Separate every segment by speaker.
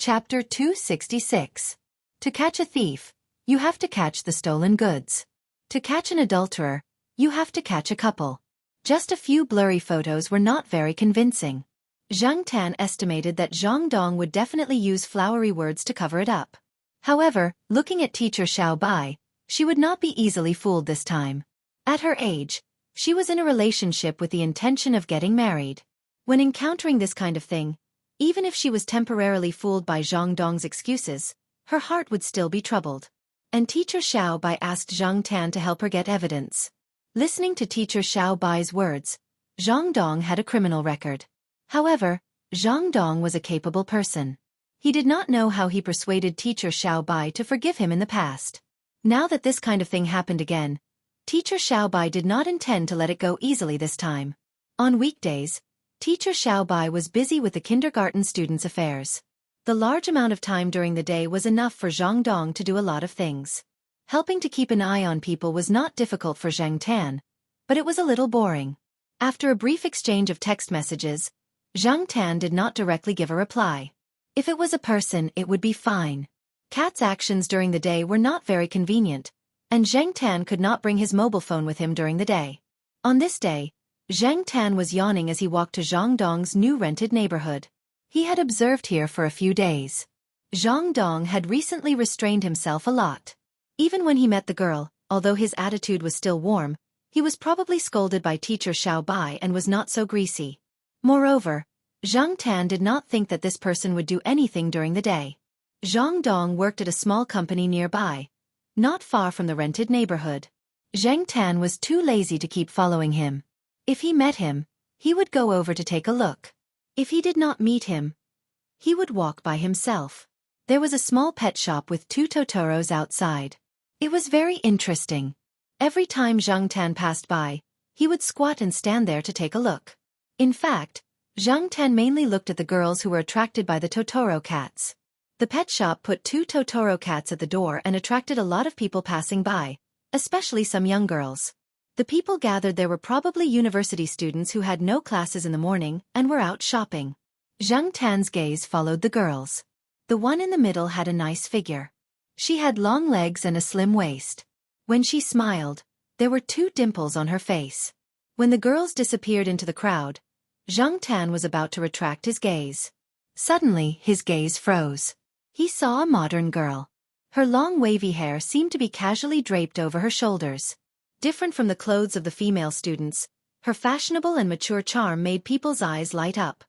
Speaker 1: Chapter 266. To catch a thief, you have to catch the stolen goods. To catch an adulterer, you have to catch a couple. Just a few blurry photos were not very convincing. Zhang Tan estimated that Zhang Dong would definitely use flowery words to cover it up. However, looking at teacher Xiao Bai, she would not be easily fooled this time. At her age, she was in a relationship with the intention of getting married. When encountering this kind of thing, even if she was temporarily fooled by Zhang Dong's excuses, her heart would still be troubled. And teacher Xiao Bai asked Zhang Tan to help her get evidence. Listening to teacher Xiao Bai's words, Zhang Dong had a criminal record. However, Zhang Dong was a capable person. He did not know how he persuaded teacher Xiao Bai to forgive him in the past. Now that this kind of thing happened again, teacher Xiao Bai did not intend to let it go easily this time. On weekdays, teacher Xiao Bai was busy with the kindergarten students' affairs. The large amount of time during the day was enough for Zhang Dong to do a lot of things. Helping to keep an eye on people was not difficult for Zhang Tan, but it was a little boring. After a brief exchange of text messages, Zhang Tan did not directly give a reply. If it was a person, it would be fine. Cat's actions during the day were not very convenient, and Zhang Tan could not bring his mobile phone with him during the day. On this day, Zhang Tan was yawning as he walked to Zhang Dong's new rented neighborhood. He had observed here for a few days. Zhang Dong had recently restrained himself a lot. Even when he met the girl, although his attitude was still warm, he was probably scolded by teacher Xiao Bai and was not so greasy. Moreover, Zhang Tan did not think that this person would do anything during the day. Zhang Dong worked at a small company nearby, not far from the rented neighborhood. Zhang Tan was too lazy to keep following him. If he met him, he would go over to take a look. If he did not meet him, he would walk by himself. There was a small pet shop with 2 Totoros outside. It was very interesting. Every time Zhang Tan passed by, he would squat and stand there to take a look. In fact, Zhang Tan mainly looked at the girls who were attracted by the Totoro cats. The pet shop put 2 Totoro cats at the door and attracted a lot of people passing by, especially some young girls. The people gathered there were probably university students who had no classes in the morning and were out shopping. Zhang Tan's gaze followed the girls. The one in the middle had a nice figure. She had long legs and a slim waist. When she smiled, there were 2 dimples on her face. When the girls disappeared into the crowd, Zhang Tan was about to retract his gaze. Suddenly, his gaze froze. He saw a modern girl. Her long wavy hair seemed to be casually draped over her shoulders. Different from the clothes of the female students, her fashionable and mature charm made people's eyes light up.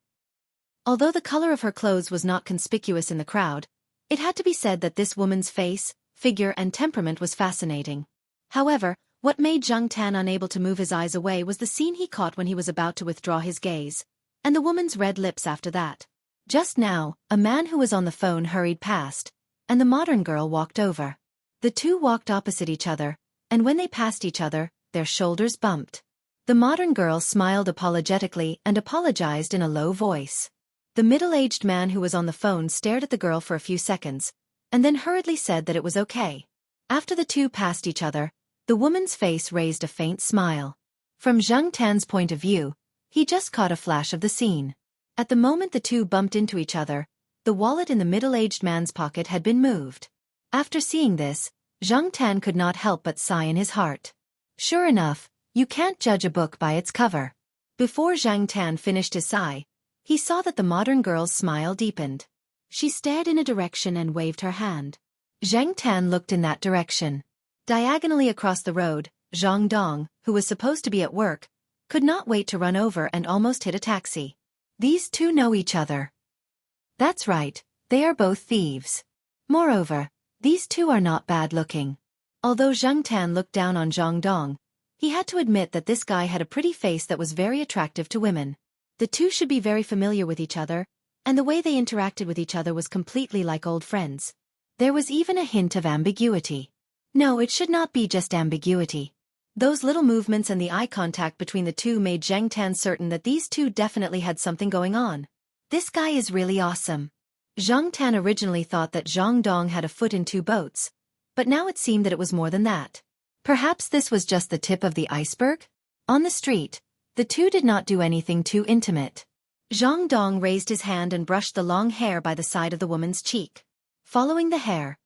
Speaker 1: Although the color of her clothes was not conspicuous in the crowd, it had to be said that this woman's face, figure and temperament was fascinating. However, what made Zhang Tan unable to move his eyes away was the scene he caught when he was about to withdraw his gaze, and the woman's red lips after that. Just now, a man who was on the phone hurried past, and the modern girl walked over. The 2 walked opposite each other, and when they passed each other, their shoulders bumped. The modern girl smiled apologetically and apologized in a low voice. The middle-aged man who was on the phone stared at the girl for a few seconds, and then hurriedly said that it was okay. After the 2 passed each other, the woman's face raised a faint smile. From Zhang Tan's point of view, he just caught a flash of the scene. At the moment the 2 bumped into each other, the wallet in the middle-aged man's pocket had been moved. After seeing this, Zhang Tan could not help but sigh in his heart. Sure enough, you can't judge a book by its cover. Before Zhang Tan finished his sigh, he saw that the modern girl's smile deepened. She stared in a direction and waved her hand. Zhang Tan looked in that direction. Diagonally across the road, Zhang Dong, who was supposed to be at work, could not wait to run over and almost hit a taxi. These 2 know each other. That's right, they are both thieves. Moreover, these 2 are not bad-looking. Although Zhang Tan looked down on Zhang Dong, he had to admit that this guy had a pretty face that was very attractive to women. The 2 should be very familiar with each other, and the way they interacted with each other was completely like old friends. There was even a hint of ambiguity. No, it should not be just ambiguity. Those little movements and the eye contact between the 2 made Zhang Tan certain that these 2 definitely had something going on. This guy is really awesome. Zhang Tan originally thought that Zhang Dong had a foot in 2 boats, but now it seemed that it was more than that. Perhaps this was just the tip of the iceberg? On the street, the 2 did not do anything too intimate. Zhang Dong raised his hand and brushed the long hair by the side of the woman's cheek. Following the hair,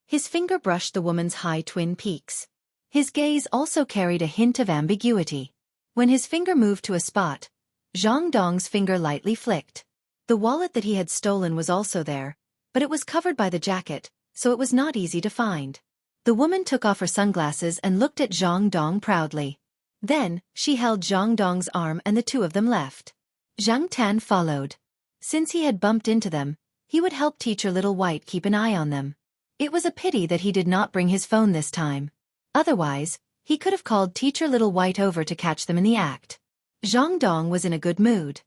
Speaker 1: his finger brushed the woman's high twin peaks. His gaze also carried a hint of ambiguity. When his finger moved to a spot, Zhang Dong's finger lightly flicked. The wallet that he had stolen was also there, but it was covered by the jacket, so it was not easy to find. The woman took off her sunglasses and looked at Zhang Dong proudly. Then, she held Zhang Dong's arm and the two of them left. Zhang Tan followed. Since he had bumped into them, he would help Teacher Little White keep an eye on them. It was a pity that he did not bring his phone this time. Otherwise, he could have called Teacher Little White over to catch them in the act. Zhang Dong was in a good mood.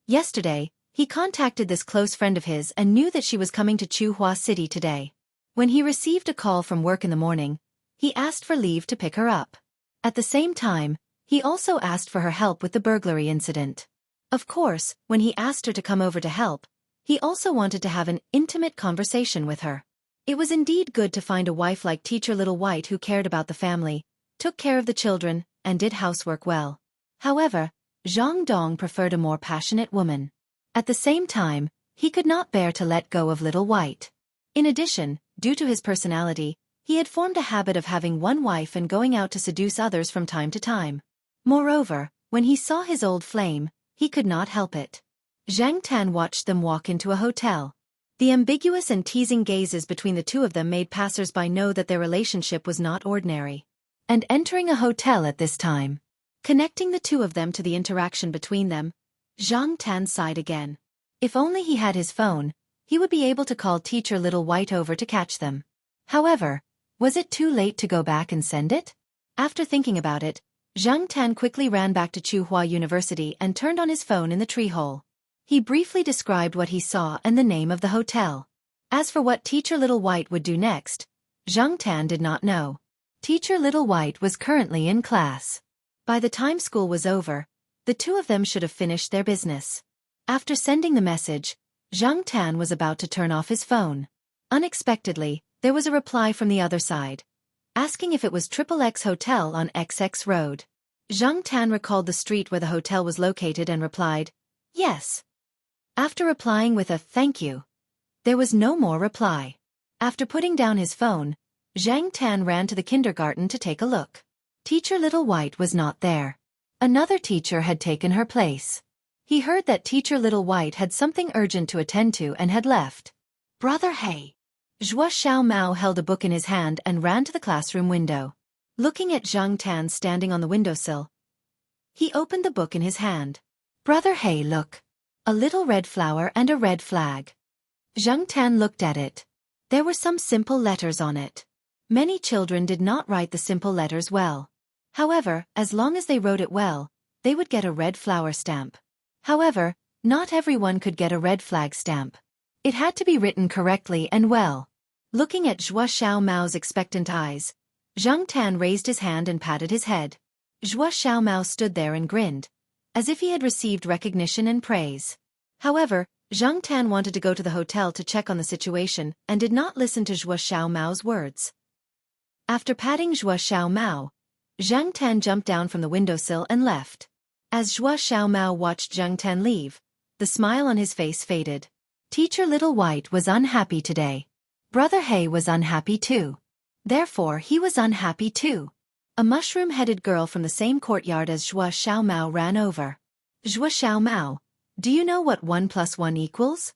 Speaker 1: Yesterday, he contacted this close friend of his and knew that she was coming to Chuhua City today. When he received a call from work in the morning, he asked for leave to pick her up. At the same time, he also asked for her help with the burglary incident. Of course, when he asked her to come over to help, he also wanted to have an intimate conversation with her. It was indeed good to find a wife like Teacher Little White who cared about the family, took care of the children, and did housework well. However, Zhang Dong preferred a more passionate woman. At the same time, he could not bear to let go of Little White. In addition, due to his personality, he had formed a habit of having one wife and going out to seduce others from time to time. Moreover, when he saw his old flame, he could not help it. Zhang Tan watched them walk into a hotel. The ambiguous and teasing gazes between the two of them made passers-by know that their relationship was not ordinary. And entering a hotel at this time, connecting the two of them to the interaction between them, Zhang Tan sighed again. If only he had his phone, he would be able to call Teacher Little White over to catch them. However, was it too late to go back and send it? After thinking about it, Zhang Tan quickly ran back to Chuhua University and turned on his phone in the tree hole. He briefly described what he saw and the name of the hotel. As for what Teacher Little White would do next, Zhang Tan did not know. Teacher Little White was currently in class. By the time school was over, the two of them should have finished their business. After sending the message, Zhang Tan was about to turn off his phone. Unexpectedly, there was a reply from the other side, asking if it was XXX Hotel on XX Road. Zhang Tan recalled the street where the hotel was located and replied, "Yes." After replying with a "thank you," there was no more reply. After putting down his phone, Zhang Tan ran to the kindergarten to take a look. Teacher Little White was not there. Another teacher had taken her place. He heard that Teacher Little White had something urgent to attend to and had left. "Brother Hey." Zhuo Xiaomao held a book in his hand and ran to the classroom window. Looking at Zhang Tan standing on the windowsill, he opened the book in his hand. "Brother Hey, look. A little red flower and a red flag." Zhang Tan looked at it. There were some simple letters on it. Many children did not write the simple letters well. However, as long as they wrote it well, they would get a red flower stamp. However, not everyone could get a red flag stamp. It had to be written correctly and well. Looking at Zhuo Xiaomao's expectant eyes, Zhang Tan raised his hand and patted his head. Zhuo Xiaomao stood there and grinned, as if he had received recognition and praise. However, Zhang Tan wanted to go to the hotel to check on the situation and did not listen to Zhuo Xiaomao's words. After patting Zhuo Xiaomao, Zhang Tan jumped down from the windowsill and left. As Zhuo Xiaomao watched Zhang Tan leave, the smile on his face faded. Teacher Little White was unhappy today. Brother Hey was unhappy too. Therefore he was unhappy too. A mushroom-headed girl from the same courtyard as Zhuo Xiaomao ran over. "Zhuo Xiaomao, do you know what 1 + 1 equals?"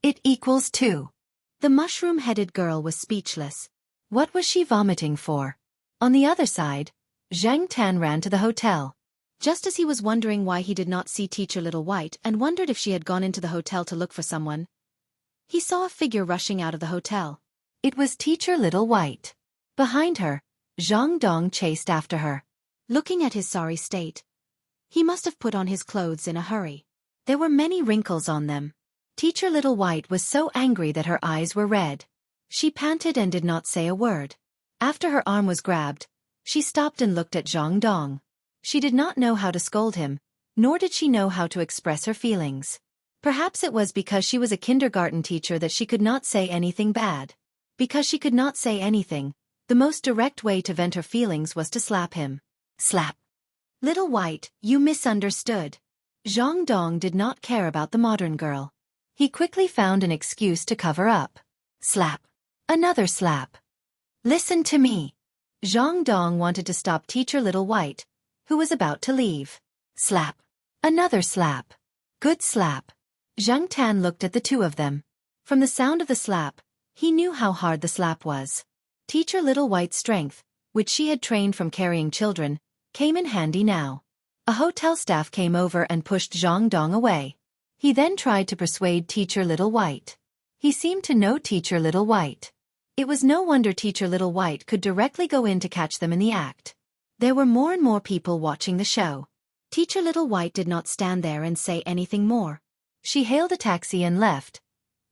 Speaker 1: "It equals 2. The mushroom-headed girl was speechless. What was she vomiting for? On the other side, Zhang Tan ran to the hotel. Just as he was wondering why he did not see Teacher Little White and wondered if she had gone into the hotel to look for someone, he saw a figure rushing out of the hotel. It was Teacher Little White. Behind her, Zhang Dong chased after her. Looking at his sorry state, he must have put on his clothes in a hurry. There were many wrinkles on them. Teacher Little White was so angry that her eyes were red. She panted and did not say a word. After her arm was grabbed, she stopped and looked at Zhang Dong. She did not know how to scold him, nor did she know how to express her feelings. Perhaps it was because she was a kindergarten teacher that she could not say anything bad. Because she could not say anything, the most direct way to vent her feelings was to slap him. Slap. "Little White, you misunderstood. Zhang Dong did not care about the modern girl. He quickly found an excuse to cover up. Slap. Another slap. Listen to me. Zhang Dong wanted to stop Teacher Little White, who was about to leave. Slap. Another slap. Good slap. Zhang Tan looked at the two of them. From the sound of the slap, he knew how hard the slap was. Teacher Little White's strength, which she had trained from carrying children, came in handy now. A hotel staff came over and pushed Zhang Dong away. He then tried to persuade Teacher Little White. He seemed to know Teacher Little White. It was no wonder Teacher Little White could directly go in to catch them in the act. There were more and more people watching the show. Teacher Little White did not stand there and say anything more. She hailed a taxi and left,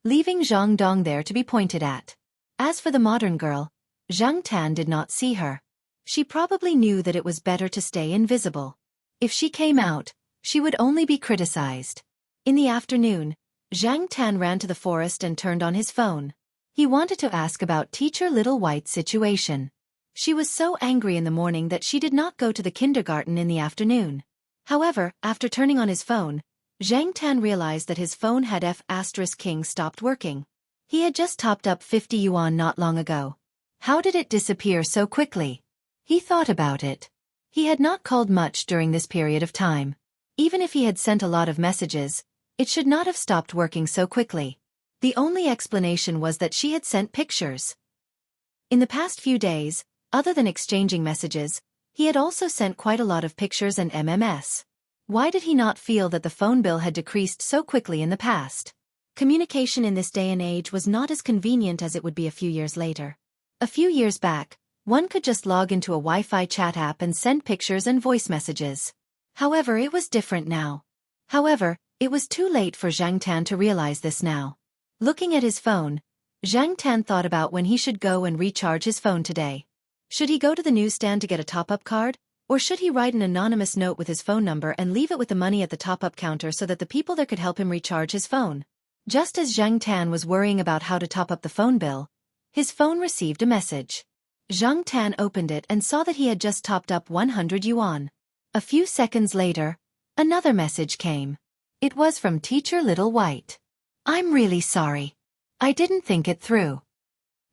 Speaker 1: leaving Zhang Dong there to be pointed at. As for the modern girl, Zhang Tan did not see her. She probably knew that it was better to stay invisible. If she came out, she would only be criticized. In the afternoon, Zhang Tan ran to the forest and turned on his phone. He wanted to ask about Teacher Little White's situation. She was so angry in the morning that she did not go to the kindergarten in the afternoon. However, after turning on his phone, Zhang Tan realized that his phone had F*King stopped working. He had just topped up 50 yuan not long ago. How did it disappear so quickly? He thought about it. He had not called much during this period of time. Even if he had sent a lot of messages, it should not have stopped working so quickly. The only explanation was that she had sent pictures. In the past few days, other than exchanging messages, he had also sent quite a lot of pictures and MMS. Why did he not feel that the phone bill had decreased so quickly in the past? Communication in this day and age was not as convenient as it would be a few years later. A few years back, one could just log into a Wi-Fi chat app and send pictures and voice messages. However, it was different now. However, it was too late for Zhang Tan to realize this now. Looking at his phone, Zhang Tan thought about when he should go and recharge his phone today. Should he go to the newsstand to get a top-up card, or should he write an anonymous note with his phone number and leave it with the money at the top-up counter so that the people there could help him recharge his phone? Just as Zhang Tan was worrying about how to top up the phone bill, his phone received a message. Zhang Tan opened it and saw that he had just topped up 100 yuan. A few seconds later, another message came. It was from Teacher Little White. I'm really sorry. I didn't think it through.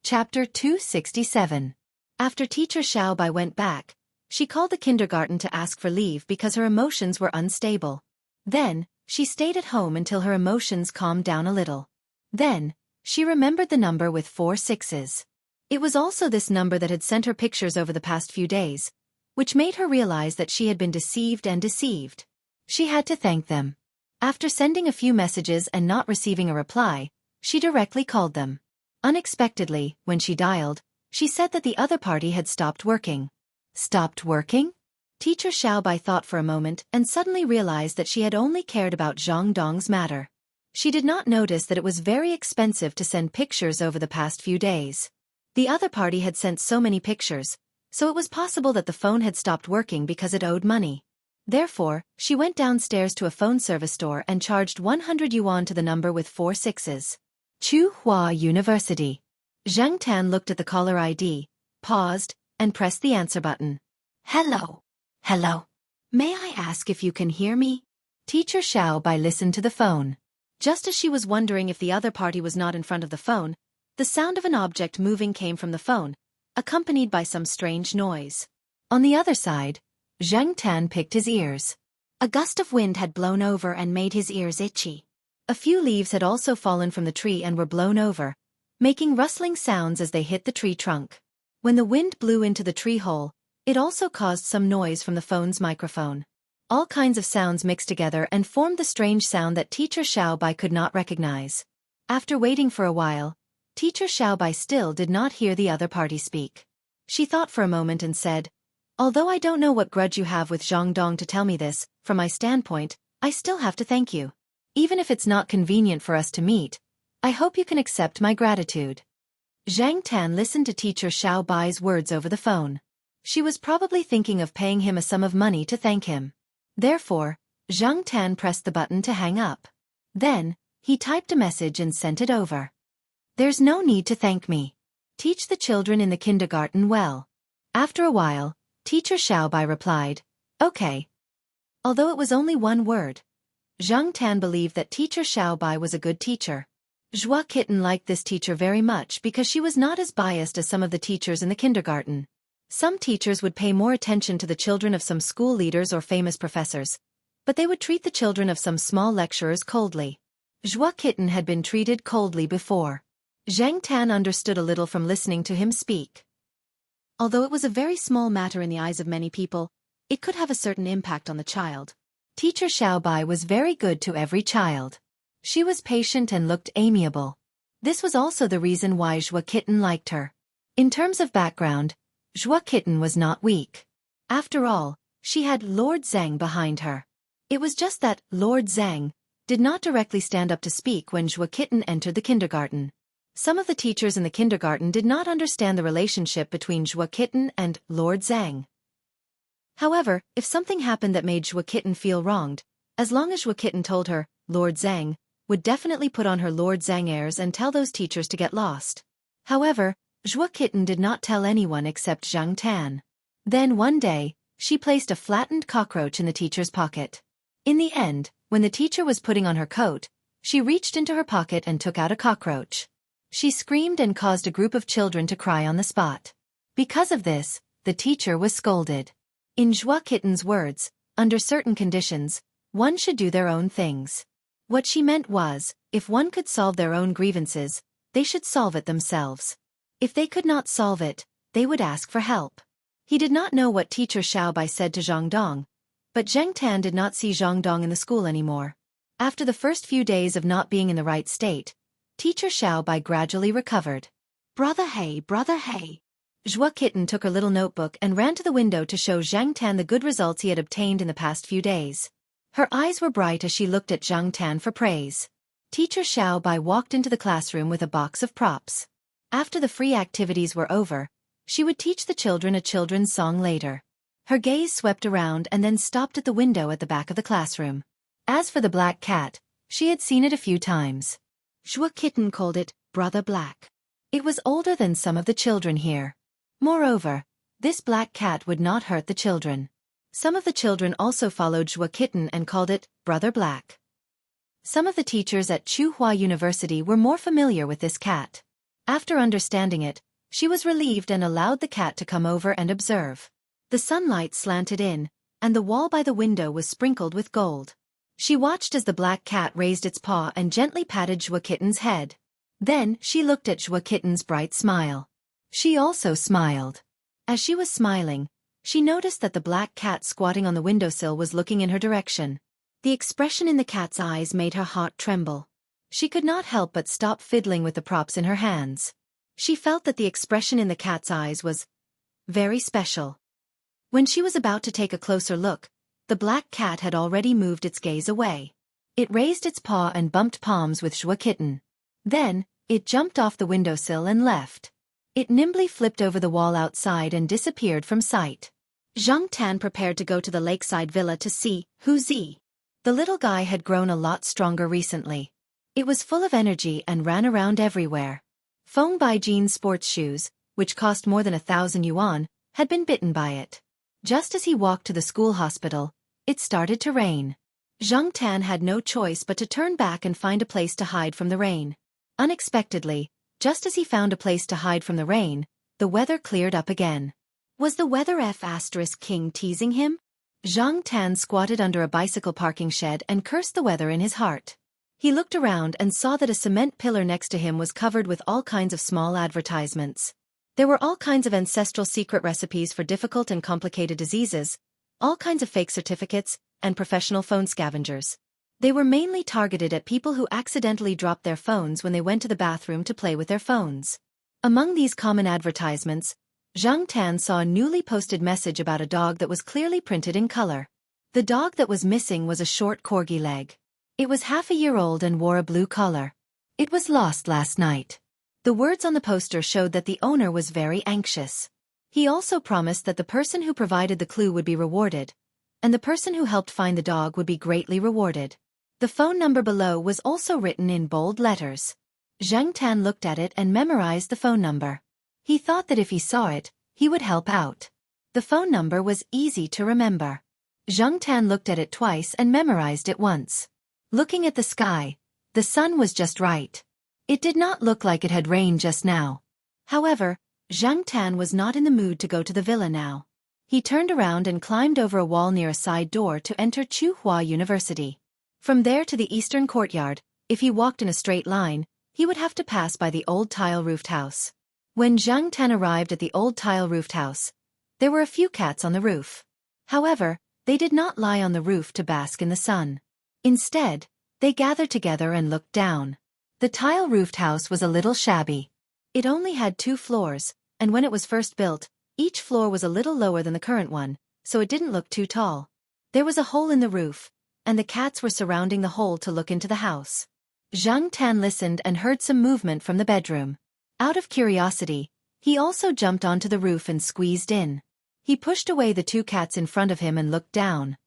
Speaker 1: Chapter 267. After Teacher Xiaobai went back, she called the kindergarten to ask for leave because her emotions were unstable. Then, she stayed at home until her emotions calmed down a little. Then, she remembered the number with 4 sixes. It was also this number that had sent her pictures over the past few days, which made her realize that she had been deceived and deceived. She had to thank them. After sending a few messages and not receiving a reply, she directly called them. Unexpectedly, when she dialed, she said that the other party had stopped working. Stopped working? Teacher Xiaobai thought for a moment and suddenly realized that she had only cared about Zhang Dong's matter. She did not notice that it was very expensive to send pictures over the past few days. The other party had sent so many pictures, so it was possible that the phone had stopped working because it owed money. Therefore, she went downstairs to a phone service store and charged 100 yuan to the number with 4 sixes. Tsinghua University. Zhang Tan looked at the caller ID, paused, and pressed the answer button. Hello. Hello. May I ask if you can hear me? Teacher Xiaobai listened to the phone. Just as she was wondering if the other party was not in front of the phone, the sound of an object moving came from the phone, accompanied by some strange noise. On the other side, Zhang Tan picked his ears. A gust of wind had blown over and made his ears itchy. A few leaves had also fallen from the tree and were blown over, making rustling sounds as they hit the tree trunk. When the wind blew into the tree hole, it also caused some noise from the phone's microphone. All kinds of sounds mixed together and formed the strange sound that Teacher Xiaobai could not recognize. After waiting for a while, Teacher Xiaobai still did not hear the other party speak. She thought for a moment and said, "Although I don't know what grudge you have with Zhang Dong to tell me this, from my standpoint, I still have to thank you. Even if it's not convenient for us to meet, I hope you can accept my gratitude." Zhang Tan listened to Teacher Xiaobai's words over the phone. She was probably thinking of paying him a sum of money to thank him. Therefore, Zhang Tan pressed the button to hang up. Then, he typed a message and sent it over. "There's no need to thank me. Teach the children in the kindergarten well." After a while, Teacher Xiaobai replied, "Okay." Although it was only one word, Zhang Tan believed that teacher Xiaobai was a good teacher. Zhua Kitten liked this teacher very much because she was not as biased as some of the teachers in the kindergarten. Some teachers would pay more attention to the children of some school leaders or famous professors, but they would treat the children of some small lecturers coldly. Zhua Kitten had been treated coldly before. Zhang Tan understood a little from listening to him speak. Although it was a very small matter in the eyes of many people, it could have a certain impact on the child. Teacher Xiaobai was very good to every child. She was patient and looked amiable. This was also the reason why Zhua Kitten liked her. In terms of background, Zhua Kitten was not weak. After all, she had Lord Zhang behind her. It was just that Lord Zhang did not directly stand up to speak when Zhua Kitten entered the kindergarten. Some of the teachers in the kindergarten did not understand the relationship between Zhua Kitten and Lord Zhang. However, if something happened that made Zhua Kitten feel wronged, as long as Zhua Kitten told her, Lord Zhang would definitely put on her Lord Zhang airs and tell those teachers to get lost. However, Zhua Kitten did not tell anyone except Zhang Tan. Then one day, she placed a flattened cockroach in the teacher's pocket. In the end, when the teacher was putting on her coat, she reached into her pocket and took out a cockroach. She screamed and caused a group of children to cry on the spot. Because of this, the teacher was scolded. In Zhua Kitten's words, under certain conditions, one should do their own things. What she meant was, if one could solve their own grievances, they should solve it themselves. If they could not solve it, they would ask for help. He did not know what teacher Xiaobai said to Zhang Dong, but Zhang Tan did not see Zhang Dong in the school anymore. After the first few days of not being in the right state, teacher Xiaobai gradually recovered. Brother hey, Zhua Kitten took her little notebook and ran to the window to show Zhang Tan the good results he had obtained in the past few days. Her eyes were bright as she looked at Zhang Tan for praise. Teacher Xiaobai walked into the classroom with a box of props. After the free activities were over, she would teach the children a children's song later. Her gaze swept around and then stopped at the window at the back of the classroom. As for the black cat, she had seen it a few times. Zhua Kitten called it Brother Black. It was older than some of the children here. Moreover, this black cat would not hurt the children. Some of the children also followed Zhua Kitten and called it Brother Black. Some of the teachers at Tsinghua University were more familiar with this cat. After understanding it, she was relieved and allowed the cat to come over and observe. The sunlight slanted in, and the wall by the window was sprinkled with gold. She watched as the black cat raised its paw and gently patted Zhua Kitten's head. Then she looked at Zhua Kitten's bright smile. She also smiled. As she was smiling, she noticed that the black cat squatting on the windowsill was looking in her direction. The expression in the cat's eyes made her heart tremble. She could not help but stop fiddling with the props in her hands. She felt that the expression in the cat's eyes was very special. When she was about to take a closer look, the black cat had already moved its gaze away. It raised its paw and bumped palms with Zhua Kitten. Then, it jumped off the windowsill and left. It nimbly flipped over the wall outside and disappeared from sight. Zhang Tan prepared to go to the lakeside villa to see Hu Zi. The little guy had grown a lot stronger recently. It was full of energy and ran around everywhere. Feng Baijian's sports shoes, which cost more than 1,000 yuan, had been bitten by it. Just as he walked to the school hospital, it started to rain. Zhang Tan had no choice but to turn back and find a place to hide from the rain. Unexpectedly, just as he found a place to hide from the rain, the weather cleared up again. Was the weather King teasing him? Zhang Tan squatted under a bicycle parking shed and cursed the weather in his heart. He looked around and saw that a cement pillar next to him was covered with all kinds of small advertisements. There were all kinds of ancestral secret recipes for difficult and complicated diseases, all kinds of fake certificates, and professional phone scavengers. They were mainly targeted at people who accidentally dropped their phones when they went to the bathroom to play with their phones. Among these common advertisements, Zhang Tan saw a newly posted message about a dog that was clearly printed in color. The dog that was missing was a short corgi leg. It was half a year old and wore a blue collar. It was lost last night. The words on the poster showed that the owner was very anxious. He also promised that the person who provided the clue would be rewarded, and the person who helped find the dog would be greatly rewarded. The phone number below was also written in bold letters. Zhang Tan looked at it and memorized the phone number. He thought that if he saw it, he would help out. The phone number was easy to remember. Zhang Tan looked at it twice and memorized it once. Looking at the sky, the sun was just right. It did not look like it had rained just now. However, Zhang Tan was not in the mood to go to the villa now. He turned around and climbed over a wall near a side door to enter Tsinghua University. From there to the eastern courtyard, if he walked in a straight line, he would have to pass by the old tile-roofed house. When Zhang Tan arrived at the old tile-roofed house, there were a few cats on the roof. However, they did not lie on the roof to bask in the sun. Instead, they gathered together and looked down. The tile-roofed house was a little shabby. It only had 2 floors, and when it was first built, each floor was a little lower than the current one, so it didn't look too tall. There was a hole in the roof, and the cats were surrounding the hole to look into the house. Zhang Tan listened and heard some movement from the bedroom. Out of curiosity, he also jumped onto the roof and squeezed in. He pushed away the 2 cats in front of him and looked down.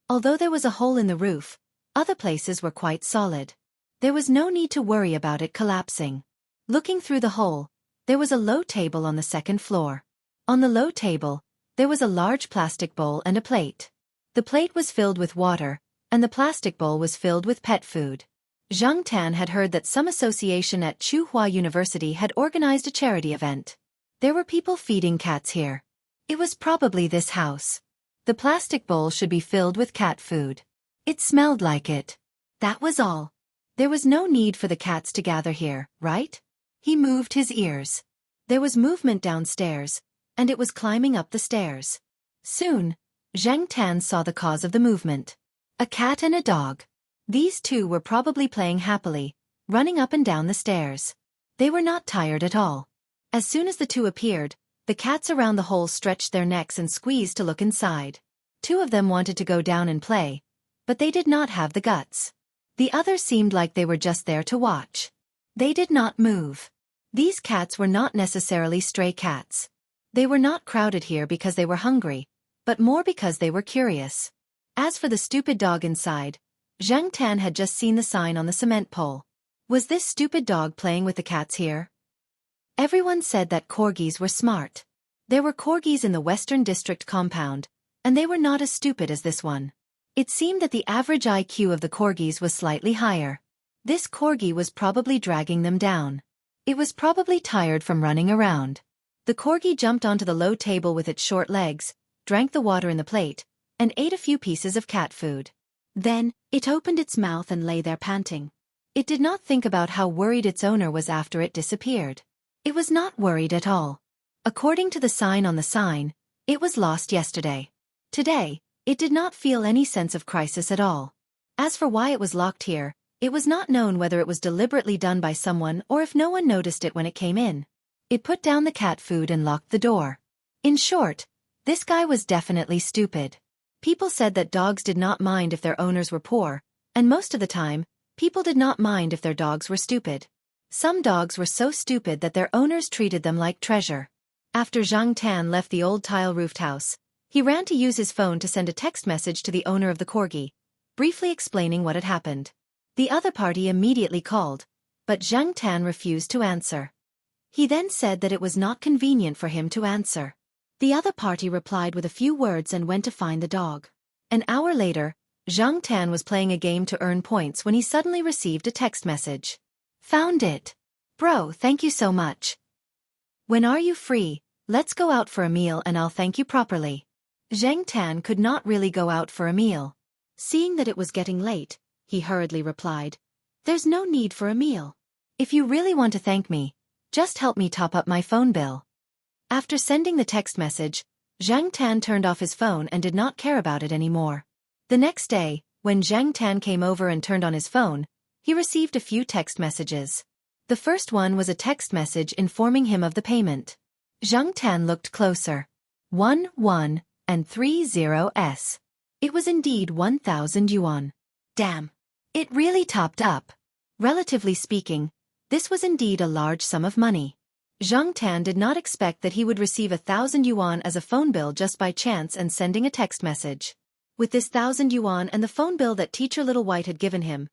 Speaker 1: Although there was a hole in the roof, other places were quite solid. There was no need to worry about it collapsing. Looking through the hole, there was a low table on the 2nd floor. On the low table, there was a large plastic bowl and a plate. The plate was filled with water, and the plastic bowl was filled with pet food. Zhang Tan had heard that some association at Tsinghua University had organized a charity event. There were people feeding cats here. It was probably this house. The plastic bowl should be filled with cat food. It smelled like it. That was all. There was no need for the cats to gather here, right? He moved his ears. There was movement downstairs, and it was climbing up the stairs. Soon, Zhang Tan saw the cause of the movement. A cat and a dog. These 2 were probably playing happily, running up and down the stairs. They were not tired at all. As soon as the 2 appeared, the cats around the hole stretched their necks and squeezed to look inside. 2 of them wanted to go down and play, but they did not have the guts. The others seemed like they were just there to watch. They did not move. These cats were not necessarily stray cats. They were not crowded here because they were hungry, but more because they were curious. As for the stupid dog inside, Zhang Tan had just seen the sign on the cement pole. Was this stupid dog playing with the cats here? Everyone said that corgis were smart. There were corgis in the Western District compound, and they were not as stupid as this one. It seemed that the average IQ of the corgis was slightly higher. This corgi was probably dragging them down. It was probably tired from running around. The corgi jumped onto the low table with its short legs, drank the water in the plate, and ate a few pieces of cat food. Then, it opened its mouth and lay there panting. It did not think about how worried its owner was after it disappeared. It was not worried at all. According to the sign on the sign, it was lost yesterday. Today, it did not feel any sense of crisis at all. As for why it was locked here, it was not known whether it was deliberately done by someone or if no one noticed it when it came in. It put down the cat food and locked the door. In short, this guy was definitely stupid. People said that dogs did not mind if their owners were poor, and most of the time, people did not mind if their dogs were stupid. Some dogs were so stupid that their owners treated them like treasure. After Zhang Tan left the old tile-roofed house, he ran to use his phone to send a text message to the owner of the corgi, briefly explaining what had happened. The other party immediately called, but Zhang Tan refused to answer. He then said that it was not convenient for him to answer. The other party replied with a few words and went to find the dog. An hour later, Zhang Tan was playing a game to earn points when he suddenly received a text message. Found it. Bro, thank you so much. When are you free? Let's go out for a meal and I'll thank you properly. Zhang Tan could not really go out for a meal. Seeing that it was getting late, he hurriedly replied, "There's no need for a meal. If you really want to thank me, just help me top up my phone bill." After sending the text message, Zhang Tan turned off his phone and did not care about it anymore. The next day, when Zhang Tan came over and turned on his phone, he received a few text messages. The first one was a text message informing him of the payment. Zhang Tan looked closer. 1 and 30s. It was indeed 1,000 yuan. Damn. It really topped up. Relatively speaking, this was indeed a large sum of money. Zhang Tan did not expect that he would receive 1,000 yuan as a phone bill just by chance and sending a text message. With this 1,000 yuan and the phone bill that Teacher Little White had given him,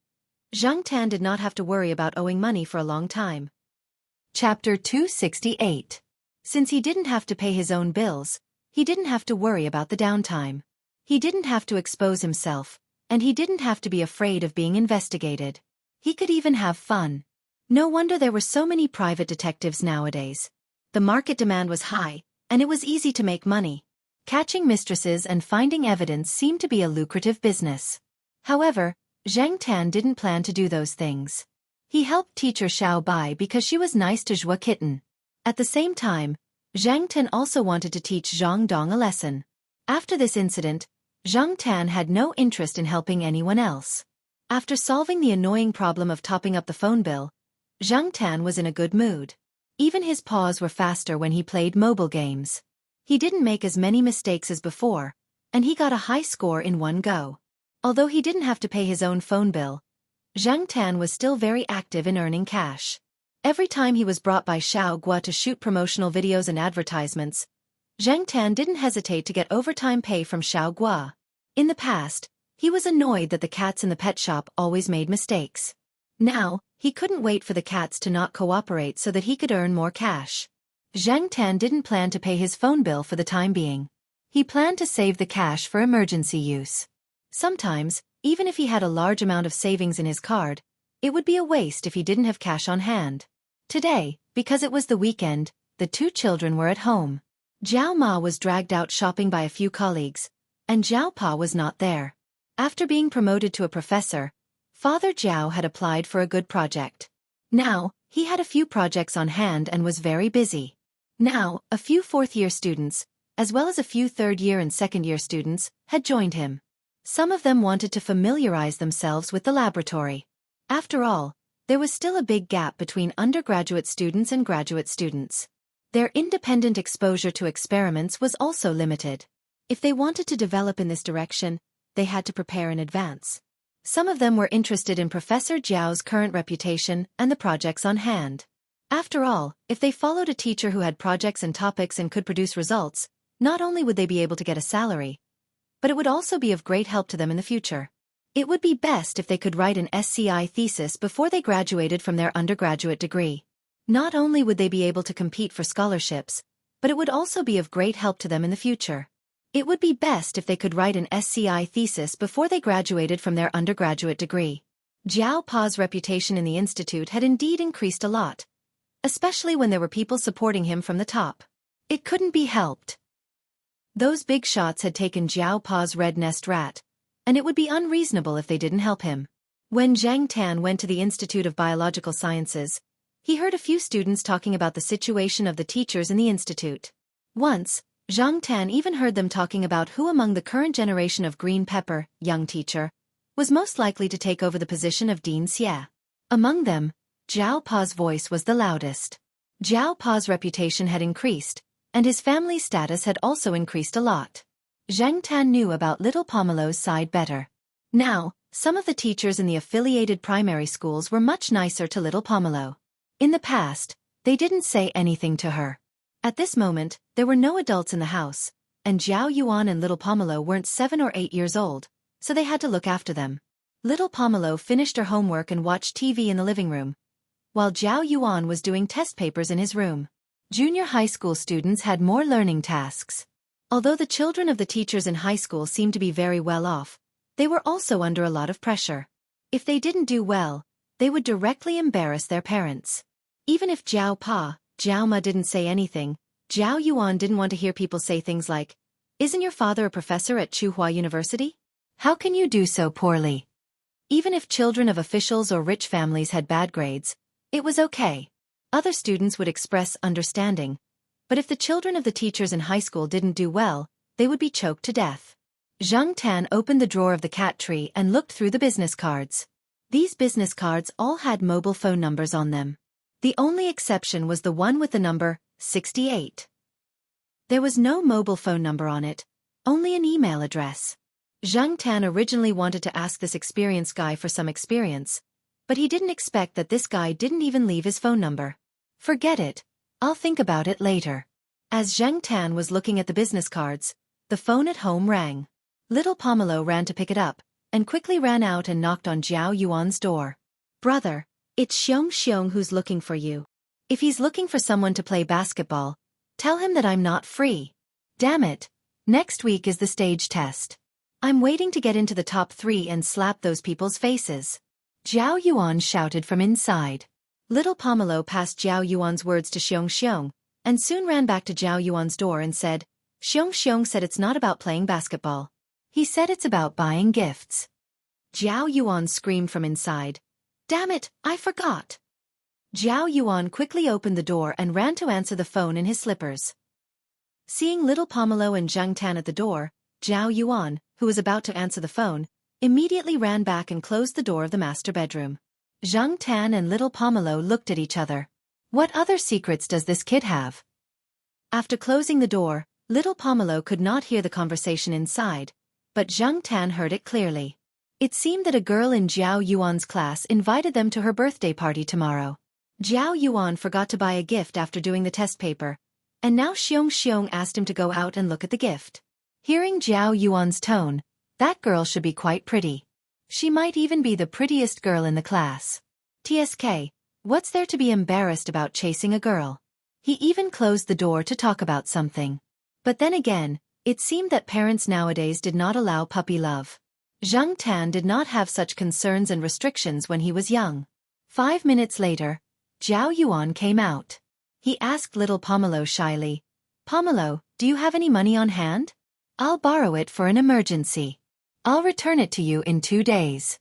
Speaker 1: Zhang Tan did not have to worry about owing money for a long time. Chapter 268. Since he didn't have to pay his own bills, he didn't have to worry about the downtime. He didn't have to expose himself, And he didn't have to be afraid of being investigated. He could even have fun. No wonder there were so many private detectives nowadays. The market demand was high, and it was easy to make money. Catching mistresses and finding evidence seemed to be a lucrative business. However, Zhang Tan didn't plan to do those things. He helped teacher Xiao Bai because she was nice to Zhua Kitten. At the same time, Zhang Tan also wanted to teach Zhang Dong a lesson. After this incident, Zhang Tan had no interest in helping anyone else. After solving the annoying problem of topping up the phone bill, Zhang Tan was in a good mood. Even his paws were faster when he played mobile games. He didn't make as many mistakes as before, and he got a high score in one go. Although he didn't have to pay his own phone bill, Zhang Tan was still very active in earning cash. Every time he was brought by Xiao Gua to shoot promotional videos and advertisements, Zhang Tan didn't hesitate to get overtime pay from Xiao Gua. In the past, he was annoyed that the cats in the pet shop always made mistakes. Now, he couldn't wait for the cats to not cooperate so that he could earn more cash. Zhang Tan didn't plan to pay his phone bill for the time being. He planned to save the cash for emergency use. Sometimes, even if he had a large amount of savings in his card, it would be a waste if he didn't have cash on hand. Today, because it was the weekend, the two children were at home. Jiao Ma was dragged out shopping by a few colleagues, and Jiao Pa was not there. After being promoted to a professor, Father Jiao had applied for a good project. Now, he had a few projects on hand and was very busy. Now, a few fourth-year students, as well as a few third-year and second-year students, had joined him. Some of them wanted to familiarize themselves with the laboratory. After all, there was still a big gap between undergraduate students and graduate students. Their independent exposure to experiments was also limited. If they wanted to develop in this direction, they had to prepare in advance. Some of them were interested in Professor Jiao's current reputation and the projects on hand. After all, if they followed a teacher who had projects and topics and could produce results, not only would they be able to get a salary, but it would also be of great help to them in the future. It would be best if they could write an SCI thesis before they graduated from their undergraduate degree. Not only would they be able to compete for scholarships, but it would also be of great help to them in the future. It would be best if they could write an SCI thesis before they graduated from their undergraduate degree. Jiao Pa's reputation in the institute had indeed increased a lot, especially when there were people supporting him from the top. It couldn't be helped. Those big shots had taken Jiao Pa's red nest rat, and it would be unreasonable if they didn't help him. When Zhang Tan went to the Institute of Biological Sciences, he heard a few students talking about the situation of the teachers in the institute. Once, Zhang Tan even heard them talking about who among the current generation of green pepper, young teacher, was most likely to take over the position of Dean Xie. Among them, Jiao Pa's voice was the loudest. Jiao Pa's reputation had increased, and his family's status had also increased a lot. Zhang Tan knew about little Pomelo's side better. Now, some of the teachers in the affiliated primary schools were much nicer to little Pomelo. In the past, they didn't say anything to her. At this moment, there were no adults in the house, and Zhao Yuan and little Pomelo weren't 7 or 8 years old, so they had to look after them. Little Pomelo finished her homework and watched TV in the living room, while Zhao Yuan was doing test papers in his room. Junior high school students had more learning tasks. Although the children of the teachers in high school seemed to be very well off, they were also under a lot of pressure. If they didn't do well, they would directly embarrass their parents. Even if Jiao Pa, Jiao Ma didn't say anything, Zhao Yuan didn't want to hear people say things like, "Isn't your father a professor at Tsinghua University? How can you do so poorly?" Even if children of officials or rich families had bad grades, it was okay. Other students would express understanding, but if the children of the teachers in high school didn't do well, they would be choked to death. Zhang Tan opened the drawer of the cat tree and looked through the business cards. These business cards all had mobile phone numbers on them. The only exception was the one with the number 68. There was no mobile phone number on it, only an email address. Zhang Tan originally wanted to ask this experienced guy for some experience, but he didn't expect that this guy didn't even leave his phone number. Forget it. I'll think about it later. As Zhang Tan was looking at the business cards, the phone at home rang. Little Pomelo ran to pick it up, and quickly ran out and knocked on Zhao Yuan's door. "Brother, it's Xianxia who's looking for you. If he's looking for someone to play basketball, tell him that I'm not free. Damn it, next week is the stage test. I'm waiting to get into the top 3 and slap those people's faces. Zhao Yuan shouted from inside. Little Pomelo passed Zhao Yuan's words to Xianxia, and soon ran back to Zhao Yuan's door and said, Xianxia said it's not about playing basketball. He said it's about buying gifts. Zhao Yuan screamed from inside. Damn it, I forgot. Zhao Yuan quickly opened the door and ran to answer the phone in his slippers. Seeing little Pomelo and Zhang Tan at the door, Zhao Yuan, who was about to answer the phone, immediately ran back and closed the door of the master bedroom. Zhang Tan and little Pomelo looked at each other. What other secrets does this kid have? After closing the door, little Pomelo could not hear the conversation inside, but Zhang Tan heard it clearly. It seemed that a girl in Zhao Yuan's class invited them to her birthday party tomorrow. Zhao Yuan forgot to buy a gift after doing the test paper, and now Xianxia asked him to go out and look at the gift. Hearing Zhao Yuan's tone, that girl should be quite pretty. She might even be the prettiest girl in the class. TSK, what's there to be embarrassed about chasing a girl? He even closed the door to talk about something. But then again, it seemed that parents nowadays did not allow puppy love. Zhang Tan did not have such concerns and restrictions when he was young. 5 minutes later, Zhao Yuan came out. He asked little Pomelo shyly, Pomelo, do you have any money on hand? I'll borrow it for an emergency. I'll return it to you in 2 days.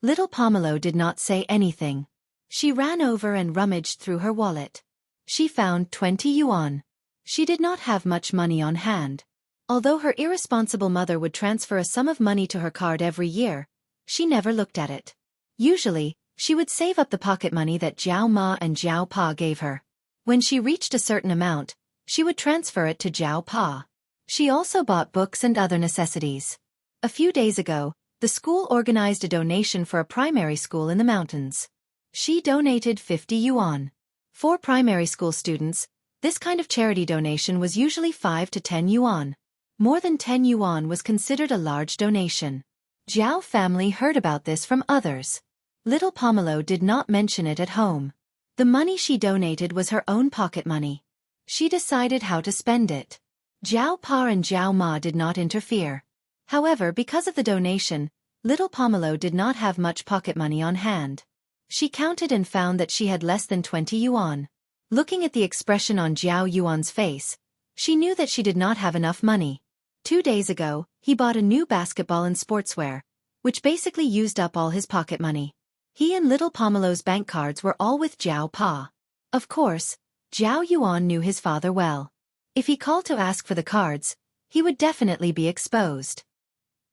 Speaker 1: Little Pomelo did not say anything. She ran over and rummaged through her wallet. She found 20 yuan. She did not have much money on hand. Although her irresponsible mother would transfer a sum of money to her card every year, she never looked at it. Usually, she would save up the pocket money that Jiao Ma and Jiao Pa gave her. When she reached a certain amount, she would transfer it to Jiao Pa. She also bought books and other necessities. A few days ago, the school organized a donation for a primary school in the mountains. She donated 50 yuan. For primary school students, this kind of charity donation was usually 5 to 10 yuan. More than 10 yuan was considered a large donation. Zhao family heard about this from others. Little Pomelo did not mention it at home. The money she donated was her own pocket money. She decided how to spend it. Jiao Pa and Jiao Ma did not interfere. However, because of the donation, little Pomelo did not have much pocket money on hand. She counted and found that she had less than 20 yuan. Looking at the expression on Zhao Yuan's face, she knew that she did not have enough money. 2 days ago, he bought a new basketball and sportswear, which basically used up all his pocket money. He and little Pomelo's bank cards were all with Jiao Pa. Of course, Zhao Yuan knew his father well. If he called to ask for the cards, he would definitely be exposed.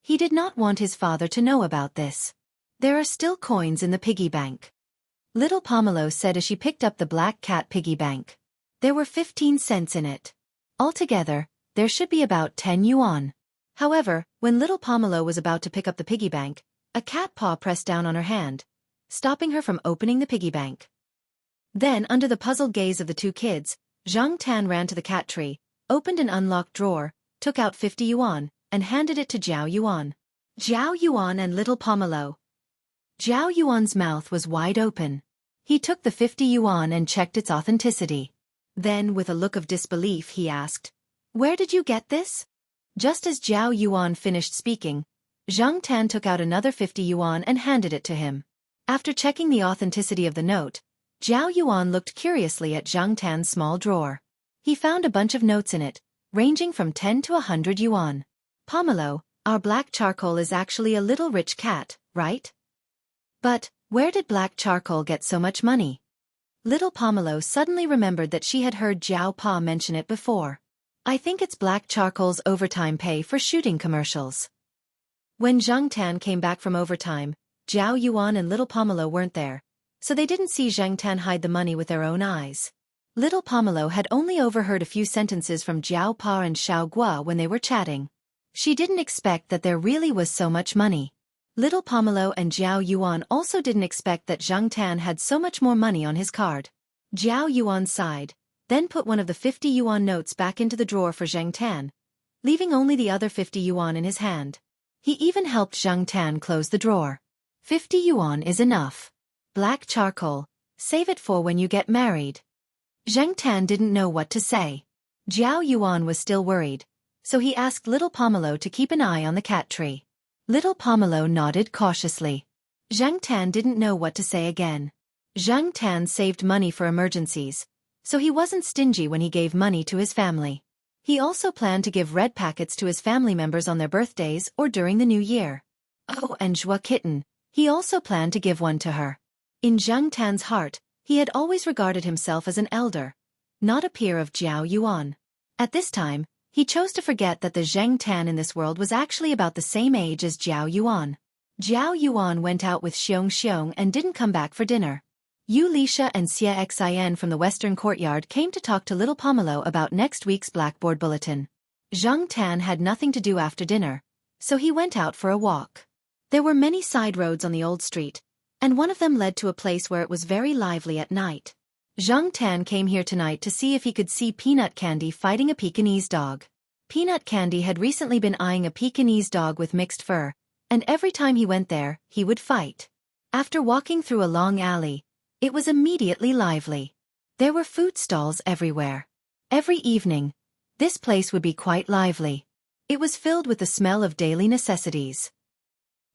Speaker 1: He did not want his father to know about this. There are still coins in the piggy bank. Little Pomelo said as she picked up the black cat piggy bank. There were 15 cents in it. Altogether, there should be about 10 yuan. However, when little Pomelo was about to pick up the piggy bank, a cat paw pressed down on her hand, stopping her from opening the piggy bank. Then, under the puzzled gaze of the 2 kids, Zhang Tan ran to the cat tree, opened an unlocked drawer, took out 50 yuan, and handed it to Zhao Yuan. Zhao Yuan and little Pomelo. Zhao Yuan's mouth was wide open. He took the 50 yuan and checked its authenticity. Then, with a look of disbelief, he asked, Where did you get this? Just as Zhao Yuan finished speaking, Zhang Tan took out another 50 yuan and handed it to him. After checking the authenticity of the note, Zhao Yuan looked curiously at Zhang Tan's small drawer. He found a bunch of notes in it, ranging from 10 to 100 yuan. Pomelo, our black charcoal is actually a little rich cat, right? But, where did black charcoal get so much money? Little Pomelo suddenly remembered that she had heard Jiao Pa mention it before. I think it's black charcoal's overtime pay for shooting commercials. When Zhang Tan came back from overtime, Zhao Yuan and little Pomelo weren't there, so they didn't see Zhang Tan hide the money with their own eyes. Little Pomelo had only overheard a few sentences from Jiao Pa and Xiao Gua when they were chatting. She didn't expect that there really was so much money. Little Pomelo and Zhao Yuan also didn't expect that Zhang Tan had so much more money on his card. Zhao Yuan sighed, then put one of the 50 yuan notes back into the drawer for Zhang Tan, leaving only the other 50 yuan in his hand. He even helped Zhang Tan close the drawer. 50 yuan is enough. Black charcoal, save it for when you get married. Zhang Tan didn't know what to say. Zhao Yuan was still worried, so he asked little Pomelo to keep an eye on the cat tree. Little Pomelo nodded cautiously. Zhang Tan didn't know what to say again. Zhang Tan saved money for emergencies, so he wasn't stingy when he gave money to his family. He also planned to give red packets to his family members on their birthdays or during the new year. Oh, and Zhua Kitten, he also planned to give one to her. In Zhang Tan's heart, he had always regarded himself as an elder, not a peer of Jiao Yuan. At this time, he chose to forget that the Zhang Tan in this world was actually about the same age as Jiao Yuan. Jiao Yuan went out with Xianxia and didn't come back for dinner. Lixia and Xianxia from the western courtyard came to talk to little Pomelo about next week's blackboard bulletin. Zhang Tan had nothing to do after dinner, so he went out for a walk. There were many side roads on the old street, and one of them led to a place where it was very lively at night. Zhang Tan came here tonight to see if he could see Peanut Candy fighting a Pekingese dog. Peanut Candy had recently been eyeing a Pekingese dog with mixed fur, and every time he went there, he would fight. After walking through a long alley, it was immediately lively. There were food stalls everywhere. Every evening, this place would be quite lively. It was filled with the smell of daily necessities.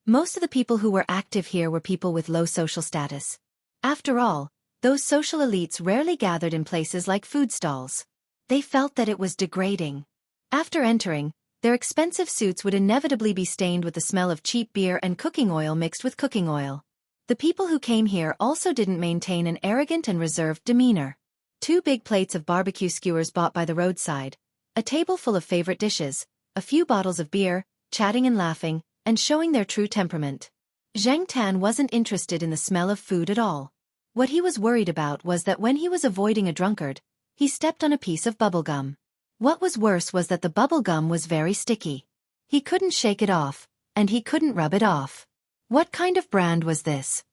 Speaker 1: Most of the people who were active here were people with low social status. After all, those social elites rarely gathered in places like food stalls. They felt that it was degrading. After entering, their expensive suits would inevitably be stained with the smell of cheap beer and cooking oil mixed with cooking oil. The people who came here also didn't maintain an arrogant and reserved demeanor. 2 big plates of barbecue skewers bought by the roadside, a table full of favorite dishes, a few bottles of beer, chatting and laughing, and showing their true temperament. Zhang Tan wasn't interested in the smell of food at all. What he was worried about was that when he was avoiding a drunkard, he stepped on a piece of bubble gum. What was worse was that the bubble gum was very sticky. He couldn't shake it off, and he couldn't rub it off. What kind of brand was this?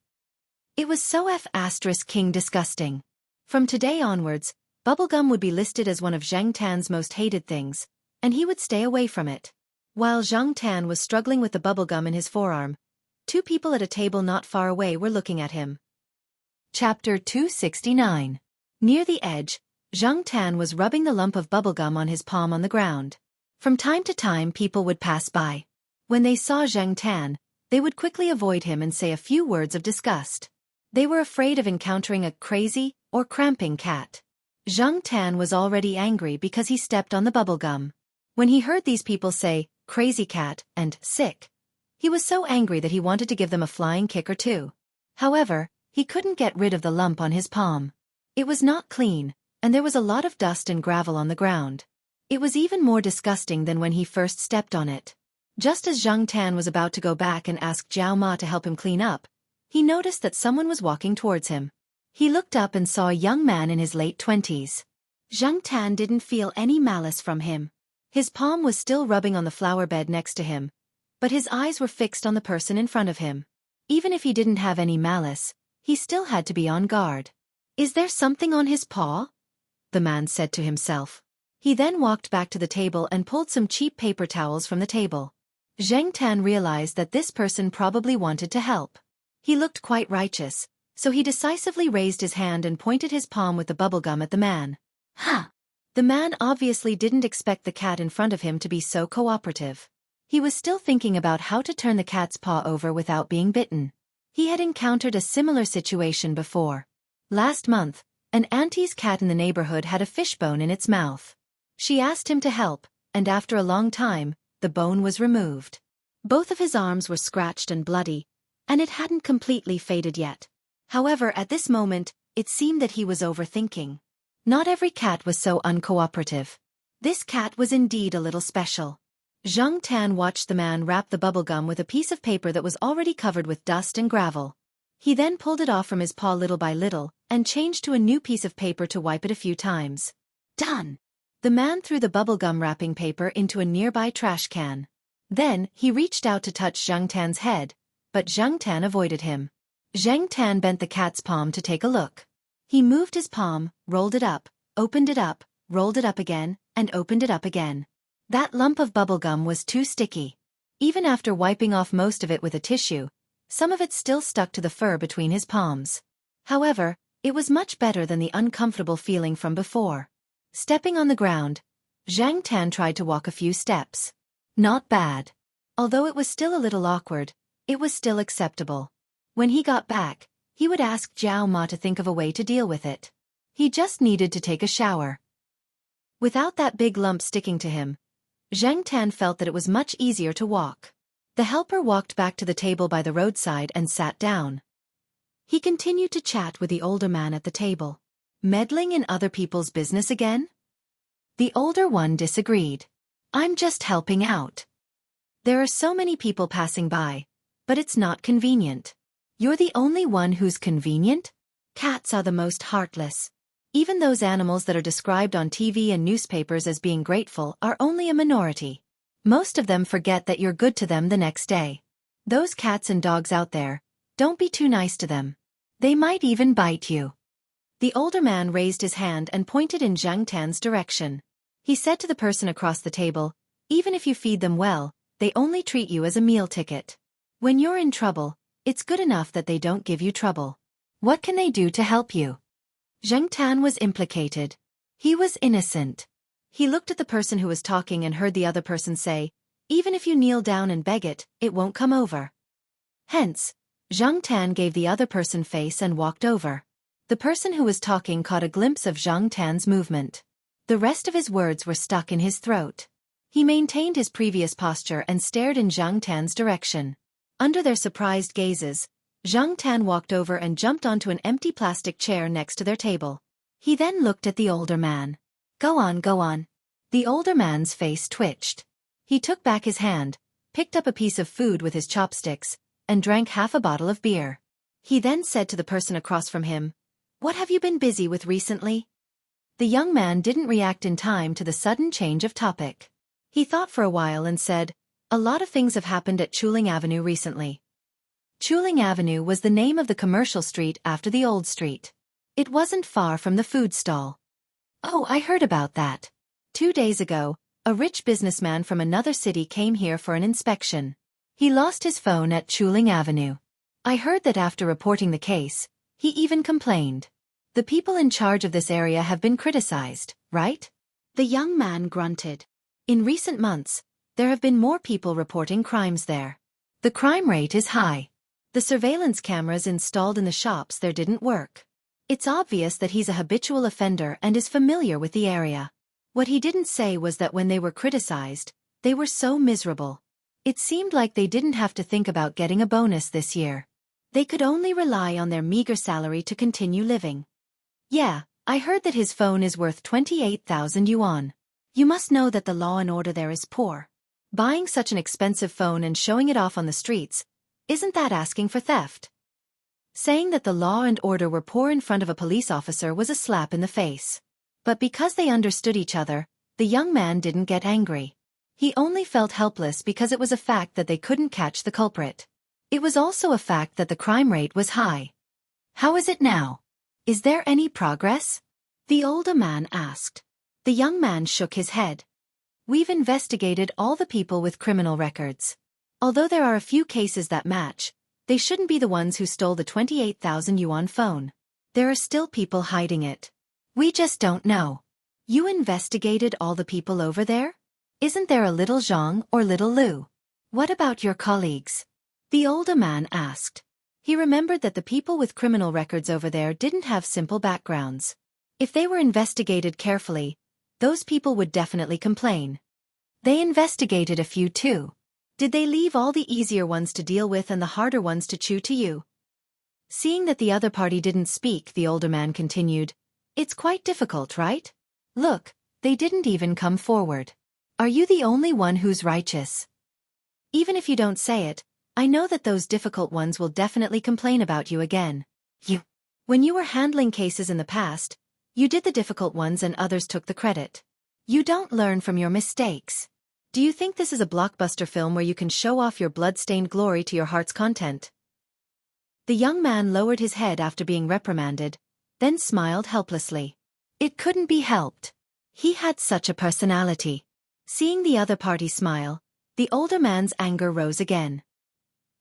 Speaker 1: It was so King disgusting. From today onwards, bubblegum would be listed as one of Zhang Tan's most hated things, and he would stay away from it. While Zhang Tan was struggling with the bubblegum in his forearm, 2 people at a table not far away were looking at him. Chapter 269. Near the edge, Zhang Tan was rubbing the lump of bubblegum on his palm on the ground. From time to time people would pass by. When they saw Zhang Tan, they would quickly avoid him and say a few words of disgust. They were afraid of encountering a crazy or cramping cat. Zhang Tan was already angry because he stepped on the bubblegum. When he heard these people say, crazy cat, and sick, he was so angry that he wanted to give them a flying kick or two. However, he couldn't get rid of the lump on his palm. It was not clean, and there was a lot of dust and gravel on the ground. It was even more disgusting than when he first stepped on it. Just as Zhang Tan was about to go back and ask Zhao Ma to help him clean up, he noticed that someone was walking towards him. He looked up and saw a young man in his late 20s. Zhang Tan didn't feel any malice from him. His palm was still rubbing on the flower bed next to him, but his eyes were fixed on the person in front of him. Even if he didn't have any malice, he still had to be on guard. Is there something on his paw? The man said to himself. He then walked back to the table and pulled some cheap paper towels from the table. Zhang Tan realized that this person probably wanted to help. He looked quite righteous, so he decisively raised his hand and pointed his palm with the bubblegum at the man. Ha! The man obviously didn't expect the cat in front of him to be so cooperative. He was still thinking about how to turn the cat's paw over without being bitten. He had encountered a similar situation before. Last month, an auntie's cat in the neighborhood had a fishbone in its mouth. She asked him to help, and after a long time, the bone was removed. Both of his arms were scratched and bloody, and it hadn't completely faded yet. However, at this moment, it seemed that he was overthinking. Not every cat was so uncooperative. This cat was indeed a little special. Zhang Tan watched the man wrap the bubblegum with a piece of paper that was already covered with dust and gravel. He then pulled it off from his paw little by little, and changed to a new piece of paper to wipe it a few times. Done! The man threw the bubblegum wrapping paper into a nearby trash can. Then, he reached out to touch Zhang Tan's head, but Zhang Tan avoided him. Zhang Tan bent the cat's palm to take a look. He moved his palm, rolled it up, opened it up, rolled it up again, and opened it up again. That lump of bubblegum was too sticky. Even after wiping off most of it with a tissue, some of it still stuck to the fur between his palms. However, it was much better than the uncomfortable feeling from before. Stepping on the ground, Zhang Tan tried to walk a few steps. Not bad. Although it was still a little awkward, it was still acceptable. When he got back, he would ask Jiao Ma to think of a way to deal with it. He just needed to take a shower. Without that big lump sticking to him, Zhang Tan felt that it was much easier to walk. The helper walked back to the table by the roadside and sat down. He continued to chat with the older man at the table. Meddling in other people's business again? The older one disagreed. I'm just helping out. There are so many people passing by, but it's not convenient. You're the only one who's convenient? Cats are the most heartless. Even those animals that are described on TV and newspapers as being grateful are only a minority. Most of them forget that you're good to them the next day. Those cats and dogs out there, don't be too nice to them. They might even bite you. The older man raised his hand and pointed in Zhang Tan's direction. He said to the person across the table, even if you feed them well, they only treat you as a meal ticket. When you're in trouble, it's good enough that they don't give you trouble. What can they do to help you? Zhang Tan was implicated. He was innocent. He looked at the person who was talking and heard the other person say, even if you kneel down and beg it, it won't come over. Hence, Zhang Tan gave the other person face and walked over. The person who was talking caught a glimpse of Zhang Tan's movement. The rest of his words were stuck in his throat. He maintained his previous posture and stared in Zhang Tan's direction. Under their surprised gazes, Zhang Tan walked over and jumped onto an empty plastic chair next to their table. He then looked at the older man. Go on, go on. The older man's face twitched. He took back his hand, picked up a piece of food with his chopsticks, and drank half a bottle of beer. He then said to the person across from him, what have you been busy with recently? The young man didn't react in time to the sudden change of topic. He thought for a while and said, a lot of things have happened at Chuling Avenue recently. Chuling Avenue was the name of the commercial street after the old street. It wasn't far from the food stall. Oh, I heard about that. 2 days ago, a rich businessman from another city came here for an inspection. He lost his phone at Chuling Avenue. I heard that after reporting the case, he even complained. The people in charge of this area have been criticized, right? The young man grunted. In recent months, there have been more people reporting crimes there. The crime rate is high. The surveillance cameras installed in the shops there didn't work. It's obvious that he's a habitual offender and is familiar with the area. What he didn't say was that when they were criticized, they were so miserable. It seemed like they didn't have to think about getting a bonus this year. They could only rely on their meager salary to continue living. Yeah, I heard that his phone is worth 28,000 yuan. You must know that the law and order there is poor. Buying such an expensive phone and showing it off on the streets, isn't that asking for theft? Saying that the law and order were poor in front of a police officer was a slap in the face. But because they understood each other, the young man didn't get angry. He only felt helpless because it was a fact that they couldn't catch the culprit. It was also a fact that the crime rate was high. How is it now? Is there any progress? The older man asked. The young man shook his head. We've investigated all the people with criminal records. Although there are a few cases that match, they shouldn't be the ones who stole the 28,000 yuan phone. There are still people hiding it. We just don't know. You investigated all the people over there? Isn't there a little Zhang or little Lu? What about your colleagues? The older man asked. He remembered that the people with criminal records over there didn't have simple backgrounds. If they were investigated carefully, those people would definitely complain. They investigated a few too. Did they leave all the easier ones to deal with and the harder ones to chew to you? Seeing that the other party didn't speak, the older man continued, it's quite difficult, right? Look, they didn't even come forward. Are you the only one who's righteous? Even if you don't say it, I know that those difficult ones will definitely complain about you again. When you were handling cases in the past, you did the difficult ones and others took the credit. You don't learn from your mistakes. Do you think this is a blockbuster film where you can show off your blood-stained glory to your heart's content? The young man lowered his head after being reprimanded, then smiled helplessly. It couldn't be helped. He had such a personality. Seeing the other party smile, the older man's anger rose again.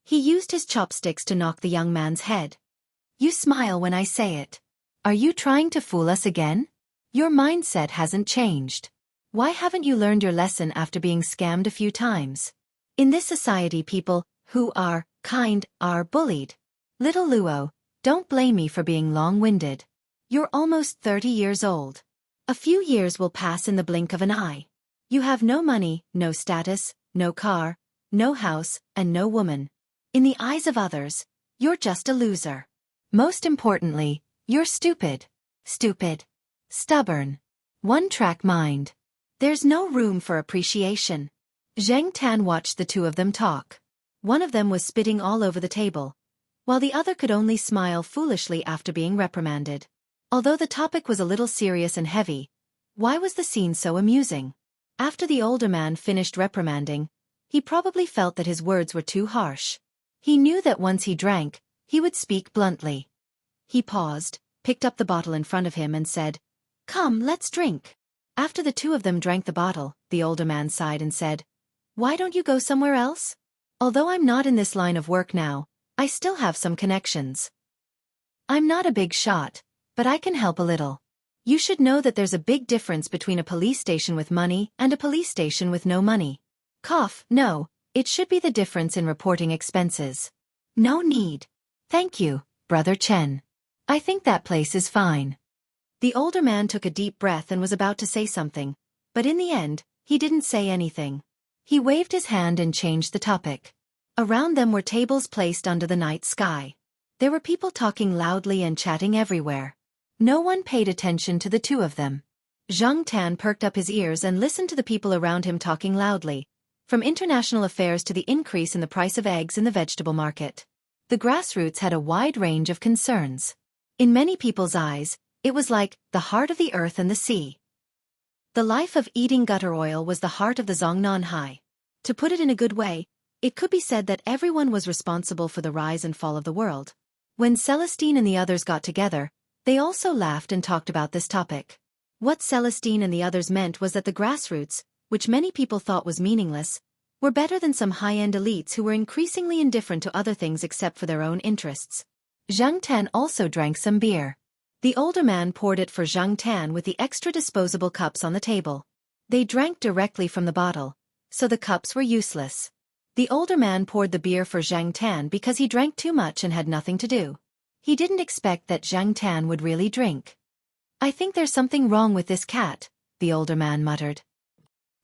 Speaker 1: He used his chopsticks to knock the young man's head. You smile when I say it. Are you trying to fool us again? Your mindset hasn't changed. Why haven't you learned your lesson after being scammed a few times? In this society, people who are kind are bullied. Little Luo, don't blame me for being long-winded. You're almost 30 years old. A few years will pass in the blink of an eye. You have no money, no status, no car, no house, and no woman. In the eyes of others, you're just a loser. Most importantly, you're stupid. Stupid. Stubborn. One-track mind. There's no room for appreciation. Zheng Tan watched the two of them talk. One of them was spitting all over the table, while the other could only smile foolishly after being reprimanded. Although the topic was a little serious and heavy, why was the scene so amusing? After the older man finished reprimanding, he probably felt that his words were too harsh. He knew that once he drank, he would speak bluntly. He paused, picked up the bottle in front of him and said, "Come, let's drink." After the two of them drank the bottle, the older man sighed and said, "Why don't you go somewhere else? Although I'm not in this line of work now, I still have some connections. I'm not a big shot, but I can help a little. You should know that there's a big difference between a police station with money and a police station with no money." Cough, no, it should be the difference in reporting expenses. No need. Thank you, Brother Chen. I think that place is fine. The older man took a deep breath and was about to say something, but in the end, he didn't say anything. He waved his hand and changed the topic. Around them were tables placed under the night sky. There were people talking loudly and chatting everywhere. No one paid attention to the two of them. Zhang Tan perked up his ears and listened to the people around him talking loudly, from international affairs to the increase in the price of eggs in the vegetable market. The grassroots had a wide range of concerns. In many people's eyes, it was like the heart of the earth and the sea. The life of eating gutter oil was the heart of the Zhongnan Hai. To put it in a good way, it could be said that everyone was responsible for the rise and fall of the world. When Celestine and the others got together, they also laughed and talked about this topic. What Celestine and the others meant was that the grassroots, which many people thought was meaningless, were better than some high-end elites who were increasingly indifferent to other things except for their own interests. Zhang Tan also drank some beer. The older man poured it for Zhang Tan with the extra disposable cups on the table. They drank directly from the bottle, so the cups were useless. The older man poured the beer for Zhang Tan because he drank too much and had nothing to do. He didn't expect that Zhang Tan would really drink. "I think there's something wrong with this cat," the older man muttered.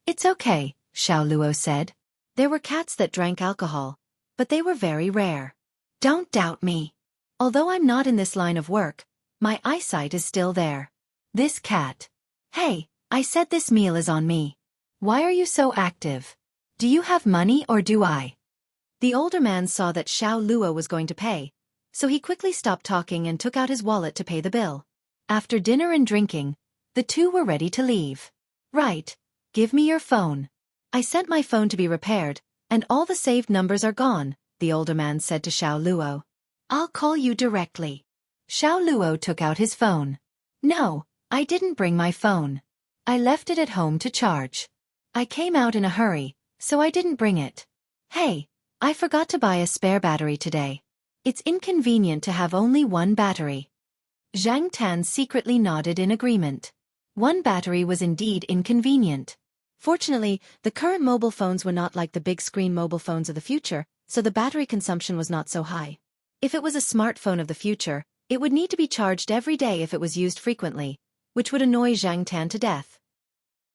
Speaker 1: "It's okay," Xiao Luo said. There were cats that drank alcohol, but they were very rare. "Don't doubt me. Although I'm not in this line of work, my eyesight is still there. This cat. Hey, I said this meal is on me. Why are you so active? Do you have money or do I?" The older man saw that Xiao Luo was going to pay, so he quickly stopped talking and took out his wallet to pay the bill. After dinner and drinking, the two were ready to leave. "Right, give me your phone. I sent my phone to be repaired, and all the saved numbers are gone," the older man said to Xiao Luo. "I'll call you directly." Xiao Luo took out his phone. "No, I didn't bring my phone. I left it at home to charge. I came out in a hurry, so I didn't bring it. Hey, I forgot to buy a spare battery today. It's inconvenient to have only one battery." Zhang Tan secretly nodded in agreement. One battery was indeed inconvenient. Fortunately, the current mobile phones were not like the big-screen mobile phones of the future, so the battery consumption was not so high. If it was a smartphone of the future, it would need to be charged every day if it was used frequently, which would annoy Zhang Tan to death.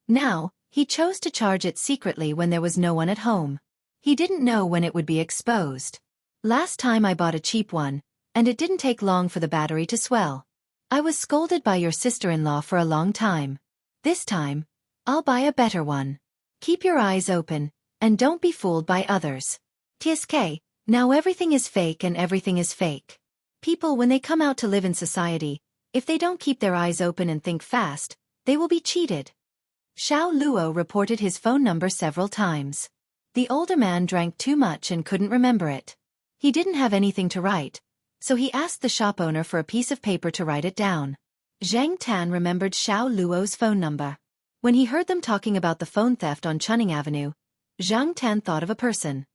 Speaker 1: Now, he chose to charge it secretly when there was no one at home. He didn't know when it would be exposed. "Last time I bought a cheap one, and it didn't take long for the battery to swell. I was scolded by your sister-in-law for a long time. This time, I'll buy a better one. Keep your eyes open, and don't be fooled by others. TSK, now everything is fake and everything is fake. People, when they come out to live in society, if they don't keep their eyes open and think fast, they will be cheated." Xiao Luo reported his phone number several times. The older man drank too much and couldn't remember it. He didn't have anything to write, so he asked the shop owner for a piece of paper to write it down. Zhang Tan remembered Xiao Luo's phone number. When he heard them talking about the phone theft on Chunning Avenue, Zhang Tan thought of a person.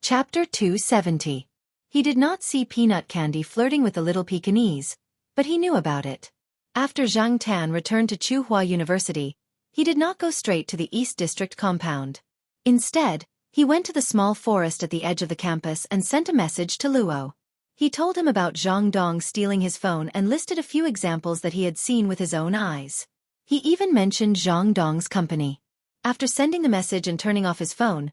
Speaker 1: Chapter 270. He did not see Peanut Candy flirting with the little Pekingese, but he knew about it. After Zhang Tan returned to Tsinghua University, He did not go straight to the East District compound. Instead, he went to the small forest at the edge of the campus and sent a message to Luo. He told him about Zhang Dong stealing his phone and listed a few examples that he had seen with his own eyes. He even mentioned Zhang Dong's company. After sending the message and turning off his phone,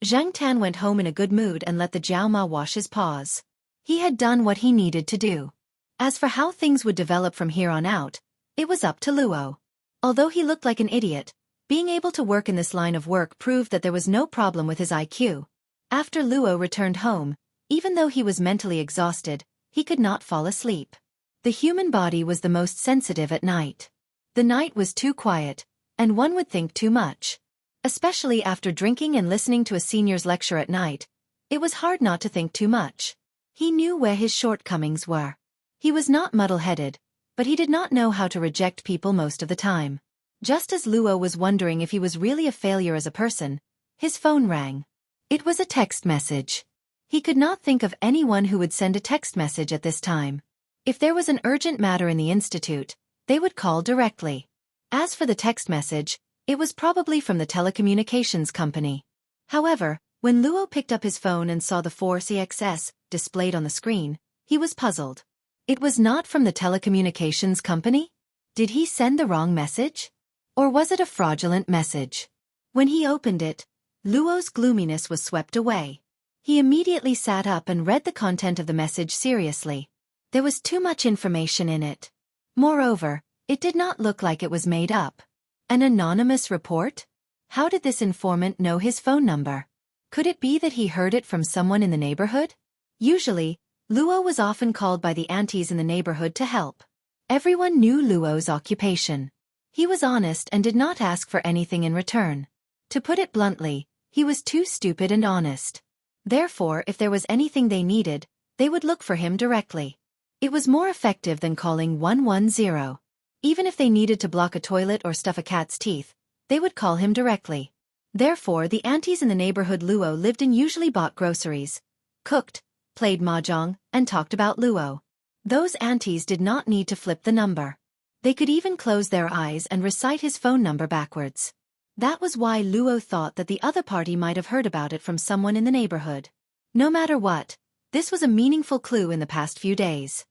Speaker 1: Zhang Tan went home in a good mood and let the Jiao Ma wash his paws. He had done what he needed to do. As for how things would develop from here on out, it was up to Luo. Although he looked like an idiot, being able to work in this line of work proved that there was no problem with his IQ. After Luo returned home, even though he was mentally exhausted, he could not fall asleep. The human body was the most sensitive at night. The night was too quiet, and one would think too much. Especially after drinking and listening to a senior's lecture at night, it was hard not to think too much. He knew where his shortcomings were. He was not muddle-headed, but he did not know how to reject people most of the time. Just as Luo was wondering if he was really a failure as a person, his phone rang. It was a text message. He could not think of anyone who would send a text message at this time. If there was an urgent matter in the institute, they would call directly. As for the text message, it was probably from the telecommunications company. However, when Luo picked up his phone and saw the 4CXS displayed on the screen, he was puzzled. It was not from the telecommunications company? Did he send the wrong message? Or was it a fraudulent message? When he opened it, Luo's gloominess was swept away. He immediately sat up and read the content of the message seriously. There was too much information in it. Moreover, it did not look like it was made up. An anonymous report? How did this informant know his phone number? Could it be that he heard it from someone in the neighborhood? Usually, Luo was often called by the aunties in the neighborhood to help. Everyone knew Luo's occupation. He was honest and did not ask for anything in return. To put it bluntly, he was too stupid and honest. Therefore, if there was anything they needed, they would look for him directly. It was more effective than calling 110. Even if they needed to block a toilet or stuff a cat's teeth, they would call him directly. Therefore, the aunties in the neighborhood Luo lived in usually bought groceries, cooked, played mahjong, and talked about Luo. Those aunties did not need to flip the number. They could even close their eyes and recite his phone number backwards. That was why Luo thought that the other party might have heard about it from someone in the neighborhood. No matter what, this was a meaningful clue in the past few days.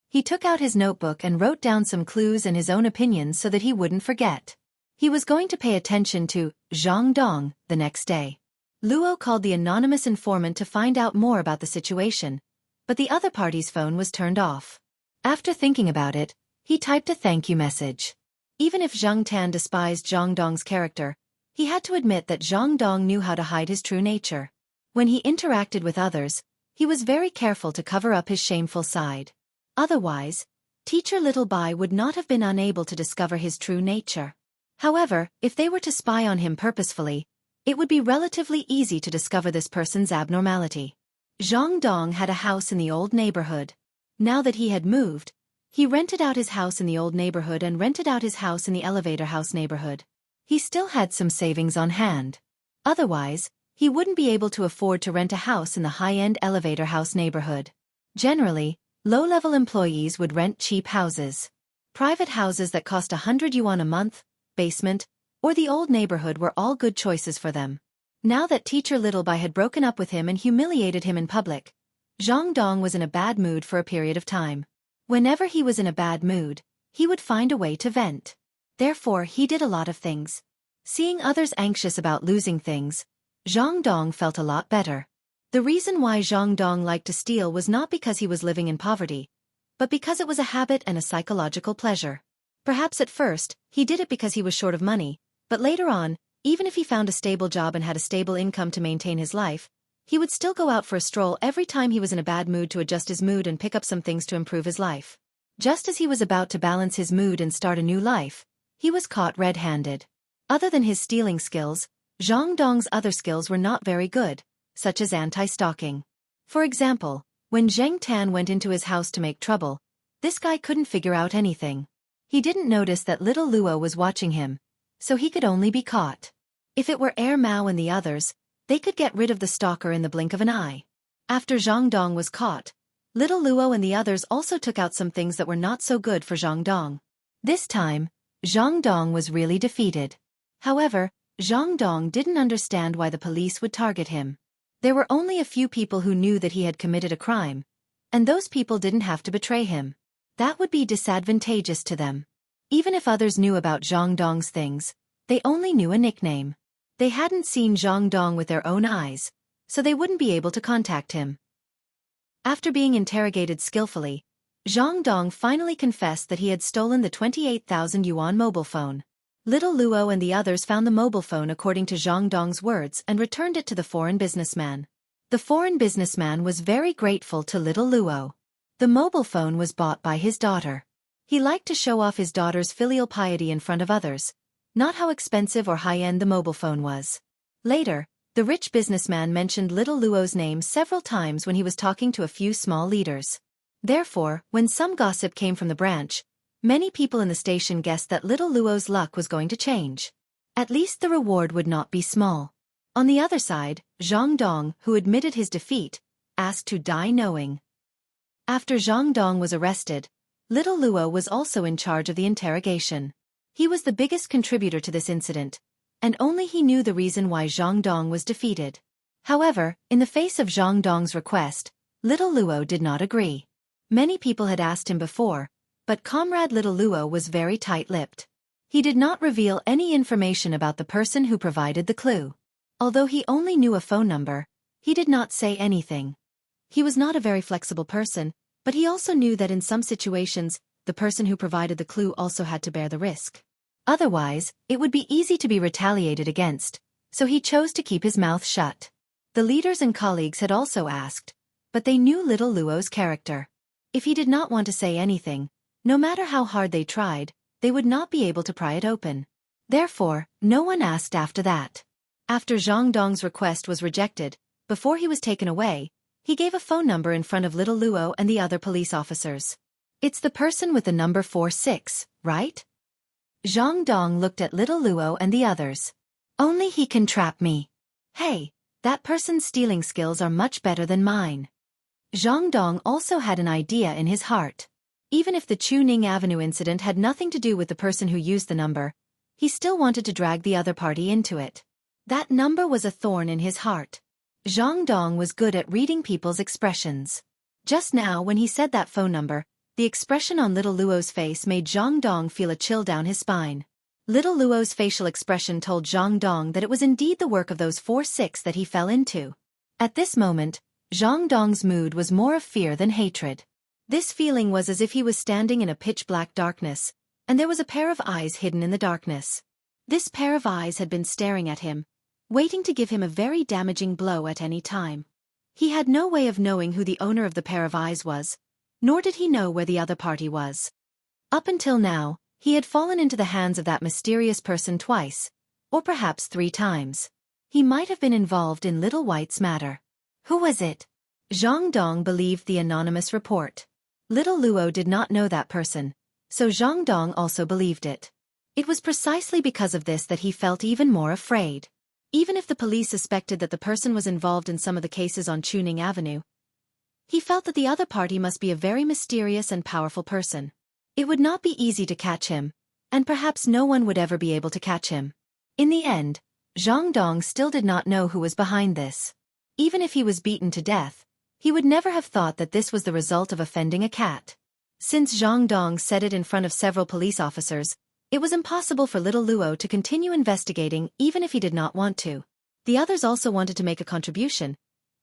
Speaker 1: He took out his notebook and wrote down some clues and his own opinions so that he wouldn't forget. He was going to pay attention to Zhang Dong the next day. Luo called the anonymous informant to find out more about the situation, but the other party's phone was turned off. After thinking about it, he typed a thank you message. Even if Zhang Tan despised Zhang Dong's character, he had to admit that Zhang Dong knew how to hide his true nature. When he interacted with others, he was very careful to cover up his shameful side. Otherwise, Teacher Little Bai would not have been unable to discover his true nature. However, if they were to spy on him purposefully, it would be relatively easy to discover this person's abnormality. Zhang Dong had a house in the old neighborhood. Now that he had moved, he rented out his house in the old neighborhood and rented out his house in the elevator house neighborhood. He still had some savings on hand. Otherwise, he wouldn't be able to afford to rent a house in the high-end elevator house neighborhood. Generally, low-level employees would rent cheap houses. Private houses that cost 100 yuan a month, basement, or the old neighborhood were all good choices for them. Now that Teacher Littlebai had broken up with him and humiliated him in public, Zhang Dong was in a bad mood for a period of time. Whenever he was in a bad mood, he would find a way to vent. Therefore, he did a lot of things. Seeing others anxious about losing things, Zhang Dong felt a lot better. The reason why Zhang Dong liked to steal was not because he was living in poverty, but because it was a habit and a psychological pleasure. Perhaps at first, he did it because he was short of money, but later on, even if he found a stable job and had a stable income to maintain his life, he would still go out for a stroll every time he was in a bad mood to adjust his mood and pick up some things to improve his life. Just as he was about to balance his mood and start a new life, he was caught red-handed. Other than his stealing skills, Zhang Dong's other skills were not very good, such as anti-stalking. For example, when Zheng Tan went into his house to make trouble, this guy couldn't figure out anything. He didn't notice that little Luo was watching him, so he could only be caught. If it were Mao and the others, they could get rid of the stalker in the blink of an eye. After Zhang Dong was caught, little Luo and the others also took out some things that were not so good for Zhang Dong. This time, Zhang Dong was really defeated. However, Zhang Dong didn't understand why the police would target him. There were only a few people who knew that he had committed a crime, and those people didn't have to betray him. That would be disadvantageous to them. Even if others knew about Zhang Dong's things, they only knew a nickname. They hadn't seen Zhang Dong with their own eyes, so they wouldn't be able to contact him. After being interrogated skillfully, Zhang Dong finally confessed that he had stolen the 28,000 yuan mobile phone. Little Luo and the others found the mobile phone according to Zhang Dong's words and returned it to the foreign businessman. The foreign businessman was very grateful to Little Luo. The mobile phone was bought by his daughter. He liked to show off his daughter's filial piety in front of others, not how expensive or high-end the mobile phone was. Later, the rich businessman mentioned Little Luo's name several times when he was talking to a few small leaders. Therefore, when some gossip came from the branch, many people in the station guessed that Little Luo's luck was going to change. At least the reward would not be small. On the other side, Zhang Dong, who admitted his defeat, asked to die knowing. After Zhang Dong was arrested, Little Luo was also in charge of the interrogation. He was the biggest contributor to this incident, and only he knew the reason why Zhang Dong was defeated. However, in the face of Zhang Dong's request, Little Luo did not agree. Many people had asked him before, but Comrade Little Luo was very tight-lipped. He did not reveal any information about the person who provided the clue. Although he only knew a phone number, he did not say anything. He was not a very flexible person, but he also knew that in some situations, the person who provided the clue also had to bear the risk. Otherwise, it would be easy to be retaliated against, so he chose to keep his mouth shut. The leaders and colleagues had also asked, but they knew Little Luo's character. If he did not want to say anything, no matter how hard they tried, they would not be able to pry it open. Therefore, no one asked after that. After Zhang Dong's request was rejected, before he was taken away, he gave a phone number in front of Little Luo and the other police officers. It's the person with the number 46, right? Zhang Dong looked at Little Luo and the others. Only he can trap me. Hey, that person's stealing skills are much better than mine. Zhang Dong also had an idea in his heart. Even if the Chuning Avenue incident had nothing to do with the person who used the number, he still wanted to drag the other party into it. That number was a thorn in his heart. Zhang Dong was good at reading people's expressions. Just now when he said that phone number, the expression on Little Luo's face made Zhang Dong feel a chill down his spine. Little Luo's facial expression told Zhang Dong that it was indeed the work of those 4-6 that he fell into. At this moment, Zhang Dong's mood was more of fear than hatred. This feeling was as if he was standing in a pitch-black darkness, and there was a pair of eyes hidden in the darkness. This pair of eyes had been staring at him, waiting to give him a very damaging blow at any time. He had no way of knowing who the owner of the pair of eyes was, nor did he know where the other party was. Up until now, he had fallen into the hands of that mysterious person twice, or perhaps 3 times. He might have been involved in Little White's matter. Who was it? Zhang Dong believed the anonymous report. Little Luo did not know that person, so Zhang Dong also believed it. It was precisely because of this that he felt even more afraid. Even if the police suspected that the person was involved in some of the cases on Chuning Avenue, he felt that the other party must be a very mysterious and powerful person. It would not be easy to catch him, and perhaps no one would ever be able to catch him. In the end, Zhang Dong still did not know who was behind this. Even if he was beaten to death, he would never have thought that this was the result of offending a cat. Since Zhang Dong said it in front of several police officers, it was impossible for Little Luo to continue investigating even if he did not want to. The others also wanted to make a contribution,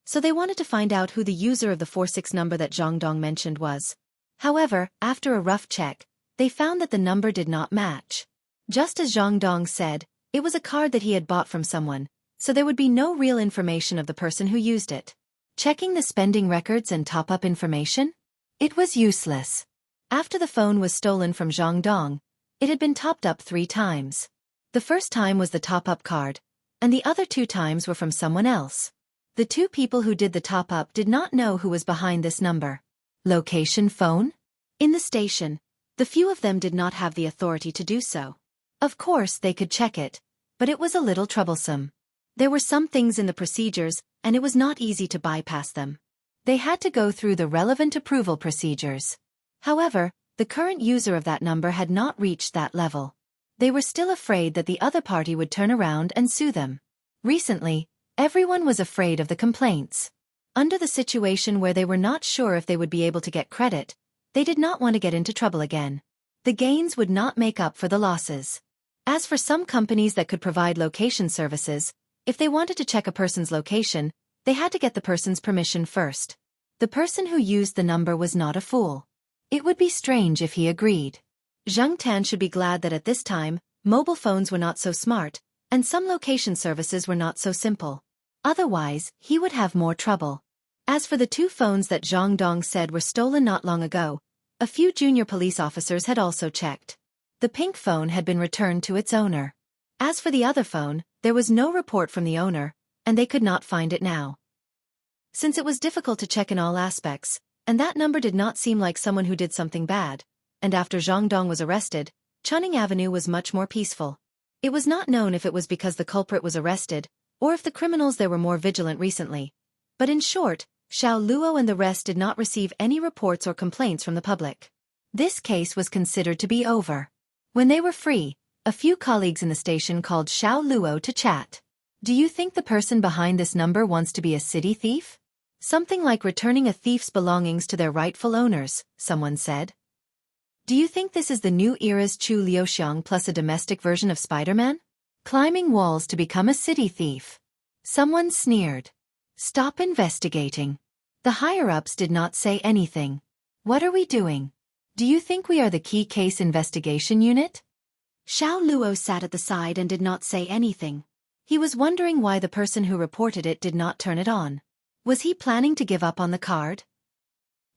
Speaker 1: so they wanted to find out who the user of the 46 number that Zhang Dong mentioned was. However, after a rough check, they found that the number did not match. Just as Zhang Dong said, it was a card that he had bought from someone, so there would be no real information of the person who used it. Checking the spending records and top-up information? It was useless. After the phone was stolen from Zhang Dong, it had been topped up 3 times. The first time was the top-up card, and the other 2 times were from someone else. The 2 people who did the top-up did not know who was behind this number. Location phone? In the station, the few of them did not have the authority to do so. Of course they could check it, but it was a little troublesome. There were some things in the procedures, and it was not easy to bypass them. They had to go through the relevant approval procedures. However, the current user of that number had not reached that level. They were still afraid that the other party would turn around and sue them. Recently, everyone was afraid of the complaints. Under the situation where they were not sure if they would be able to get credit, they did not want to get into trouble again. The gains would not make up for the losses. As for some companies that could provide location services, if they wanted to check a person's location, they had to get the person's permission first. The person who used the number was not a fool. It would be strange if he agreed. Zhang Tan should be glad that at this time, mobile phones were not so smart, and some location services were not so simple. Otherwise, he would have more trouble. As for the 2 phones that Zhang Dong said were stolen not long ago, a few junior police officers had also checked. The pink phone had been returned to its owner. As for the other phone, there was no report from the owner, and they could not find it now. Since it was difficult to check in all aspects, and that number did not seem like someone who did something bad, and after Zhang Dong was arrested, Chunning Avenue was much more peaceful. It was not known if it was because the culprit was arrested, or if the criminals there were more vigilant recently. But in short, Xiao Luo and the rest did not receive any reports or complaints from the public. This case was considered to be over. When they were free, a few colleagues in the station called Xiao Luo to chat. Do you think the person behind this number wants to be a city thief? Something like returning a thief's belongings to their rightful owners, someone said. Do you think this is the new era's Chu Liuxiang plus a domestic version of Spider-Man? Climbing walls to become a city thief. Someone sneered. Stop investigating. The higher-ups did not say anything. What are we doing? Do you think we are the key case investigation unit? Xiao Luo sat at the side and did not say anything. He was wondering why the person who reported it did not turn it on. Was he planning to give up on the card?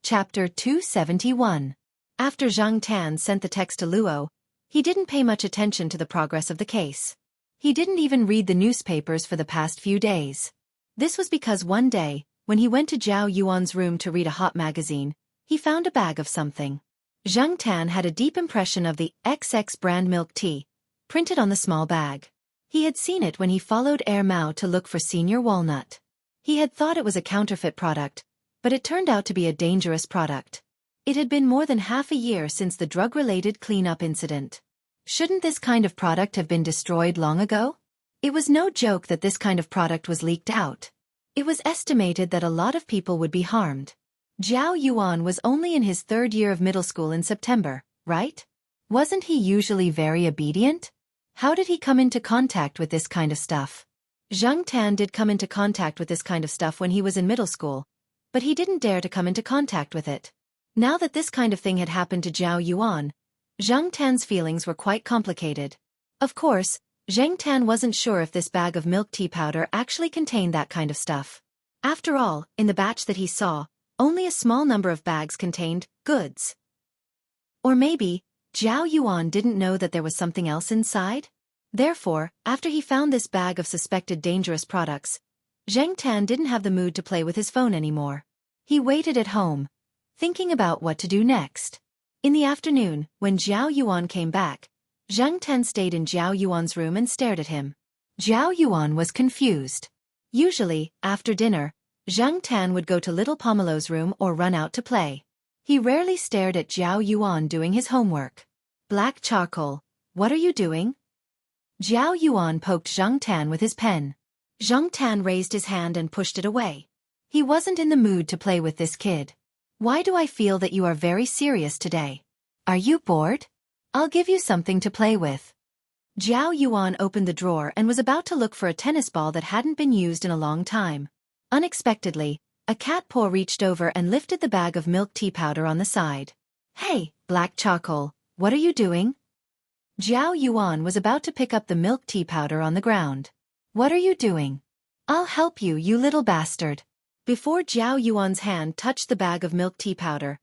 Speaker 1: Chapter 271. After Zhang Tan sent the text to Luo, he didn't pay much attention to the progress of the case. He didn't even read the newspapers for the past few days. This was because one day, when he went to Zhao Yuan's room to read a hot magazine, he found a bag of something. Zhang Tan had a deep impression of the XX brand milk tea, printed on the small bag. He had seen it when he followed Air Mao to look for Senior Walnut. He had thought it was a counterfeit product, but it turned out to be a dangerous product. It had been more than half a year since the drug-related cleanup incident. Shouldn't this kind of product have been destroyed long ago? It was no joke that this kind of product was leaked out. It was estimated that a lot of people would be harmed. Zhao Yuan was only in his 3rd year of middle school in September, right? Wasn't he usually very obedient? How did he come into contact with this kind of stuff? Zhang Tan did come into contact with this kind of stuff when he was in middle school, but he didn't dare to come into contact with it. Now that this kind of thing had happened to Zhao Yuan, Zhang Tan's feelings were quite complicated. Of course, Zhang Tan wasn't sure if this bag of milk tea powder actually contained that kind of stuff. After all, in the batch that he saw, only a small number of bags contained goods. Or maybe, Zhao Yuan didn't know that there was something else inside? Therefore, after he found this bag of suspected dangerous products, Zhang Tan didn't have the mood to play with his phone anymore. He waited at home, thinking about what to do next. In the afternoon, when Zhao Yuan came back, Zhang Tan stayed in Zhao Yuan's room and stared at him. Zhao Yuan was confused. Usually, after dinner, Zhang Tan would go to little Pomelo's room or run out to play. He rarely stared at Zhao Yuan doing his homework. Black charcoal, what are you doing? Zhao Yuan poked Zhang Tan with his pen. Zhang Tan raised his hand and pushed it away. He wasn't in the mood to play with this kid. Why do I feel that you are very serious today? Are you bored? I'll give you something to play with. Zhao Yuan opened the drawer and was about to look for a tennis ball that hadn't been used in a long time. Unexpectedly, a cat paw reached over and lifted the bag of milk tea powder on the side. Hey, black charcoal, what are you doing? Zhao Yuan was about to pick up the milk tea powder on the ground. What are you doing? I'll help you, you little bastard. Before Zhao Yuan's hand touched the bag of milk tea powder,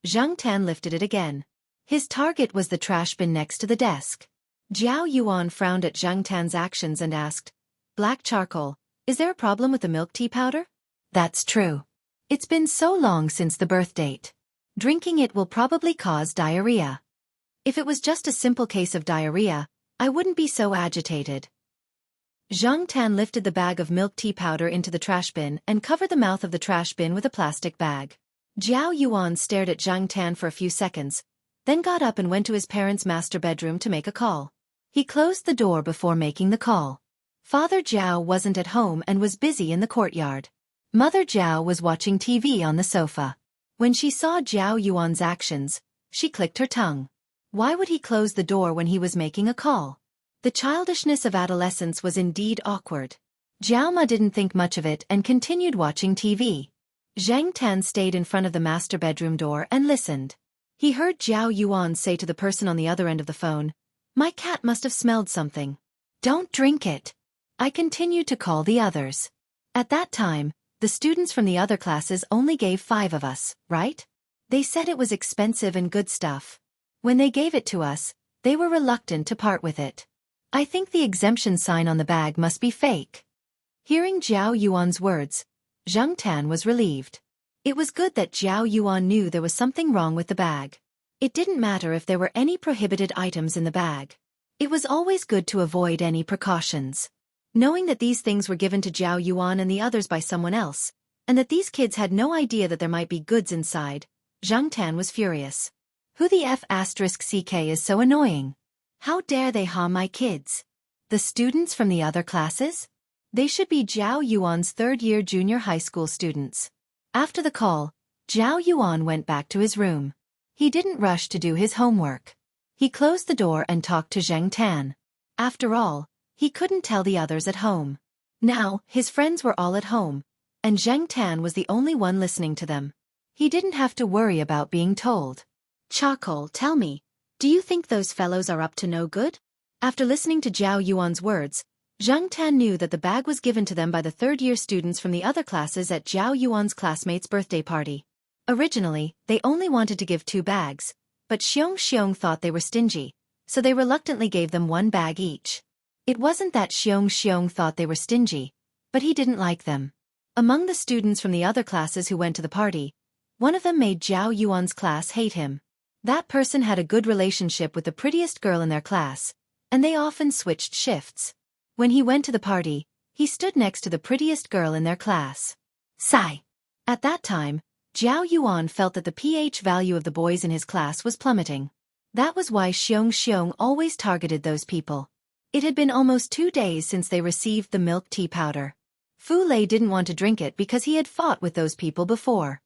Speaker 1: Zhang Tan lifted it again. His target was the trash bin next to the desk. Zhao Yuan frowned at Zhang Tan's actions and asked, Black charcoal, is there a problem with the milk tea powder? That's true. It's been so long since the birth date. Drinking it will probably cause diarrhea. If it was just a simple case of diarrhea, I wouldn't be so agitated. Zhang Tan lifted the bag of milk tea powder into the trash bin and covered the mouth of the trash bin with a plastic bag. Zhao Yuan stared at Zhang Tan for a few seconds, then got up and went to his parents' master bedroom to make a call. He closed the door before making the call. Father Zhao wasn't at home and was busy in the courtyard. Mother Zhao was watching TV on the sofa. When she saw Zhao Yuan's actions, she clicked her tongue. Why would he close the door when he was making a call? The childishness of adolescence was indeed awkward. Zhao Ma didn't think much of it and continued watching TV. Zhang Tan stayed in front of the master bedroom door and listened. He heard Zhao Yuan say to the person on the other end of the phone, "My cat must have smelled something. Don't drink it." I continued to call the others. At that time, the students from the other classes only gave 5 of us, right? They said it was expensive and good stuff. When they gave it to us, they were reluctant to part with it. I think the exemption sign on the bag must be fake. Hearing Zhao Yuan's words, Zhang Tan was relieved. It was good that Zhao Yuan knew there was something wrong with the bag. It didn't matter if there were any prohibited items in the bag. It was always good to avoid any precautions. Knowing that these things were given to Zhao Yuan and the others by someone else, and that these kids had no idea that there might be goods inside, Zhang Tan was furious. Who the F***ck is so annoying? How dare they harm my kids? The students from the other classes? They should be Zhao Yuan's third-year junior high school students. After the call, Zhao Yuan went back to his room. He didn't rush to do his homework. He closed the door and talked to Zhang Tan. After all, he couldn't tell the others at home. Now, his friends were all at home, and Zhang Tan was the only one listening to them. He didn't have to worry about being told. "Charcoal, tell me, do you think those fellows are up to no good?" After listening to Zhao Yuan's words, Zhang Tan knew that the bag was given to them by the third-year students from the other classes at Zhao Yuan's classmates' birthday party. Originally, they only wanted to give 2 bags, but Xianxia thought they were stingy, so they reluctantly gave them 1 bag each. It wasn't that Xianxia thought they were stingy, but he didn't like them. Among the students from the other classes who went to the party, one of them made Zhao Yuan's class hate him. That person had a good relationship with the prettiest girl in their class, and they often switched shifts. When he went to the party, he stood next to the prettiest girl in their class. Sigh. At that time, Zhao Yuan felt that the pH value of the boys in his class was plummeting. That was why Xianxia always targeted those people. It had been almost 2 days since they received the milk tea powder. Fu Lei didn't want to drink it because he had fought with those people before.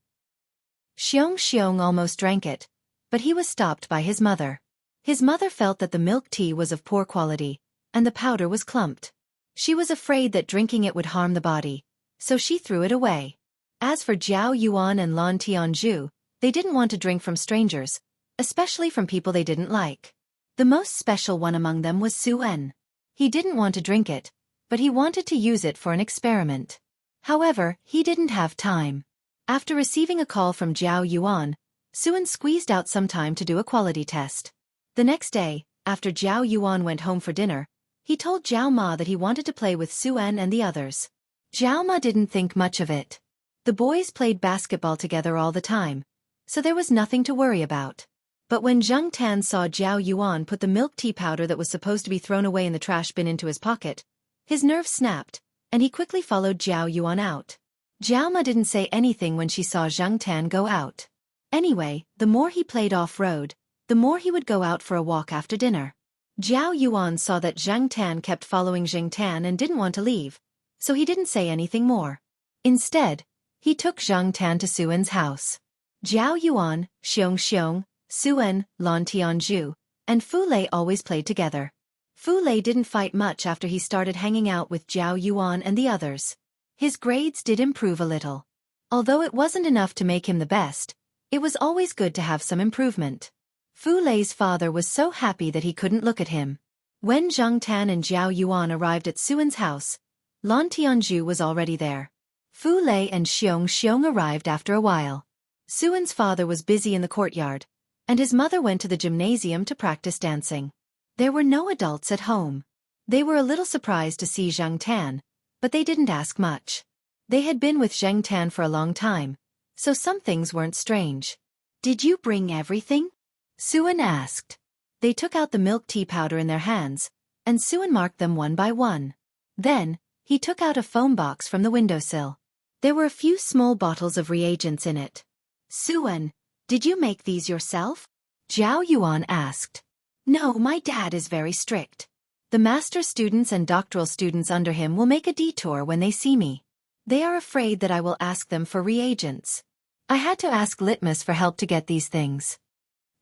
Speaker 1: Xianxia almost drank it, but he was stopped by his mother. His mother felt that the milk tea was of poor quality, and the powder was clumped. She was afraid that drinking it would harm the body, so she threw it away. As for Zhao Yuan and Lan Tianzhu, they didn't want to drink from strangers, especially from people they didn't like. The most special one among them was Suen. He didn't want to drink it, but he wanted to use it for an experiment. However, he didn't have time. After receiving a call from Zhao Yuan, Suen squeezed out some time to do a quality test. The next day, after Zhao Yuan went home for dinner, he told Zhao Ma that he wanted to play with Suen and the others. Zhao Ma didn't think much of it. The boys played basketball together all the time, so there was nothing to worry about. But when Zhang Tan saw Zhao Yuan put the milk tea powder that was supposed to be thrown away in the trash bin into his pocket, his nerves snapped, and he quickly followed Zhao Yuan out. Zhao Ma didn't say anything when she saw Zhang Tan go out. Anyway, the more he played off-road, the more he would go out for a walk after dinner. Zhao Yuan saw that Zhang Tan kept following Zhang Tan and didn't want to leave, so he didn't say anything more. Instead, he took Zhang Tan to Suen's house. Zhao Yuan, Xianxia, Suen, Lan Tianzhu, and Fu Lei always played together. Fu Lei didn't fight much after he started hanging out with Zhao Yuan and the others. His grades did improve a little. Although it wasn't enough to make him the best, it was always good to have some improvement. Fu Lei's father was so happy that he couldn't look at him. When Zhang Tan and Zhao Yuan arrived at Suen's house, Lan Tianzhu was already there. Fu Lei and Xianxia arrived after a while. Suen's father was busy in the courtyard, and his mother went to the gymnasium to practice dancing. There were no adults at home. They were a little surprised to see Zhang Tan, but they didn't ask much. They had been with Zhang Tan for a long time, so some things weren't strange. "Did you bring everything?" Suen asked. They took out the milk tea powder in their hands, and Suen marked them one by one. Then, he took out a foam box from the windowsill. There were a few small bottles of reagents in it. "Suen, did you make these yourself?" Zhao Yuan asked. "No, my dad is very strict. The master students and doctoral students under him will make a detour when they see me. They are afraid that I will ask them for reagents. I had to ask Litmus for help to get these things.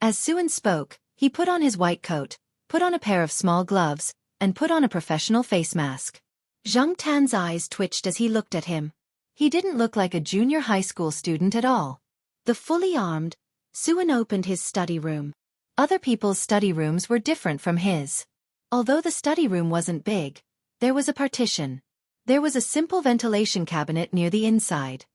Speaker 1: As Suan spoke, he put on his white coat, put on a pair of small gloves, and put on a professional face mask. Zhang Tan's eyes twitched as he looked at him. He didn't look like a junior high school student at all. The fully armed, Suan opened his study room. Other people's study rooms were different from his. Although the study room wasn't big, there was a partition. There was a simple ventilation cabinet near the inside.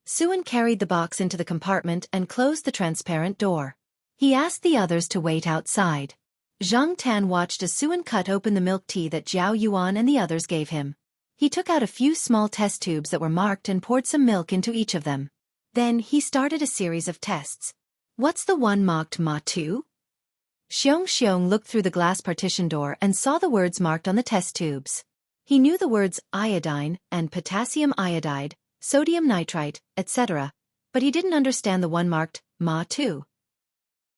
Speaker 1: Suan carried the box into the compartment and closed the transparent door. He asked the others to wait outside. Zhang Tan watched as Suan cut open the milk tea that Zhao Yuan and the others gave him. He took out a few small test tubes that were marked and poured some milk into each of them. Then he started a series of tests. What's the one marked Ma2? Xianxia looked through the glass partition door and saw the words marked on the test tubes. He knew the words iodine and potassium iodide, sodium nitrite, etc., but he didn't understand the one marked Ma2.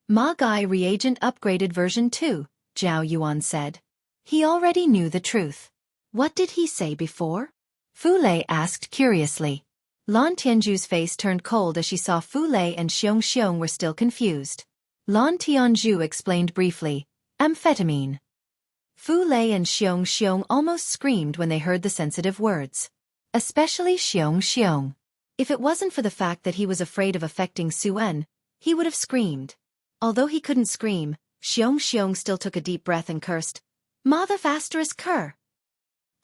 Speaker 1: Ma Gai reagent upgraded version 2, Zhao Yuan said. He already knew the truth. What did he say before? Fu Lei asked curiously. Lan Tianju's face turned cold as she saw Fu Lei and Xianxia were still confused. Lan Tianju explained briefly, amphetamine. Fu Lei and Xianxia almost screamed when they heard the sensitive words. Especially Xianxia. If it wasn't for the fact that he was afraid of affecting Suan, he would have screamed. Although he couldn't scream, Xianxia still took a deep breath and cursed, Mother Asterisk Cur.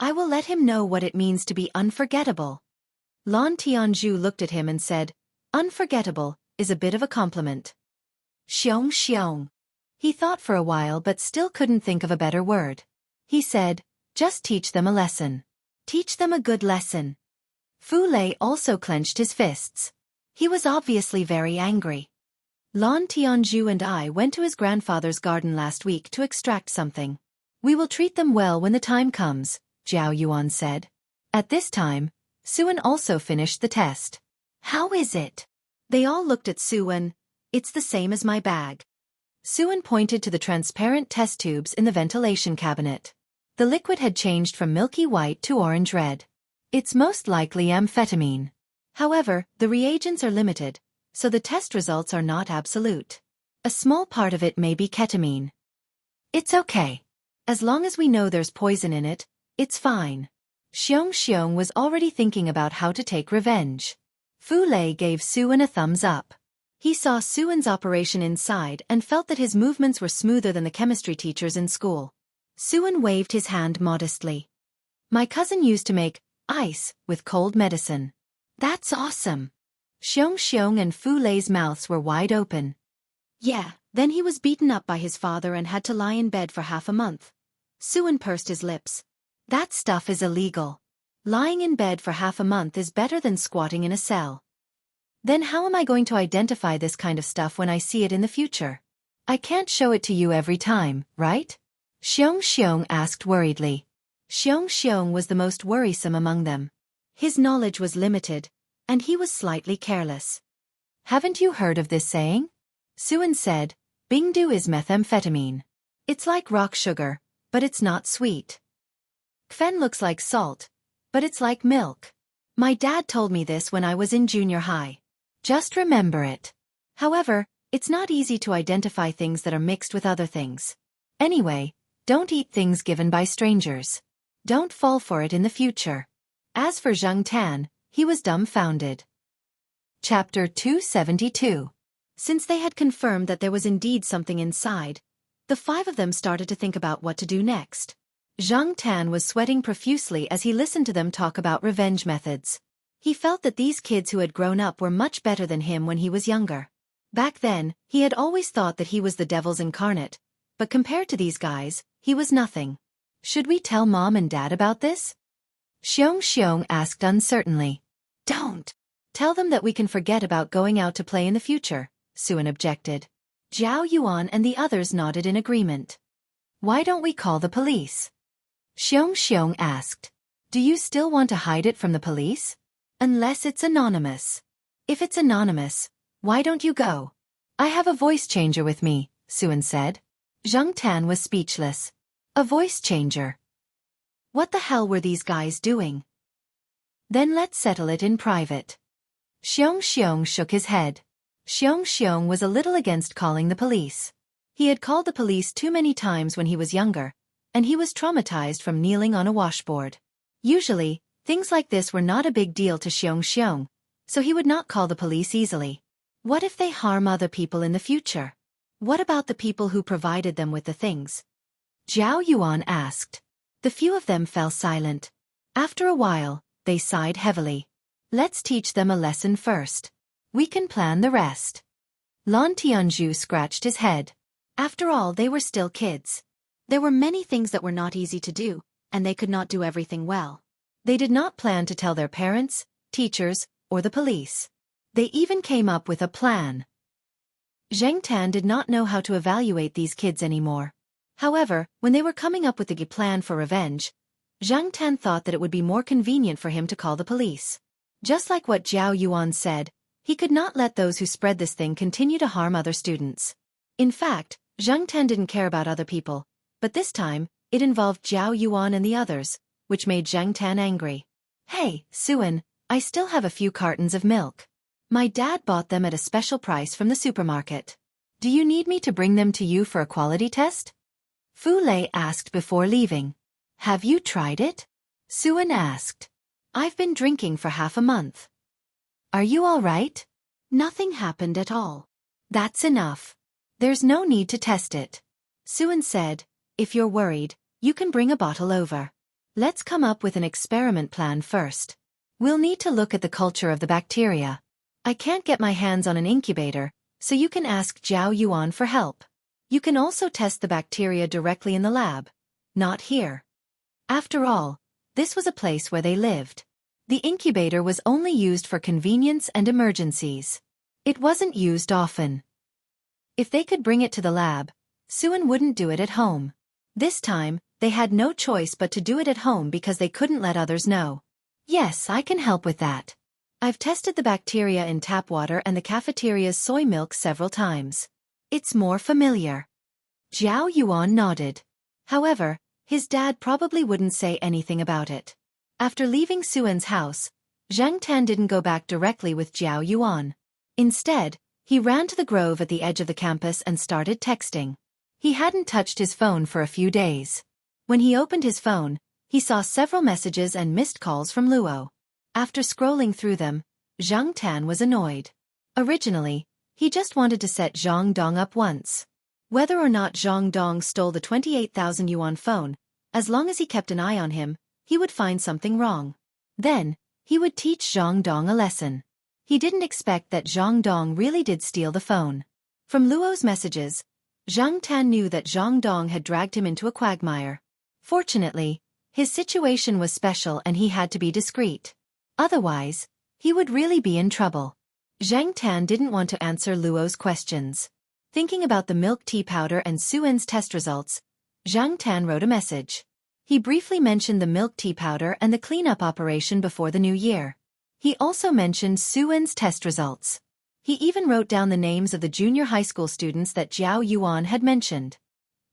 Speaker 1: I will let him know what it means to be unforgettable. Lan Tianju looked at him and said, unforgettable is a bit of a compliment. Xianxia. He thought for a while but still couldn't think of a better word. He said, just teach them a lesson. Teach them a good lesson. Fu Lei also clenched his fists. He was obviously very angry. Lan Tianju and I went to his grandfather's garden last week to extract something. We will treat them well when the time comes, Zhao Yuan said. At this time, Suan also finished the test. How is it? They all looked at Suan. It's the same as my bag. Suan pointed to the transparent test tubes in the ventilation cabinet. The liquid had changed from milky white to orange red. It's most likely amphetamine. However, the reagents are limited, so the test results are not absolute. A small part of it may be ketamine. It's okay. As long as we know there's poison in it, it's fine. Xianxia was already thinking about how to take revenge. Fu Lei gave Suan a thumbs up. He saw Suan's operation inside and felt that his movements were smoother than the chemistry teachers in school. Suan waved his hand modestly. My cousin used to make ice with cold medicine. That's awesome. Xianxia and Fu Lei's mouths were wide open. Yeah, then he was beaten up by his father and had to lie in bed for half a month. Suan pursed his lips. That stuff is illegal. Lying in bed for half a month is better than squatting in a cell. Then how am I going to identify this kind of stuff when I see it in the future? I can't show it to you every time, right? Xianxia asked worriedly. Xianxia was the most worrisome among them. His knowledge was limited, and he was slightly careless. Haven't you heard of this saying? Suan said, Bingdu is methamphetamine. It's like rock sugar, but it's not sweet. Kfen looks like salt, but it's like milk. My dad told me this when I was in junior high. Just remember it. However, it's not easy to identify things that are mixed with other things. Anyway, don't eat things given by strangers. Don't fall for it in the future. As for Zhang Tan, he was dumbfounded. Chapter 272. Since they had confirmed that there was indeed something inside, the five of them started to think about what to do next. Zhang Tan was sweating profusely as he listened to them talk about revenge methods. He felt that these kids who had grown up were much better than him when he was younger. Back then, he had always thought that he was the devil's incarnate, but compared to these guys, he was nothing. Should we tell Mom and Dad about this? Xianxia asked uncertainly. Don't. Tell them that we can forget about going out to play in the future, Suan objected. Zhao Yuan and the others nodded in agreement. Why don't we call the police? Xianxia asked. Do you still want to hide it from the police? Unless it's anonymous. If it's anonymous, why don't you go? I have a voice changer with me, Suan said. Zhang Tan was speechless. A voice changer. What the hell were these guys doing? Then let's settle it in private. Xianxia shook his head. Xianxia was a little against calling the police. He had called the police too many times when he was younger, and he was traumatized from kneeling on a washboard. Usually, things like this were not a big deal to Xianxia, so he would not call the police easily. What if they harm other people in the future? What about the people who provided them with the things? Zhao Yuan asked. The few of them fell silent. After a while, they sighed heavily. Let's teach them a lesson first. We can plan the rest. Lan Tianzhu scratched his head. After all, they were still kids. There were many things that were not easy to do, and they could not do everything well. They did not plan to tell their parents, teachers, or the police. They even came up with a plan. Zheng Tan did not know how to evaluate these kids anymore. However, when they were coming up with the plan for revenge, Zheng Tan thought that it would be more convenient for him to call the police. Just like what Zhao Yuan said, he could not let those who spread this thing continue to harm other students. In fact, Zheng Tan didn't care about other people, but this time, it involved Zhao Yuan and the others, which made Zheng Tan angry. Hey, Suan, I still have a few cartons of milk. My dad bought them at a special price from the supermarket. Do you need me to bring them to you for a quality test? Fu Lei asked before leaving. Have you tried it? Suan asked. I've been drinking for half a month. Are you all right? Nothing happened at all. That's enough. There's no need to test it. Suan said, if you're worried, you can bring a bottle over. Let's come up with an experiment plan first. We'll need to look at the culture of the bacteria. I can't get my hands on an incubator, so you can ask Zhao Yuan for help. You can also test the bacteria directly in the lab. Not here. After all, this was a place where they lived. The incubator was only used for convenience and emergencies. It wasn't used often. If they could bring it to the lab, Suan wouldn't do it at home. This time, they had no choice but to do it at home because they couldn't let others know. Yes, I can help with that. I've tested the bacteria in tap water and the cafeteria's soy milk several times. It's more familiar. Zhao Yuan nodded. However, his dad probably wouldn't say anything about it. After leaving Suan's house, Zheng Tan didn't go back directly with Zhao Yuan. Instead, he ran to the grove at the edge of the campus and started texting. He hadn't touched his phone for a few days. When he opened his phone, he saw several messages and missed calls from Luo. After scrolling through them, Zheng Tan was annoyed. Originally, he just wanted to set Zhang Dong up once. Whether or not Zhang Dong stole the 28,000 yuan phone, as long as he kept an eye on him, he would find something wrong. Then, he would teach Zhang Dong a lesson. He didn't expect that Zhang Dong really did steal the phone. From Luo's messages, Zhang Tan knew that Zhang Dong had dragged him into a quagmire. Fortunately, his situation was special and he had to be discreet. Otherwise, he would really be in trouble. Zheng Tan didn't want to answer Luo's questions. Thinking about the milk tea powder and Suan's test results, Zheng Tan wrote a message. He briefly mentioned the milk tea powder and the cleanup operation before the new year. He also mentioned Suan's test results. He even wrote down the names of the junior high school students that Zhao Yuan had mentioned.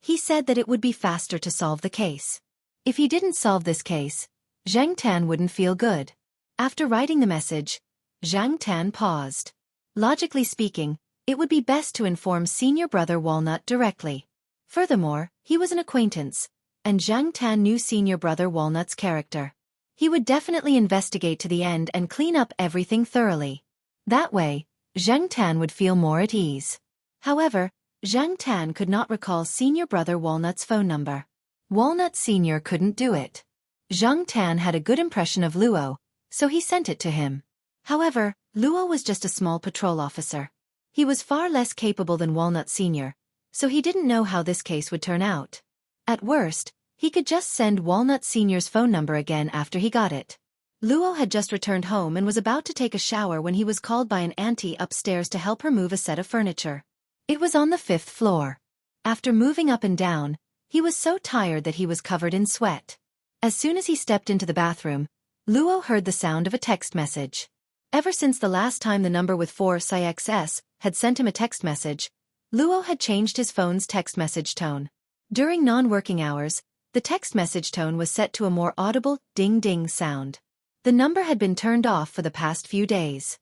Speaker 1: He said that it would be faster to solve the case. If he didn't solve this case, Zheng Tan wouldn't feel good. After writing the message, Zheng Tan paused. Logically speaking, it would be best to inform senior brother Walnut directly. Furthermore, he was an acquaintance, and Zheng Tan knew senior brother Walnut's character. He would definitely investigate to the end and clean up everything thoroughly. That way, Zheng Tan would feel more at ease. However, Zheng Tan could not recall senior brother Walnut's phone number. Walnut Sr. couldn't do it. Zheng Tan had a good impression of Luo, so he sent it to him. However, Luo was just a small patrol officer. He was far less capable than Walnut Sr., so he didn't know how this case would turn out. At worst, he could just send Walnut Sr.'s phone number again after he got it. Luo had just returned home and was about to take a shower when he was called by an auntie upstairs to help her move a set of furniture. It was on the 5th floor. After moving up and down, he was so tired that he was covered in sweat. As soon as he stepped into the bathroom, Luo heard the sound of a text message. Ever since the last time the number with 4xs had sent him a text message, Luo had changed his phone's text message tone. During non-working hours, The text message tone was set to a more audible ding-ding sound. The number had been turned off for the past few days.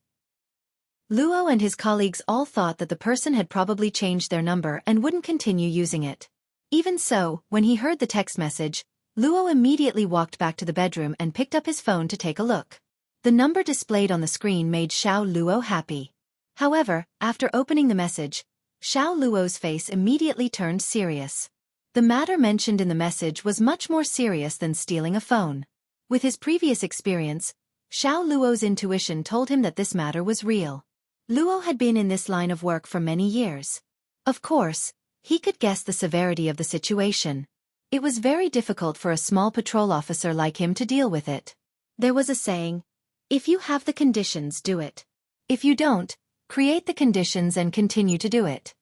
Speaker 1: Luo and his colleagues all thought that the person had probably changed their number and wouldn't continue using it. Even so, when he heard the text message, Luo immediately walked back to the bedroom and picked up his phone to take a look. The number displayed on the screen made Xiao Luo happy. However, after opening the message, Xiao Luo's face immediately turned serious. The matter mentioned in the message was much more serious than stealing a phone. With his previous experience, Xiao Luo's intuition told him that this matter was real. Luo had been in this line of work for many years. Of course, he could guess the severity of the situation. It was very difficult for a small patrol officer like him to deal with it. There was a saying, "If you have the conditions, do it. If you don't, create the conditions and continue to do it."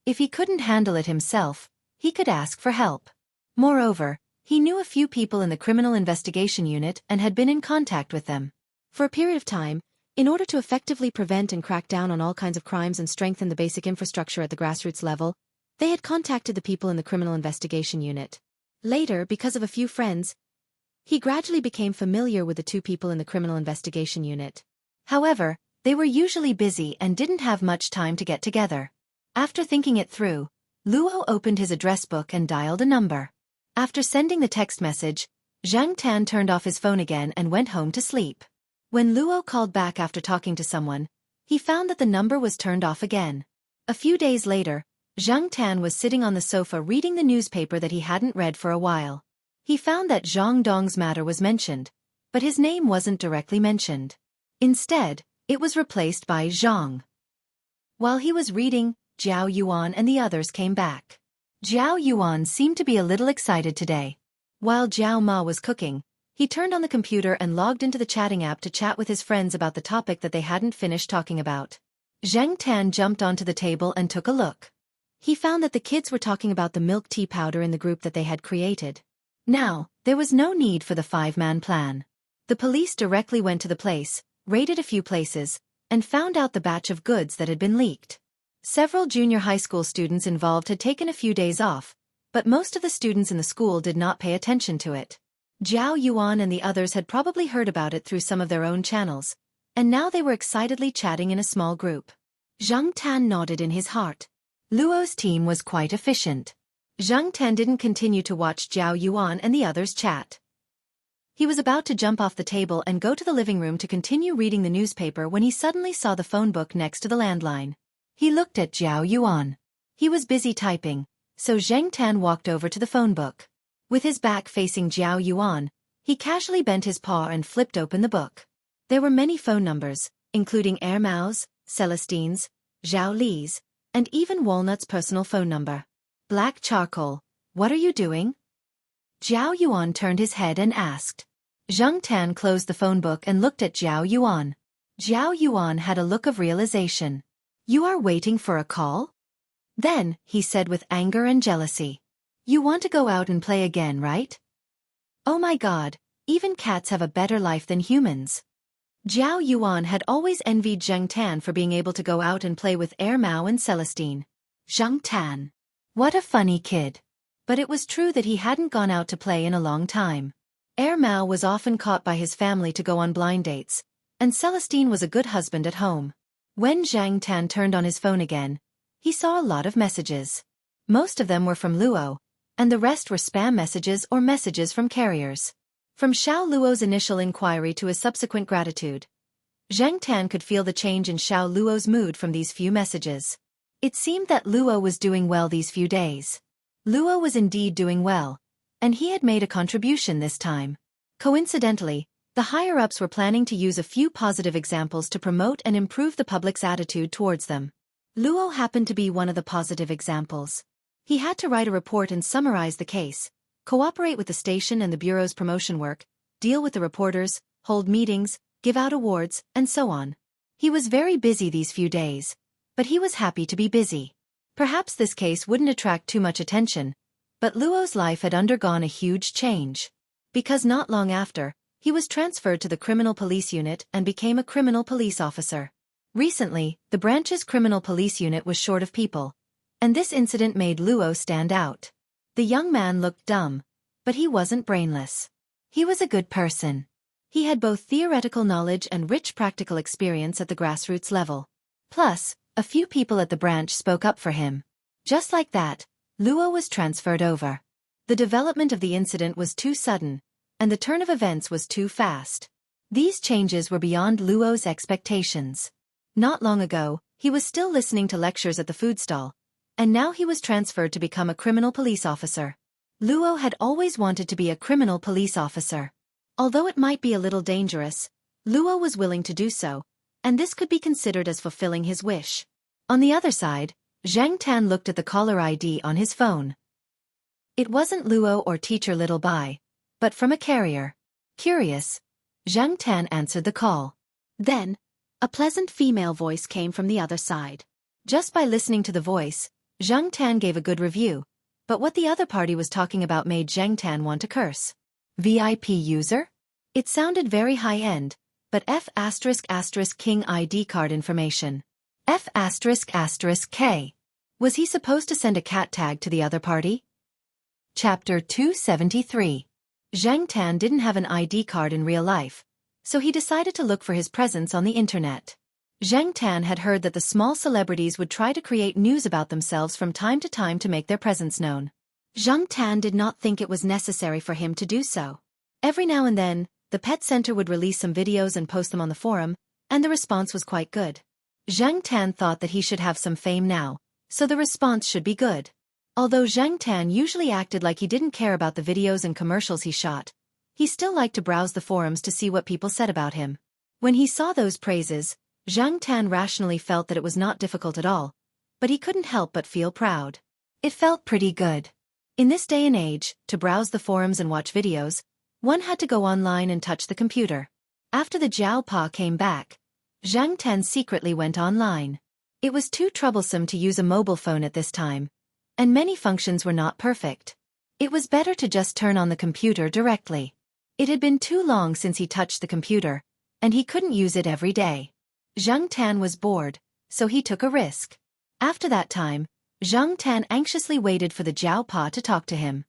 Speaker 1: If he couldn't handle it himself, he could ask for help. Moreover, he knew a few people in the criminal investigation unit and had been in contact with them. For a period of time, in order to effectively prevent and crack down on all kinds of crimes and strengthen the basic infrastructure at the grassroots level, they had contacted the people in the criminal investigation unit. Later, because of a few friends, he gradually became familiar with the two people in the criminal investigation unit. However, they were usually busy and didn't have much time to get together. After thinking it through, Luo opened his address book and dialed a number. After sending the text message, Zhang Tan turned off his phone again and went home to sleep. When Luo called back after talking to someone, he found that the number was turned off again. A few days later, Zhang Tan was sitting on the sofa reading the newspaper that he hadn't read for a while. He found that Zhang Dong's matter was mentioned, but his name wasn't directly mentioned. Instead, it was replaced by Zhang. While he was reading, Jiao Yuan and the others came back. Jiao Yuan seemed to be a little excited today. While Jiao Ma was cooking, he turned on the computer and logged into the chatting app to chat with his friends about the topic that they hadn't finished talking about. Zhang Tan jumped onto the table and took a look. He found that the kids were talking about the milk tea powder in the group that they had created. Now, there was no need for the five-man plan. The police directly went to the place, raided a few places, and found out the batch of goods that had been leaked. Several junior high school students involved had taken a few days off, but most of the students in the school did not pay attention to it. Jiao Yuan and the others had probably heard about it through some of their own channels, and now they were excitedly chatting in a small group. Zhang Tan nodded in his heart. Luo's team was quite efficient. Zhang Tan didn't continue to watch Jiao Yuan and the others chat. He was about to jump off the table and go to the living room to continue reading the newspaper when he suddenly saw the phone book next to the landline. He looked at Jiao Yuan. He was busy typing, so Zhang Tan walked over to the phone book. With his back facing Jiao Yuan, he casually bent his paw and flipped open the book. There were many phone numbers, including Mao's, Celestine's, Zhao Li's, and even Walnut's personal phone number. Black Charcoal, what are you doing? Jiao Yuan turned his head and asked. Zhang Tan closed the phone book and looked at Jiao Yuan. Jiao Yuan had a look of realization. You are waiting for a call? Then, he said with anger and jealousy. You want to go out and play again, right? Oh my god, even cats have a better life than humans. Jiao Yuan had always envied Zhang Tan for being able to go out and play with Mao and Celestine. Zhang Tan. What a funny kid. But it was true that he hadn't gone out to play in a long time. Mao was often caught by his family to go on blind dates, and Celestine was a good husband at home. When Zhang Tan turned on his phone again, he saw a lot of messages. Most of them were from Luo, and the rest were spam messages or messages from carriers. From Xiao Luo's initial inquiry to his subsequent gratitude, Zhang Tan could feel the change in Xiao Luo's mood from these few messages. It seemed that Luo was doing well these few days. Luo was indeed doing well, and he had made a contribution this time. Coincidentally, the higher-ups were planning to use a few positive examples to promote and improve the public's attitude towards them. Luo happened to be one of the positive examples. He had to write a report and summarize the case, cooperate with the station and the bureau's promotion work, deal with the reporters, hold meetings, give out awards, and so on. He was very busy these few days, but he was happy to be busy. Perhaps this case wouldn't attract too much attention, but Luo's life had undergone a huge change. Because not long after, he was transferred to the criminal police unit and became a criminal police officer. Recently, the branch's criminal police unit was short of people, and this incident made Luo stand out. The young man looked dumb, But he wasn't brainless. He was a good person. He had both theoretical knowledge and rich practical experience at the grassroots level. Plus, a few people at the branch spoke up for him. Just like that, Luo was transferred over. The development of the incident was too sudden, and the turn of events was too fast. These changes were beyond Luo's expectations. Not long ago, he was still listening to lectures at the food stall, and now he was transferred to become a criminal police officer. Luo had always wanted to be a criminal police officer. Although it might be a little dangerous, Luo was willing to do so, and this could be considered as fulfilling his wish. On the other side, Zhang Tan looked at the caller ID on his phone. It wasn't Luo or teacher Little Bai, but from a carrier. Curious, Zhang Tan answered the call. Then, a pleasant female voice came from the other side. Just by listening to the voice, Zhang Tan gave a good review, but what the other party was talking about made Zhang Tan want to curse. VIP user? It sounded very high-end, but F*** King ID card information. F***K. Was he supposed to send a cat tag to the other party? Chapter 273. Zhang Tan didn't have an ID card in real life, so he decided to look for his presence on the internet. Zhang Tan had heard that the small celebrities would try to create news about themselves from time to make their presence known. Zhang Tan did not think it was necessary for him to do so. Every now and then, the pet center would release some videos and post them on the forum, and the response was quite good. Zhang Tan thought that he should have some fame now, so the response should be good. Although Zhang Tan usually acted like he didn't care about the videos and commercials he shot, he still liked to browse the forums to see what people said about him. When he saw those praises, Zhang Tan rationally felt that it was not difficult at all, but he couldn't help but feel proud. It felt pretty good. In this day and age, to browse the forums and watch videos, one had to go online and touch the computer. After the Jiao Pa came back, Zhang Tan secretly went online. It was too troublesome to use a mobile phone at this time, and many functions were not perfect. It was better to just turn on the computer directly. It had been too long since he touched the computer, and he couldn't use it every day. Zhang Tan was bored, so he took a risk. After that time, Zhang Tan anxiously waited for the Jiao Pa to talk to him.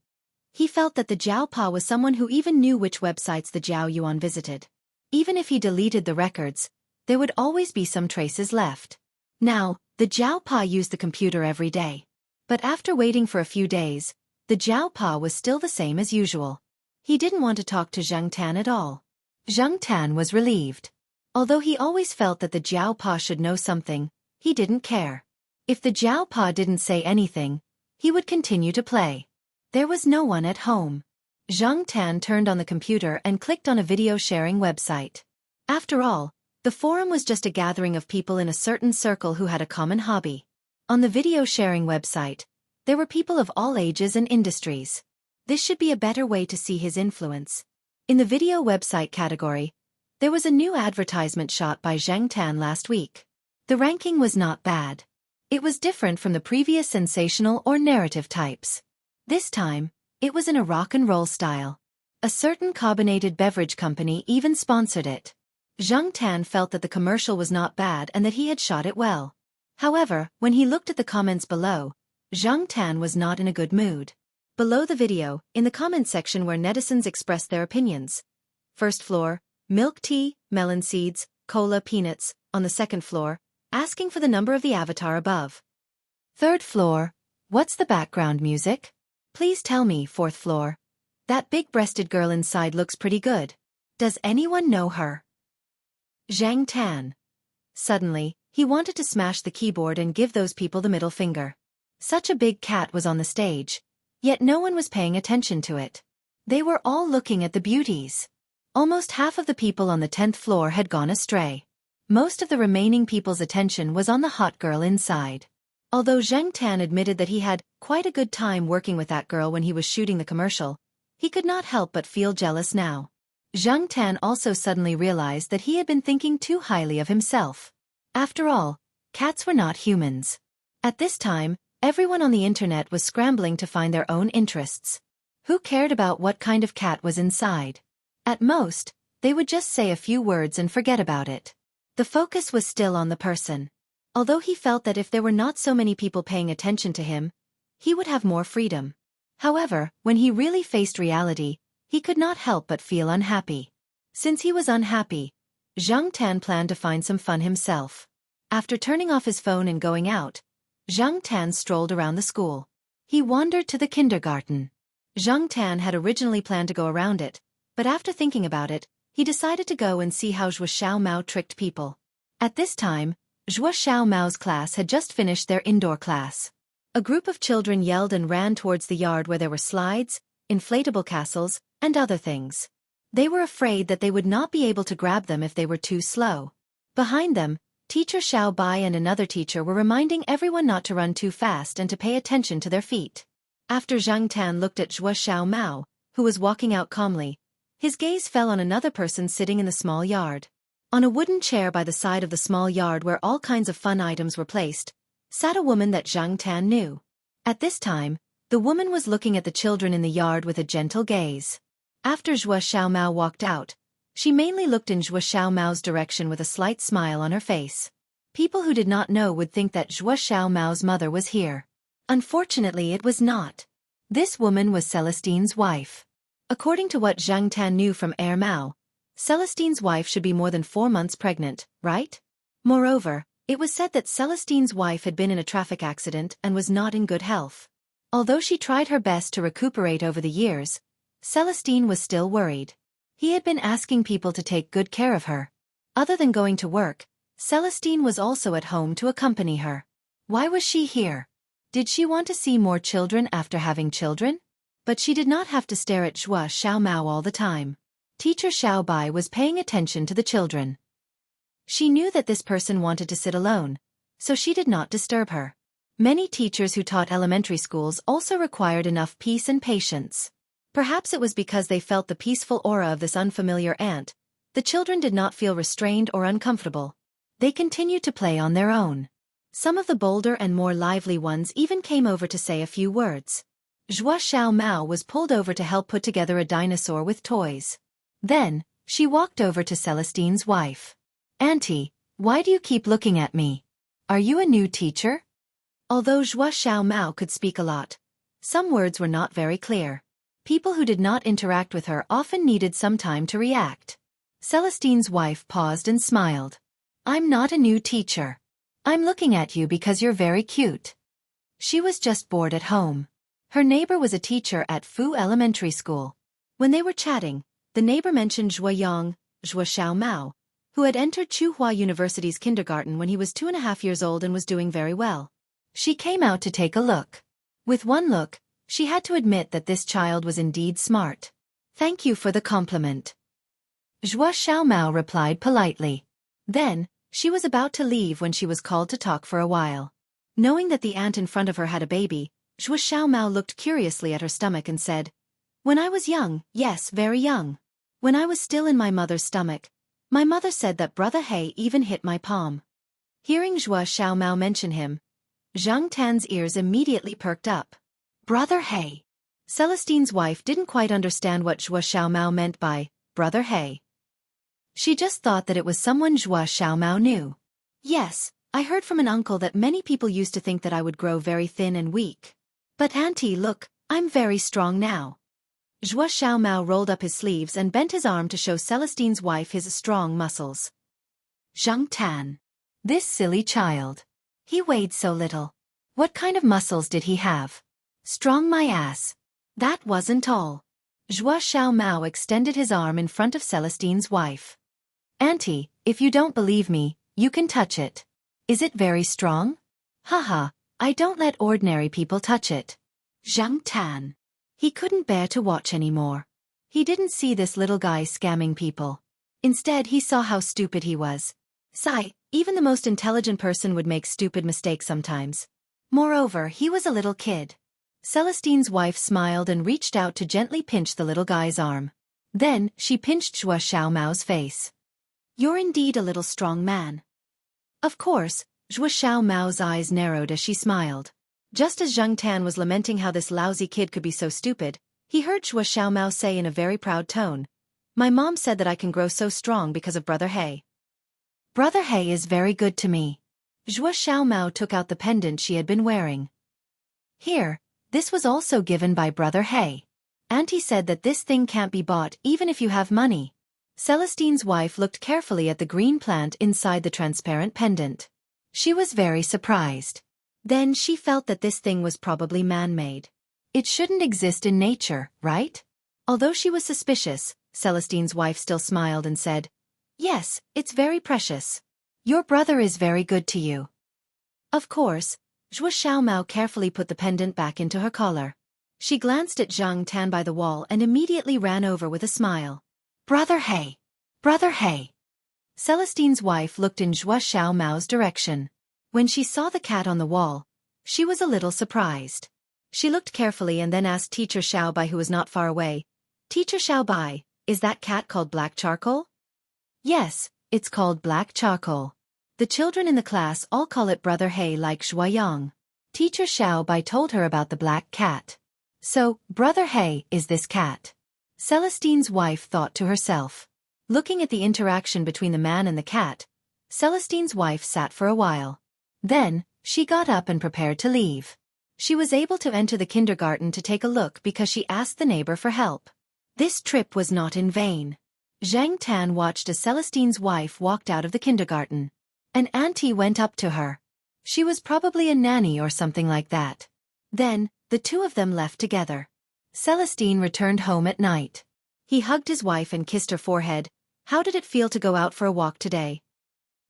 Speaker 1: He felt that the Jiao Pa was someone who even knew which websites the Jiao Yuan visited. Even if he deleted the records, there would always be some traces left. Now, the Jiao Pa used the computer every day. But after waiting for a few days, the Jiao Pa was still the same as usual. He didn't want to talk to Zhang Tan at all. Zhang Tan was relieved. Although he always felt that the Jiao Pa should know something, he didn't care. If the Jiao Pa didn't say anything, he would continue to play. There was no one at home. Zhang Tan turned on the computer and clicked on a video sharing website. After all, the forum was just a gathering of people in a certain circle who had a common hobby. On the video sharing website, there were people of all ages and industries. This should be a better way to see his influence. In the video website category, there was a new advertisement shot by Zhang Tan last week. The ranking was not bad. It was different from the previous sensational or narrative types. This time, it was in a rock and roll style. A certain carbonated beverage company even sponsored it. Zhang Tan felt that the commercial was not bad and that he had shot it well. However, when he looked at the comments below, Zhang Tan was not in a good mood. Below the video, in the comment section where netizens expressed their opinions. First floor, milk tea, melon seeds, cola peanuts, on the second floor, asking for the number of the avatar above. Third floor, what's the background music? Please tell me, fourth floor. That big-breasted girl inside looks pretty good. Does anyone know her? Zhang Tan. Suddenly, he wanted to smash the keyboard and give those people the middle finger. Such a big cat was on the stage, yet no one was paying attention to it. They were all looking at the beauties. Almost half of the people on the 10th floor had gone astray. Most of the remaining people's attention was on the hot girl inside. Although Zhang Tan admitted that he had quite a good time working with that girl when he was shooting the commercial, he could not help but feel jealous now. Zhang Tan also suddenly realized that he had been thinking too highly of himself. After all, cats were not humans. At this time, everyone on the internet was scrambling to find their own interests. Who cared about what kind of cat was inside? At most, they would just say a few words and forget about it. The focus was still on the person. Although he felt that if there were not so many people paying attention to him, he would have more freedom. However, when he really faced reality, he could not help but feel unhappy. Since he was unhappy, Zhang Tan planned to find some fun himself. After turning off his phone and going out, Zhang Tan strolled around the school. He wandered to the kindergarten. Zhang Tan had originally planned to go around it, but after thinking about it, he decided to go and see how Zhuo Xiaomao tricked people. At this time, Zhuo Xiaomao's class had just finished their indoor class. A group of children yelled and ran towards the yard where there were slides, inflatable castles, and other things. They were afraid that they would not be able to grab them if they were too slow. Behind them, Teacher Xiao Bai and another teacher were reminding everyone not to run too fast and to pay attention to their feet. After Zhang Tan looked at Zhuo Xiaomao, who was walking out calmly, his gaze fell on another person sitting in the small yard. On a wooden chair by the side of the small yard where all kinds of fun items were placed, sat a woman that Zhang Tan knew. At this time, the woman was looking at the children in the yard with a gentle gaze. After Zhuo Xiaomao walked out, she mainly looked in Zhuo Xiaomao's direction with a slight smile on her face. People who did not know would think that Zhuo Xiaomao's mother was here. Unfortunately, it was not. This woman was Celestine's wife. According to what Zhang Tan knew from Mao, Celestine's wife should be more than 4 months pregnant, right? Moreover, it was said that Celestine's wife had been in a traffic accident and was not in good health. Although she tried her best to recuperate over the years, Celestine was still worried. He had been asking people to take good care of her. Other than going to work, Celestine was also at home to accompany her. Why was she here? Did she want to see more children after having children? But she did not have to stare at Zhuo Xiaomao all the time. Teacher Xiao Bai was paying attention to the children. She knew that this person wanted to sit alone, so she did not disturb her. Many teachers who taught elementary schools also required enough peace and patience. Perhaps it was because they felt the peaceful aura of this unfamiliar aunt. The children did not feel restrained or uncomfortable. They continued to play on their own. Some of the bolder and more lively ones even came over to say a few words. Zhuo Xiaomao was pulled over to help put together a dinosaur with toys. Then, she walked over to Celestine's wife. "Auntie, why do you keep looking at me? Are you a new teacher?" Although Zhuo Xiaomao could speak a lot, some words were not very clear. People who did not interact with her often needed some time to react. Celestine's wife paused and smiled. "I'm not a new teacher. I'm looking at you because you're very cute." She was just bored at home. Her neighbor was a teacher at Fu Elementary School. When they were chatting, the neighbor mentioned Zhuo Xiaomao, who had entered Tsinghua University's kindergarten when he was 2.5 years old and was doing very well. She came out to take a look. With one look, she had to admit that this child was indeed smart. "Thank you for the compliment." Zhuo Xiaomao replied politely. Then, she was about to leave when she was called to talk for a while. Knowing that the aunt in front of her had a baby, Zhuo Xiaomao looked curiously at her stomach and said, "When I was young, yes, very young. When I was still in my mother's stomach, my mother said that Brother He even hit my palm." Hearing Zhuo Xiaomao mention him, Zhang Tan's ears immediately perked up. Brother He. Celestine's wife didn't quite understand what Zhuo Xiaomao meant by Brother He. She just thought that it was someone Zhuo Xiaomao knew. "Yes, I heard from an uncle that many people used to think that I would grow very thin and weak. But auntie, look, I'm very strong now." Zhuo Xiaomao rolled up his sleeves and bent his arm to show Celestine's wife his strong muscles. Zhang Tan. This silly child. He weighed so little. What kind of muscles did he have? Strong my ass. That wasn't all. Zhuo Xiaomao extended his arm in front of Celestine's wife. "Auntie, if you don't believe me, you can touch it. Is it very strong?" "Haha, I don't let ordinary people touch it." Zhang Tan. He couldn't bear to watch anymore. He didn't see this little guy scamming people. Instead, he saw how stupid he was. Even the most intelligent person would make stupid mistakes sometimes. Moreover, he was a little kid. Celestine's wife smiled and reached out to gently pinch the little guy's arm. Then, she pinched Zhuo Xiaomao's face. "You're indeed a little strong man." Of course, Zhuo Xiaomao's eyes narrowed as she smiled. Just as Zhang Tan was lamenting how this lousy kid could be so stupid, he heard Zhuo Xiaomao say in a very proud tone, "My mom said that I can grow so strong because of Brother He. Brother He is very good to me." Zhuo Xiaomao took out the pendant she had been wearing. "Here, This was also given by Brother Hay. Auntie said that this thing can't be bought even if you have money. Celestine's wife looked carefully at the green plant inside the transparent pendant. She was very surprised. Then she felt that this thing was probably man-made. It shouldn't exist in nature, right? Although she was suspicious, Celestine's wife still smiled and said, "Yes, it's very precious. Your brother is very good to you." Of course, Zhuo Xiaomao carefully put the pendant back into her collar. She glanced at Zhang Tan by the wall and immediately ran over with a smile. "Brother Hay! Brother Hay!" Celestine's wife looked in Zhuo Xiaomao's direction. When she saw the cat on the wall, she was a little surprised. She looked carefully and then asked Teacher Xiaobai, who was not far away, "Teacher Xiaobai, is that cat called black charcoal?" "Yes, it's called black charcoal. The children in the class all call it Brother Hay like Shuayang." Teacher Xiaobai told her about the black cat. "So, Brother Hay is this cat." Celestine's wife thought to herself. Looking at the interaction between the man and the cat, Celestine's wife sat for a while. Then, she got up and prepared to leave. She was able to enter the kindergarten to take a look because she asked the neighbor for help. This trip was not in vain. Zhang Tan watched as Celestine's wife walked out of the kindergarten. An auntie went up to her. She was probably a nanny or something like that. Then, the two of them left together. Celestine returned home at night. He hugged his wife and kissed her forehead. "How did it feel to go out for a walk today?"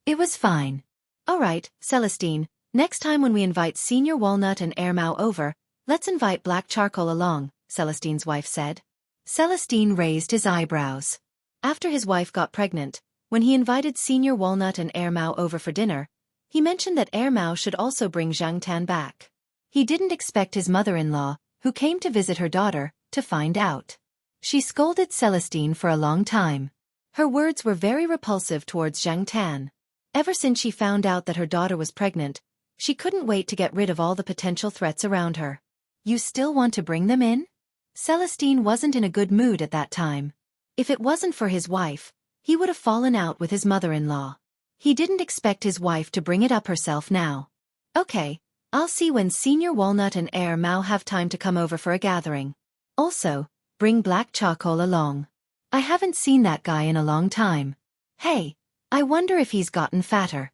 Speaker 1: "It was fine." "All right, Celestine, next time when we invite Senior Walnut and Air Mao over, let's invite Black Charcoal along," Celestine's wife said. Celestine raised his eyebrows. After his wife got pregnant, when he invited Senior Walnut and Air Mao over for dinner, he mentioned that Air Mao should also bring Zhang Tan back. He didn't expect his mother-in-law, who came to visit her daughter, to find out. She scolded Celestine for a long time. Her words were very repulsive towards Zhang Tan. Ever since she found out that her daughter was pregnant, she couldn't wait to get rid of all the potential threats around her. "You still want to bring them in?" Celestine wasn't in a good mood at that time. If it wasn't for his wife, he would have fallen out with his mother-in-law. He didn't expect his wife to bring it up herself now. "Okay, I'll see when Senior Walnut and Air Mao have time to come over for a gathering. Also, bring Black Charcoal along. I haven't seen that guy in a long time. Hey, I wonder if he's gotten fatter."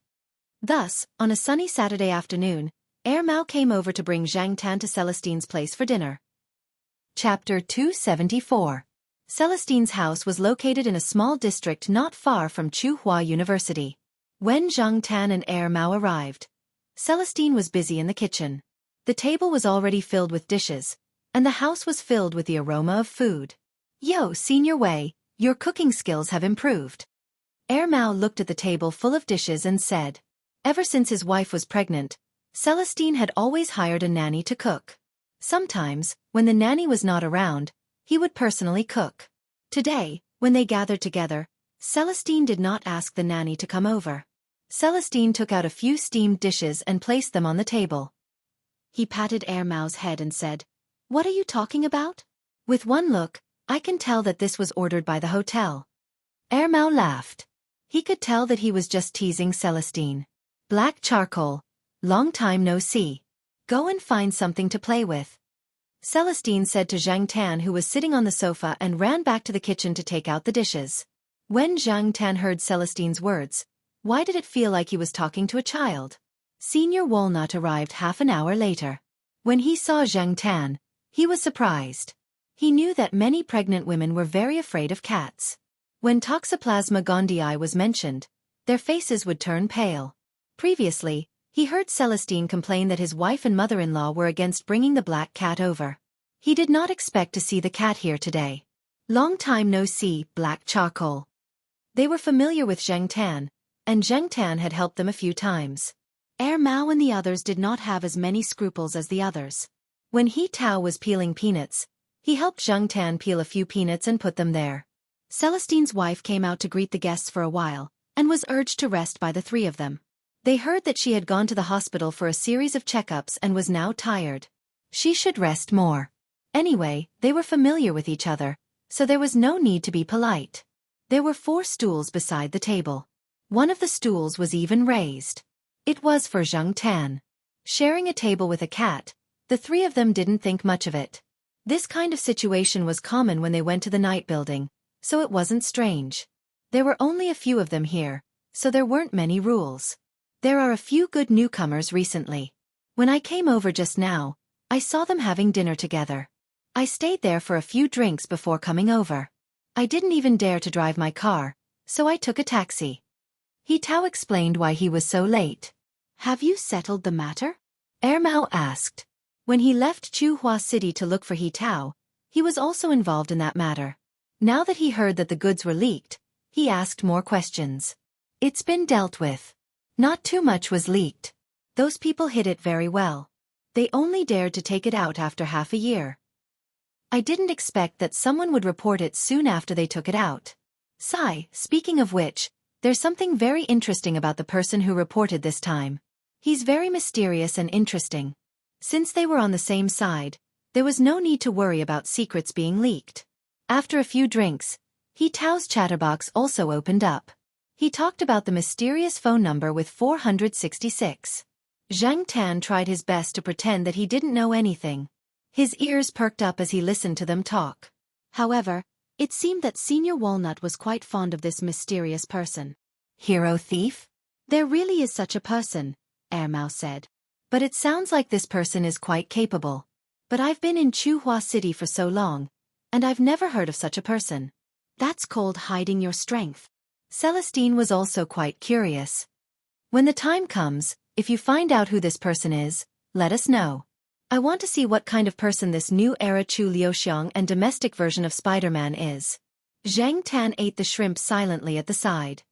Speaker 1: Thus, on a sunny Saturday afternoon, Air Mao came over to bring Zhang Tan to Celestine's place for dinner. Chapter 274. Celestine's house was located in a small district not far from Tsinghua University. When Zhang Tan and Air Mao arrived, Celestine was busy in the kitchen. The table was already filled with dishes, and the house was filled with the aroma of food. "Yo, Senior Wei, your cooking skills have improved." Air Mao looked at the table full of dishes and said. Ever since his wife was pregnant, Celestine had always hired a nanny to cook. Sometimes, when the nanny was not around, he would personally cook. Today, when they gathered together, Celestine did not ask the nanny to come over. Celestine took out a few steamed dishes and placed them on the table. He patted Air Mao's head and said, "What are you talking about?" With one look, I can tell that this was ordered by the hotel. Air Mao laughed. He could tell that he was just teasing Celestine. "Black Charcoal, long time no see. Go and find something to play with," Celestine said to Zhang Tan, who was sitting on the sofa, and ran back to the kitchen to take out the dishes. When Zhang Tan heard Celestine's words, why did it feel like he was talking to a child? Senior Walnut arrived half an hour later. When he saw Zhang Tan, he was surprised. He knew that many pregnant women were very afraid of cats. When Toxoplasma gondii was mentioned, their faces would turn pale. Previously, he heard Celestine complain that his wife and mother-in-law were against bringing the black cat over. He did not expect to see the cat here today. Long time no see, Black Charcoal. They were familiar with Zhang Tan, and Zhang Tan had helped them a few times. Air Mao and the others did not have as many scruples as the others. When He Tao was peeling peanuts, he helped Zhang Tan peel a few peanuts and put them there. Celestine's wife came out to greet the guests for a while, and was urged to rest by the three of them. They heard that she had gone to the hospital for a series of checkups and was now tired. She should rest more. Anyway, they were familiar with each other, so there was no need to be polite. There were 4 stools beside the table. One of the stools was even raised. It was for Zhang Tan. Sharing a table with a cat, The three of them didn't think much of it. This kind of situation was common when they went to the night building, so it wasn't strange. There were only a few of them here, so there weren't many rules. There are a few good newcomers recently. When I came over just now, I saw them having dinner together. I stayed there for a few drinks before coming over. I didn't even dare to drive my car, so I took a taxi. He Tao explained why he was so late. Have you settled the matter? Mao asked. When he left Chuhua City to look for He Tao, he was also involved in that matter. Now that he heard that the goods were leaked, he asked more questions. It's been dealt with. Not too much was leaked. Those people hid it very well. They only dared to take it out after half a year. I didn't expect that someone would report it soon after they took it out. Speaking of which, there's something very interesting about the person who reported this time. He's very mysterious and interesting. Since they were on the same side, there was no need to worry about secrets being leaked. After a few drinks, He Tao's chatterbox also opened up. He talked about the mysterious phone number with 466. Zhang Tan tried his best to pretend that he didn't know anything. His ears perked up as he listened to them talk. However, it seemed that Senior Walnut was quite fond of this mysterious person. Hero thief? There really is such a person, Mao said. But it sounds like this person is quite capable. But I've been in Chuhua City for so long, and I've never heard of such a person. That's called hiding your strength. Celestine was also quite curious. When the time comes, if you find out who this person is, let us know. I want to see what kind of person this new era Chu Liuxiang and domestic version of Spider-Man is. Zhang Tan ate the shrimp silently at the side.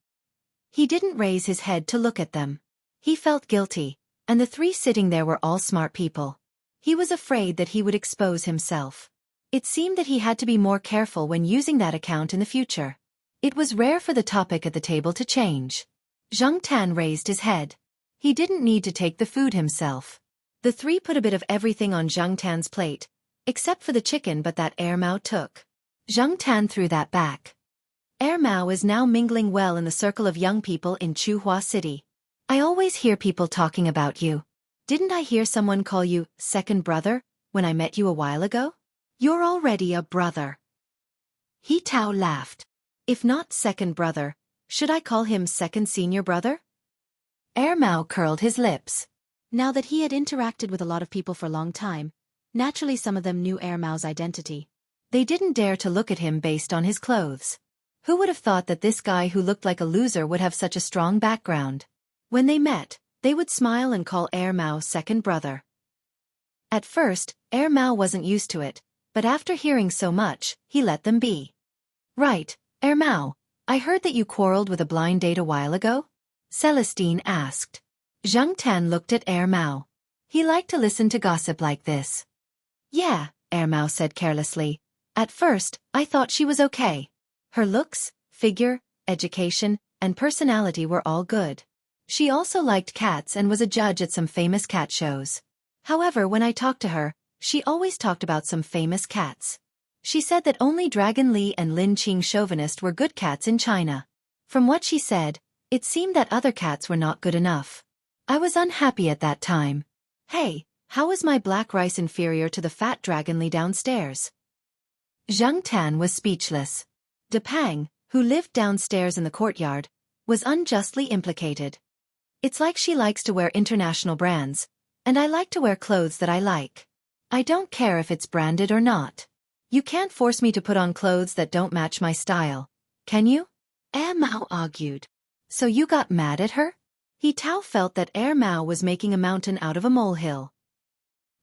Speaker 1: He didn't raise his head to look at them. He felt guilty, and the three sitting there were all smart people. He was afraid that he would expose himself. It seemed that he had to be more careful when using that account in the future. It was rare for the topic at the table to change. Zhang Tan raised his head. He didn't need to take the food himself. The three put a bit of everything on Zhang Tan's plate, except for the chicken but that Mao took. Zhang Tan threw that back. Mao is now mingling well in the circle of young people in Chuhua City. I always hear people talking about you. Didn't I hear someone call you second brother when I met you a while ago? You're already a brother. He Tao laughed. If not second brother, should I call him second senior brother? Mao curled his lips. Now that he had interacted with a lot of people for a long time, naturally some of them knew Mao's identity. They didn't dare to look at him based on his clothes. Who would have thought that this guy who looked like a loser would have such a strong background? When they met, they would smile and call Mao second brother. At first, Mao wasn't used to it, but after hearing so much, he let them be. Right, Mao, I heard that you quarreled with a blind date a while ago? Celestine asked. Zhang Tan looked at Mao. He liked to listen to gossip like this. Yeah, Mao said carelessly. At first, I thought she was okay. Her looks, figure, education, and personality were all good. She also liked cats and was a judge at some famous cat shows. However, when I talked to her, she always talked about some famous cats. She said that only Dragon Li and Lin Qing Chauvinist were good cats in China. From what she said, it seemed that other cats were not good enough. I was unhappy at that time. Hey, how is my black rice inferior to the fat Dragon Li downstairs? Zhang Tan was speechless. De Pang, who lived downstairs in the courtyard, was unjustly implicated. It's like she likes to wear international brands, and I like to wear clothes that I like. I don't care if it's branded or not. You can't force me to put on clothes that don't match my style, can you? Mao argued. So you got mad at her? He Tao felt that Mao was making a mountain out of a molehill.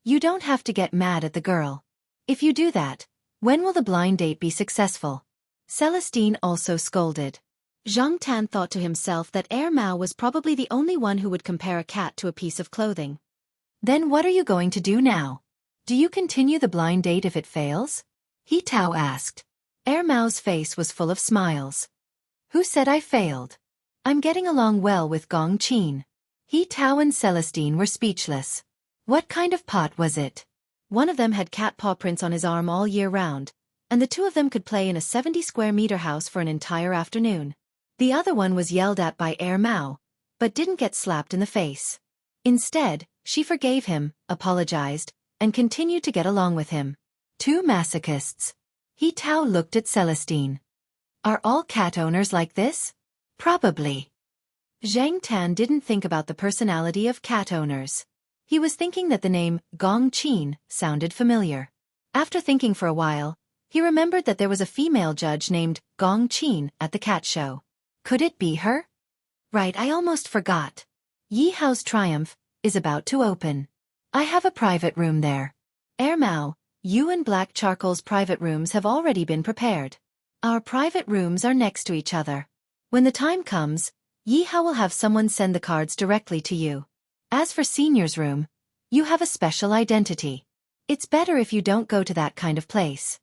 Speaker 1: You don't have to get mad at the girl. If you do that, when will the blind date be successful? Celestine also scolded. Zhang Tan thought to himself that Mao was probably the only one who would compare a cat to a piece of clothing. Then what are you going to do now? Do you continue the blind date if it fails? He Tao asked. Mao's face was full of smiles. Who said I failed? I'm getting along well with Gong Qin. He Tao and Celestine were speechless. What kind of pot was it? One of them had cat paw prints on his arm all year round, and the two of them could play in a 70-square-meter house for an entire afternoon. The other one was yelled at by Mao, but didn't get slapped in the face. Instead, she forgave him, apologized, and continued to get along with him. Two masochists. He Tao looked at Celestine. Are all cat owners like this? Probably. Zhang Tan didn't think about the personality of cat owners. He was thinking that the name Gong Qin sounded familiar. After thinking for a while, he remembered that there was a female judge named Gong Qin at the cat show. Could it be her? Right, I almost forgot. Yi Hao's Triumph is about to open. I have a private room there. Mao, you and Black Charcoal's private rooms have already been prepared. Our private rooms are next to each other. When the time comes, Yi Hao will have someone send the cards directly to you. As for Senior's room, you have a special identity. It's better if you don't go to that kind of place.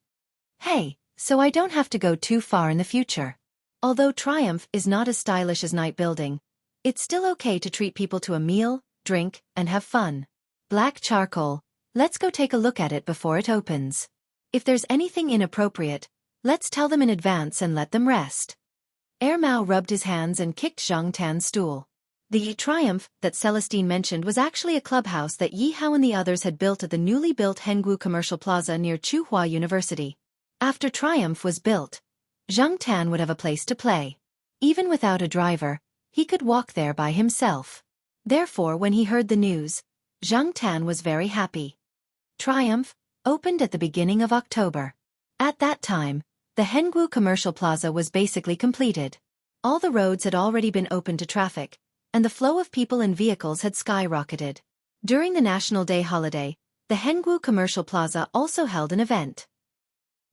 Speaker 1: Hey, so I don't have to go too far in the future. Although Triumph is not as stylish as Night Building, it's still okay to treat people to a meal, drink, and have fun. Black Charcoal, let's go take a look at it before it opens. If there's anything inappropriate, let's tell them in advance and let them rest. Mao rubbed his hands and kicked Zhang Tan's stool. The Triumph that Celestine mentioned was actually a clubhouse that Yi Hao and the others had built at the newly built Hengwu Commercial Plaza near Tsinghua University. After Triumph was built, Zhang Tan would have a place to play. Even without a driver, he could walk there by himself. Therefore, when he heard the news, Zhang Tan was very happy. Triumph opened at the beginning of October. At that time, the Hengwu Commercial Plaza was basically completed. All the roads had already been opened to traffic, and the flow of people and vehicles had skyrocketed. During the National Day holiday, the Hengwu Commercial Plaza also held an event.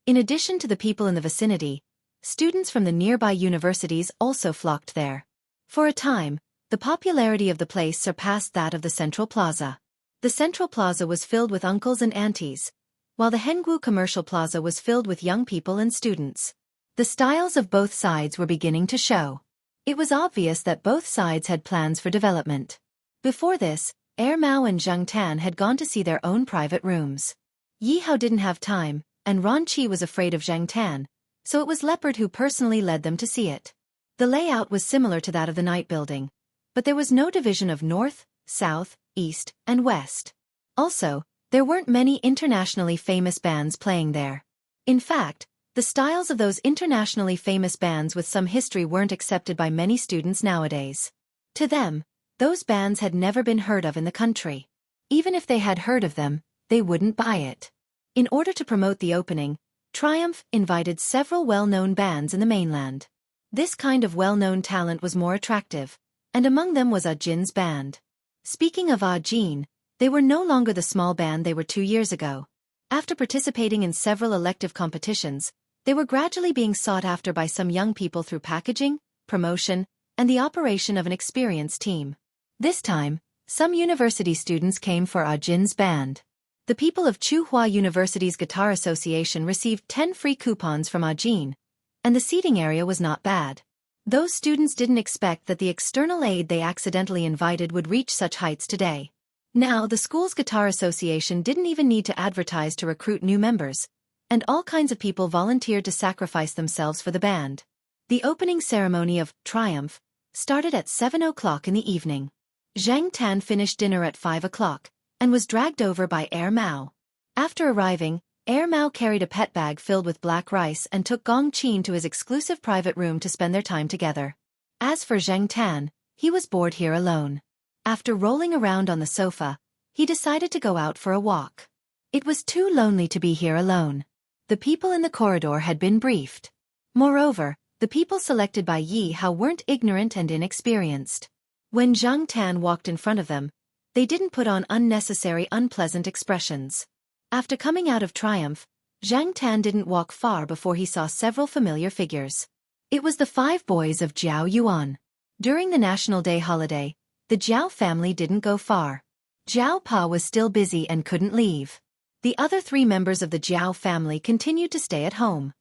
Speaker 1: In addition to the people in the vicinity, students from the nearby universities also flocked there. For a time, the popularity of the place surpassed that of the Central Plaza. The Central Plaza was filled with uncles and aunties, while the Hengwu Commercial Plaza was filled with young people and students. The styles of both sides were beginning to show. It was obvious that both sides had plans for development. Before this, Mao and Zhang Tan had gone to see their own private rooms. Yi Hao didn't have time, and Ron Qi was afraid of Zhang Tan, so it was Leopard who personally led them to see it. The layout was similar to that of the Night Building, but there was no division of north, south, east, and west. Also, there weren't many internationally famous bands playing there. In fact, the styles of those internationally famous bands with some history weren't accepted by many students nowadays. To them, those bands had never been heard of in the country. Even if they had heard of them, they wouldn't buy it. In order to promote the opening, Triumph invited several well-known bands in the mainland. This kind of well-known talent was more attractive, and among them was Jin's band. Speaking of Jin, they were no longer the small band they were 2 years ago. After participating in several elective competitions, they were gradually being sought after by some young people through packaging, promotion, and the operation of an experienced team. This time, some university students came for Jin's band. The people of Tsinghua University's Guitar Association received 10 free coupons from Jin, and the seating area was not bad. Those students didn't expect that the external aid they accidentally invited would reach such heights today. Now, the school's Guitar Association didn't even need to advertise to recruit new members, and all kinds of people volunteered to sacrifice themselves for the band. The opening ceremony of Triumph started at 7 o'clock in the evening. Zhang Tan finished dinner at 5 o'clock, and was dragged over by Mao. After arriving, Mao carried a pet bag filled with black rice and took Gong Qin to his exclusive private room to spend their time together. As for Zhang Tan, he was bored here alone. After rolling around on the sofa, he decided to go out for a walk. It was too lonely to be here alone. The people in the corridor had been briefed. Moreover, the people selected by Yi Hao weren't ignorant and inexperienced. When Zhang Tan walked in front of them, they didn't put on unnecessary unpleasant expressions. After coming out of Triumph, Zhang Tan didn't walk far before he saw several familiar figures. It was the 5 boys of Jiao Yuan. During the National Day holiday, the Jiao family didn't go far. Jiao Pa was still busy and couldn't leave. The other 3 members of the Jiao family continued to stay at home.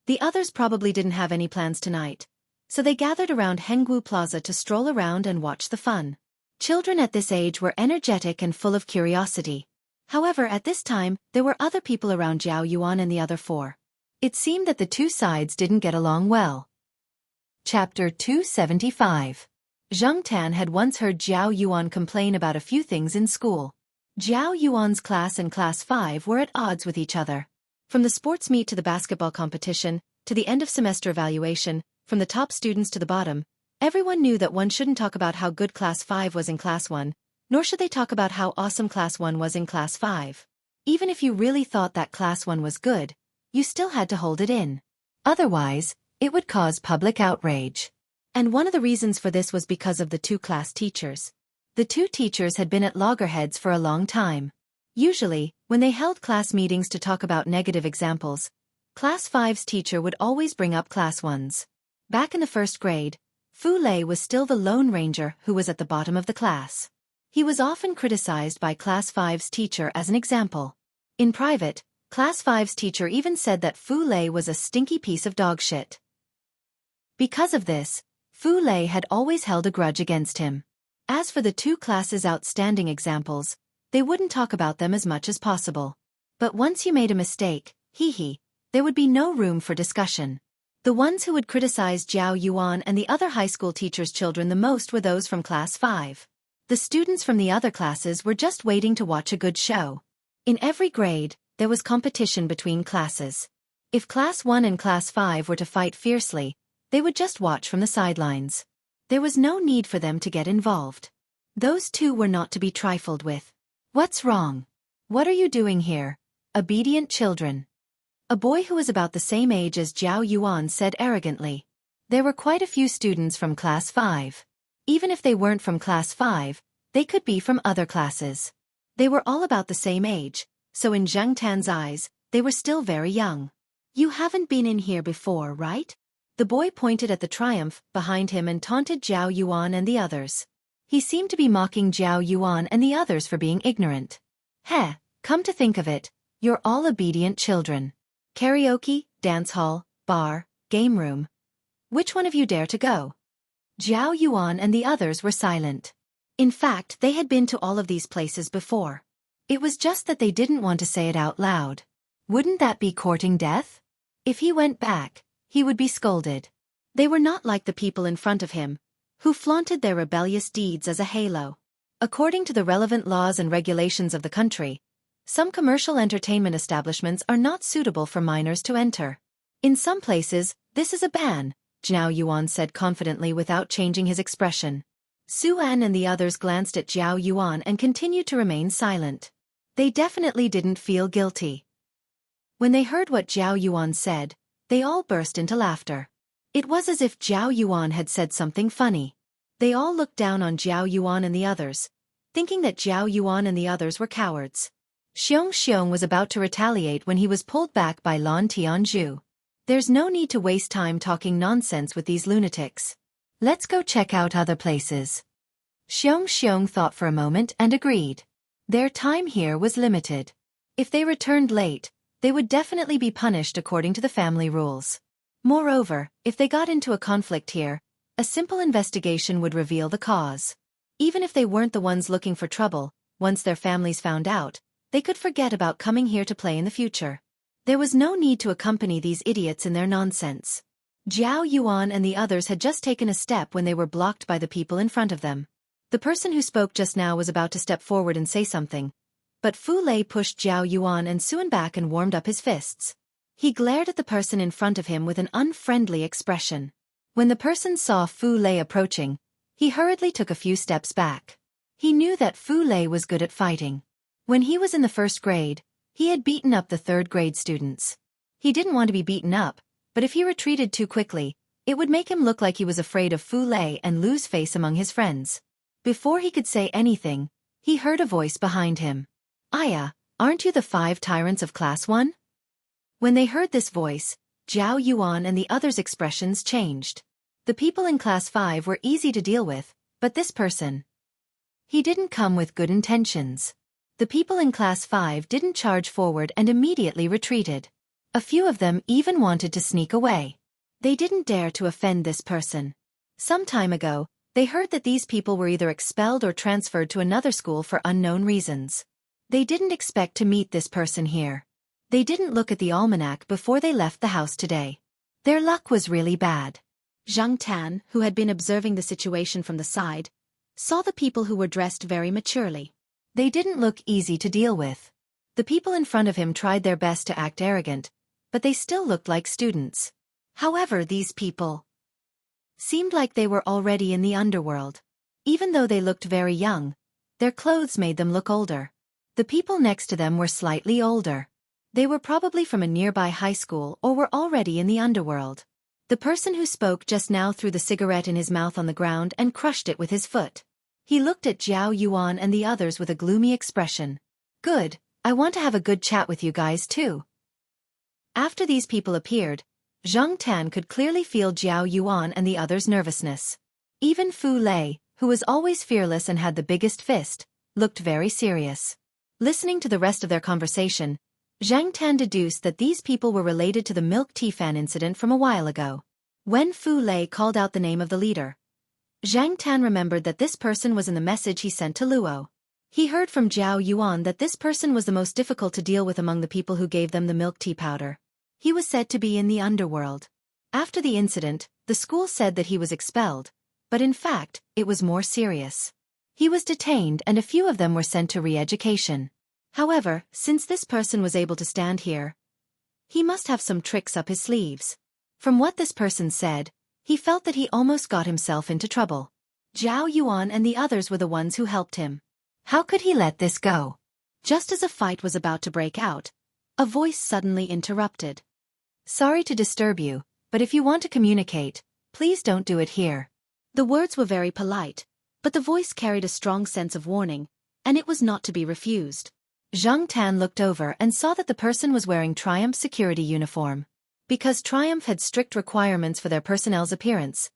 Speaker 1: The others probably didn't have any plans tonight, so they gathered around Hengwu Plaza to stroll around and watch the fun. Children at this age were energetic and full of curiosity. However, at this time, there were other people around Jiao Yuan and the other 4. It seemed that the 2 sides didn't get along well. Chapter 275. Zhang Tan had once heard Jiao Yuan complain about a few things in school. Zhao Yuan's class and Class 5 were at odds with each other. From the sports meet to the basketball competition, to the end-of-semester evaluation, from the top students to the bottom, everyone knew that one shouldn't talk about how good Class 5 was in Class 1, nor should they talk about how awesome Class 1 was in Class 5. Even if you really thought that Class 1 was good, you still had to hold it in. Otherwise, it would cause public outrage. And one of the reasons for this was because of the two class teachers. The two teachers had been at loggerheads for a long time. Usually, when they held class meetings to talk about negative examples, Class 5's teacher would always bring up Class 1's. Back in the first grade, Fu Lei was still the Lone Ranger who was at the bottom of the class. He was often criticized by Class 5's teacher as an example. In private, Class 5's teacher even said that Fu Lei was a stinky piece of dog shit. Because of this, Fu Lei had always held a grudge against him. As for the two classes' outstanding examples, they wouldn't talk about them as much as possible. But once you made a mistake, there would be no room for discussion. The ones who would criticize Zhao Yuan and the other high school teachers' children the most were those from Class 5. The students from the other classes were just waiting to watch a good show. In every grade, there was competition between classes. If Class 1 and Class 5 were to fight fiercely, they would just watch from the sidelines. There was no need for them to get involved. Those two were not to be trifled with. What's wrong? What are you doing here? Obedient children. A boy who was about the same age as Zhao Yuan said arrogantly. There were quite a few students from Class 5. Even if they weren't from Class 5, they could be from other classes. They were all about the same age, so in Zhang Tan's eyes, they were still very young. You haven't been in here before, right? The boy pointed at the triumph behind him and taunted Zhao Yuan and the others. He seemed to be mocking Zhao Yuan and the others for being ignorant. Come to think of it, you're all obedient children. Karaoke, dance hall, bar, game room. Which one of you dare to go? Zhao Yuan and the others were silent. In fact, they had been to all of these places before. It was just that they didn't want to say it out loud. Wouldn't that be courting death? If he went back, he would be scolded. They were not like the people in front of him, who flaunted their rebellious deeds as a halo. According to the relevant laws and regulations of the country, some commercial entertainment establishments are not suitable for minors to enter. In some places, this is a ban, Zhao Yuan said confidently without changing his expression. Su An and the others glanced at Zhao Yuan and continued to remain silent. They definitely didn't feel guilty. When they heard what Zhao Yuan said, they all burst into laughter. It was as if Zhao Yuan had said something funny. They all looked down on Zhao Yuan and the others, thinking that Zhao Yuan and the others were cowards. Xianxia was about to retaliate when he was pulled back by Lan Tianzhu. There's no need to waste time talking nonsense with these lunatics. Let's go check out other places. Xianxia thought for a moment and agreed. Their time here was limited. If they returned late, they would definitely be punished according to the family rules. Moreover, if they got into a conflict here, a simple investigation would reveal the cause. Even if they weren't the ones looking for trouble, once their families found out, they could forget about coming here to play in the future. There was no need to accompany these idiots in their nonsense. Zhao Yuan and the others had just taken a step when they were blocked by the people in front of them. The person who spoke just now was about to step forward and say something, but Fu Lei pushed Zhao Yuan and Suan back and warmed up his fists. He glared at the person in front of him with an unfriendly expression. When the person saw Fu Lei approaching, he hurriedly took a few steps back. He knew that Fu Lei was good at fighting. When he was in the first grade, he had beaten up the third grade students. He didn't want to be beaten up, but if he retreated too quickly, it would make him look like he was afraid of Fu Lei and lose face among his friends. Before he could say anything, he heard a voice behind him. Aya, aren't you the 5 tyrants of Class 1? When they heard this voice, Zhao Yuan and the others' expressions changed. The people in Class 5 were easy to deal with, but this person, he didn't come with good intentions. The people in Class 5 didn't charge forward and immediately retreated. A few of them even wanted to sneak away. They didn't dare to offend this person. Some time ago, they heard that these people were either expelled or transferred to another school for unknown reasons. They didn't expect to meet this person here. They didn't look at the almanac before they left the house today. Their luck was really bad. Zhang Tan, who had been observing the situation from the side, saw the people who were dressed very maturely. They didn't look easy to deal with. The people in front of him tried their best to act arrogant, but they still looked like students. However, these people seemed like they were already in the underworld. Even though they looked very young, their clothes made them look older. The people next to them were slightly older. They were probably from a nearby high school or were already in the underworld. The person who spoke just now threw the cigarette in his mouth on the ground and crushed it with his foot. He looked at Zhao Yuan and the others with a gloomy expression. Good, I want to have a good chat with you guys too. After these people appeared, Zhang Tan could clearly feel Zhao Yuan and the others' nervousness. Even Fu Lei, who was always fearless and had the biggest fist, looked very serious. Listening to the rest of their conversation, Zhang Tan deduced that these people were related to the milk tea fan incident from a while ago. When Fu Lei called out the name of the leader, Zhang Tan remembered that this person was in the message he sent to Luo. He heard from Zhao Yuan that this person was the most difficult to deal with among the people who gave them the milk tea powder. He was said to be in the underworld. After the incident, the school said that he was expelled, but in fact, it was more serious. He was detained and a few of them were sent to re-education. However, since this person was able to stand here, he must have some tricks up his sleeves. From what this person said, he felt that he almost got himself into trouble. Zhao Yuan and the others were the ones who helped him. How could he let this go? Just as a fight was about to break out, a voice suddenly interrupted. Sorry to disturb you, but if you want to communicate, please don't do it here. The words were very polite, but the voice carried a strong sense of warning, and it was not to be refused. Zhang Tan looked over and saw that the person was wearing Triumph's security uniform. Because Triumph had strict requirements for their personnel's appearance,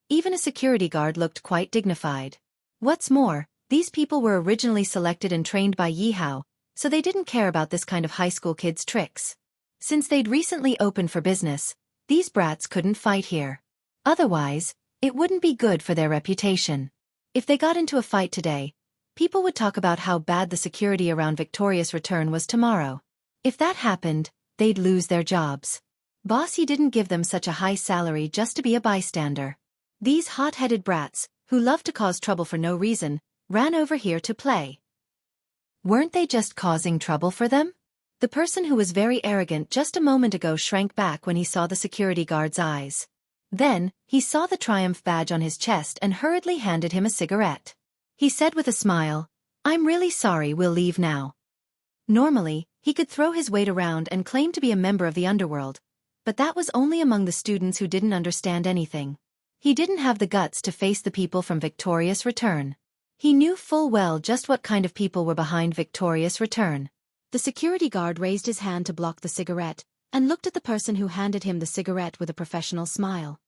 Speaker 1: even a security guard looked quite dignified. What's more, these people were originally selected and trained by Yihao, so they didn't care about this kind of high school kids' tricks. Since they'd recently opened for business, these brats couldn't fight here. Otherwise, it wouldn't be good for their reputation. If they got into a fight today, people would talk about how bad the security around Victoria's return was tomorrow. If that happened, they'd lose their jobs. Boss, he didn't give them such a high salary just to be a bystander. These hot-headed brats, who loved to cause trouble for no reason, ran over here to play. Weren't they just causing trouble for them? The person who was very arrogant just a moment ago shrank back when he saw the security guard's eyes. Then, he saw the Triumph badge on his chest and hurriedly handed him a cigarette. He said with a smile, I'm really sorry, we'll leave now. Normally, he could throw his weight around and claim to be a member of the underworld, but that was only among the students who didn't understand anything. He didn't have the guts to face the people from Victoria's return. He knew full well just what kind of people were behind Victoria's return. The security guard raised his hand to block the cigarette, and looked at the person who handed him the cigarette with a professional smile.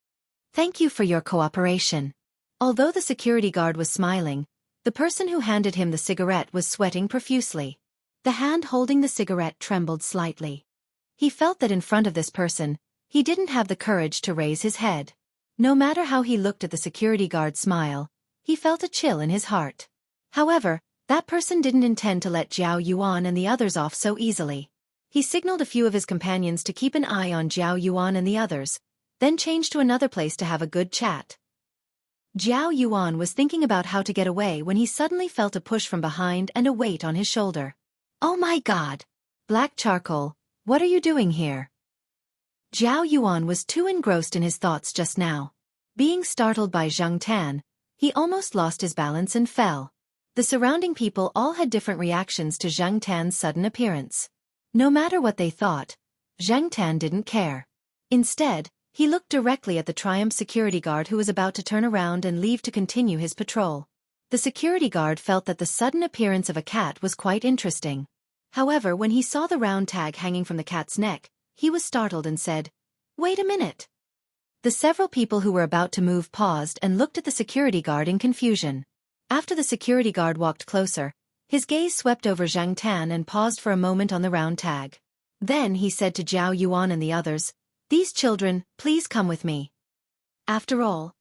Speaker 1: Thank you for your cooperation. Although the security guard was smiling, the person who handed him the cigarette was sweating profusely. The hand holding the cigarette trembled slightly. He felt that in front of this person, he didn't have the courage to raise his head. No matter how he looked at the security guard's smile, he felt a chill in his heart. However, that person didn't intend to let Zhao Yuan and the others off so easily. He signaled a few of his companions to keep an eye on Zhao Yuan and the others, then changed to another place to have a good chat. Zhao Yuan was thinking about how to get away when he suddenly felt a push from behind and a weight on his shoulder. Oh my God! Black Charcoal, what are you doing here? Zhao Yuan was too engrossed in his thoughts just now. Being startled by Zhang Tan, he almost lost his balance and fell. The surrounding people all had different reactions to Zhang Tan's sudden appearance. No matter what they thought, Zhang Tan didn't care. Instead, he looked directly at the Triumph security guard who was about to turn around and leave to continue his patrol. The security guard felt that the sudden appearance of a cat was quite interesting. However, when he saw the round tag hanging from the cat's neck, he was startled and said, Wait a minute. The several people who were about to move paused and looked at the security guard in confusion. After the security guard walked closer, his gaze swept over Zhang Tan and paused for a moment on the round tag. Then he said to Zhao Yuan and the others, These children, please come with me. After all,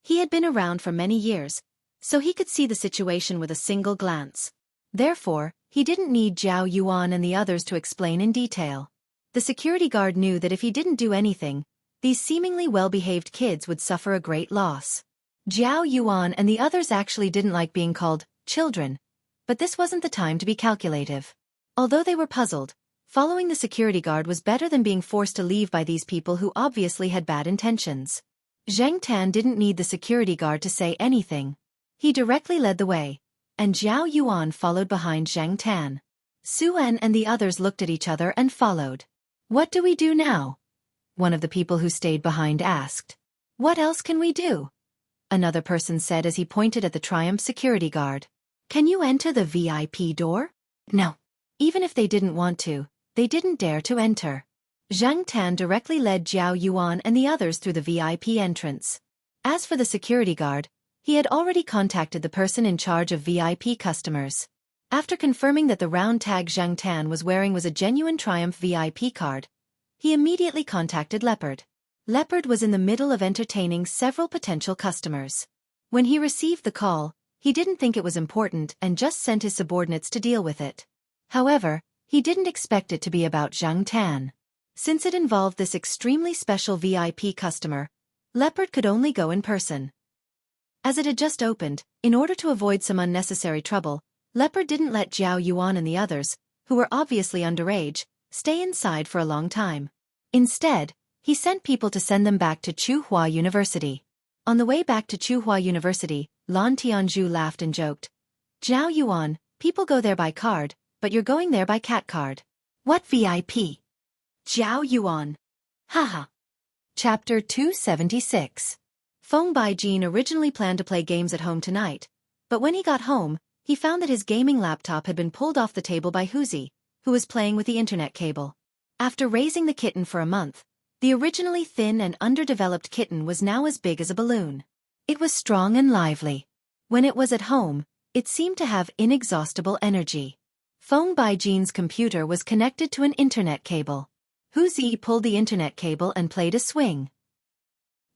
Speaker 1: he had been around for many years, so he could see the situation with a single glance. Therefore, he didn't need Zhao Yuan and the others to explain in detail. The security guard knew that if he didn't do anything, these seemingly well-behaved kids would suffer a great loss. Zhao Yuan and the others actually didn't like being called children, but this wasn't the time to be calculative. Although they were puzzled, following the security guard was better than being forced to leave by these people who obviously had bad intentions. Zhang Tan didn't need the security guard to say anything. He directly led the way, and Zhao Yuan followed behind Zhang Tan. Su En and the others looked at each other and followed. "What do we do now?" one of the people who stayed behind asked. "What else can we do?" another person said as he pointed at the Triumph security guard. "Can you enter the VIP door?" No. Even if they didn't want to, they didn't dare to enter. Zhang Tan directly led Zhao Yuan and the others through the VIP entrance. As for the security guard, he had already contacted the person in charge of VIP customers. After confirming that the round tag Zhang Tan was wearing was a genuine Triumph VIP card, he immediately contacted Leopard. Leopard was in the middle of entertaining several potential customers. When he received the call, he didn't think it was important and just sent his subordinates to deal with it. However, he didn't expect it to be about Zhang Tan. Since it involved this extremely special VIP customer, Leopard could only go in person. As it had just opened, in order to avoid some unnecessary trouble, Leopard didn't let Zhao Yuan and the others, who were obviously underage, stay inside for a long time. Instead, he sent people to send them back to Tsinghua University. On the way back to Tsinghua University, Lan Tianzhu laughed and joked. "Zhao Yuan, people go there by card, but you're going there by cat card. What VIP? Zhao Yuan. Haha." Chapter 276. Feng Baijin originally planned to play games at home tonight, but when he got home, he found that his gaming laptop had been pulled off the table by Wuxia, who was playing with the internet cable. After raising the kitten for a month, the originally thin and underdeveloped kitten was now as big as a balloon. It was strong and lively. When it was at home, it seemed to have inexhaustible energy. Feng Baijin's computer was connected to an internet cable. Wuxia pulled the internet cable and played a swing.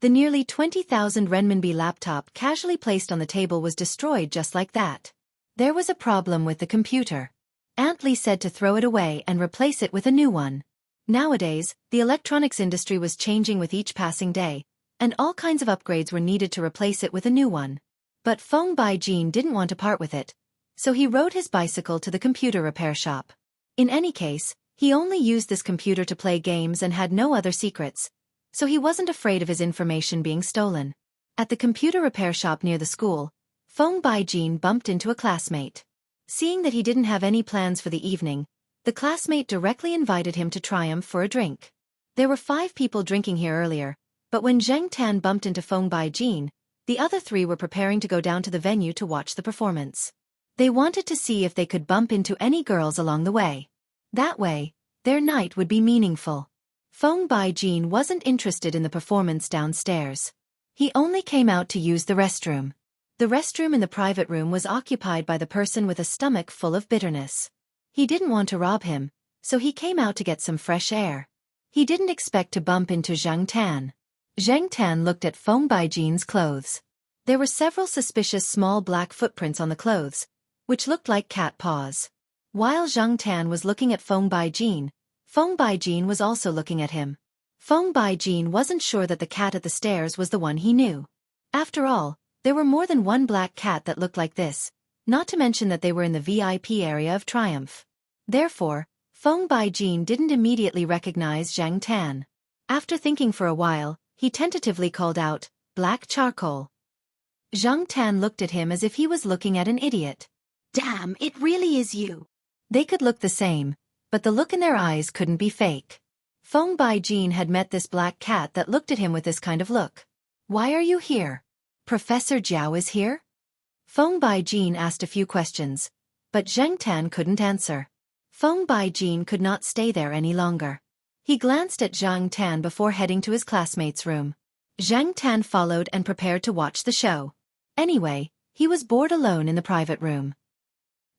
Speaker 1: The nearly 20,000 renminbi laptop casually placed on the table was destroyed just like that. There was a problem with the computer. Aunt Li said to throw it away and replace it with a new one. Nowadays, the electronics industry was changing with each passing day, and all kinds of upgrades were needed to replace it with a new one. But Feng Baijin didn't want to part with it, so he rode his bicycle to the computer repair shop. In any case, he only used this computer to play games and had no other secrets, so he wasn't afraid of his information being stolen. At the computer repair shop near the school, Feng Baijin bumped into a classmate. Seeing that he didn't have any plans for the evening, the classmate directly invited him to Triumph for a drink. There were 5 people drinking here earlier, but when Zhang Tan bumped into Feng Baijin, the other 3 were preparing to go down to the venue to watch the performance. They wanted to see if they could bump into any girls along the way. That way, their night would be meaningful. Feng Baijin wasn't interested in the performance downstairs. He only came out to use the restroom. The restroom in the private room was occupied by the person with a stomach full of bitterness. He didn't want to rob him, so he came out to get some fresh air. He didn't expect to bump into Zhang Tan. Zhang Tan looked at Feng Baijin's clothes. There were several suspicious small black footprints on the clothes, which looked like cat paws. While Zhang Tan was looking at Feng Baijin was also looking at him. Feng Baijin wasn't sure that the cat at the stairs was the one he knew. After all, there were more than one black cat that looked like this, not to mention that they were in the VIP area of Triumph. Therefore, Feng Baijin didn't immediately recognize Zhang Tan. After thinking for a while, he tentatively called out, "Black charcoal." Zhang Tan looked at him as if he was looking at an idiot. "Damn, it really is you." They could look the same, but the look in their eyes couldn't be fake. Feng Baijin had met this black cat that looked at him with this kind of look. "Why are you here? Professor Jiao is here?" Feng Baijin asked a few questions, but Zhang Tan couldn't answer. Feng Baijin could not stay there any longer. He glanced at Zhang Tan before heading to his classmate's room. Zhang Tan followed and prepared to watch the show. Anyway, he was bored alone in the private room.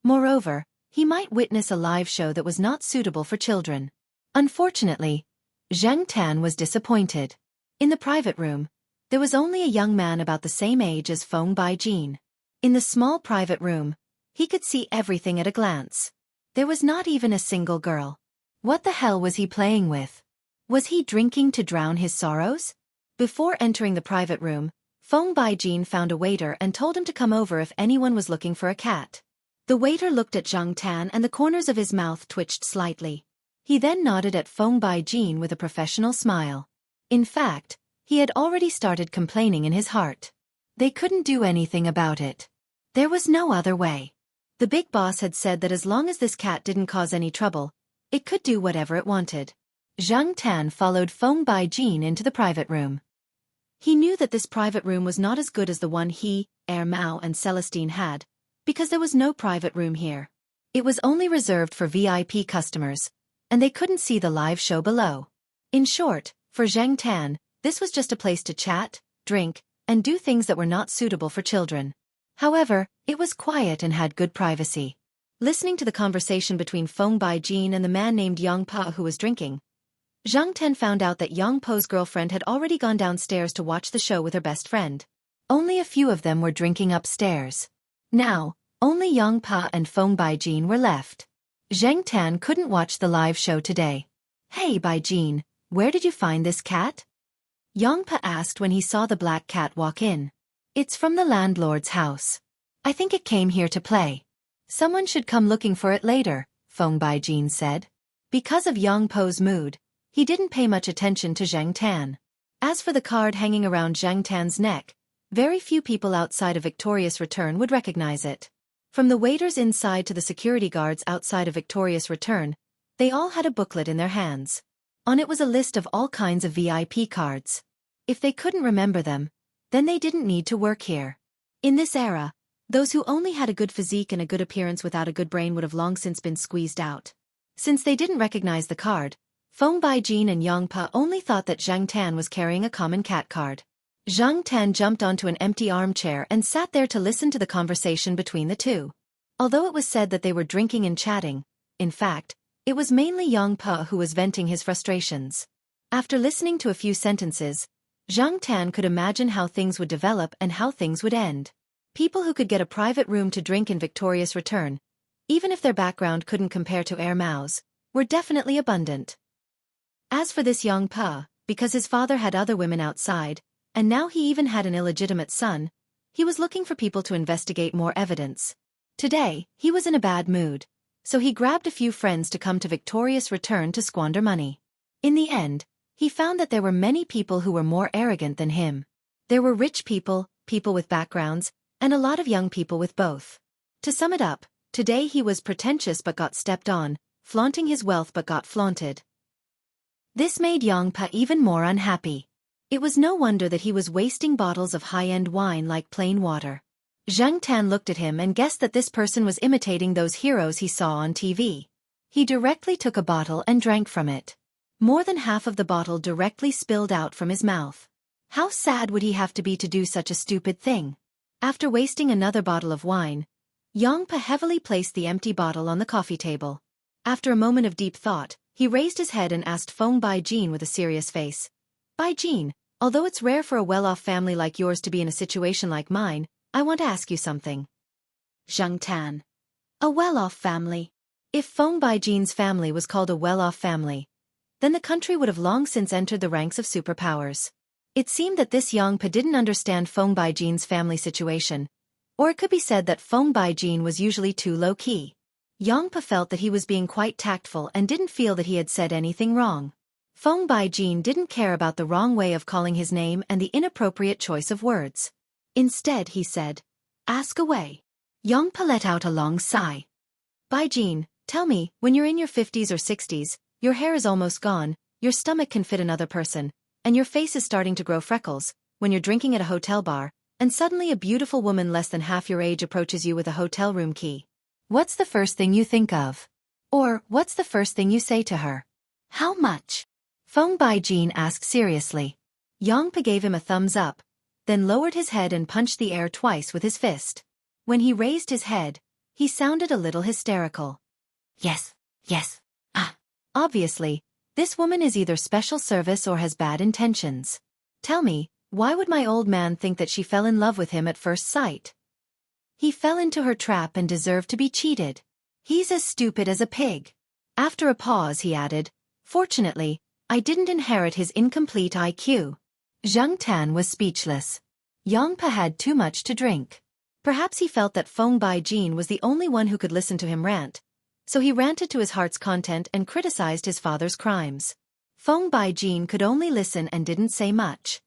Speaker 1: Moreover, he might witness a live show that was not suitable for children. Unfortunately, Zhang Tan was disappointed. In the private room, there was only a young man about the same age as Feng Baijin. In the small private room, he could see everything at a glance. There was not even a single girl. What the hell was he playing with? Was he drinking to drown his sorrows? Before entering the private room, Feng Baijin found a waiter and told him to come over if anyone was looking for a cat. The waiter looked at Zhang Tan and the corners of his mouth twitched slightly. He then nodded at Feng Baijin with a professional smile. In fact, he had already started complaining in his heart. They couldn't do anything about it. There was no other way. The big boss had said that as long as this cat didn't cause any trouble, it could do whatever it wanted. Zhang Tan followed Feng Baijin into the private room. He knew that this private room was not as good as the one he, Mao and Celestine had, because there was no private room here. It was only reserved for VIP customers, and they couldn't see the live show below. In short, for Zhang Tan, this was just a place to chat, drink, and do things that were not suitable for children. However, it was quiet and had good privacy. Listening to the conversation between Feng Baijin and the man named Yang Pa who was drinking, Zhang Tan found out that Yang Po's girlfriend had already gone downstairs to watch the show with her best friend. Only a few of them were drinking upstairs. Now, only Yang Pa and Feng Baijin were left. Zhang Tan couldn't watch the live show today. "Hey Baijin, where did you find this cat?" Yang Pa asked when he saw the black cat walk in. "It's from the landlord's house. I think it came here to play. Someone should come looking for it later," Feng Baijin said. Because of Yang Po's mood, he didn't pay much attention to Zhang Tan. As for the card hanging around Zhang Tan's neck, very few people outside of Victorious Return would recognize it. From the waiters inside to the security guards outside of Victorious Return, they all had a booklet in their hands. On it was a list of all kinds of VIP cards. If they couldn't remember them, then they didn't need to work here. In this era, those who only had a good physique and a good appearance without a good brain would have long since been squeezed out. Since they didn't recognize the card, Feng Baijin and Yang Pa only thought that Zhang Tan was carrying a common cat card. Zhang Tan jumped onto an empty armchair and sat there to listen to the conversation between the two. Although it was said that they were drinking and chatting, in fact, it was mainly Yang Pa who was venting his frustrations. After listening to a few sentences, Zhang Tan could imagine how things would develop and how things would end. People who could get a private room to drink in Victorious Return, even if their background couldn't compare to Mao's, were definitely abundant. As for this Yang Pa, because his father had other women outside, and now he even had an illegitimate son, he was looking for people to investigate more evidence. Today, he was in a bad mood, so he grabbed a few friends to come to Victorious Return to squander money. In the end, he found that there were many people who were more arrogant than him. There were rich people, people with backgrounds, and a lot of young people with both. To sum it up, today he was pretentious but got stepped on, flaunting his wealth but got flaunted. This made Yang Pa even more unhappy. It was no wonder that he was wasting bottles of high-end wine like plain water. Zhang Tan looked at him and guessed that this person was imitating those heroes he saw on TV. He directly took a bottle and drank from it. More than half of the bottle directly spilled out from his mouth. How sad would he have to be to do such a stupid thing? After wasting another bottle of wine, Yang Pa heavily placed the empty bottle on the coffee table. After a moment of deep thought, he raised his head and asked Feng Baijin with a serious face. "Baijin, although it's rare for a well-off family like yours to be in a situation like mine, I want to ask you something." Zhang Tan. A well-off family. If Feng Baijin's family was called a well-off family, then the country would have long since entered the ranks of superpowers. It seemed that this Yang Pa didn't understand Feng Baijin's family situation, or it could be said that Feng Baijin was usually too low-key. Yang Pa felt that he was being quite tactful and didn't feel that he had said anything wrong. Feng Baijin didn't care about the wrong way of calling his name and the inappropriate choice of words. Instead, he said, "Ask away." Yang Pa let out a long sigh. "Baijin, tell me, when you're in your 50s or 60s, your hair is almost gone, your stomach can fit another person, and your face is starting to grow freckles, when you're drinking at a hotel bar, and suddenly a beautiful woman less than half your age approaches you with a hotel room key. What's the first thing you think of? Or, what's the first thing you say to her? How much?" Feng Baijin asked seriously. Yang Pa gave him a thumbs up, then lowered his head and punched the air twice with his fist. When he raised his head, he sounded a little hysterical. "Yes, yes, ah." Obviously, this woman is either special service or has bad intentions. Tell me, why would my old man think that she fell in love with him at first sight? He fell into her trap and deserved to be cheated. He's as stupid as a pig. After a pause he added, "Fortunately, I didn't inherit his incomplete IQ." Zhang Tan was speechless. Yang Pa had too much to drink. Perhaps he felt that Feng Baijin was the only one who could listen to him rant, so he ranted to his heart's content and criticized his father's crimes. Feng Baijin could only listen and didn't say much.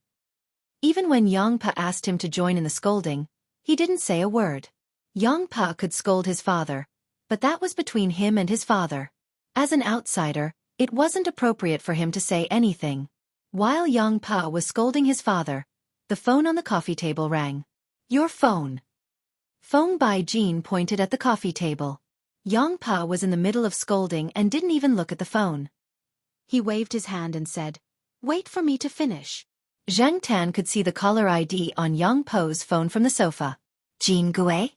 Speaker 1: Even when Yang Pa asked him to join in the scolding, he didn't say a word. Yang Pa could scold his father, but that was between him and his father. As an outsider, it wasn't appropriate for him to say anything. While Yang Pa was scolding his father, the phone on the coffee table rang. "Your phone." Feng Baijin pointed at the coffee table. Yang Pa was in the middle of scolding and didn't even look at the phone. He waved his hand and said, "Wait for me to finish." Zhang Tan could see the caller ID on Yang Po's phone from the sofa. Jianghu?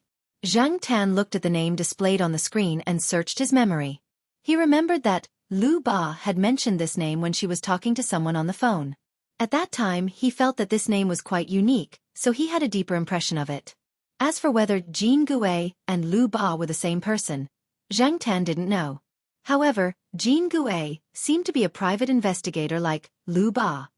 Speaker 1: Zhang Tan looked at the name displayed on the screen and searched his memory. He remembered that Lu Ba had mentioned this name when she was talking to someone on the phone. At that time, he felt that this name was quite unique, so he had a deeper impression of it. As for whether Jianghu and Lu Ba were the same person, Zhang Tan didn't know. However, Jianghu seemed to be a private investigator like Lu Ba.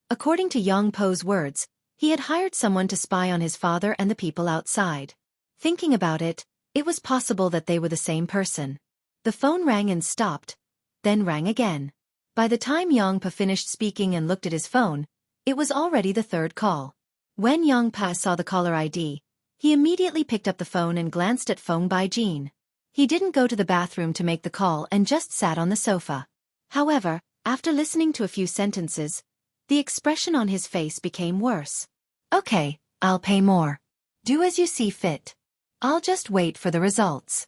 Speaker 1: According to Yang Po's words, he had hired someone to spy on his father and the people outside. Thinking about it, it was possible that they were the same person. The phone rang and stopped, then rang again. By the time Yang Pa finished speaking and looked at his phone, it was already the third call. When Yang Pa saw the caller ID, he immediately picked up the phone and glanced at Feng Baijin. He didn't go to the bathroom to make the call and just sat on the sofa. However, after listening to a few sentences, the expression on his face became worse. "Okay, I'll pay more. Do as you see fit. I'll just wait for the results."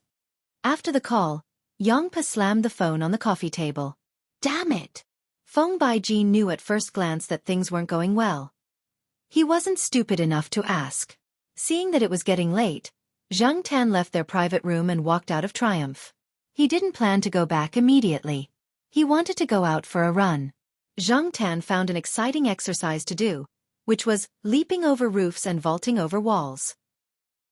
Speaker 1: After the call, Yang Pa slammed the phone on the coffee table. Damn it! Feng Baijin knew at first glance that things weren't going well. He wasn't stupid enough to ask. Seeing that it was getting late, Zhang Tan left their private room and walked out of triumph. He didn't plan to go back immediately. He wanted to go out for a run. Zhang Tan found an exciting exercise to do, which was leaping over roofs and vaulting over walls.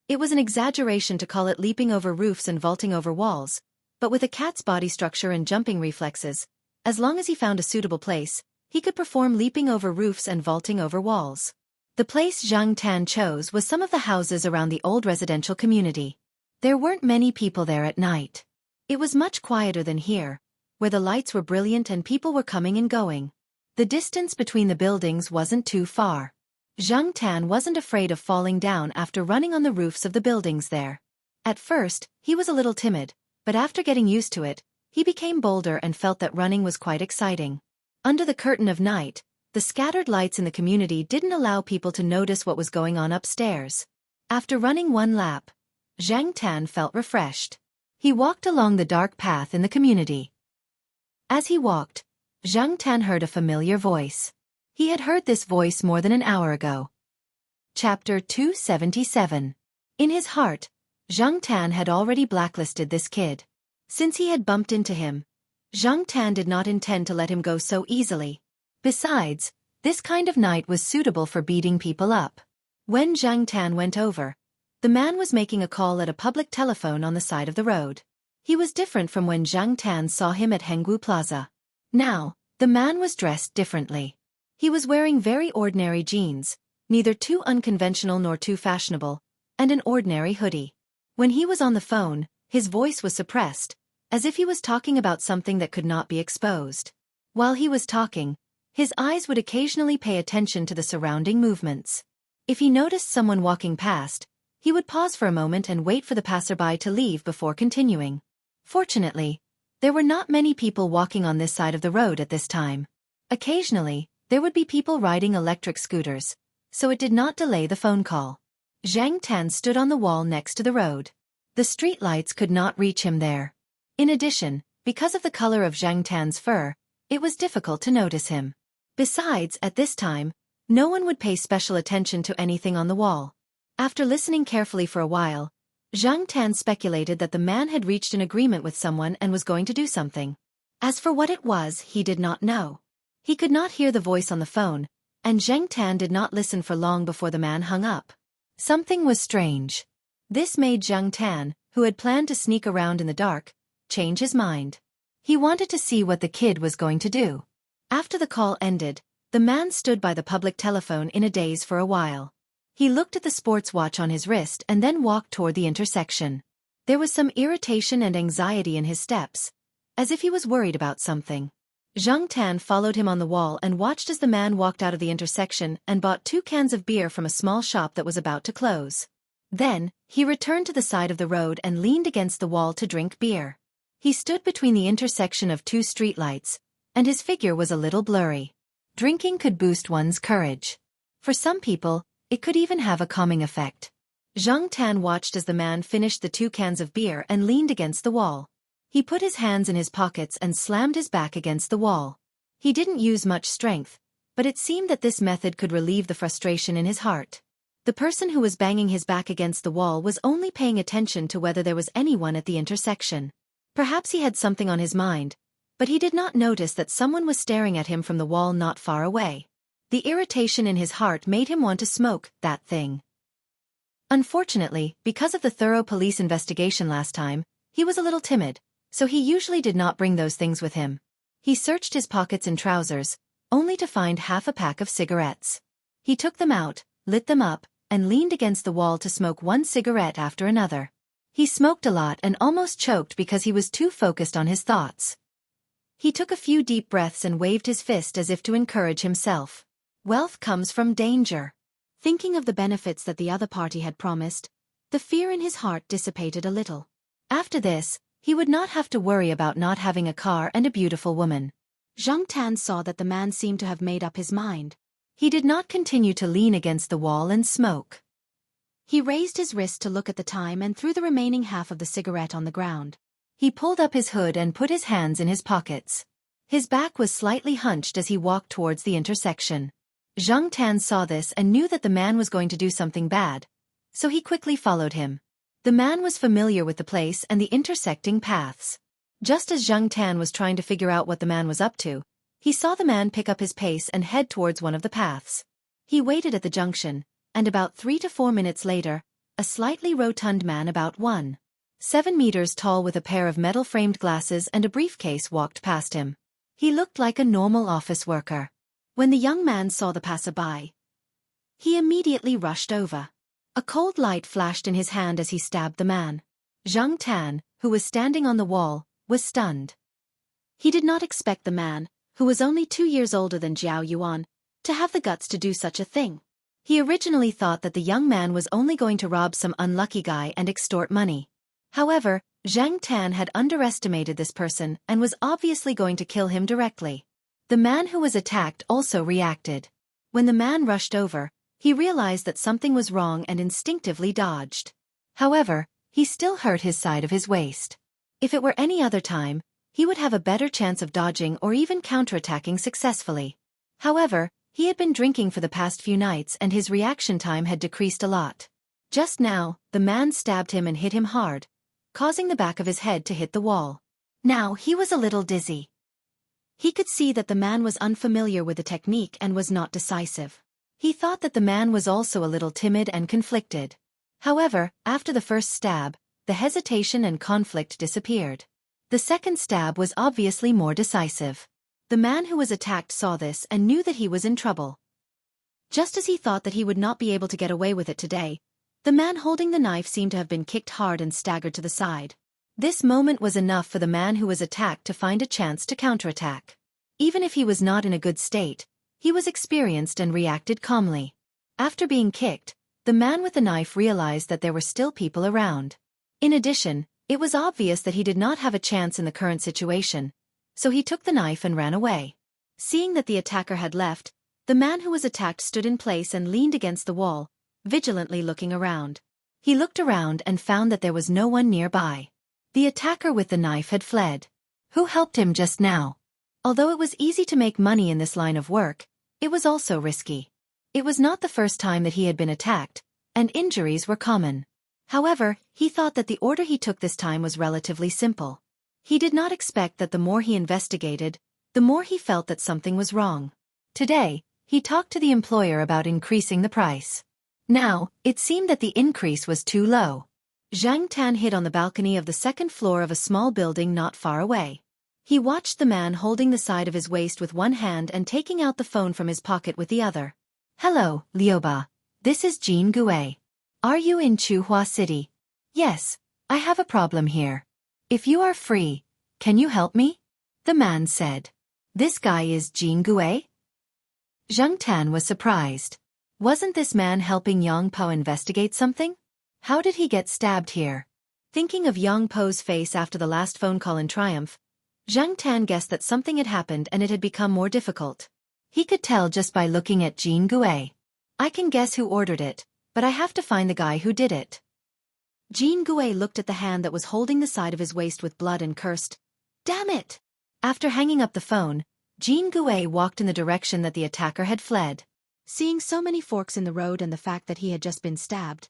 Speaker 1: It was an exaggeration to call it leaping over roofs and vaulting over walls, but with a cat's body structure and jumping reflexes, as long as he found a suitable place, he could perform leaping over roofs and vaulting over walls. The place Zhang Tan chose was some of the houses around the old residential community. There weren't many people there at night. It was much quieter than here, where the lights were brilliant and people were coming and going. The distance between the buildings wasn't too far. Zhang Tan wasn't afraid of falling down after running on the roofs of the buildings there. At first, he was a little timid, but after getting used to it, he became bolder and felt that running was quite exciting. Under the curtain of night, the scattered lights in the community didn't allow people to notice what was going on upstairs. After running one lap, Zhang Tan felt refreshed. He walked along the dark path in the community. As he walked, Zhang Tan heard a familiar voice. He had heard this voice more than an hour ago. Chapter 277. In his heart, Zhang Tan had already blacklisted this kid. Since he had bumped into him, Zhang Tan did not intend to let him go so easily. Besides, this kind of night was suitable for beating people up. When Zhang Tan went over, the man was making a call at a public telephone on the side of the road. He was different from when Zhang Tan saw him at Hengwu Plaza. Now, the man was dressed differently. He was wearing very ordinary jeans, neither too unconventional nor too fashionable, and an ordinary hoodie. When he was on the phone, his voice was suppressed, as if he was talking about something that could not be exposed. While he was talking, his eyes would occasionally pay attention to the surrounding movements. If he noticed someone walking past, he would pause for a moment and wait for the passerby to leave before continuing. Fortunately, there were not many people walking on this side of the road at this time. Occasionally, there would be people riding electric scooters, so it did not delay the phone call. Zhang Tan stood on the wall next to the road. The street lights could not reach him there. In addition, because of the color of Zhang Tan's fur, it was difficult to notice him. Besides, at this time, no one would pay special attention to anything on the wall. After listening carefully for a while, Zhang Tan speculated that the man had reached an agreement with someone and was going to do something. As for what it was, he did not know. He could not hear the voice on the phone, and Zhang Tan did not listen for long before the man hung up. Something was strange. This made Zhang Tan, who had planned to sneak around in the dark, change his mind. He wanted to see what the kid was going to do. After the call ended, the man stood by the public telephone in a daze for a while. He looked at the sports watch on his wrist and then walked toward the intersection. There was some irritation and anxiety in his steps, as if he was worried about something. Zhang Tan followed him on the wall and watched as the man walked out of the intersection and bought 2 cans of beer from a small shop that was about to close. Then, he returned to the side of the road and leaned against the wall to drink beer. He stood between the intersection of 2 streetlights, and his figure was a little blurry. Drinking could boost one's courage. For some people, it could even have a calming effect. Zhang Tan watched as the man finished the 2 cans of beer and leaned against the wall. He put his hands in his pockets and slammed his back against the wall. He didn't use much strength, but it seemed that this method could relieve the frustration in his heart. The person who was banging his back against the wall was only paying attention to whether there was anyone at the intersection. Perhaps he had something on his mind, but he did not notice that someone was staring at him from the wall not far away. The irritation in his heart made him want to smoke that thing. Unfortunately, because of the thorough police investigation last time, he was a little timid, so he usually did not bring those things with him. He searched his pockets and trousers, only to find half a pack of cigarettes. He took them out, lit them up, and leaned against the wall to smoke one cigarette after another. He smoked a lot and almost choked because he was too focused on his thoughts. He took a few deep breaths and waved his fist as if to encourage himself. Wealth comes from danger. Thinking of the benefits that the other party had promised, the fear in his heart dissipated a little. After this, he would not have to worry about not having a car and a beautiful woman. Zhang Tan saw that the man seemed to have made up his mind. He did not continue to lean against the wall and smoke. He raised his wrist to look at the time and threw the remaining half of the cigarette on the ground. He pulled up his hood and put his hands in his pockets. His back was slightly hunched as he walked towards the intersection. Zhang Tan saw this and knew that the man was going to do something bad, so he quickly followed him. The man was familiar with the place and the intersecting paths. Just as Zhang Tan was trying to figure out what the man was up to, he saw the man pick up his pace and head towards one of the paths. He waited at the junction, and about 3 to 4 minutes later, a slightly rotund man about 1.7 meters tall with a pair of metal-framed glasses and a briefcase walked past him. He looked like a normal office worker. When the young man saw the passerby, he immediately rushed over. A cold light flashed in his hand as he stabbed the man. Zhang Tan, who was standing on the wall, was stunned. He did not expect the man, who was only 2 years older than Zhao Yuan, to have the guts to do such a thing. He originally thought that the young man was only going to rob some unlucky guy and extort money. However, Zhang Tan had underestimated this person and was obviously going to kill him directly. The man who was attacked also reacted. When the man rushed over, he realized that something was wrong and instinctively dodged. However, he still hurt his side of his waist. If it were any other time, he would have a better chance of dodging or even counterattacking successfully. However, he had been drinking for the past few nights and his reaction time had decreased a lot. Just now, the man stabbed him and hit him hard, causing the back of his head to hit the wall. Now he was a little dizzy. He could see that the man was unfamiliar with the technique and was not decisive. He thought that the man was also a little timid and conflicted. However, after the first stab, the hesitation and conflict disappeared. The second stab was obviously more decisive. The man who was attacked saw this and knew that he was in trouble. Just as he thought that he would not be able to get away with it today, the man holding the knife seemed to have been kicked hard and staggered to the side. This moment was enough for the man who was attacked to find a chance to counterattack. Even if he was not in a good state, he was experienced and reacted calmly. After being kicked, the man with the knife realized that there were still people around. In addition, it was obvious that he did not have a chance in the current situation, so he took the knife and ran away. Seeing that the attacker had left, the man who was attacked stood in place and leaned against the wall, vigilantly looking around. He looked around and found that there was no one nearby. The attacker with the knife had fled. Who helped him just now? Although it was easy to make money in this line of work, it was also risky. It was not the first time that he had been attacked, and injuries were common. However, he thought that the order he took this time was relatively simple. He did not expect that the more he investigated, the more he felt that something was wrong. Today, he talked to the employer about increasing the price. Now, it seemed that the increase was too low. Zhang Tan hid on the balcony of the second floor of a small building not far away. He watched the man holding the side of his waist with one hand and taking out the phone from his pocket with the other. "Hello, Liuba. This is Jianghu. Are you in Chuhua City? Yes, I have a problem here. If you are free, can you help me? The man said. This guy is Jianghu? Zheng Tan was surprised. Wasn't this man helping Yang Po investigate something? How did he get stabbed here? Thinking of Yang Po's face after the last phone call in triumph, Zheng Tan guessed that something had happened and it had become more difficult. He could tell just by looking at Jianghu. I can guess who ordered it, but I have to find the guy who did it. Jianghu looked at the hand that was holding the side of his waist with blood and cursed, "Damn it!" After hanging up the phone, Jianghu walked in the direction that the attacker had fled. Seeing so many forks in the road and the fact that he had just been stabbed,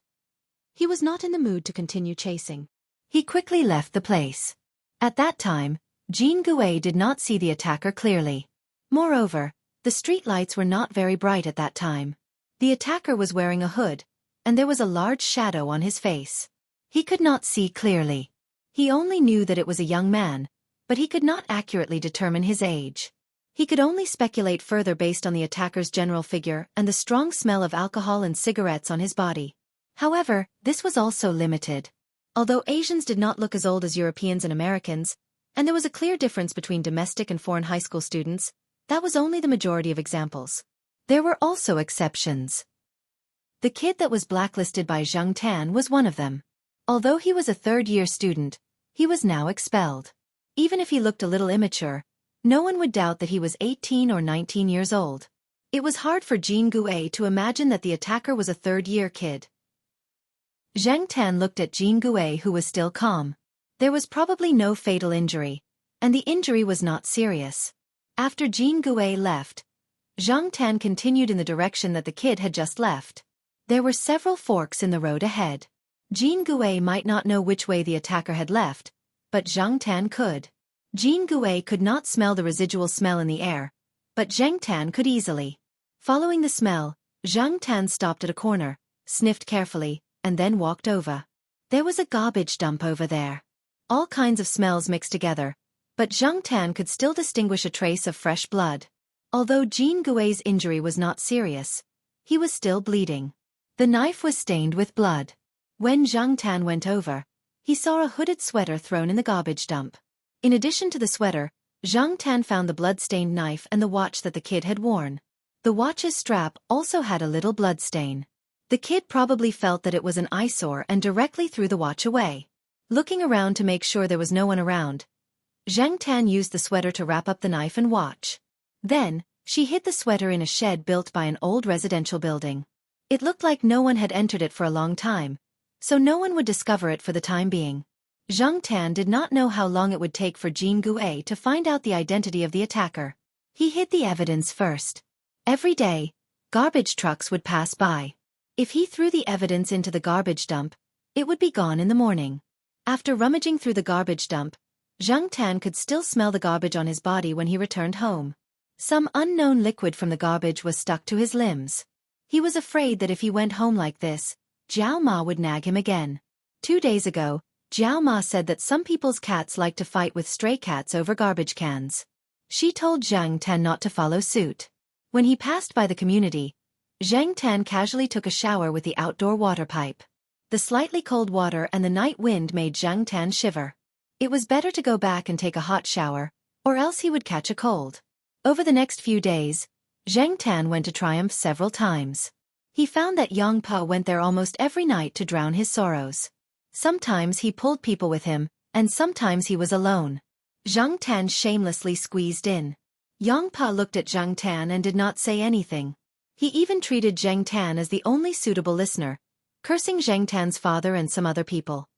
Speaker 1: he was not in the mood to continue chasing. He quickly left the place. At that time, Jianghu did not see the attacker clearly. Moreover, the street lights were not very bright at that time. The attacker was wearing a hood, and there was a large shadow on his face. He could not see clearly. He only knew that it was a young man, but he could not accurately determine his age. He could only speculate further based on the attacker's general figure and the strong smell of alcohol and cigarettes on his body. However, this was also limited. Although Asians did not look as old as Europeans and Americans, and there was a clear difference between domestic and foreign high school students, that was only the majority of examples. There were also exceptions. The kid that was blacklisted by Zheng Tan was one of them. Although he was a third-year student, he was now expelled. Even if he looked a little immature, no one would doubt that he was 18 or 19 years old. It was hard for Jianghu to imagine that the attacker was a third-year kid. Zheng Tan looked at Jianghu, who was still calm. There was probably no fatal injury, and the injury was not serious. After Jianghu left, Zheng Tan continued in the direction that the kid had just left. There were several forks in the road ahead. Jianghu might not know which way the attacker had left, but Zheng Tan could. Jianghu could not smell the residual smell in the air, but Zheng Tan could easily. Following the smell, Zheng Tan stopped at a corner, sniffed carefully, and then walked over. There was a garbage dump over there. All kinds of smells mixed together, but Zheng Tan could still distinguish a trace of fresh blood. Although Jianghu's injury was not serious, he was still bleeding. The knife was stained with blood. When Zheng Tan went over, he saw a hooded sweater thrown in the garbage dump. In addition to the sweater, Zheng Tan found the blood-stained knife and the watch that the kid had worn. The watch's strap also had a little blood stain. The kid probably felt that it was an eyesore and directly threw the watch away. Looking around to make sure there was no one around, Zheng Tan used the sweater to wrap up the knife and watch. Then, she hid the sweater in a shed built by an old residential building. It looked like no one had entered it for a long time, so no one would discover it for the time being. Zheng Tan did not know how long it would take for Jianghu to find out the identity of the attacker. He hid the evidence first. Every day, garbage trucks would pass by. If he threw the evidence into the garbage dump, it would be gone in the morning. After rummaging through the garbage dump, Zheng Tan could still smell the garbage on his body when he returned home. Some unknown liquid from the garbage was stuck to his limbs. He was afraid that if he went home like this, Jiao Ma would nag him again. 2 days ago, Jiao Ma said that some people's cats like to fight with stray cats over garbage cans. She told Zheng Tan not to follow suit. When he passed by the community, Zheng Tan casually took a shower with the outdoor water pipe. The slightly cold water and the night wind made Zheng Tan shiver. It was better to go back and take a hot shower, or else he would catch a cold. Over the next few days, Zheng Tan went to Triumph several times. He found that Yang Po went there almost every night to drown his sorrows. Sometimes he pulled people with him, and sometimes he was alone. Zheng Tan shamelessly squeezed in. Yang Po looked at Zheng Tan and did not say anything. He even treated Zheng Tan as the only suitable listener, cursing Zheng Tan's father and some other people.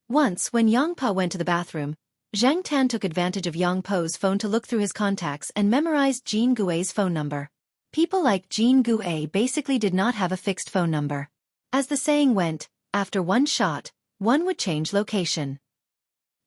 Speaker 1: Once, when Yang Po went to the bathroom, Zheng Tan took advantage of Yang Po's phone to look through his contacts and memorized Jianghu's phone number. People like Jianghu basically did not have a fixed phone number. As the saying went, after one shot, one would change location.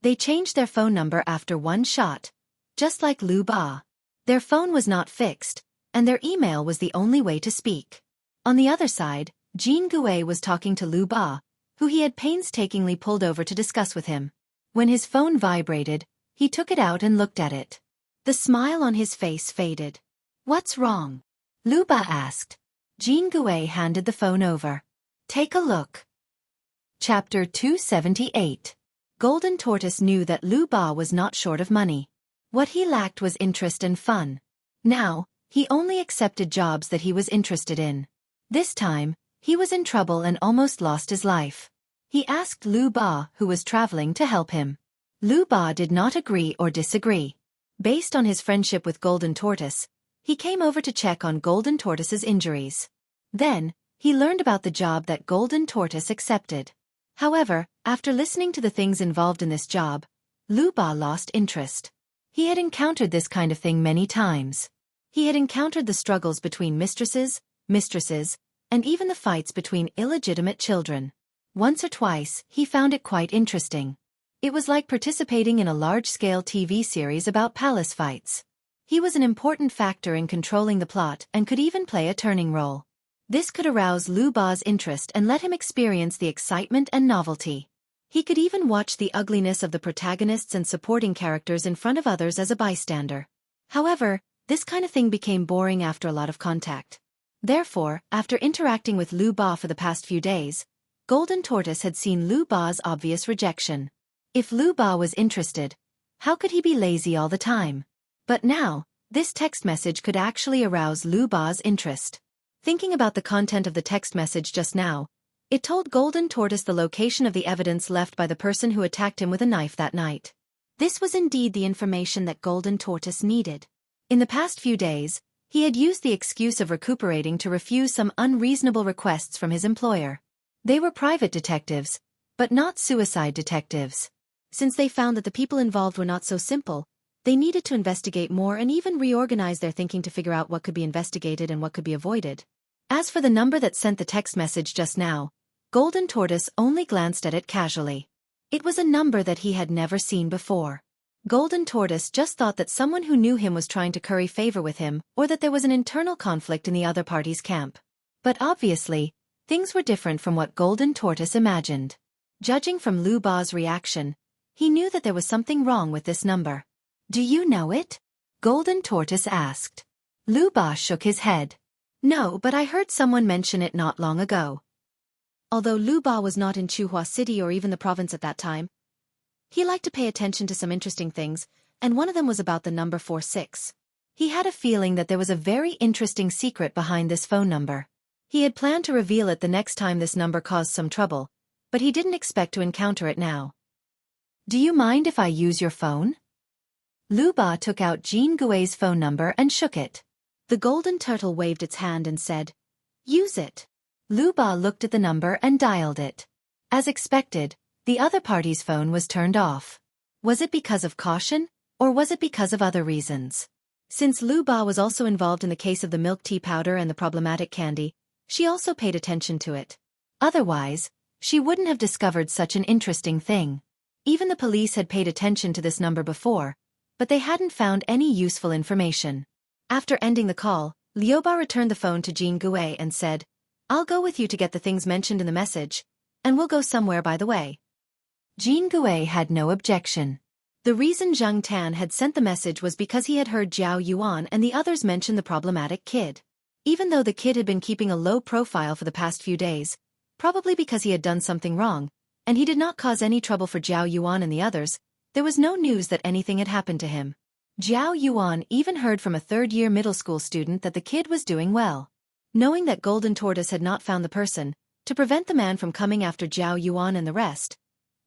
Speaker 1: They changed their phone number after one shot, just like Lu Ba. Their phone was not fixed, and their email was the only way to speak. On the other side, Jianghu was talking to Lu Ba, who he had painstakingly pulled over to discuss with him. When his phone vibrated, he took it out and looked at it. The smile on his face faded. "What's wrong?" Lu Ba asked. Jianghu handed the phone over. Take a look. Chapter 278. Golden Tortoise knew that Lu Ba was not short of money. What he lacked was interest and fun. Now, he only accepted jobs that he was interested in. This time, he was in trouble and almost lost his life. He asked Lu Ba, who was traveling, to help him. Lu Ba did not agree or disagree. Based on his friendship with Golden Tortoise, he came over to check on Golden Tortoise's injuries. Then, he learned about the job that Golden Tortoise accepted. However, after listening to the things involved in this job, Lu Ba lost interest. He had encountered this kind of thing many times. He had encountered the struggles between mistresses, and even the fights between illegitimate children. Once or twice, he found it quite interesting. It was like participating in a large-scale TV series about palace fights. He was an important factor in controlling the plot and could even play a turning role. This could arouse Lu Ba's interest and let him experience the excitement and novelty. He could even watch the ugliness of the protagonists and supporting characters in front of others as a bystander. However, this kind of thing became boring after a lot of contact. Therefore, after interacting with Lu Ba for the past few days, Golden Tortoise had seen Lu Ba's obvious rejection. If Lu Ba was interested, how could he be lazy all the time? But now, this text message could actually arouse Lu Ba's interest. Thinking about the content of the text message just now, it told Golden Tortoise the location of the evidence left by the person who attacked him with a knife that night. This was indeed the information that Golden Tortoise needed. In the past few days, he had used the excuse of recuperating to refuse some unreasonable requests from his employer. They were private detectives, but not suicide detectives. Since they found that the people involved were not so simple, they needed to investigate more and even reorganize their thinking to figure out what could be investigated and what could be avoided. As for the number that sent the text message just now, Golden Tortoise only glanced at it casually. It was a number that he had never seen before. Golden Tortoise just thought that someone who knew him was trying to curry favor with him or that there was an internal conflict in the other party's camp. But obviously, things were different from what Golden Tortoise imagined. Judging from Lu Ba's reaction, he knew that there was something wrong with this number. Do you know it? Golden Tortoise asked. Lu Ba shook his head. No, but I heard someone mention it not long ago. Although Lu Ba was not in Chuhua City or even the province at that time, he liked to pay attention to some interesting things, and one of them was about the number 46. He had a feeling that there was a very interesting secret behind this phone number. He had planned to reveal it the next time this number caused some trouble, but he didn't expect to encounter it now. Do you mind if I use your phone? Lu Ba took out Jianghu's phone number and shook it. The golden turtle waved its hand and said, Use it. Lu Ba looked at the number and dialed it. As expected, the other party's phone was turned off. Was it because of caution, or was it because of other reasons? Since Lu Ba was also involved in the case of the milk tea powder and the problematic candy, she also paid attention to it. Otherwise, she wouldn't have discovered such an interesting thing. Even the police had paid attention to this number before, but they hadn't found any useful information. After ending the call, Liu Ba returned the phone to Jianghu and said, I'll go with you to get the things mentioned in the message, and we'll go somewhere by the way. Jianghu had no objection. The reason Zhang Tan had sent the message was because he had heard Zhao Yuan and the others mention the problematic kid. Even though the kid had been keeping a low profile for the past few days, probably because he had done something wrong, and he did not cause any trouble for Zhao Yuan and the others, there was no news that anything had happened to him. Zhao Yuan even heard from a third-year middle school student that the kid was doing well. Knowing that Golden Tortoise had not found the person, to prevent the man from coming after Zhao Yuan and the rest,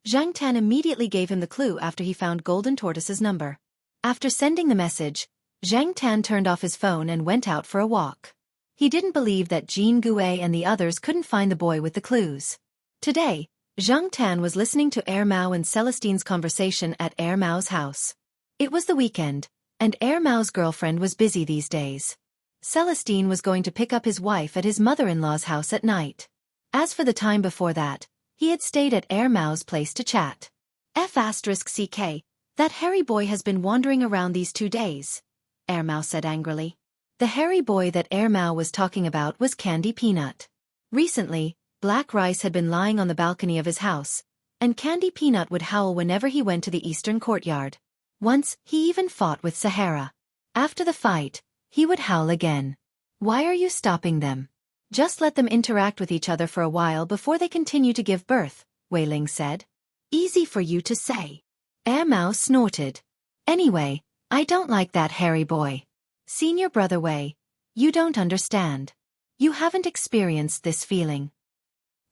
Speaker 1: Zhang Tan immediately gave him the clue after he found Golden Tortoise's number. After sending the message, Zhang Tan turned off his phone and went out for a walk. He didn't believe that Jianghu and the others couldn't find the boy with the clues. Today, Zhang Tan was listening to Er Mao and Celestine's conversation at Er Mao's house. It was the weekend, and Er Mao's girlfriend was busy these days. Celestine was going to pick up his wife at his mother-in-law's house at night. As for the time before that, he had stayed at Er Mao's place to chat. F***ck, that hairy boy has been wandering around these 2 days, Er Mao said angrily. The hairy boy that Er Mao was talking about was Candy Peanut. Recently, Black Rice had been lying on the balcony of his house, and Candy Peanut would howl whenever he went to the eastern courtyard. Once, he even fought with Sahara. After the fight, he would howl again. Why are you stopping them? Just let them interact with each other for a while before they continue to give birth, Wei Ling said. Easy for you to say. Mao snorted. Anyway, I don't like that hairy boy. Senior brother Wei, you don't understand. You haven't experienced this feeling.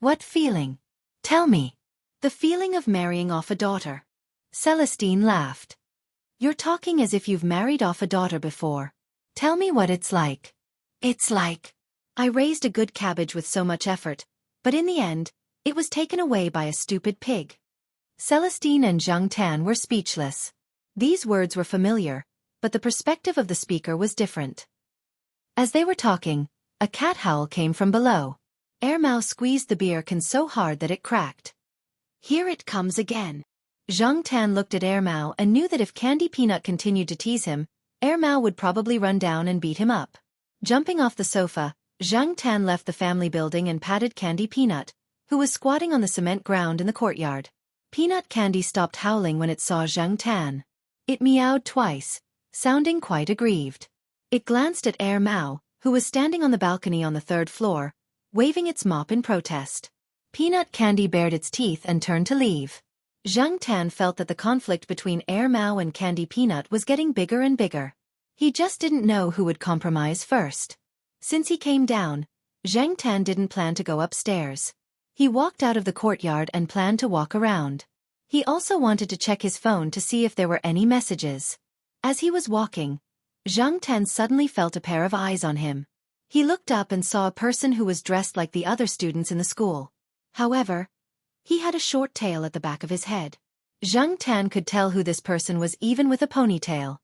Speaker 1: What feeling? Tell me. The feeling of marrying off a daughter. Celestine laughed. You're talking as if you've married off a daughter before. Tell me what it's like. It's like. I raised a good cabbage with so much effort, but in the end, it was taken away by a stupid pig. Celestine and Zhang Tan were speechless. These words were familiar, but the perspective of the speaker was different. As they were talking, a cat howl came from below. Mao squeezed the beer can so hard that it cracked. Here it comes again. Zhang Tan looked at Mao and knew that if Candy Peanut continued to tease him, Mao would probably run down and beat him up. Jumping off the sofa, Zhang Tan left the family building and patted Candy Peanut, who was squatting on the cement ground in the courtyard. Peanut Candy stopped howling when it saw Zhang Tan. It meowed twice, sounding quite aggrieved. It glanced at Mao, who was standing on the balcony on the third floor, waving its mop in protest. Peanut Candy bared its teeth and turned to leave. Zhang Tan felt that the conflict between Mao and Candy Peanut was getting bigger and bigger. He just didn't know who would compromise first. Since he came down, Zhang Tan didn't plan to go upstairs. He walked out of the courtyard and planned to walk around. He also wanted to check his phone to see if there were any messages. As he was walking, Zhang Tan suddenly felt a pair of eyes on him. He looked up and saw a person who was dressed like the other students in the school. However, he had a short tail at the back of his head. Zhang Tan could tell who this person was even with a ponytail.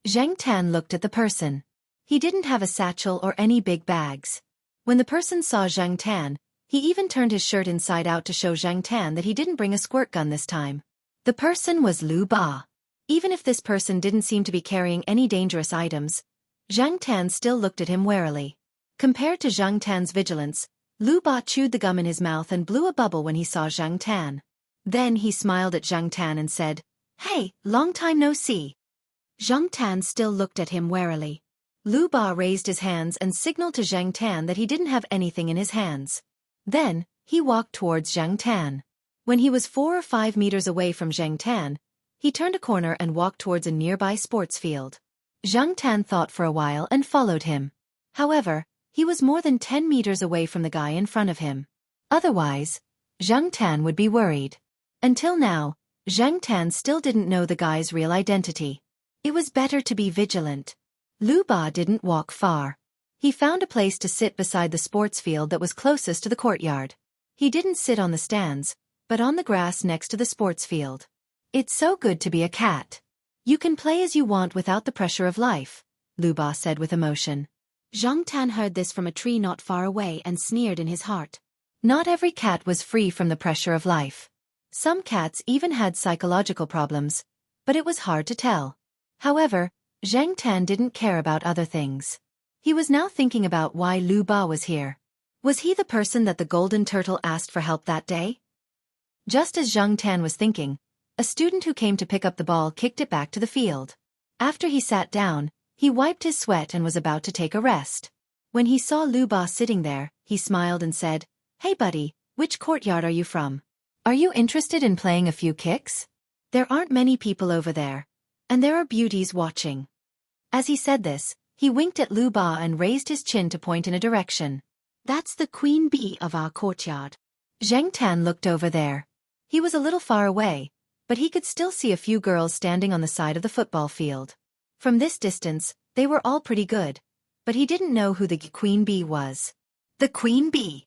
Speaker 1: Zhang Tan looked at the person. He didn't have a satchel or any big bags. When the person saw Zhang Tan, he even turned his shirt inside out to show Zhang Tan that he didn't bring a squirt gun this time. The person was Lu Ba. Even if this person didn't seem to be carrying any dangerous items, Zhang Tan still looked at him warily. Compared to Zhang Tan's vigilance, Lu Ba chewed the gum in his mouth and blew a bubble when he saw Zhang Tan. Then he smiled at Zhang Tan and said, "Hey, long time no see." Zhang Tan still looked at him warily. Lu Ba raised his hands and signaled to Zhang Tan that he didn't have anything in his hands. Then, he walked towards Zhang Tan. When he was 4 or 5 meters away from Zhang Tan, he turned a corner and walked towards a nearby sports field. Zhang Tan thought for a while and followed him. However, he was more than 10 meters away from the guy in front of him. Otherwise, Zhang Tan would be worried. Until now, Zhang Tan still didn't know the guy's real identity. It was better to be vigilant. Lu Ba didn't walk far. He found a place to sit beside the sports field that was closest to the courtyard. He didn't sit on the stands, but on the grass next to the sports field. It's so good to be a cat. You can play as you want without the pressure of life, Lu Ba said with emotion. Zhang Tan heard this from a tree not far away and sneered in his heart. Not every cat was free from the pressure of life. Some cats even had psychological problems, but it was hard to tell. However, Zhang Tan didn't care about other things. He was now thinking about why Lu Ba was here. Was he the person that the golden turtle asked for help that day? Just as Zhang Tan was thinking, a student who came to pick up the ball kicked it back to the field. After he sat down, he wiped his sweat and was about to take a rest. When he saw Lu Ba sitting there, he smiled and said, "Hey buddy, which courtyard are you from? Are you interested in playing a few kicks? There aren't many people over there, and there are beauties watching." As he said this, he winked at Lu Ba and raised his chin to point in a direction. "That's the queen bee of our courtyard." Zhang Tan looked over there. He was a little far away, but he could still see a few girls standing on the side of the football field. From this distance, they were all pretty good, but he didn't know who the queen bee was. The queen bee?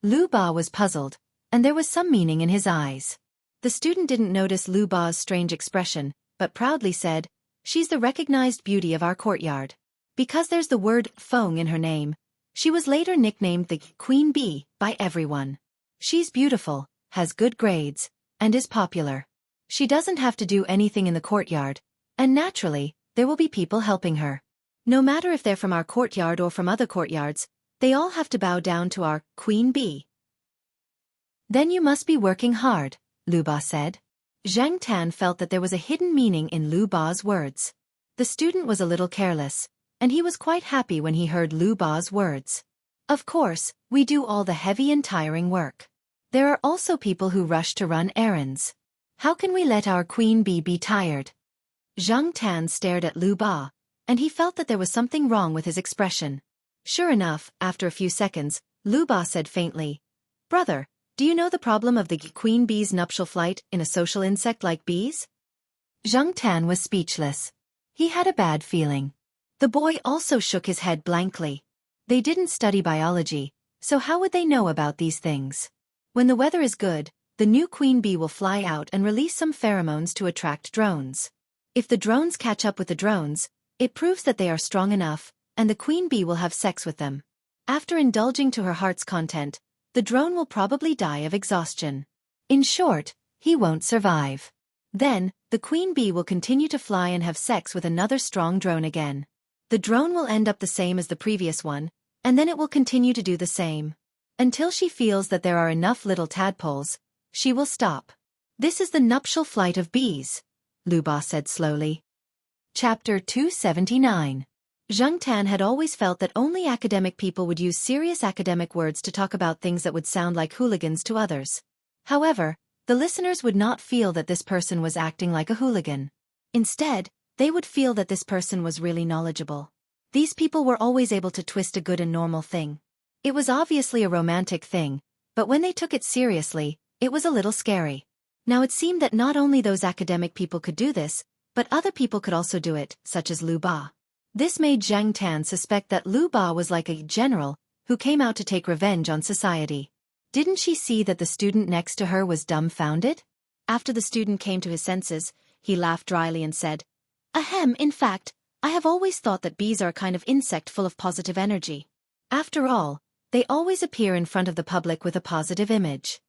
Speaker 1: Lu Ba was puzzled, and there was some meaning in his eyes. The student didn't notice Lu Ba's strange expression, but proudly said, "She's the recognized beauty of our courtyard." Because there's the word Feng in her name, she was later nicknamed the Queen Bee by everyone. She's beautiful, has good grades, and is popular. She doesn't have to do anything in the courtyard, and naturally, there will be people helping her. No matter if they're from our courtyard or from other courtyards, they all have to bow down to our Queen Bee. "Then you must be working hard," Lu Ba said. Zhang Tan felt that there was a hidden meaning in Lu Ba's words. The student was a little careless, and he was quite happy when he heard Lu Ba's words. Of course, we do all the heavy and tiring work. There are also people who rush to run errands. How can we let our queen bee be tired? Zhang Tan stared at Lu Ba, and he felt that there was something wrong with his expression. Sure enough, after a few seconds, Lu Ba said faintly, "Brother, do you know the problem of the queen bee's nuptial flight in a social insect like bees?" Zhang Tan was speechless. He had a bad feeling. The boy also shook his head blankly. They didn't study biology, so how would they know about these things? When the weather is good, the new queen bee will fly out and release some pheromones to attract drones. If the drones catch up with the drones, it proves that they are strong enough, and the queen bee will have sex with them. After indulging to her heart's content, the drone will probably die of exhaustion. In short, he won't survive. Then, the queen bee will continue to fly and have sex with another strong drone again. The drone will end up the same as the previous one, and then it will continue to do the same. Until she feels that there are enough little tadpoles, she will stop. This is the nuptial flight of bees, Lu Ba said slowly. Chapter 279. Zhang Tan had always felt that only academic people would use serious academic words to talk about things that would sound like hooligans to others. However, the listeners would not feel that this person was acting like a hooligan. Instead, they would feel that this person was really knowledgeable. These people were always able to twist a good and normal thing. It was obviously a romantic thing, but when they took it seriously, it was a little scary. Now it seemed that not only those academic people could do this, but other people could also do it, such as Lu Ba. This made Zhang Tan suspect that Lu Ba was like a general who came out to take revenge on society. Didn't she see that the student next to her was dumbfounded? After the student came to his senses, he laughed dryly and said, "Ahem, in fact, I have always thought that bees are a kind of insect full of positive energy. After all, they always appear in front of the public with a positive image."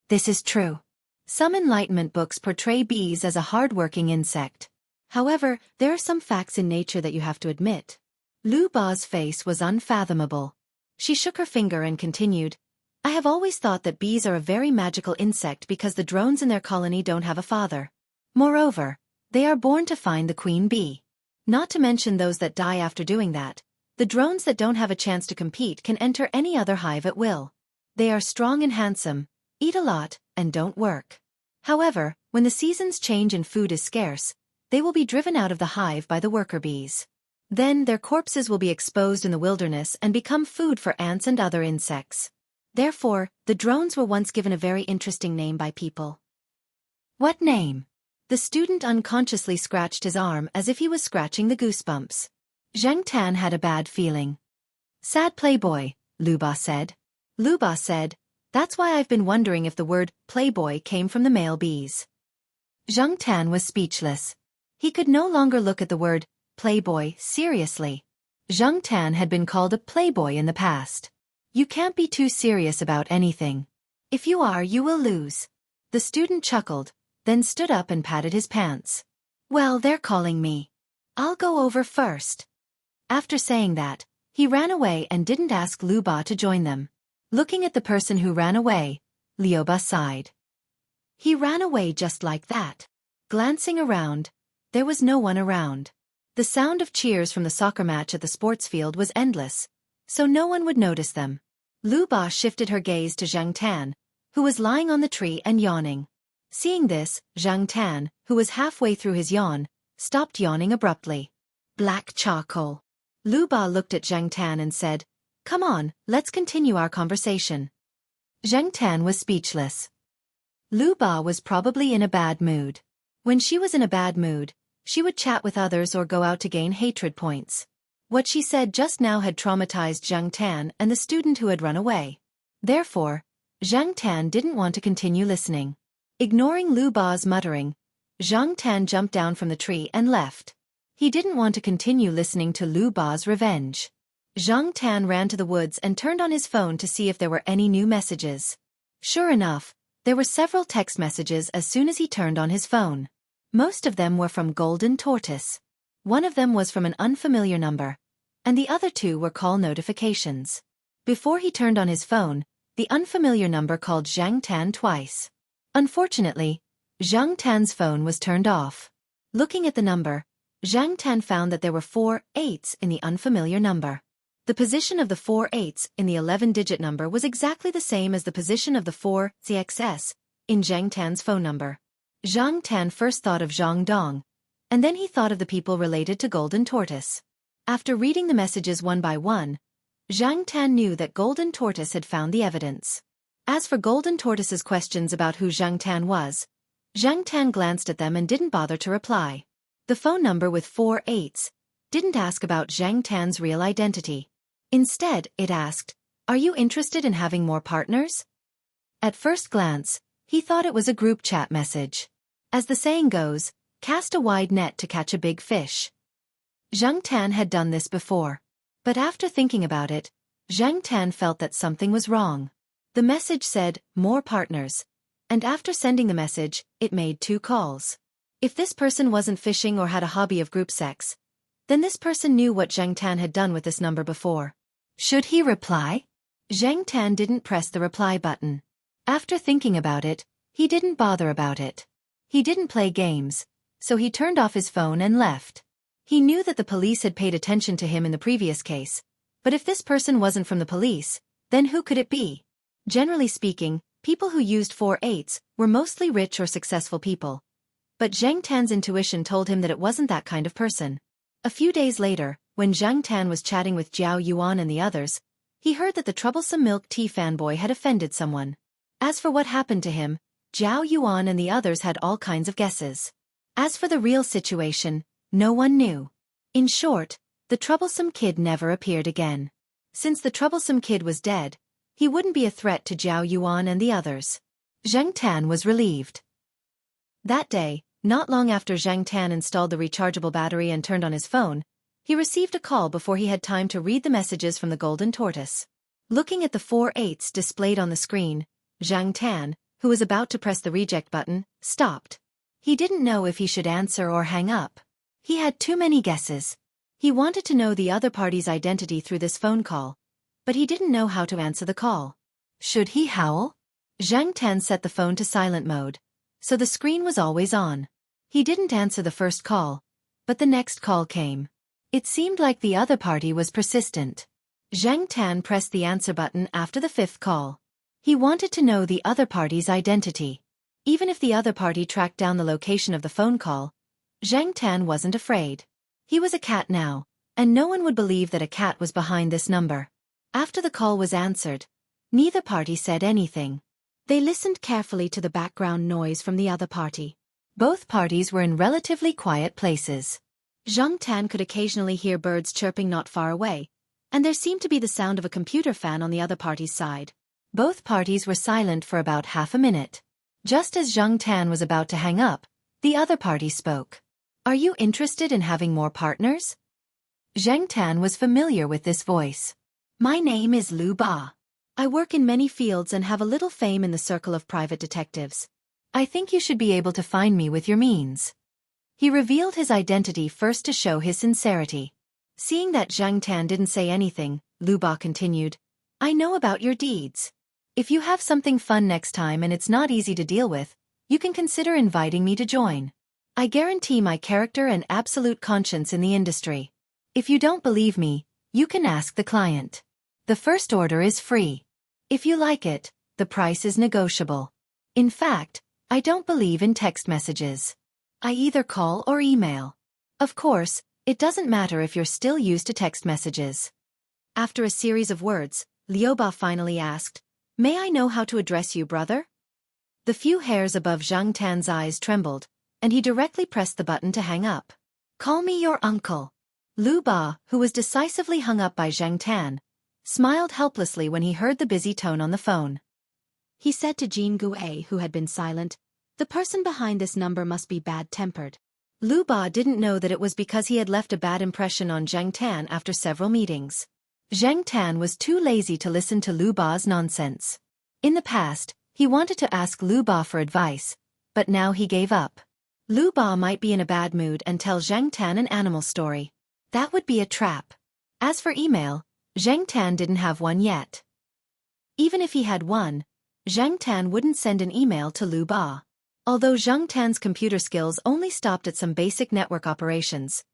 Speaker 1: This is true. Some Enlightenment books portray bees as a hard-working insect. However, there are some facts in nature that you have to admit. Lu Ba's face was unfathomable. She shook her finger and continued, "I have always thought that bees are a very magical insect because the drones in their colony don't have a father. Moreover, they are born to find the queen bee. Not to mention those that die after doing that. The drones that don't have a chance to compete can enter any other hive at will. They are strong and handsome, eat a lot, and don't work. However, when the seasons change and food is scarce, they will be driven out of the hive by the worker bees. Then their corpses will be exposed in the wilderness and become food for ants and other insects. Therefore, the drones were once given a very interesting name by people." "What name?" The student unconsciously scratched his arm as if he was scratching the goosebumps. Zhang Tan had a bad feeling. "Sad playboy," Lu Ba said. Lu Ba said, "That's why I've been wondering if the word playboy came from the male bees." Zhang Tan was speechless. He could no longer look at the word playboy seriously. Zhang Tan had been called a playboy in the past. You can't be too serious about anything. If you are, you will lose. The student chuckled, then stood up and patted his pants. "Well, they're calling me. I'll go over first." After saying that, he ran away and didn't ask Lu Ba to join them. Looking at the person who ran away, Liu Ba sighed. He ran away just like that. Glancing around, there was no one around. The sound of cheers from the soccer match at the sports field was endless, so no one would notice them. Lu Ba shifted her gaze to Zhang Tan, who was lying on the tree and yawning. Seeing this, Zhang Tan, who was halfway through his yawn, stopped yawning abruptly. Black charcoal. Lu Ba looked at Zhang Tan and said, "Come on, let's continue our conversation." Zhang Tan was speechless. Lu Ba was probably in a bad mood. When she was in a bad mood, she would chat with others or go out to gain hatred points. What she said just now had traumatized Zhang Tan and the student who had run away. Therefore, Zhang Tan didn't want to continue listening. Ignoring Lu Ba's muttering, Zhang Tan jumped down from the tree and left. He didn't want to continue listening to Lu Ba's revenge. Zhang Tan ran to the woods and turned on his phone to see if there were any new messages. Sure enough, there were several text messages as soon as he turned on his phone. Most of them were from Golden Tortoise. One of them was from an unfamiliar number, and the other two were call notifications. Before he turned on his phone, the unfamiliar number called Zhang Tan twice. Unfortunately, Zhang Tan's phone was turned off. Looking at the number, Zhang Tan found that there were 4 8s in the unfamiliar number. The position of the 4 eighths in the 11-digit number was exactly the same as the position of the 4 xs in Zhang Tan's phone number. Zhang Tan first thought of Zhang Dong, and then he thought of the people related to Golden Tortoise. After reading the messages one by one, Zhang Tan knew that Golden Tortoise had found the evidence. As for Golden Tortoise's questions about who Zhang Tan was, Zhang Tan glanced at them and didn't bother to reply. The phone number with 4 eighths didn't ask about Zhang Tan's real identity. Instead, it asked, "Are you interested in having more partners?" At first glance, he thought it was a group chat message. As the saying goes, cast a wide net to catch a big fish. Zhang Tan had done this before. But after thinking about it, Zhang Tan felt that something was wrong. The message said, "More partners," and after sending the message, it made 2 calls. If this person wasn't fishing or had a hobby of group sex, then this person knew what Zhang Tan had done with this number before. Should he reply? Zhang Tan didn't press the reply button. After thinking about it, he didn't bother about it. He didn't play games, so he turned off his phone and left. He knew that the police had paid attention to him in the previous case, but if this person wasn't from the police, then who could it be? Generally speaking, people who used 4 eighths were mostly rich or successful people. But Zhang Tan's intuition told him that it wasn't that kind of person. A few days later, when Zhang Tan was chatting with Jiao Yuan and the others, he heard that the troublesome milk tea fanboy had offended someone. As for what happened to him, Jiao Yuan and the others had all kinds of guesses. As for the real situation, no one knew. In short, the troublesome kid never appeared again. Since the troublesome kid was dead, he wouldn't be a threat to Jiao Yuan and the others. Zhang Tan was relieved. That day, not long after Zhang Tan installed the rechargeable battery and turned on his phone, he received a call before he had time to read the messages from the Golden Tortoise. Looking at the 4 eighths displayed on the screen, Zhang Tan, who was about to press the reject button, stopped. He didn't know if he should answer or hang up. He had too many guesses. He wanted to know the other party's identity through this phone call, but he didn't know how to answer the call. Should he howl? Zhang Tan set the phone to silent mode, so the screen was always on. He didn't answer the first call, but the next call came. It seemed like the other party was persistent. Zhang Tan pressed the answer button after the 5th call. He wanted to know the other party's identity. Even if the other party tracked down the location of the phone call, Zhang Tan wasn't afraid. He was a cat now, and no one would believe that a cat was behind this number. After the call was answered, neither party said anything. They listened carefully to the background noise from the other party. Both parties were in relatively quiet places. Zhang Tan could occasionally hear birds chirping not far away, and there seemed to be the sound of a computer fan on the other party's side. Both parties were silent for about half a minute. Just as Zhang Tan was about to hang up, the other party spoke. "Are you interested in having more partners?" Zhang Tan was familiar with this voice. "My name is Lu Ba. I work in many fields and have a little fame in the circle of private detectives. I think you should be able to find me with your means." He revealed his identity first to show his sincerity. Seeing that Zhang Tan didn't say anything, Lu Ba continued, "I know about your deeds. If you have something fun next time and it's not easy to deal with, you can consider inviting me to join. I guarantee my character and absolute conscience in the industry. If you don't believe me, you can ask the client. The first order is free. If you like it, the price is negotiable. In fact, I don't believe in text messages. I either call or email. Of course, it doesn't matter if you're still used to text messages." After a series of words, Liu Ba finally asked, "May I know how to address you, brother?" The few hairs above Zhang Tan's eyes trembled, and he directly pressed the button to hang up. "Call me your uncle." Liu Ba, who was decisively hung up by Zhang Tan, smiled helplessly when he heard the busy tone on the phone. He said to Jianghu, who had been silent, "The person behind this number must be bad-tempered." Liu Ba didn't know that it was because he had left a bad impression on Zhang Tan after several meetings. Zhang Tan was too lazy to listen to Liu Ba's nonsense. In the past, he wanted to ask Liu Ba for advice, but now he gave up. Liu Ba might be in a bad mood and tell Zhang Tan an animal story. That would be a trap. As for email, Zhang Tan didn't have one yet. Even if he had one, Zhang Tan wouldn't send an email to Liu Ba. Although Zhang Tan's computer skills only stopped at some basic network operations,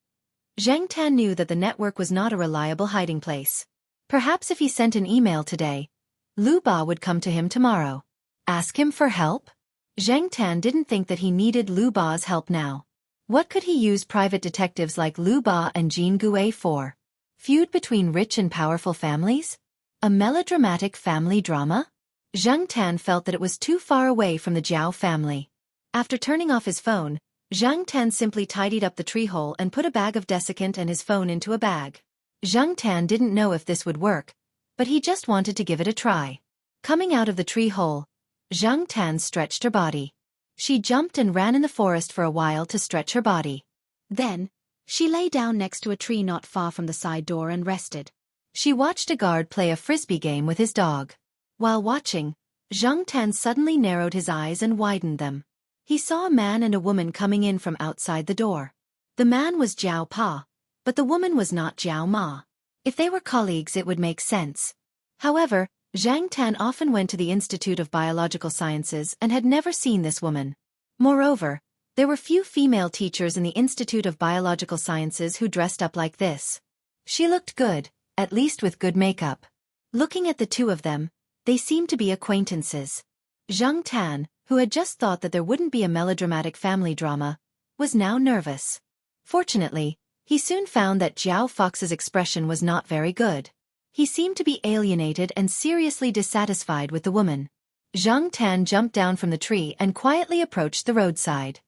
Speaker 1: Zhang Tan knew that the network was not a reliable hiding place. Perhaps if he sent an email today, Lu Ba would come to him tomorrow. Ask him for help? Zheng Tan didn't think that he needed Lu Ba's help now. What could he use private detectives like Lu Ba and Jianghu for? Feud between rich and powerful families? A melodramatic family drama? Zheng Tan felt that it was too far away from the Jiao family. After turning off his phone, Zheng Tan simply tidied up the tree hole and put a bag of desiccant and his phone into a bag. Zheng Tan didn't know if this would work, but he just wanted to give it a try. Coming out of the tree hole, Zheng Tan stretched her body. She jumped and ran in the forest for a while to stretch her body. Then, she lay down next to a tree not far from the side door and rested. She watched a guard play a frisbee game with his dog. While watching, Zheng Tan suddenly narrowed his eyes and widened them. He saw a man and a woman coming in from outside the door. The man was Jiao Pa, but the woman was not Jiao Ma. If they were colleagues, it would make sense. However, Zheng Tan often went to the Institute of Biological Sciences and had never seen this woman. Moreover, there were few female teachers in the Institute of Biological Sciences who dressed up like this. She looked good, at least with good makeup. Looking at the two of them, they seemed to be acquaintances. Zheng Tan, who had just thought that there wouldn't be a melodramatic family drama, was now nervous. Fortunately, he soon found that Jiao Fox's expression was not very good. He seemed to be alienated and seriously dissatisfied with the woman. Zheng Tan jumped down from the tree and quietly approached the roadside.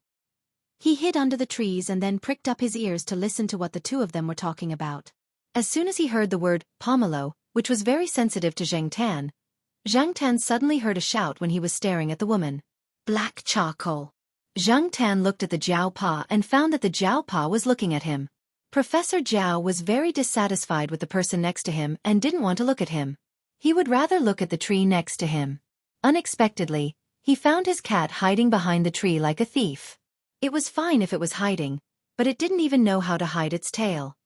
Speaker 1: He hid under the trees and then pricked up his ears to listen to what the two of them were talking about. As soon as he heard the word pomelo, which was very sensitive to Zheng Tan suddenly heard a shout when he was staring at the woman. Black charcoal. Zheng Tan looked at the Jiao Pa and found that the Jiao Pa was looking at him. Professor Jiao was very dissatisfied with the person next to him and didn't want to look at him. He would rather look at the tree next to him. Unexpectedly, he found his cat hiding behind the tree like a thief. It was fine if it was hiding, but it didn't even know how to hide its tail.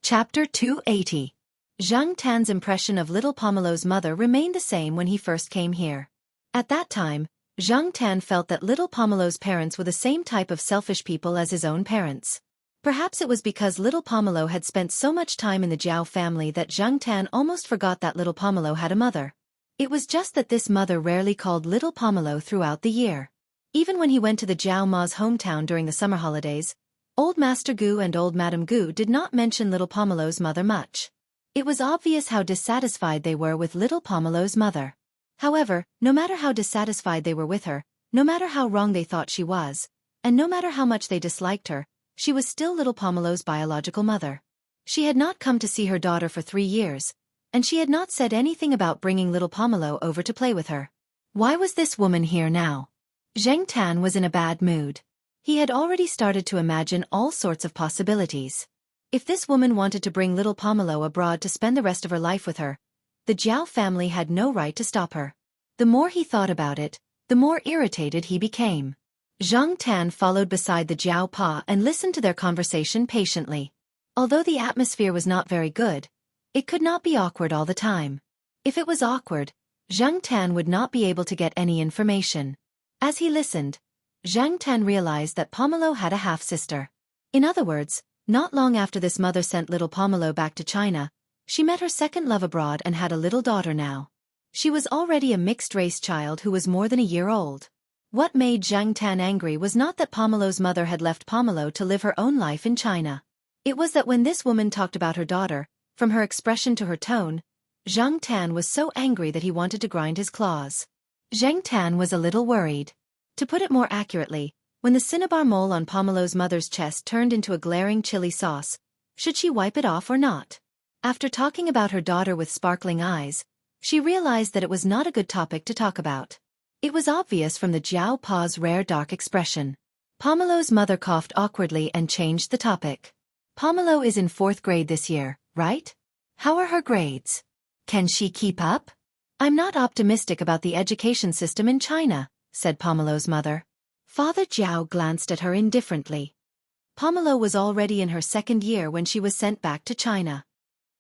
Speaker 1: Chapter 280. Zheng Tan's impression of little Pomelo's mother remained the same when he first came here. At that time, Zheng Tan felt that little Pomelo's parents were the same type of selfish people as his own parents. Perhaps it was because little Pomelo had spent so much time in the Jiao family that Zheng Tan almost forgot that little Pomelo had a mother. It was just that this mother rarely called little Pomelo throughout the year. Even when he went to the Jiao Ma's hometown during the summer holidays, Old Master Gu and Old Madam Gu did not mention little Pomelo's mother much. It was obvious how dissatisfied they were with little Pomelo's mother. However, no matter how dissatisfied they were with her, no matter how wrong they thought she was, and no matter how much they disliked her, she was still little Pomelo's biological mother. She had not come to see her daughter for 3 years, and she had not said anything about bringing little Pomelo over to play with her. Why was this woman here now? Zheng Tan was in a bad mood. He had already started to imagine all sorts of possibilities. If this woman wanted to bring little Pomelo abroad to spend the rest of her life with her, the Jiao family had no right to stop her. The more he thought about it, the more irritated he became. Zheng Tan followed beside the Jiao Pa and listened to their conversation patiently. Although the atmosphere was not very good, it could not be awkward all the time. If it was awkward, Zheng Tan would not be able to get any information. As he listened, Zheng Tan realized that Pomelo had a half-sister. In other words, not long after this mother sent little Pomelo back to China, she met her second love abroad and had a little daughter now. She was already a mixed-race child who was more than a year old. What made Zheng Tan angry was not that Pomelo's mother had left Pomelo to live her own life in China. It was that when this woman talked about her daughter, from her expression to her tone, Zheng Tan was so angry that he wanted to grind his claws. Zheng Tan was a little worried. To put it more accurately, when the cinnabar mole on Pomelo's mother's chest turned into a glaring chili sauce, should she wipe it off or not? After talking about her daughter with sparkling eyes, she realized that it was not a good topic to talk about. It was obvious from the Jiao Pa's rare dark expression. Pomelo's mother coughed awkwardly and changed the topic. Pomelo is in 4th grade this year, right? How are her grades? Can she keep up? I'm not optimistic about the education system in China, said Pomelo's mother. Father Jiao glanced at her indifferently. Pomelo was already in her 2nd year when she was sent back to China.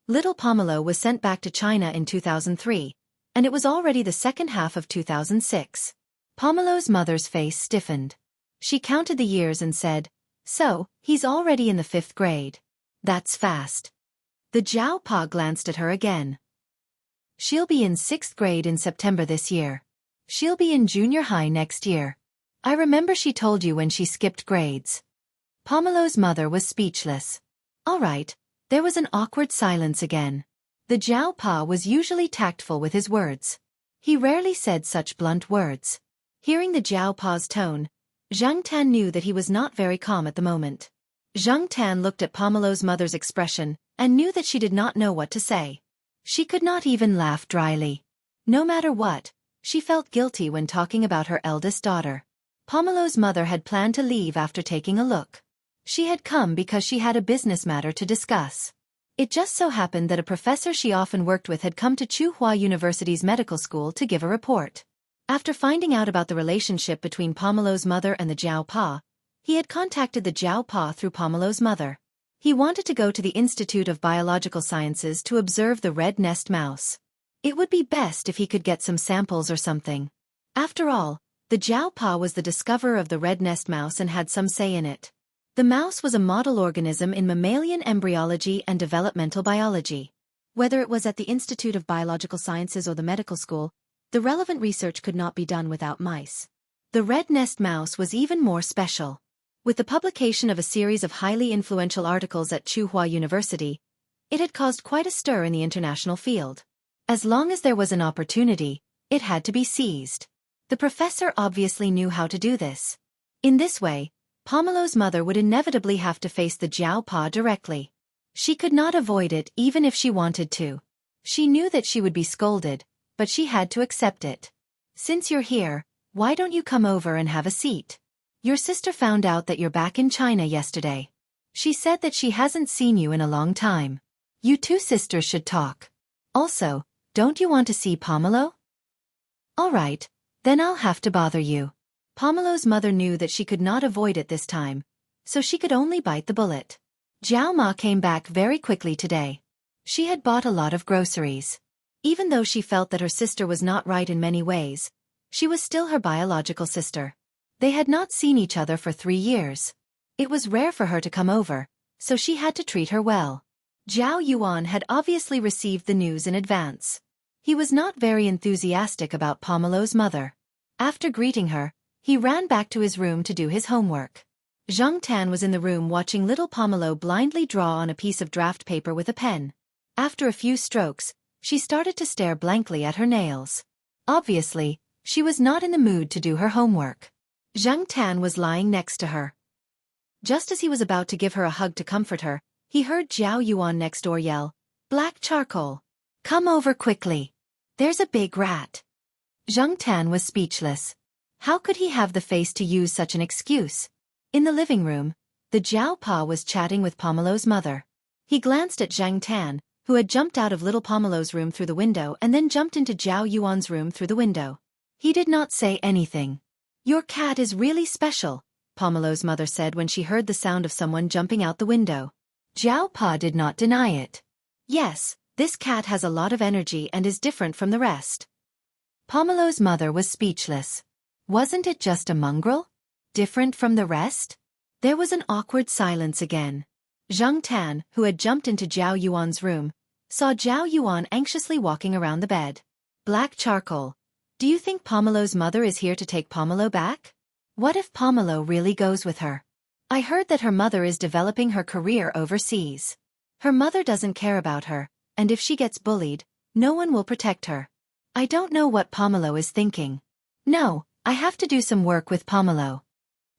Speaker 1: Little Pomelo was sent back to China in 2003. And it was already the second half of 2006. Pomelo's mother's face stiffened. She counted the years and said, "So, he's already in the 5th grade. That's fast." The Jiao Pa glanced at her again. She'll be in 6th grade in September this year. She'll be in junior high next year. I remember she told you when she skipped grades. Pomelo's mother was speechless. All right, there was an awkward silence again. The Jiao Pa was usually tactful with his words. He rarely said such blunt words. Hearing the Jiao Pa's tone, Zhang Tan knew that he was not very calm at the moment. Zhang Tan looked at Pomelo's mother's expression and knew that she did not know what to say. She could not even laugh dryly. No matter what, she felt guilty when talking about her eldest daughter. Pomelo's mother had planned to leave after taking a look. She had come because she had a business matter to discuss. It just so happened that a professor she often worked with had come to Tsinghua University's medical school to give a report. After finding out about the relationship between Pomelo's mother and the Jiao Pa, he had contacted the Jiao Pa through Pomelo's mother. He wanted to go to the Institute of Biological Sciences to observe the red nest mouse. It would be best if he could get some samples or something. After all, the Jiao Pa was the discoverer of the red nest mouse and had some say in it. The mouse was a model organism in mammalian embryology and developmental biology. Whether it was at the Institute of Biological Sciences or the medical school, the relevant research could not be done without mice. The red nest mouse was even more special. With the publication of a series of highly influential articles at Tsinghua University, it had caused quite a stir in the international field. As long as there was an opportunity, it had to be seized. The professor obviously knew how to do this. In this way, Pomelo's mother would inevitably have to face the Jiao Pa directly. She could not avoid it even if she wanted to. She knew that she would be scolded, but she had to accept it. Since you're here, why don't you come over and have a seat? Your sister found out that you're back in China yesterday. She said that she hasn't seen you in a long time. You two sisters should talk. Also, don't you want to see Pomelo? All right, then I'll have to bother you. Pomelo's mother knew that she could not avoid it this time, so she could only bite the bullet. Jiao Ma came back very quickly today. She had bought a lot of groceries. Even though she felt that her sister was not right in many ways, she was still her biological sister. They had not seen each other for 3 years. It was rare for her to come over, so she had to treat her well. Zhao Yuan had obviously received the news in advance. He was not very enthusiastic about Pomelo's mother. After greeting her, he ran back to his room to do his homework. Zhang Tan was in the room watching little Pomelo blindly draw on a piece of draft paper with a pen. After a few strokes, she started to stare blankly at her nails. Obviously, she was not in the mood to do her homework. Zhang Tan was lying next to her. Just as he was about to give her a hug to comfort her, he heard Zhao Yuan next door yell, "Black charcoal! Come over quickly! There's a big rat!" Zhang Tan was speechless. How could he have the face to use such an excuse? In the living room, the Jiao Pa was chatting with Pomelo's mother. He glanced at Zhang Tan, who had jumped out of little Pomelo's room through the window and then jumped into Zhao Yuan's room through the window. He did not say anything. "Your cat is really special," Pomelo's mother said when she heard the sound of someone jumping out the window. Jiao Pa did not deny it. "Yes, this cat has a lot of energy and is different from the rest." Pomelo's mother was speechless. Wasn't it just a mongrel? Different from the rest? There was an awkward silence again. Zhang Tan, who had jumped into Zhao Yuan's room, saw Zhao Yuan anxiously walking around the bed. "Black charcoal. Do you think Pomelo's mother is here to take Pomelo back? What if Pomelo really goes with her? I heard that her mother is developing her career overseas. Her mother doesn't care about her, and if she gets bullied, no one will protect her. I don't know what Pomelo is thinking. No, I have to do some work with Pomelo."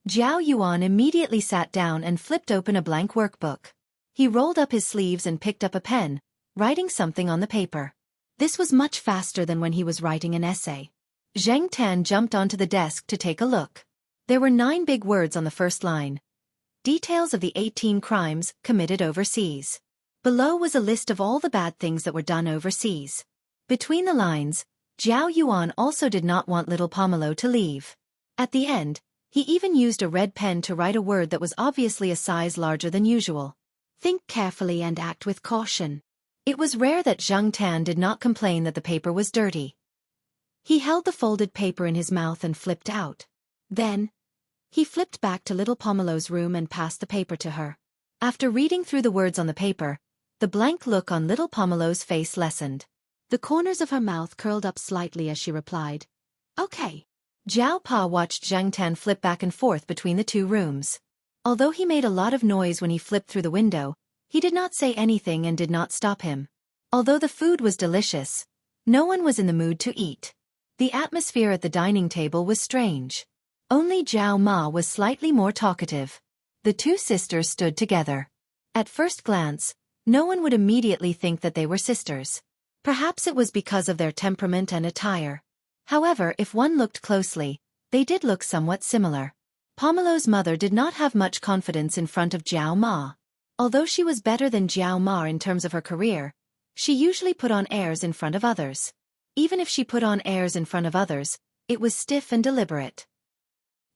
Speaker 1: Zhao Yuan immediately sat down and flipped open a blank workbook. He rolled up his sleeves and picked up a pen, writing something on the paper. This was much faster than when he was writing an essay. Zhang Tan jumped onto the desk to take a look. There were 9 big words on the first line. Details of the 18 crimes committed overseas. Below was a list of all the bad things that were done overseas. Between the lines, Zhao Yuan also did not want little Pomelo to leave. At the end, he even used a red pen to write a word that was obviously a size larger than usual. "Think carefully and act with caution." It was rare that Zhang Tan did not complain that the paper was dirty. He held the folded paper in his mouth and flipped out. Then, he flipped back to little Pomelo's room and passed the paper to her. After reading through the words on the paper, The blank look on little Pomelo's face lessened. The corners of her mouth curled up slightly as she replied, "Okay." Jiao Pa watched Zhang Tan flip back and forth between the two rooms. Although he made a lot of noise when he flipped through the window, he did not say anything and did not stop him. Although the food was delicious, no one was in the mood to eat. The atmosphere at the dining table was strange. Only Zhao Ma was slightly more talkative. The two sisters stood together. At first glance, no one would immediately think that they were sisters. Perhaps it was because of their temperament and attire. However, if one looked closely, they did look somewhat similar. Pomelo's mother did not have much confidence in front of Zhao Ma. Although she was better than Zhao Ma in terms of her career, she usually put on airs in front of others. Even if she put on airs in front of others, it was stiff and deliberate.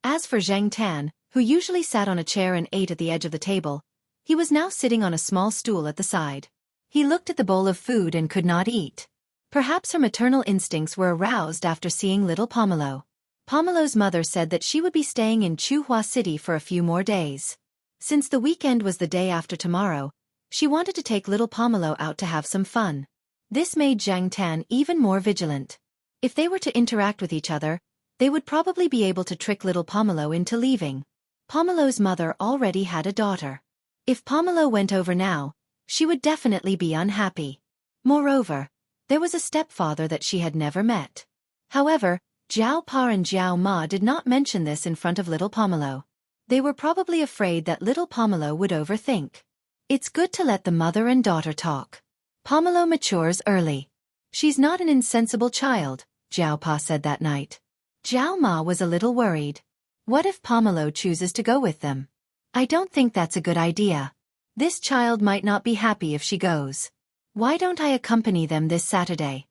Speaker 1: As for Zhang Tan, who usually sat on a chair and ate at the edge of the table, he was now sitting on a small stool at the side. He looked at the bowl of food and could not eat. Perhaps her maternal instincts were aroused after seeing little Pomelo. Pomelo's mother said that she would be staying in Chuhua City for a few more days. Since the weekend was the day after tomorrow, she wanted to take little Pomelo out to have some fun. This made Zhang Tan even more vigilant. If they were to interact with each other, they would probably be able to trick little Pomelo into leaving. Pomelo's mother already had a daughter. If Pomelo went over now, she would definitely be unhappy. Moreover, there was a stepfather that she had never met. However, Jiao Pa and Jiao Ma did not mention this in front of little Pomelo. They were probably afraid that little Pomelo would overthink. It's good to let the mother and daughter talk. Pomelo matures early. She's not an insensible child, Jiao Pa said that night. Jiao Ma was a little worried. What if Pomelo chooses to go with them? I don't think that's a good idea. This child might not be happy if she goes. Why don't I accompany them this Saturday?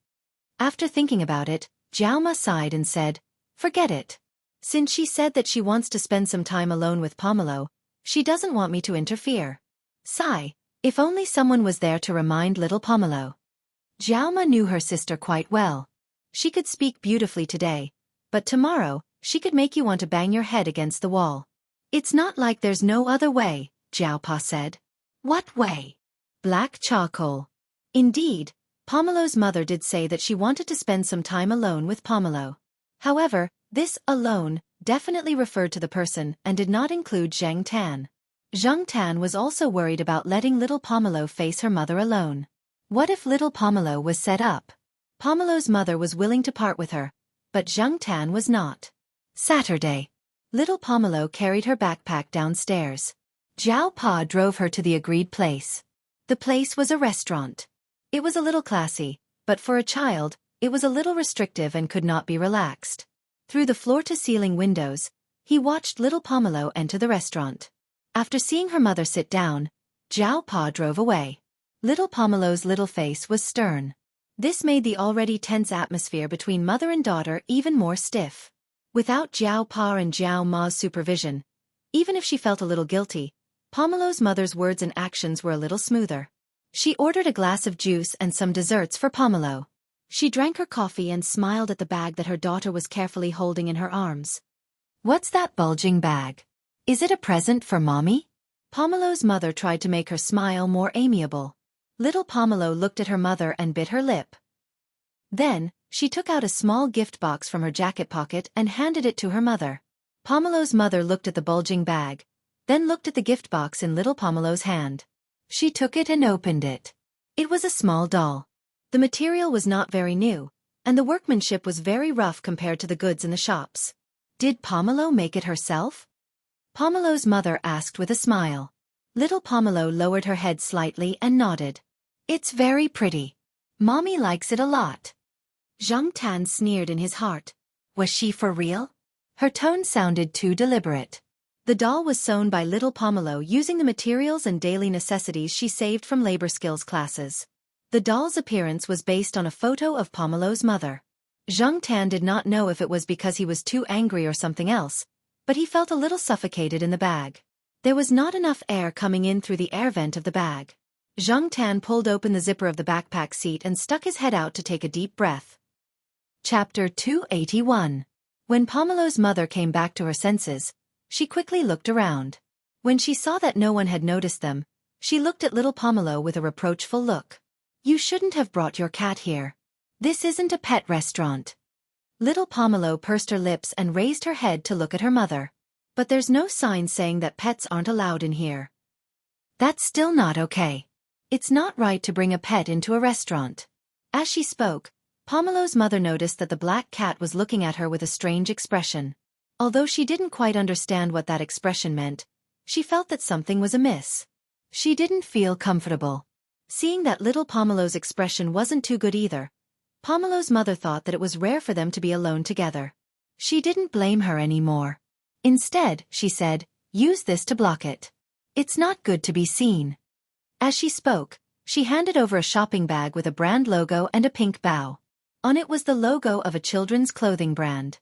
Speaker 1: After thinking about it, Jiao Ma sighed and said, "Forget it. Since she said that she wants to spend some time alone with Pomelo, she doesn't want me to interfere." Sigh, if only someone was there to remind little Pomelo. Jiao Ma knew her sister quite well. She could speak beautifully today, but tomorrow, she could make you want to bang your head against the wall. "It's not like there's no other way," Jiao Pa said. "What way?" "Black charcoal." Indeed, Pomelo's mother did say that she wanted to spend some time alone with Pomelo. However, this alone definitely referred to the person and did not include Zhang Tan. Zhang Tan was also worried about letting little Pomelo face her mother alone. What if little Pomelo was set up? Pomelo's mother was willing to part with her, but Zhang Tan was not. Saturday. Little Pomelo carried her backpack downstairs. Jiao Pa drove her to the agreed place. The place was a restaurant. It was a little classy, but for a child, it was a little restrictive and could not be relaxed. Through the floor-to-ceiling windows, he watched little Pomelo enter the restaurant. After seeing her mother sit down, Jiao Pa drove away. Little Pomelo's little face was stern. This made the already tense atmosphere between mother and daughter even more stiff. Without Jiao Pa and Jiao Ma's supervision, even if she felt a little guilty, Pomelo's mother's words and actions were a little smoother. She ordered a glass of juice and some desserts for Pomelo. She drank her coffee and smiled at the bag that her daughter was carefully holding in her arms. "What's that bulging bag? Is it a present for Mommy?" Pomelo's mother tried to make her smile more amiable. Little Pomelo looked at her mother and bit her lip. Then, she took out a small gift box from her jacket pocket and handed it to her mother. Pomelo's mother looked at the bulging bag, then looked at the gift box in little Pomelo's hand. She took it and opened it. It was a small doll. The material was not very new, and the workmanship was very rough compared to the goods in the shops. Did Pomelo make it herself? Pomelo's mother asked with a smile. Little Pomelo lowered her head slightly and nodded. "It's very pretty. Mommy likes it a lot." Zhang Tan sneered in his heart. Was she for real? Her tone sounded too deliberate. The doll was sewn by little Pomelo using the materials and daily necessities she saved from labor skills classes. The doll's appearance was based on a photo of Pomelo's mother. Zhang Tan did not know if it was because he was too angry or something else, but he felt a little suffocated in the bag. There was not enough air coming in through the air vent of the bag. Zhang Tan pulled open the zipper of the backpack seat and stuck his head out to take a deep breath. Chapter 281. When Pomelo's mother came back to her senses, she quickly looked around. When she saw that no one had noticed them, She looked at little Pomelo with a reproachful look. You shouldn't have brought your cat here. This isn't a pet restaurant. Little Pomelo pursed her lips and raised her head to look at her mother. But there's no sign saying that pets aren't allowed in here. That's still not okay. It's not right to bring a pet into a restaurant. As she spoke, Pomelo's mother noticed that the black cat was looking at her with a strange expression. Although she didn't quite understand what that expression meant, she felt that something was amiss. She didn't feel comfortable. Seeing that little Pomelo's expression wasn't too good either, Pomelo's mother thought that it was rare for them to be alone together. She didn't blame her anymore. Instead, she said, use this to block it. It's not good to be seen. As she spoke, she handed over a shopping bag with a brand logo and a pink bow. On it was the logo of a children's clothing brand.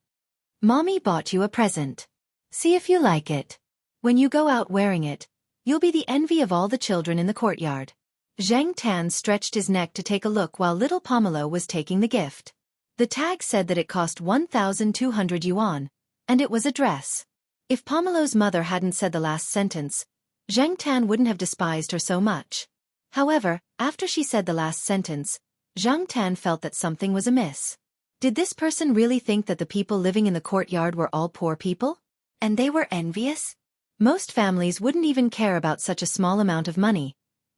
Speaker 1: Mommy bought you a present. See if you like it. When you go out wearing it, you'll be the envy of all the children in the courtyard. Xianxia stretched his neck to take a look while little Pomelo was taking the gift. The tag said that it cost 1,200 yuan, and it was a dress. If Pomelo's mother hadn't said the last sentence, Xianxia wouldn't have despised her so much. However, after she said the last sentence, Xianxia felt that something was amiss. Did this person really think that the people living in the courtyard were all poor people? And they were envious? Most families wouldn't even care about such a small amount of money,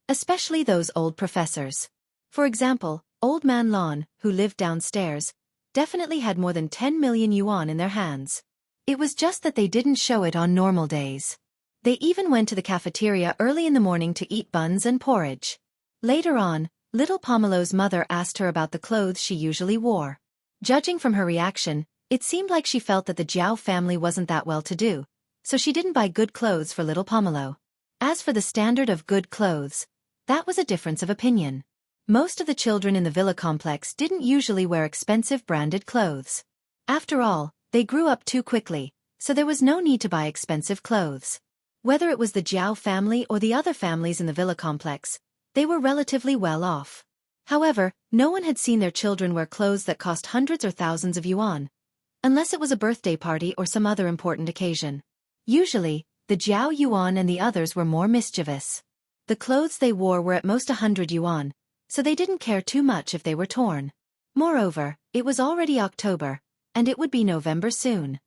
Speaker 1: especially those old professors. For example, Old Man Lon, who lived downstairs, definitely had more than 10 million yuan in their hands. It was just that they didn't show it on normal days. They even went to the cafeteria early in the morning to eat buns and porridge. Later on, little Pomelo's mother asked her about the clothes she usually wore. Judging from her reaction, it seemed like she felt that the Jiao family wasn't that well-to-do, so she didn't buy good clothes for little Pomelo. As for the standard of good clothes, that was a difference of opinion. Most of the children in the villa complex didn't usually wear expensive branded clothes. After all, they grew up too quickly, so there was no need to buy expensive clothes. Whether it was the Jiao family or the other families in the villa complex, they were relatively well off. However, no one had seen their children wear clothes that cost hundreds or thousands of yuan, unless it was a birthday party or some other important occasion. Usually, the Jiao Yuan and the others were more mischievous. The clothes they wore were at most 100 yuan, so they didn't care too much if they were torn. Moreover, it was already October, and it would be November soon.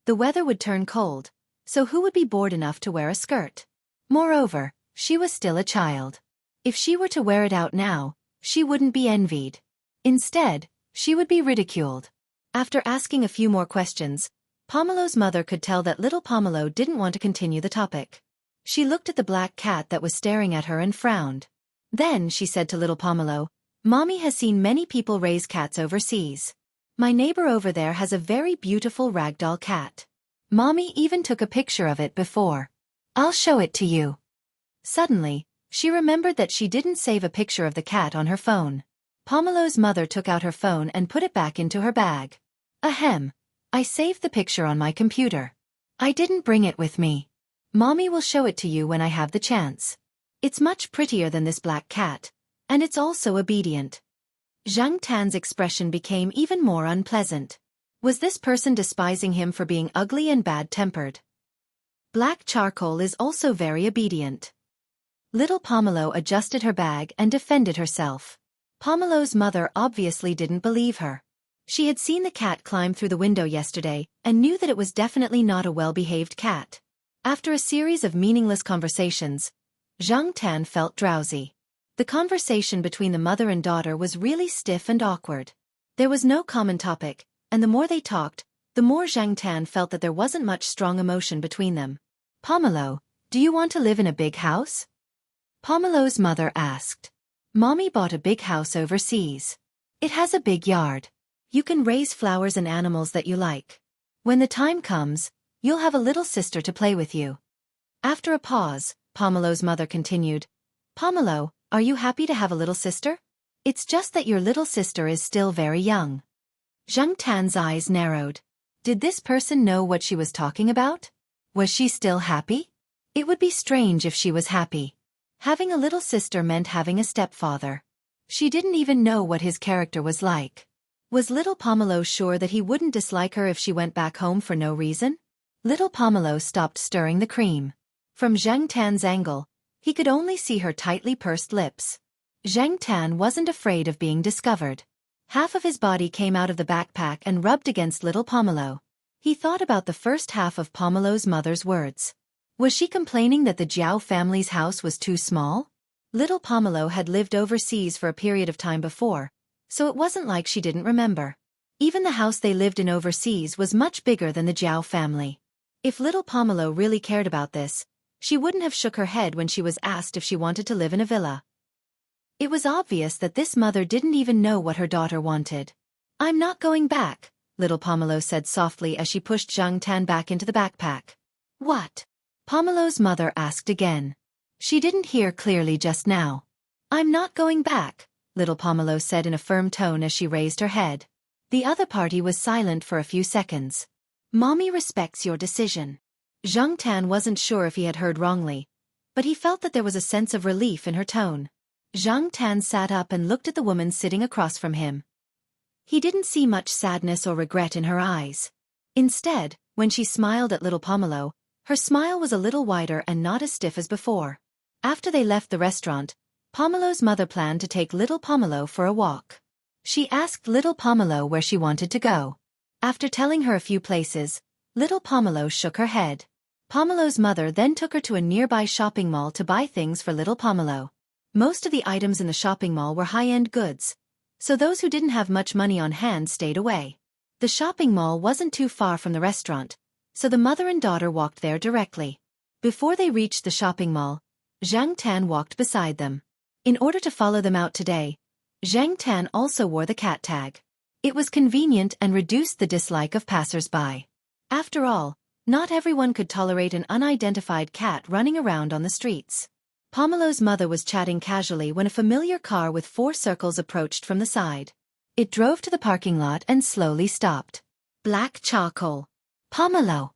Speaker 1: The weather would turn cold, so who would be bored enough to wear a skirt? Moreover, she was still a child. If she were to wear it out now, she wouldn't be envied. Instead, she would be ridiculed. After asking a few more questions, Pomelo's mother could tell that little Pomelo didn't want to continue the topic. She looked at the black cat that was staring at her and frowned. Then she said to little Pomelo, Mommy has seen many people raise cats overseas. My neighbor over there has a very beautiful ragdoll cat. Mommy even took a picture of it before. I'll show it to you. Suddenly, she remembered that she didn't save a picture of the cat on her phone. Pomelo's mother took out her phone and put it back into her bag. Ahem. I saved the picture on my computer. I didn't bring it with me. Mommy will show it to you when I have the chance. It's much prettier than this black cat, and it's also obedient. Zhang Tan's expression became even more unpleasant. Was this person despising him for being ugly and bad-tempered? Black charcoal is also very obedient. Little Pomelo adjusted her bag and defended herself. Pomelo's mother obviously didn't believe her. She had seen the cat climb through the window yesterday and knew that it was definitely not a well-behaved cat. After a series of meaningless conversations, Zhang Tan felt drowsy. The conversation between the mother and daughter was really stiff and awkward. There was no common topic, and the more they talked, the more Zhang Tan felt that there wasn't much strong emotion between them. Pomelo, do you want to live in a big house? Pomelo's mother asked. Mommy bought a big house overseas. It has a big yard. You can raise flowers and animals that you like. When the time comes, you'll have a little sister to play with you. After a pause, Pomelo's mother continued, Pomelo, are you happy to have a little sister? It's just that your little sister is still very young. Zhang Tan's eyes narrowed. Did this person know what she was talking about? Was she still happy? It would be strange if she was happy. Having a little sister meant having a stepfather. She didn't even know what his character was like. Was little Pomelo sure that he wouldn't dislike her if she went back home for no reason? Little Pomelo stopped stirring the cream. From Zhang Tan's angle, He could only see her tightly pursed lips. Zhang Tan wasn't afraid of being discovered. Half of his body came out of the backpack and rubbed against little Pomelo. He thought about the first half of Pomelo's mother's words. Was she complaining that the Jiao family's house was too small? Little Pomelo had lived overseas for a period of time before, so it wasn't like she didn't remember. Even the house they lived in overseas was much bigger than the Jiao family. If little Pomelo really cared about this, she wouldn't have shook her head when she was asked if she wanted to live in a villa. It was obvious that this mother didn't even know what her daughter wanted. "I'm not going back," little Pomelo said softly as she pushed Zhang Tan back into the backpack. "What?" Pomelo's mother asked again. She didn't hear clearly just now. "I'm not going back," little Pomelo said in a firm tone as she raised her head. The other party was silent for a few seconds. "Mommy respects your decision." Zhang Tan wasn't sure if he had heard wrongly, but he felt that there was a sense of relief in her tone. Zhang Tan sat up and looked at the woman sitting across from him. He didn't see much sadness or regret in her eyes. Instead, when she smiled at little Pomelo, her smile was a little wider and not as stiff as before. After they left the restaurant, Pomelo's mother planned to take little Pomelo for a walk. She asked little Pomelo where she wanted to go. After telling her a few places, little Pomelo shook her head. Pomelo's mother then took her to a nearby shopping mall to buy things for little Pomelo. Most of the items in the shopping mall were high-end goods, so those who didn't have much money on hand stayed away. The shopping mall wasn't too far from the restaurant, so the mother and daughter walked there directly. Before they reached the shopping mall, Zhang Tan walked beside them. In order to follow them out today, Zhang Tan also wore the cat tag. It was convenient and reduced the dislike of passers-by. After all, not everyone could tolerate an unidentified cat running around on the streets. Pomelo's mother was chatting casually when a familiar car with 4 circles approached from the side. It drove to the parking lot and slowly stopped. "Black charcoal." "Pomelo."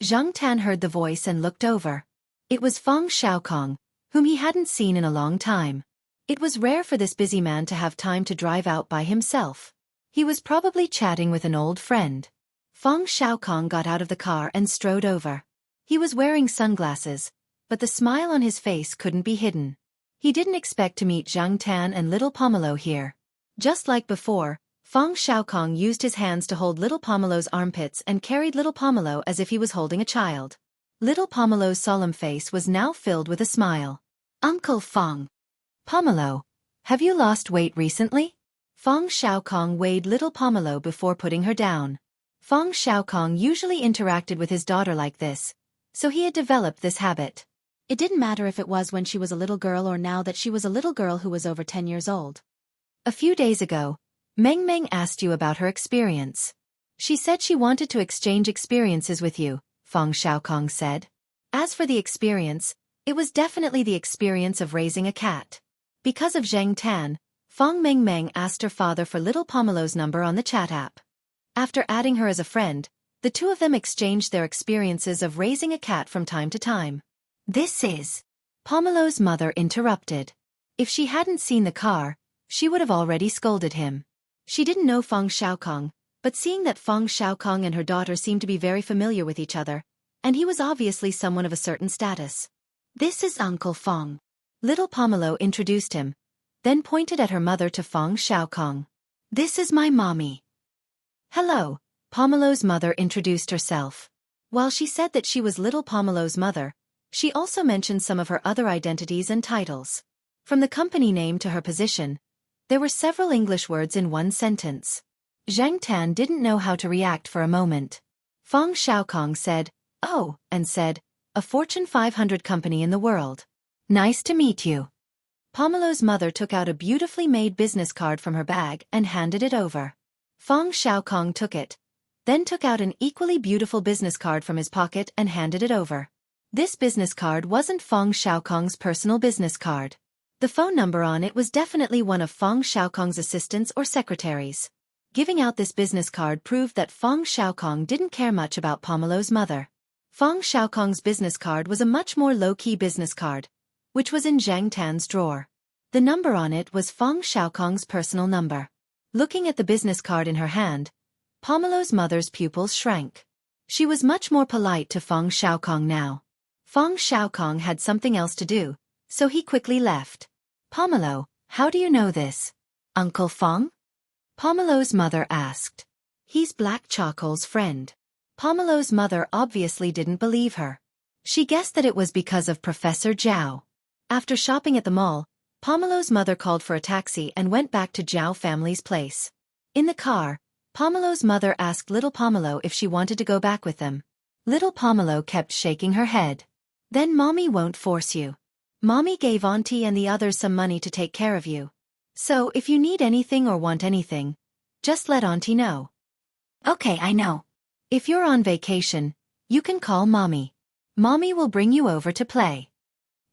Speaker 1: Zhang Tan heard the voice and looked over. It was Feng Xiaokong, whom he hadn't seen in a long time. It was rare for this busy man to have time to drive out by himself. He was probably chatting with an old friend. Feng Xiaokong got out of the car and strode over. He was wearing sunglasses, but the smile on his face couldn't be hidden. He didn't expect to meet Zhang Tan and little Pomelo here. Just like before, Feng Xiaokong used his hands to hold little Pomelo's armpits and carried little Pomelo as if he was holding a child. Little Pomelo's solemn face was now filled with a smile. "Uncle Feng." "Pomelo, have you lost weight recently?" Feng Xiaokong weighed little Pomelo before putting her down. Feng Xiaokong usually interacted with his daughter like this, so he had developed this habit. It didn't matter if it was when she was a little girl or now that she was a little girl who was over 10 years old. "A few days ago, Meng Meng asked you about her experience. She said she wanted to exchange experiences with you," Feng Xiaokong said. As for the experience, it was definitely the experience of raising a cat. Because of Zhang Tan, Feng Meng Meng asked her father for little Pomelo's number on the chat app. After adding her as a friend, the two of them exchanged their experiences of raising a cat from time to time. "This is..." Pomelo's mother interrupted. If she hadn't seen the car, she would have already scolded him. She didn't know Feng Xiaokong, but seeing that Feng Xiaokong and her daughter seemed to be very familiar with each other, and he was obviously someone of a certain status. "This is Uncle Feng." Little Pomelo introduced him, then pointed at her mother to Feng Xiaokong. "This is my mommy." "Hello," Pomelo's mother introduced herself. While she said that she was little Pomelo's mother, she also mentioned some of her other identities and titles. From the company name to her position, there were several English words in one sentence. Zhang Tan didn't know how to react for a moment. Feng Xiaokong said, "Oh," and said, "A Fortune 500 company in the world. Nice to meet you." Pomelo's mother took out a beautifully made business card from her bag and handed it over. Feng Xiaokong took it, then took out an equally beautiful business card from his pocket and handed it over. This business card wasn't Feng Xiaokong's personal business card. The phone number on it was definitely one of Feng Xiaokong's assistants or secretaries. Giving out this business card proved that Feng Xiaokong didn't care much about Pomelo's mother. Feng Xiaokong's business card was a much more low-key business card, which was in Zhang Tan's drawer. The number on it was Feng Xiaokong's personal number. Looking at the business card in her hand, Pomelo's mother's pupils shrank. She was much more polite to Feng Xiaokong now. Feng Xiaokong had something else to do, so he quickly left. Pomelo, how do you know this? Uncle Feng? Pomelo's mother asked. He's Black Charcoal's friend. Pomelo's mother obviously didn't believe her. She guessed that it was because of Professor Zhao. After shopping at the mall, Pomelo's mother called for a taxi and went back to Zhao family's place. In the car, Pomelo's mother asked little Pomelo if she wanted to go back with them. Little Pomelo kept shaking her head. Then Mommy won't force you. Mommy gave Auntie and the others some money to take care of you. So if you need anything or want anything, just let Auntie know. Okay, I know. If you're on vacation, you can call Mommy. Mommy will bring you over to play.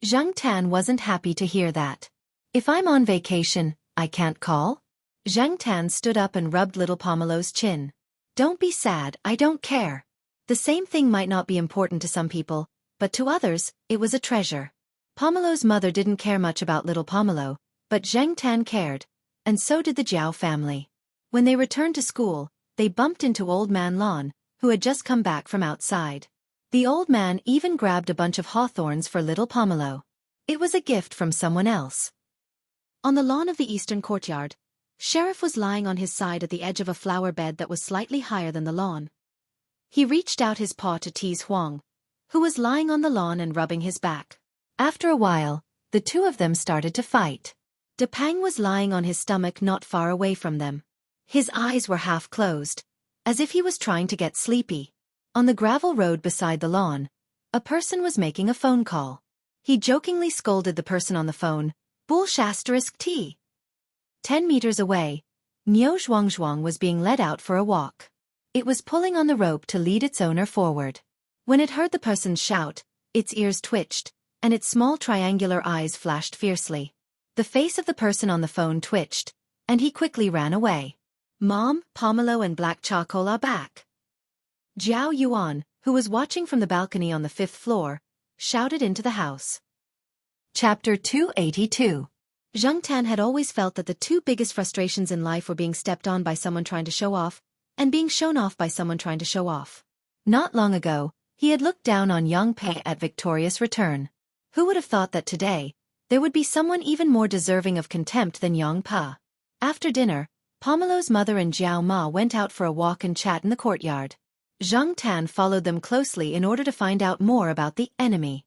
Speaker 1: Zhang Tan wasn't happy to hear that. If I'm on vacation, I can't call? Zhang Tan stood up and rubbed little Pomelo's chin. Don't be sad, I don't care. The same thing might not be important to some people, but to others, it was a treasure. Pomelo's mother didn't care much about little Pomelo, but Zhang Tan cared, and so did the Zhao family. When they returned to school, they bumped into Old Man Lon, who had just come back from outside. The old man even grabbed a bunch of hawthorns for little Pomelo. It was a gift from someone else. On the lawn of the eastern courtyard, Sheriff was lying on his side at the edge of a flower bed that was slightly higher than the lawn. He reached out his paw to tease Huang, who was lying on the lawn and rubbing his back. After a while, the two of them started to fight. Depang was lying on his stomach not far away from them. His eyes were half closed, as if he was trying to get sleepy. On the gravel road beside the lawn, a person was making a phone call. He jokingly scolded the person on the phone, "Bull**T." 10 meters away, Niu Zhuangzhuang was being led out for a walk. It was pulling on the rope to lead its owner forward. When it heard the person shout, its ears twitched, and its small triangular eyes flashed fiercely. The face of the person on the phone twitched, and he quickly ran away. Mom, Pomelo and Black Charcoal are back. Zhao Yuan, who was watching from the balcony on the 5th floor, shouted into the house. Chapter 282. Zhang Tan had always felt that the two biggest frustrations in life were being stepped on by someone trying to show off, and being shown off by someone trying to show off. Not long ago, he had looked down on Yang Pei at victorious return. Who would have thought that today, there would be someone even more deserving of contempt than Yang Pa? After dinner, Pomelo's mother and Jiao Ma went out for a walk and chat in the courtyard. Zhang Tan followed them closely in order to find out more about the enemy.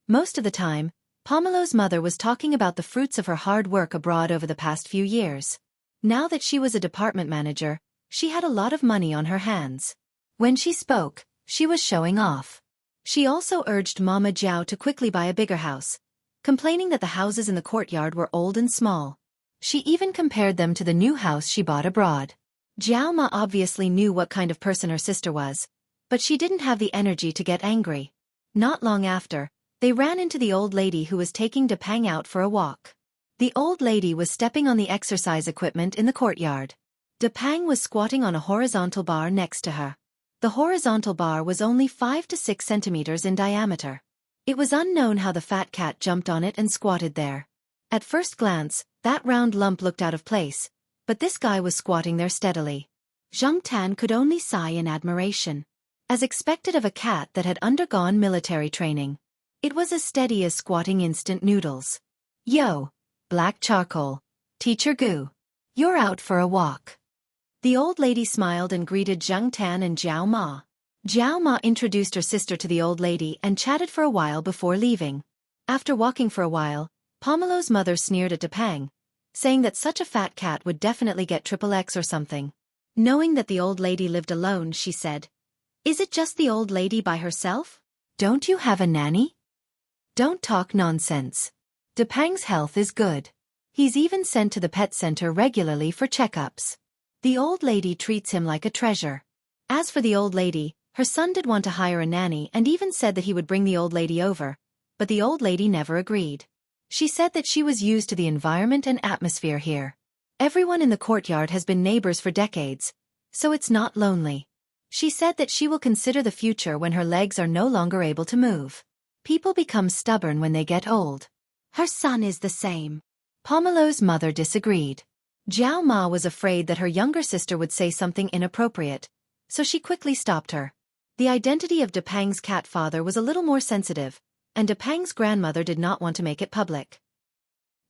Speaker 1: Most of the time, Pomelo's mother was talking about the fruits of her hard work abroad over the past few years. Now that she was a department manager, she had a lot of money on her hands. When she spoke, she was showing off. She also urged Mama Jiao to quickly buy a bigger house, complaining that the houses in the courtyard were old and small. She even compared them to the new house she bought abroad. Jiao Ma obviously knew what kind of person her sister was, but she didn't have the energy to get angry. Not long after, they ran into the old lady who was taking Depang out for a walk. The old lady was stepping on the exercise equipment in the courtyard. Depang was squatting on a horizontal bar next to her. The horizontal bar was only 5 to 6 centimeters in diameter. It was unknown how the fat cat jumped on it and squatted there. At first glance, that round lump looked out of place, but this guy was squatting there steadily. Zhang Tan could only sigh in admiration. As expected of a cat that had undergone military training, it was as steady as squatting instant noodles. Yo, Black Charcoal, Teacher Gu. You're out for a walk. The old lady smiled and greeted Zhang Tan and Jiao Ma. Jiao Ma introduced her sister to the old lady and chatted for a while before leaving. After walking for a while, Pomelo's mother sneered at Depang, saying that such a fat cat would definitely get XXX or something. Knowing that the old lady lived alone, she said, "Is it just the old lady by herself? Don't you have a nanny?" Don't talk nonsense. Depang's health is good. He's even sent to the pet center regularly for checkups. The old lady treats him like a treasure. As for the old lady, her son did want to hire a nanny and even said that he would bring the old lady over, but the old lady never agreed. She said that she was used to the environment and atmosphere here. Everyone in the courtyard has been neighbors for decades, so it's not lonely. She said that she will consider the future when her legs are no longer able to move. People become stubborn when they get old. Her son is the same. Pomelo's mother disagreed. Jiao Ma was afraid that her younger sister would say something inappropriate, so she quickly stopped her. The identity of Depang's cat father was a little more sensitive, and Depang's grandmother did not want to make it public.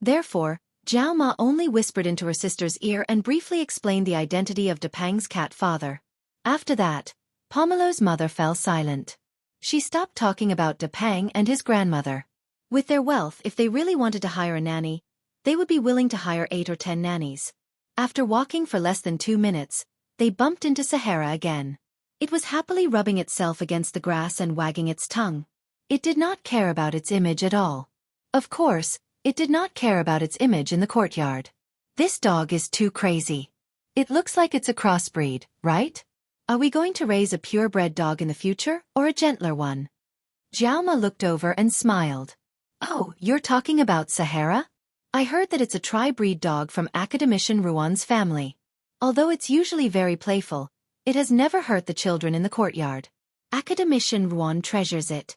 Speaker 1: Therefore, Jiao Ma only whispered into her sister's ear and briefly explained the identity of Depang's cat father. After that, Pomelo's mother fell silent. She stopped talking about Depang and his grandmother. With their wealth, if they really wanted to hire a nanny, they would be willing to hire 8 or 10 nannies. After walking for less than 2 minutes, they bumped into Sahara again. It was happily rubbing itself against the grass and wagging its tongue. It did not care about its image at all. Of course, it did not care about its image in the courtyard. This dog is too crazy. It looks like it's a crossbreed, right? Are we going to raise a purebred dog in the future, or a gentler one? Jiao Ma looked over and smiled. Oh, you're talking about Sahara? I heard that it's a tri-breed dog from Academician Ruan's family. Although it's usually very playful, it has never hurt the children in the courtyard. Academician Ruan treasures it.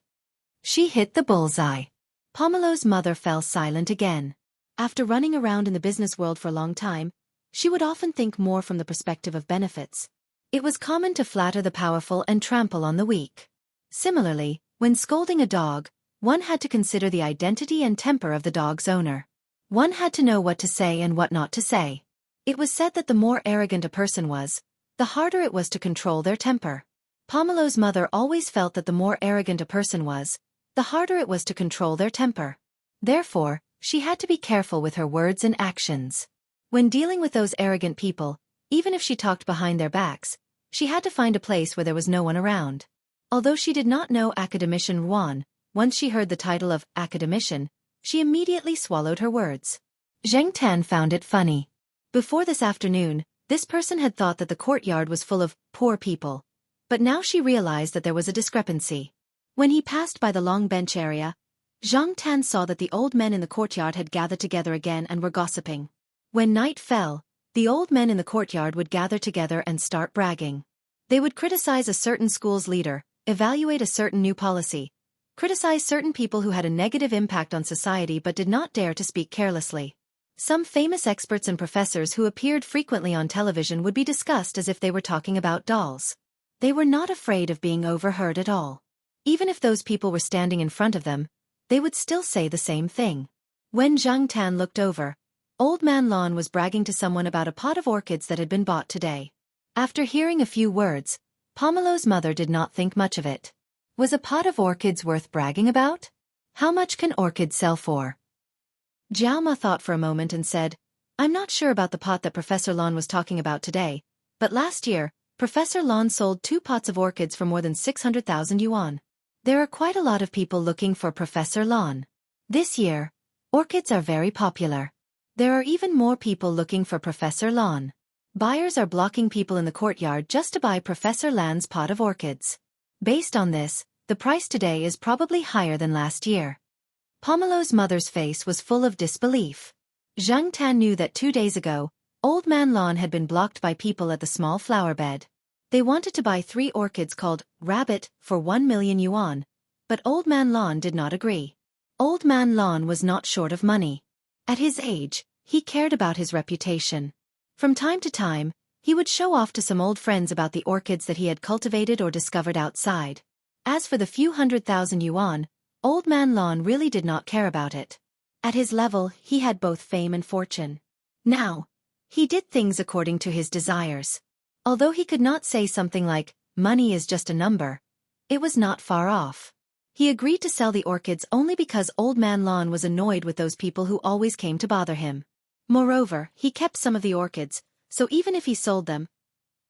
Speaker 1: She hit the bullseye. Pomelo's mother fell silent again. After running around in the business world for a long time, she would often think more from the perspective of benefits. It was common to flatter the powerful and trample on the weak. Similarly, when scolding a dog, one had to consider the identity and temper of the dog's owner. One had to know what to say and what not to say. It was said that the more arrogant a person was, the harder it was to control their temper. Pomelo's mother always felt that the more arrogant a person was, the harder it was to control their temper. Therefore, she had to be careful with her words and actions. When dealing with those arrogant people, even if she talked behind their backs, she had to find a place where there was no one around. Although she did not know Academician Ruan, once she heard the title of Academician, she immediately swallowed her words. Zheng Tan found it funny. Before this afternoon, this person had thought that the courtyard was full of poor people. But now she realized that there was a discrepancy. When he passed by the long bench area, Zhang Tan saw that the old men in the courtyard had gathered together again and were gossiping. When night fell, the old men in the courtyard would gather together and start bragging. They would criticize a certain school's leader, evaluate a certain new policy, criticize certain people who had a negative impact on society but did not dare to speak carelessly. Some famous experts and professors who appeared frequently on television would be discussed as if they were talking about dolls. They were not afraid of being overheard at all. Even if those people were standing in front of them, they would still say the same thing. When Zhang Tan looked over, Old Man Lon was bragging to someone about a pot of orchids that had been bought today. After hearing a few words, Pomelo's mother did not think much of it. Was a pot of orchids worth bragging about? How much can orchids sell for? Jiao Ma thought for a moment and said, I'm not sure about the pot that Professor Lon was talking about today, but last year, Professor Lon sold 2 pots of orchids for more than 600,000 yuan. There are quite a lot of people looking for Professor Lon. This year, orchids are very popular. There are even more people looking for Professor Lon. Buyers are blocking people in the courtyard just to buy Professor Lan's pot of orchids. Based on this, the price today is probably higher than last year. Pomelo's mother's face was full of disbelief. Zhang Tan knew that 2 days ago, Old Man Lon had been blocked by people at the small flower bed. They wanted to buy 3 orchids called Rabbit for 1 million yuan, but Old Man Lon did not agree. Old Man Lon was not short of money. At his age, he cared about his reputation. From time to time, he would show off to some old friends about the orchids that he had cultivated or discovered outside. As for the few 100,000 yuan, Old Man Lon really did not care about it. At his level, he had both fame and fortune. Now, he did things according to his desires. Although he could not say something like, money is just a number, it was not far off. He agreed to sell the orchids only because Old Man Lon was annoyed with those people who always came to bother him. Moreover, he kept some of the orchids, so even if he sold them,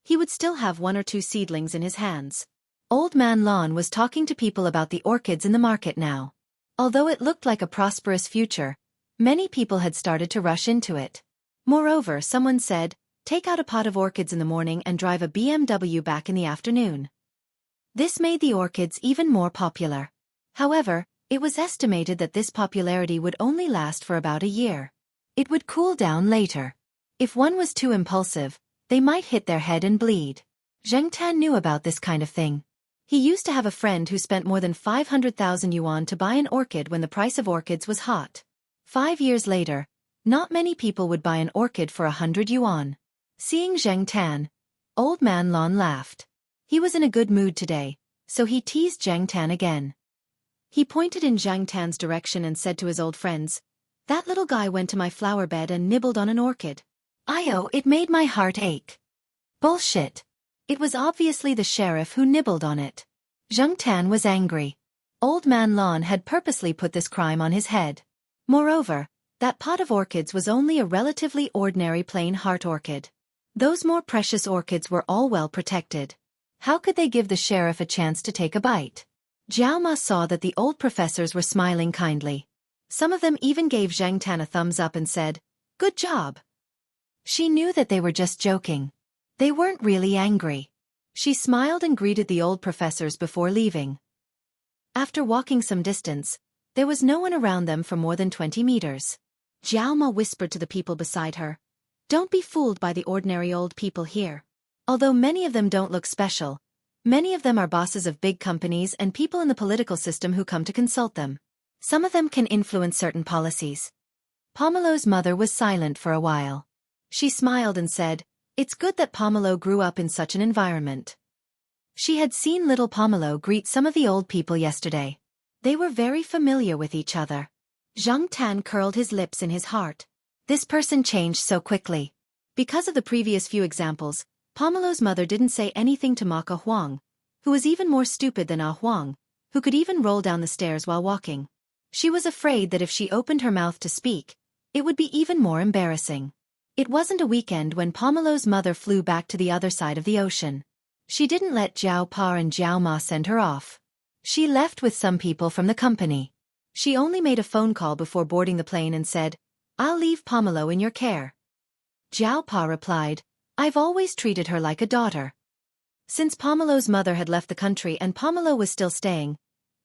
Speaker 1: he would still have 1 or 2 seedlings in his hands. Old Man Lon was talking to people about the orchids in the market now. Although it looked like a prosperous future, many people had started to rush into it. Moreover, someone said, take out a pot of orchids in the morning and drive a BMW back in the afternoon. This made the orchids even more popular. However, it was estimated that this popularity would only last for about a year. It would cool down later. If one was too impulsive, they might hit their head and bleed. Zheng Tan knew about this kind of thing. He used to have a friend who spent more than 500,000 yuan to buy an orchid when the price of orchids was hot. 5 years later, not many people would buy an orchid for 100 yuan. Seeing Zheng Tan, Old Man Lon laughed. He was in a good mood today, so he teased Zheng Tan again. He pointed in Zhang Tan's direction and said to his old friends, "That little guy went to my flower bed and nibbled on an orchid. It made my heart ache." Bullshit. It was obviously the sheriff who nibbled on it. Zhang Tan was angry. Old Man Lon had purposely put this crime on his head. Moreover, that pot of orchids was only a relatively ordinary plain heart orchid. Those more precious orchids were all well protected. How could they give the sheriff a chance to take a bite? Jiao Ma saw that the old professors were smiling kindly. Some of them even gave Zhang Tan a thumbs up and said, "Good job." She knew that they were just joking. They weren't really angry. She smiled and greeted the old professors before leaving. After walking some distance, there was no one around them for more than 20 meters. Jiao Ma whispered to the people beside her, "Don't be fooled by the ordinary old people here. Although many of them don't look special, many of them are bosses of big companies and people in the political system who come to consult them. Some of them can influence certain policies." Pomelo's mother was silent for a while. She smiled and said, "It's good that Pomelo grew up in such an environment." She had seen little Pomelo greet some of the old people yesterday. They were very familiar with each other. Zhang Tan curled his lips in his heart. This person changed so quickly. Because of the previous few examples, Pomelo's mother didn't say anything to mock Ah Huang, who was even more stupid than Ah Huang, who could even roll down the stairs while walking. She was afraid that if she opened her mouth to speak, it would be even more embarrassing. It wasn't a weekend when Pomelo's mother flew back to the other side of the ocean. She didn't let Jiao Pa and Jiao Ma send her off. She left with some people from the company. She only made a phone call before boarding the plane and said, "I'll leave Pomelo in your care." Jiao Pa replied, "I've always treated her like a daughter." Since Pomelo's mother had left the country and Pomelo was still staying,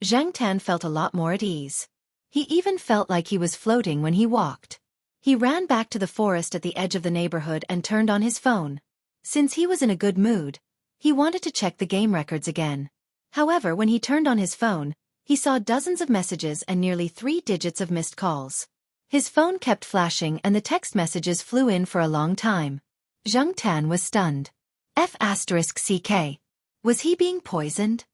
Speaker 1: Zhang Tan felt a lot more at ease. He even felt like he was floating when he walked. He ran back to the forest at the edge of the neighborhood and turned on his phone. Since he was in a good mood, he wanted to check the game records again. However, when he turned on his phone, he saw dozens of messages and nearly 3 digits of missed calls. His phone kept flashing and the text messages flew in for a long time. Zhang Tan was stunned. F***CK. Was he being poisoned?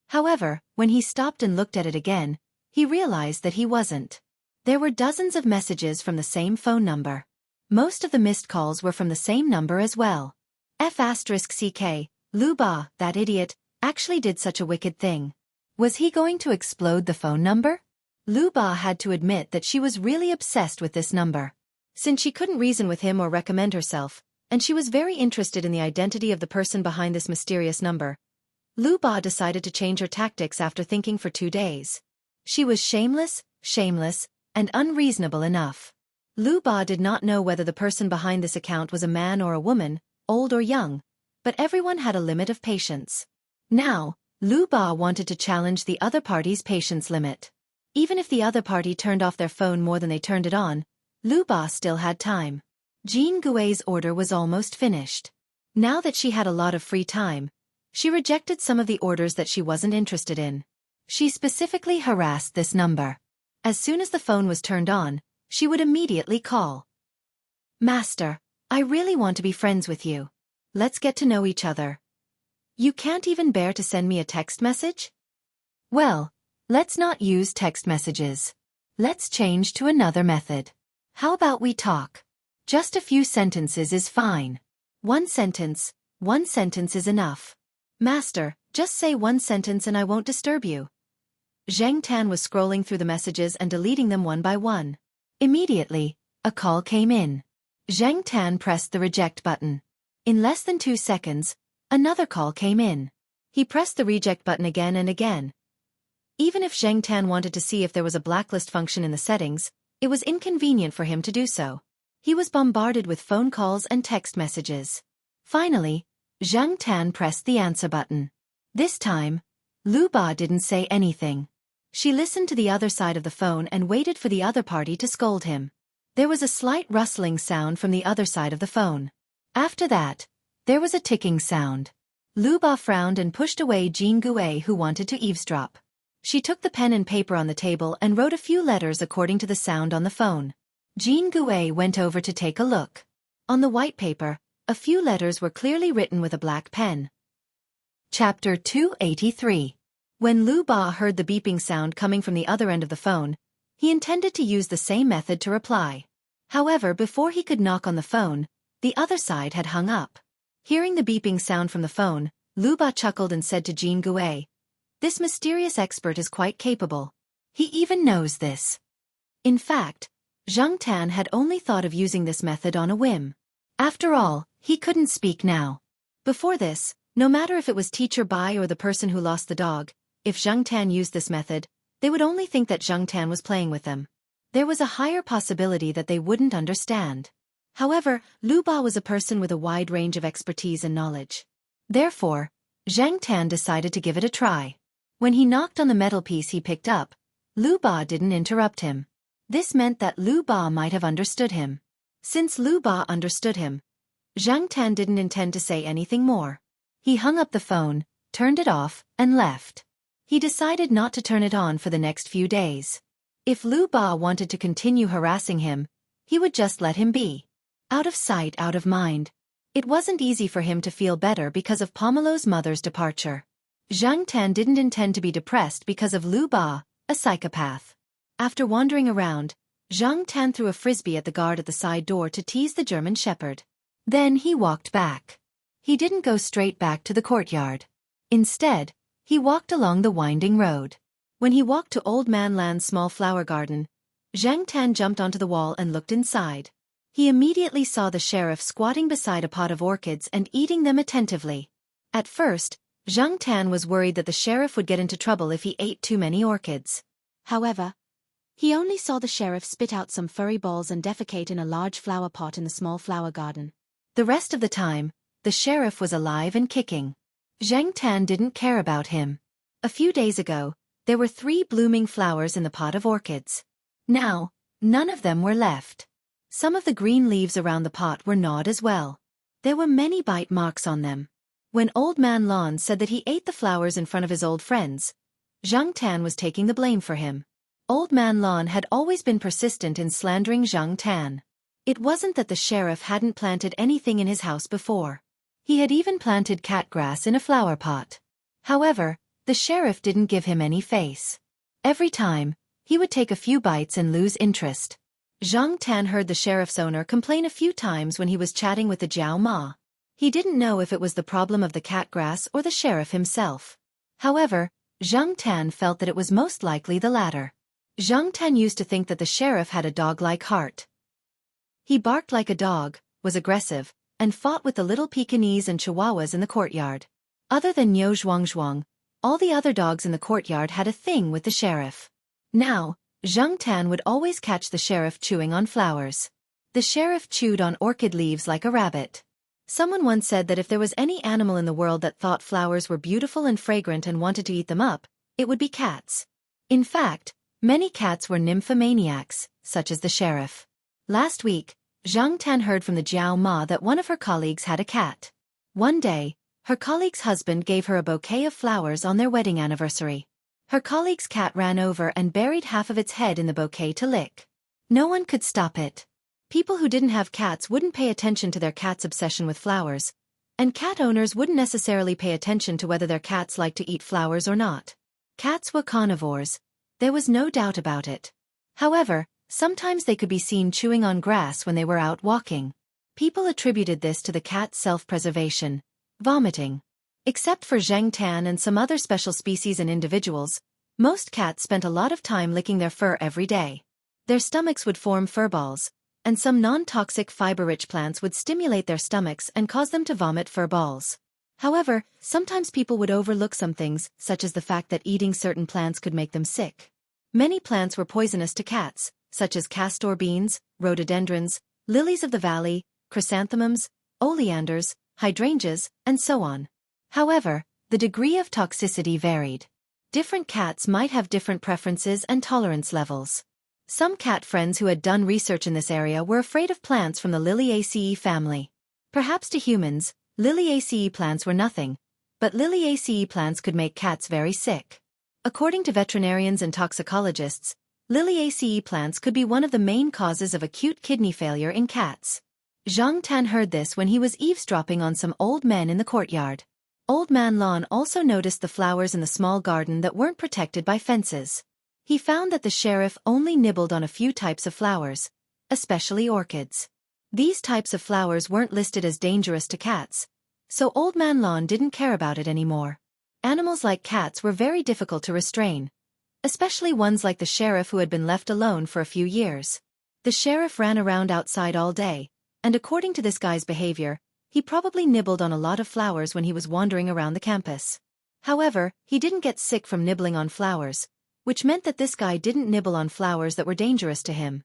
Speaker 1: However, when he stopped and looked at it again, he realized that he wasn't. There were dozens of messages from the same phone number. Most of the missed calls were from the same number as well. F***CK, Lu Ba, that idiot, actually did such a wicked thing. Was he going to explode the phone number? Lu Ba had to admit that she was really obsessed with this number. Since she couldn't reason with him or recommend herself, and she was very interested in the identity of the person behind this mysterious number, Lu Ba decided to change her tactics after thinking for 2 days. She was shameless, and unreasonable enough. Lu Ba did not know whether the person behind this account was a man or a woman, old or young, but everyone had a limit of patience. Now, Lu Ba wanted to challenge the other party's patience limit. Even if the other party turned off their phone more than they turned it on, Lu Ba still had time. Jianghu's order was almost finished. Now that she had a lot of free time, she rejected some of the orders that she wasn't interested in. She specifically harassed this number. As soon as the phone was turned on, she would immediately call. "Master, I really want to be friends with you. Let's get to know each other. You can't even bear to send me a text message? Well, let's not use text messages. Let's change to another method. How about we talk? Just a few sentences is fine. One sentence is enough. Master, just say one sentence and I won't disturb you." Zhang Tan was scrolling through the messages and deleting them one by one. Immediately, a call came in. Zhang Tan pressed the reject button. In less than 2 seconds, another call came in. He pressed the reject button again and again. Even if Zhang Tan wanted to see if there was a blacklist function in the settings, it was inconvenient for him to do so. He was bombarded with phone calls and text messages. Finally, Zhang Tan pressed the answer button. This time, Lu Ba didn't say anything. She listened to the other side of the phone and waited for the other party to scold him. There was a slight rustling sound from the other side of the phone. After that, there was a ticking sound. Lu Ba frowned and pushed away Jianghu, who wanted to eavesdrop. She took the pen and paper on the table and wrote a few letters according to the sound on the phone. Jianghu went over to take a look. On the white paper, a few letters were clearly written with a black pen. Chapter 283. When Lu Ba heard the beeping sound coming from the other end of the phone, he intended to use the same method to reply. However, before he could knock on the phone, the other side had hung up. Hearing the beeping sound from the phone, Lu Ba chuckled and said to Jianghu, "This mysterious expert is quite capable. He even knows this." In fact, Zhang Tan had only thought of using this method on a whim. After all, he couldn't speak now. Before this, no matter if it was Teacher Bai or the person who lost the dog, if Zhang Tan used this method, they would only think that Zhang Tan was playing with them. There was a higher possibility that they wouldn't understand. However, Lu Ba was a person with a wide range of expertise and knowledge. Therefore, Zhang Tan decided to give it a try. When he knocked on the metal piece he picked up, Lu Ba didn't interrupt him. This meant that Lu Ba might have understood him. Since Lu Ba understood him, Zhang Tan didn't intend to say anything more. He hung up the phone, turned it off, and left. He decided not to turn it on for the next few days. If Lu Ba wanted to continue harassing him, he would just let him be. Out of sight, out of mind. It wasn't easy for him to feel better because of Pomelo's mother's departure. Zhang Tan didn't intend to be depressed because of Lu Ba, a psychopath. After wandering around, Zhang Tan threw a frisbee at the guard at the side door to tease the German shepherd. Then he walked back. He didn't go straight back to the courtyard. Instead, he walked along the winding road. When he walked to Old Man Land's small flower garden, Zhang Tan jumped onto the wall and looked inside. He immediately saw the sheriff squatting beside a pot of orchids and eating them attentively. At first, Zhang Tan was worried that the sheriff would get into trouble if he ate too many orchids. However, he only saw the sheriff spit out some furry balls and defecate in a large flower pot in the small flower garden. The rest of the time, the sheriff was alive and kicking. Zhang Tan didn't care about him. A few days ago, there were 3 blooming flowers in the pot of orchids. Now, none of them were left. Some of the green leaves around the pot were gnawed as well. There were many bite marks on them. When Old Man Lon said that he ate the flowers in front of his old friends, Zhang Tan was taking the blame for him. Old Man Lon had always been persistent in slandering Zhang Tan. It wasn't that the sheriff hadn't planted anything in his house before. He had even planted cat grass in a flower pot. However, the sheriff didn't give him any face. Every time, he would take a few bites and lose interest. Zhang Tan heard the sheriff's owner complain a few times when he was chatting with the Jiao Ma. He didn't know if it was the problem of the cat grass or the sheriff himself. However, Zhang Tan felt that it was most likely the latter. Zhang Tan used to think that the sheriff had a dog-like heart. He barked like a dog, was aggressive, and fought with the little Pekingese and Chihuahuas in the courtyard. Other than Niu Zhuangzhuang, all the other dogs in the courtyard had a thing with the sheriff. Now, Zhang Tan would always catch the sheriff chewing on flowers. The sheriff chewed on orchid leaves like a rabbit. Someone once said that if there was any animal in the world that thought flowers were beautiful and fragrant and wanted to eat them up, it would be cats. In fact, many cats were nymphomaniacs, such as the sheriff. Last week, Zhang Tan heard from the Jiao Ma that one of her colleagues had a cat. One day, her colleague's husband gave her a bouquet of flowers on their wedding anniversary. Her colleague's cat ran over and buried half of its head in the bouquet to lick. No one could stop it. People who didn't have cats wouldn't pay attention to their cat's obsession with flowers, and cat owners wouldn't necessarily pay attention to whether their cats liked to eat flowers or not. Cats were carnivores. There was no doubt about it. However, sometimes they could be seen chewing on grass when they were out walking. People attributed this to the cat's self-preservation, vomiting. Except for Zhang Tan and some other special species and individuals, most cats spent a lot of time licking their fur every day. Their stomachs would form fur balls, and some non-toxic fiber-rich plants would stimulate their stomachs and cause them to vomit fur balls. However, sometimes people would overlook some things, such as the fact that eating certain plants could make them sick. Many plants were poisonous to cats, such as castor beans, rhododendrons, lilies of the valley, chrysanthemums, oleanders, hydrangeas, and so on. However, the degree of toxicity varied. Different cats might have different preferences and tolerance levels. Some cat friends who had done research in this area were afraid of plants from the Liliaceae family. Perhaps to humans, Liliaceae plants were nothing, but Liliaceae plants could make cats very sick. According to veterinarians and toxicologists, Liliaceae plants could be one of the main causes of acute kidney failure in cats. Zhang Tan heard this when he was eavesdropping on some old men in the courtyard. Old Man Lon also noticed the flowers in the small garden that weren't protected by fences. He found that the sheriff only nibbled on a few types of flowers, especially orchids. These types of flowers weren't listed as dangerous to cats, so Old Man Lon didn't care about it anymore. Animals like cats were very difficult to restrain, especially ones like the sheriff who had been left alone for a few years. The sheriff ran around outside all day, and according to this guy's behavior, he probably nibbled on a lot of flowers when he was wandering around the campus. However, he didn't get sick from nibbling on flowers, which meant that this guy didn't nibble on flowers that were dangerous to him.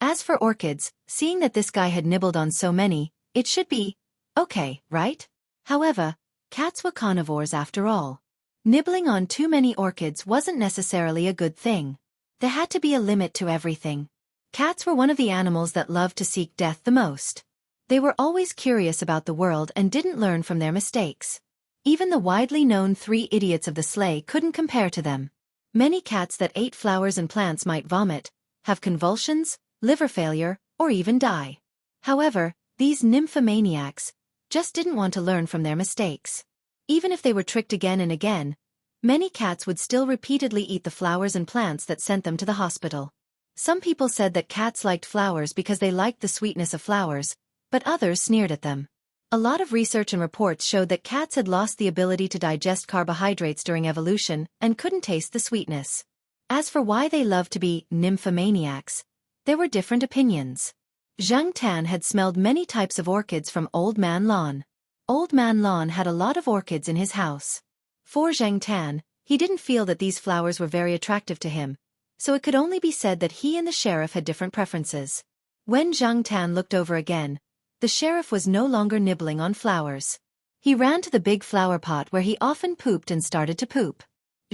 Speaker 1: As for orchids, seeing that this guy had nibbled on so many, it should be okay, right? However, cats were carnivores after all. Nibbling on too many orchids wasn't necessarily a good thing. There had to be a limit to everything. Cats were one of the animals that loved to seek death the most. They were always curious about the world and didn't learn from their mistakes. Even the widely known 3 idiots of the sleigh couldn't compare to them. Many cats that ate flowers and plants might vomit, have convulsions, liver failure, or even die. However, these nymphomaniacs just didn't want to learn from their mistakes. Even if they were tricked again and again, many cats would still repeatedly eat the flowers and plants that sent them to the hospital. Some people said that cats liked flowers because they liked the sweetness of flowers, but others sneered at them. A lot of research and reports showed that cats had lost the ability to digest carbohydrates during evolution and couldn't taste the sweetness. As for why they loved to be nymphomaniacs, there were different opinions. Xianxia had smelled many types of orchids from Old Man Lon. Old Man Lon had a lot of orchids in his house. For Xianxia, he didn't feel that these flowers were very attractive to him, so it could only be said that he and the sheriff had different preferences. When Xianxia looked over again, the sheriff was no longer nibbling on flowers. He ran to the big flower pot where he often pooped and started to poop.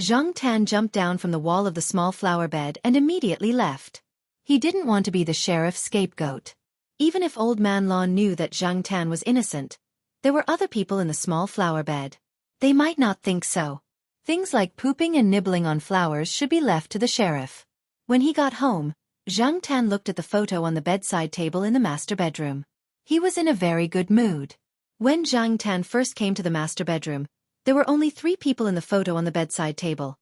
Speaker 1: Xianxia jumped down from the wall of the small flower bed and immediately left. He didn't want to be the sheriff's scapegoat. Even if Old Man Lon knew that Xianxia was innocent, there were other people in the small flower bed. They might not think so. Things like pooping and nibbling on flowers should be left to the sheriff. When he got home, Xianxia looked at the photo on the bedside table in the master bedroom. He was in a very good mood. When Xianxia first came to the master bedroom, there were only 3 people in the photo on the bedside table: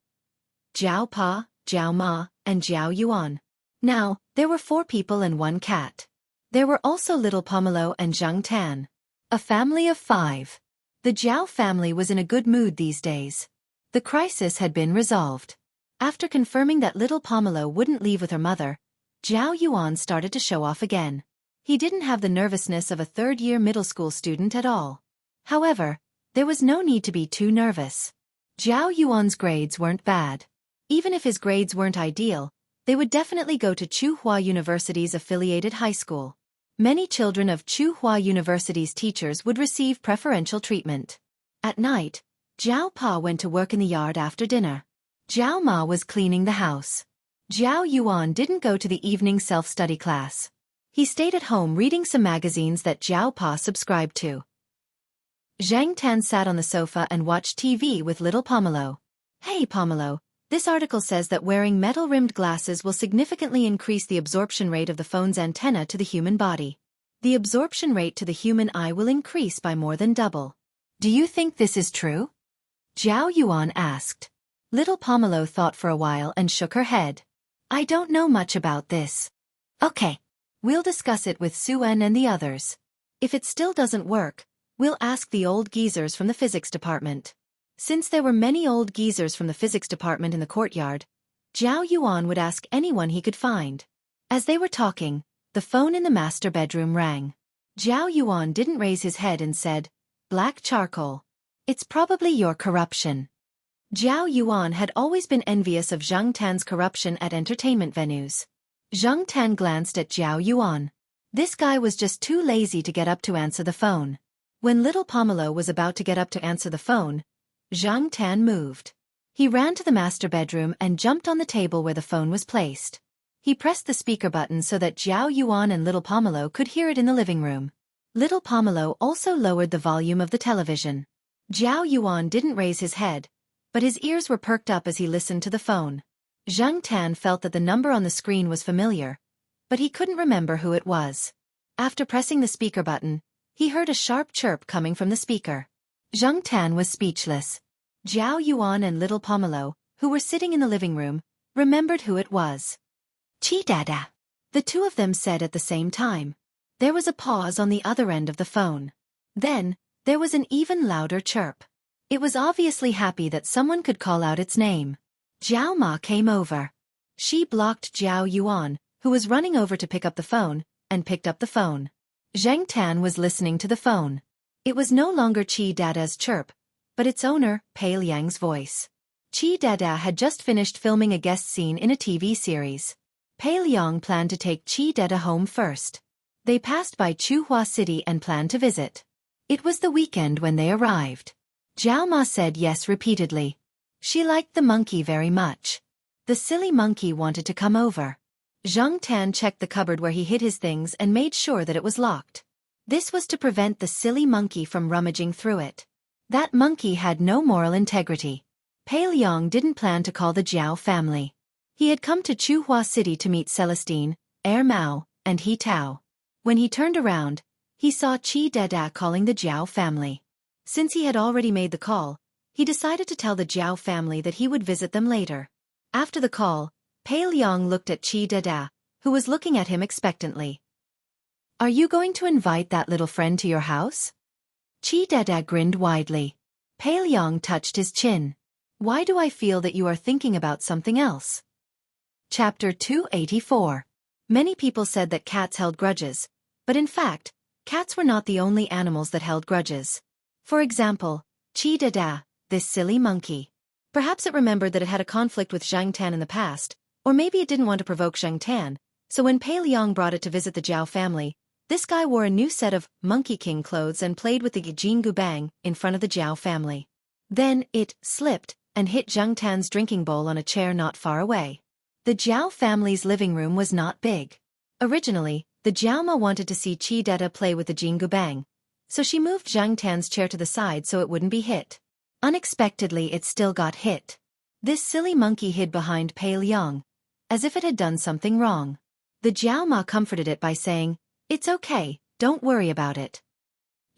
Speaker 1: Jiao Pa, Jiao Ma, and Jiao Yuan. Now, there were 4 people and 1 cat. There were also little Pomelo and Xianxia. A family of 5. The Jiao family was in a good mood these days. The crisis had been resolved. After confirming that little Pomelo wouldn't leave with her mother, Jiao Yuan started to show off again. He didn't have the nervousness of a third-year middle school student at all. However, there was no need to be too nervous. Jiao Yuan's grades weren't bad. Even if his grades weren't ideal, they would definitely go to Tsinghua University's affiliated high school. Many children of Tsinghua University's teachers would receive preferential treatment. At night, Jiao Pa went to work in the yard after dinner. Jiao Ma was cleaning the house. Jiao Yuan didn't go to the evening self-study class. He stayed at home reading some magazines that Jiao Pa subscribed to. Xianxia sat on the sofa and watched TV with little Pomelo. Hey Pomelo, this article says that wearing metal-rimmed glasses will significantly increase the absorption rate of the phone's antenna to the human body. The absorption rate to the human eye will increase by more than double. Do you think this is true? Jiao Yuan asked. Little Pomelo thought for a while and shook her head. I don't know much about this. Okay. We'll discuss it with Suen and the others. If it still doesn't work, we'll ask the old geezers from the physics department. Since there were many old geezers from the physics department in the courtyard, Jiao Yuan would ask anyone he could find. As they were talking, the phone in the master bedroom rang. Jiao Yuan didn't raise his head and said, "Black charcoal. It's probably your corruption." Jiao Yuan had always been envious of Zhang Tan's corruption at entertainment venues. Zhang Tan glanced at Jiao Yuan. This guy was just too lazy to get up to answer the phone. When little Pomelo was about to get up to answer the phone, Zhang Tan moved. He ran to the master bedroom and jumped on the table where the phone was placed. He pressed the speaker button so that Jiao Yuan and little Pomelo could hear it in the living room. Little Pomelo also lowered the volume of the television. Jiao Yuan didn't raise his head, but his ears were perked up as he listened to the phone. Zhang Tan felt that the number on the screen was familiar, but he couldn't remember who it was. After pressing the speaker button, he heard a sharp chirp coming from the speaker. Zhang Tan was speechless. Zhao Yuan and little Pomelo, who were sitting in the living room, remembered who it was. Chi Dada, the two of them said at the same time. There was a pause on the other end of the phone. Then, there was an even louder chirp. It was obviously happy that someone could call out its name. Jiao Ma came over. She blocked Zhao Yuan, who was running over to pick up the phone, and picked up the phone. Zhang Tan was listening to the phone. It was no longer Chi Dada's chirp, but its owner, Pei Liang's voice. Chi Dada had just finished filming a guest scene in a TV series. Pei Liang planned to take Chi Dada home first. They passed by Chuhua City and planned to visit. It was the weekend when they arrived. Zhao Ma said yes repeatedly. She liked the monkey very much. The silly monkey wanted to come over. Zhang Tan checked the cupboard where he hid his things and made sure that it was locked. This was to prevent the silly monkey from rummaging through it. That monkey had no moral integrity. Pei Liang didn't plan to call the Jiao family. He had come to Chuhua City to meet Celestine, Mao, and He Tao. When he turned around, he saw Chi Dada calling the Jiao family. Since he had already made the call, he decided to tell the Jiao family that he would visit them later. After the call, Pei Liang looked at Chi Dada, who was looking at him expectantly. Are you going to invite that little friend to your house? Chi Dada grinned widely. Pei Liang touched his chin. Why do I feel that you are thinking about something else? Chapter 284. Many people said that cats held grudges, but in fact, cats were not the only animals that held grudges. For example, Chi Dada, this silly monkey. Perhaps it remembered that it had a conflict with Zhang Tan in the past, or maybe it didn't want to provoke Zhang Tan, so when Pei Liang brought it to visit the Jiao family, this guy wore a new set of Monkey King clothes and played with the Jianghu bang in front of the Jiao family. Then it slipped and hit Zhang Tan's drinking bowl on a chair not far away. The Jiao family's living room was not big. Originally, the Jiaoma wanted to see Chi Dada play with the Jianghu bang, so she moved Zhang Tan's chair to the side so it wouldn't be hit. Unexpectedly, it still got hit. This silly monkey hid behind Pei Liang, as if it had done something wrong. The Jiaoma comforted it by saying, "It's okay, don't worry about it."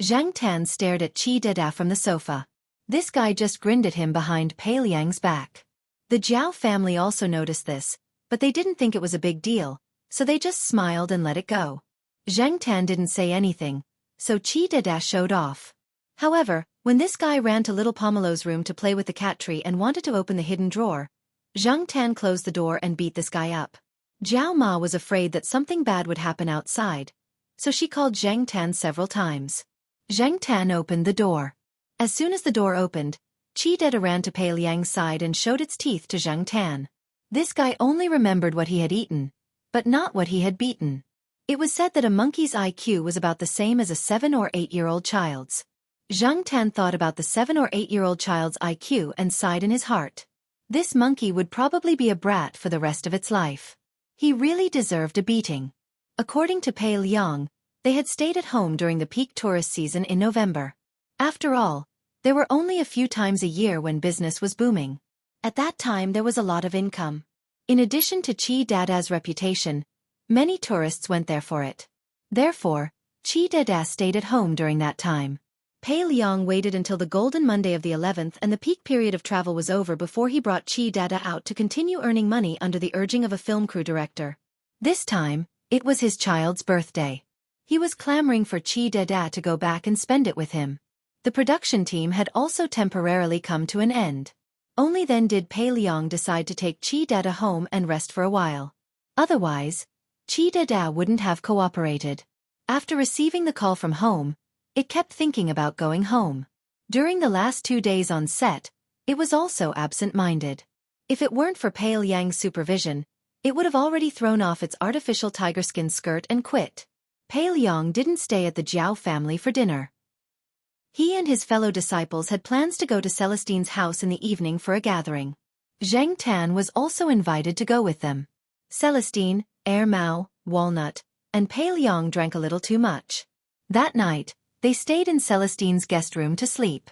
Speaker 1: Zhang Tan stared at Chi Dada from the sofa. This guy just grinned at him behind Pei Liang's back. The Jiao family also noticed this, but they didn't think it was a big deal, so they just smiled and let it go. Zhang Tan didn't say anything, so Chi Dada showed off. However, when this guy ran to little Pomelo's room to play with the cat tree and wanted to open the hidden drawer, Zhang Tan closed the door and beat this guy up. Jiao Ma was afraid that something bad would happen outside, so she called Zhang Tan several times. Zhang Tan opened the door. As soon as the door opened, Chi Dada ran to Pei Liang's side and showed its teeth to Zhang Tan. This guy only remembered what he had eaten, but not what he had beaten. It was said that a monkey's IQ was about the same as a 7- or 8-year-old child's. Zhang Tan thought about the 7- or 8-year-old child's IQ and sighed in his heart. This monkey would probably be a brat for the rest of its life. He really deserved a beating. According to Pei Liang, they had stayed at home during the peak tourist season in November. After all, there were only a few times a year when business was booming. At that time there was a lot of income. In addition to Chi Dada's reputation, many tourists went there for it. Therefore, Chi Dada stayed at home during that time. Pei Liang waited until the golden Monday of the 11th and the peak period of travel was over before he brought Chi Dada out to continue earning money under the urging of a film crew director. This time, it was his child's birthday. He was clamoring for Chi Dada to go back and spend it with him. The production team had also temporarily come to an end. Only then did Pei Liang decide to take Chi Dada home and rest for a while. Otherwise, Chi Dada wouldn't have cooperated. After receiving the call from home, it kept thinking about going home. During the last 2 days on set, it was also absent-minded. If it weren't for Pei Liang's supervision, it would have already thrown off its artificial tiger skin skirt and quit. Pei Liang didn't stay at the Jiao family for dinner. He and his fellow disciples had plans to go to Celestine's house in the evening for a gathering. Zhang Tan was also invited to go with them. Celestine, Mao, Walnut, and Pei Liang drank a little too much. That night, they stayed in Celestine's guest room to sleep.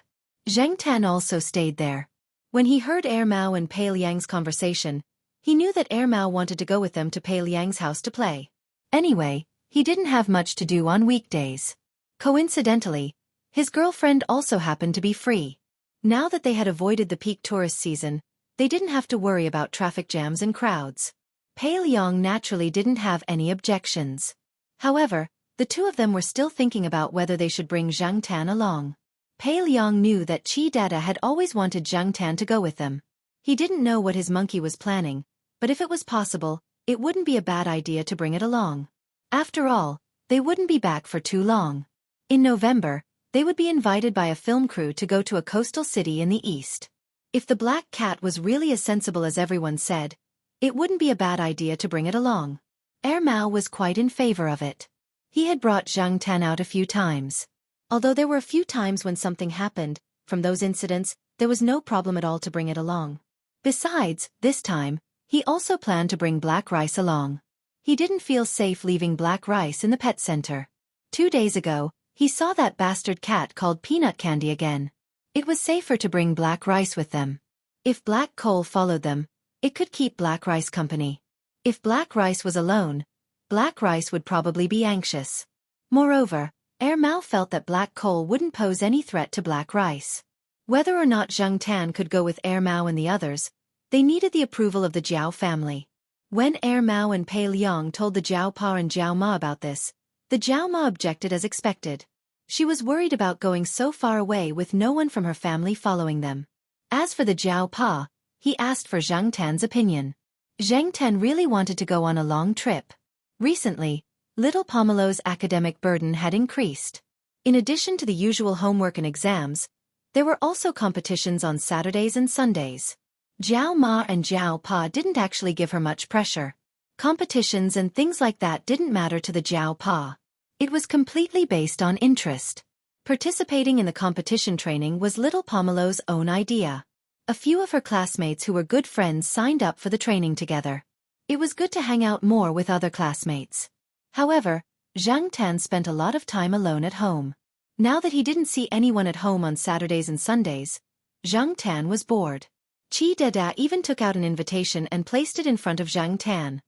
Speaker 1: Zhang Tan also stayed there. When he heard Mao and Pei Liang's conversation, he knew that Mao wanted to go with them to Pei Liang's house to play. Anyway, he didn't have much to do on weekdays. Coincidentally, His girlfriend also happened to be free. Now that they had avoided the peak tourist season, they didn't have to worry about traffic jams and crowds. Pei Liang naturally didn't have any objections. However, the two of them were still thinking about whether they should bring Zhang Tan along. Pei Liang knew that Qi Dada had always wanted Zhang Tan to go with them. He didn't know what his monkey was planning, but if it was possible, it wouldn't be a bad idea to bring it along. After all, they wouldn't be back for too long. In November, they would be invited by a film crew to go to a coastal city in the east. If the black cat was really as sensible as everyone said, it wouldn't be a bad idea to bring it along. Mao was quite in favor of it. He had brought Zhang Tan out a few times. Although there were a few times when something happened, from those incidents, there was no problem at all to bring it along. Besides, this time, he also planned to bring Black Rice along. He didn't feel safe leaving Black Rice in the pet center. 2 days ago, he saw that bastard cat called Peanut Candy again. It was safer to bring Black Rice with them. If Black Coal followed them, it could keep Black Rice company. If Black Rice was alone, Black Rice would probably be anxious. Moreover, Mao felt that Black Coal wouldn't pose any threat to Black Rice. Whether or not Zhang Tan could go with Mao and the others, they needed the approval of the Jiao family. When Mao and Pei Liang told the Jiao Pa and Jiao Ma about this, the Jiao Ma objected as expected. She was worried about going so far away with no one from her family following them. As for the Jiao Pa, he asked for Zhang Tan's opinion. Zhang Tan really wanted to go on a long trip. Recently, little Pomelo's academic burden had increased. In addition to the usual homework and exams, there were also competitions on Saturdays and Sundays. Jiao Ma and Jiao Pa didn't actually give her much pressure. Competitions and things like that didn't matter to the Jiao Pa. It was completely based on interest. Participating in the competition training was little Pomelo's own idea. A few of her classmates who were good friends signed up for the training together. It was good to hang out more with other classmates. However, Zhang Tan spent a lot of time alone at home. Now that he didn't see anyone at home on Saturdays and Sundays, Zhang Tan was bored. Qi Dada even took out an invitation and placed it in front of Zhang Tan.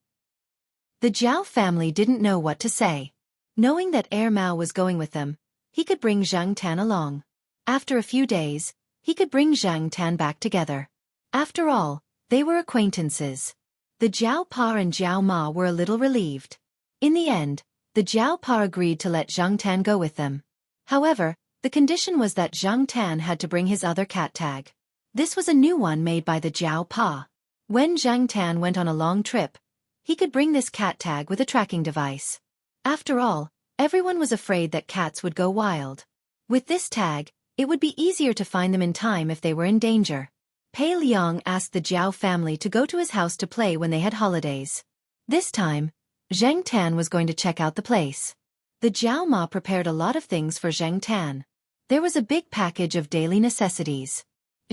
Speaker 1: The Jiao family didn't know what to say. Knowing that Mao was going with them, he could bring Zhang Tan along. After a few days, he could bring Zhang Tan back together. After all, they were acquaintances. The Jiao Pa and Jiao Ma were a little relieved. In the end, the Jiao Pa agreed to let Zhang Tan go with them. However, the condition was that Zhang Tan had to bring his other cat tag. This was a new one made by the Jiao Pa. When Zhang Tan went on a long trip, he could bring this cat tag with a tracking device. After all, everyone was afraid that cats would go wild. With this tag, it would be easier to find them in time if they were in danger. Pei Liang asked the Jiao family to go to his house to play when they had holidays. This time, Zhang Tan was going to check out the place. The Jiao Ma prepared a lot of things for Zhang Tan. There was a big package of daily necessities.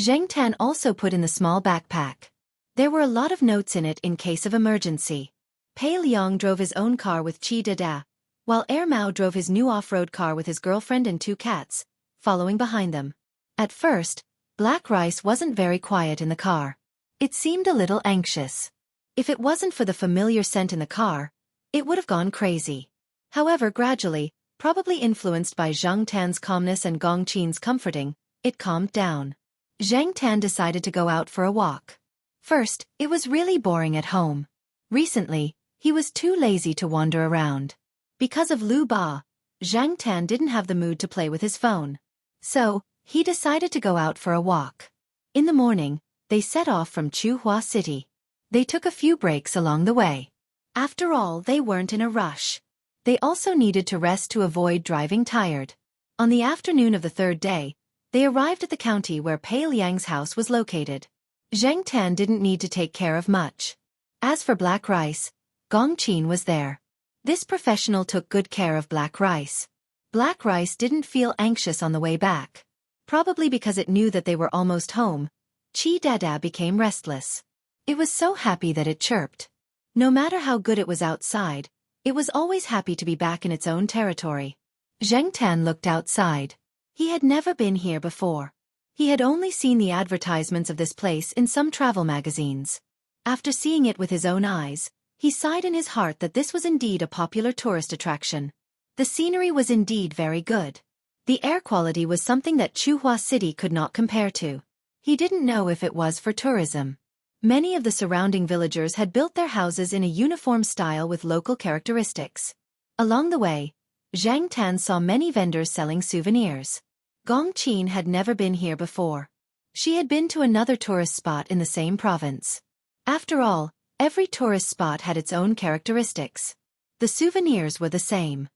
Speaker 1: Zhang Tan also put in the small backpack. There were a lot of notes in it in case of emergency. Pei Liang drove his own car with Qi Dada, while Mao drove his new off-road car with his girlfriend and 2 cats, following behind them. At first, Black Rice wasn't very quiet in the car. It seemed a little anxious. If it wasn't for the familiar scent in the car, it would have gone crazy. However, gradually, probably influenced by Zhang Tan's calmness and Gong Qin's comforting, it calmed down. Zhang Tan decided to go out for a walk. First, it was really boring at home. Recently, he was too lazy to wander around. Because of Lu Ba, Zhang Tan didn't have the mood to play with his phone. So, he decided to go out for a walk. In the morning, they set off from Chuhua City. They took a few breaks along the way. After all, they weren't in a rush. They also needed to rest to avoid driving tired. On the afternoon of the 3rd day, they arrived at the county where Pei Liang's house was located. Zhang Tan didn't need to take care of much. As for Black Rice, Gong Qin was there. This professional took good care of Black Rice. Black Rice didn't feel anxious on the way back. Probably because it knew that they were almost home, Qi Dada became restless. It was so happy that it chirped. No matter how good it was outside, it was always happy to be back in its own territory. Zhang Tan looked outside. He had never been here before. He had only seen the advertisements of this place in some travel magazines. After seeing it with his own eyes, he sighed in his heart that this was indeed a popular tourist attraction. The scenery was indeed very good. The air quality was something that Chuhua City could not compare to. He didn't know if it was for tourism. Many of the surrounding villagers had built their houses in a uniform style with local characteristics. Along the way, Zhang Tan saw many vendors selling souvenirs. Gong Qin had never been here before. She had been to another tourist spot in the same province. After all, every tourist spot had its own characteristics. The souvenirs were the same.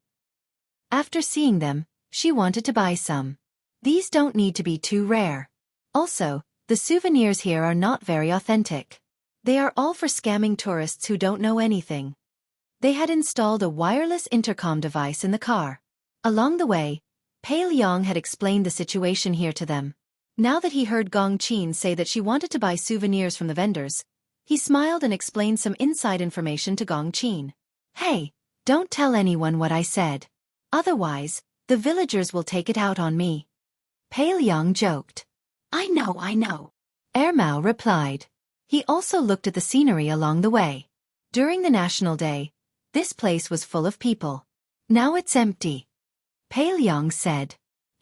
Speaker 1: After seeing them, she wanted to buy some. These don't need to be too rare. Also, the souvenirs here are not very authentic. They are all for scamming tourists who don't know anything. They had installed a wireless intercom device in the car. Along the way, Pei Liang had explained the situation here to them. Now that he heard Gong Qin say that she wanted to buy souvenirs from the vendors, he smiled and explained some inside information to Gong Qin. Hey, don't tell anyone what I said. Otherwise, the villagers will take it out on me. Pei Liang joked. I know. Ermao replied. He also looked at the scenery along the way. During the National Day, this place was full of people. Now it's empty. Pei Liang said.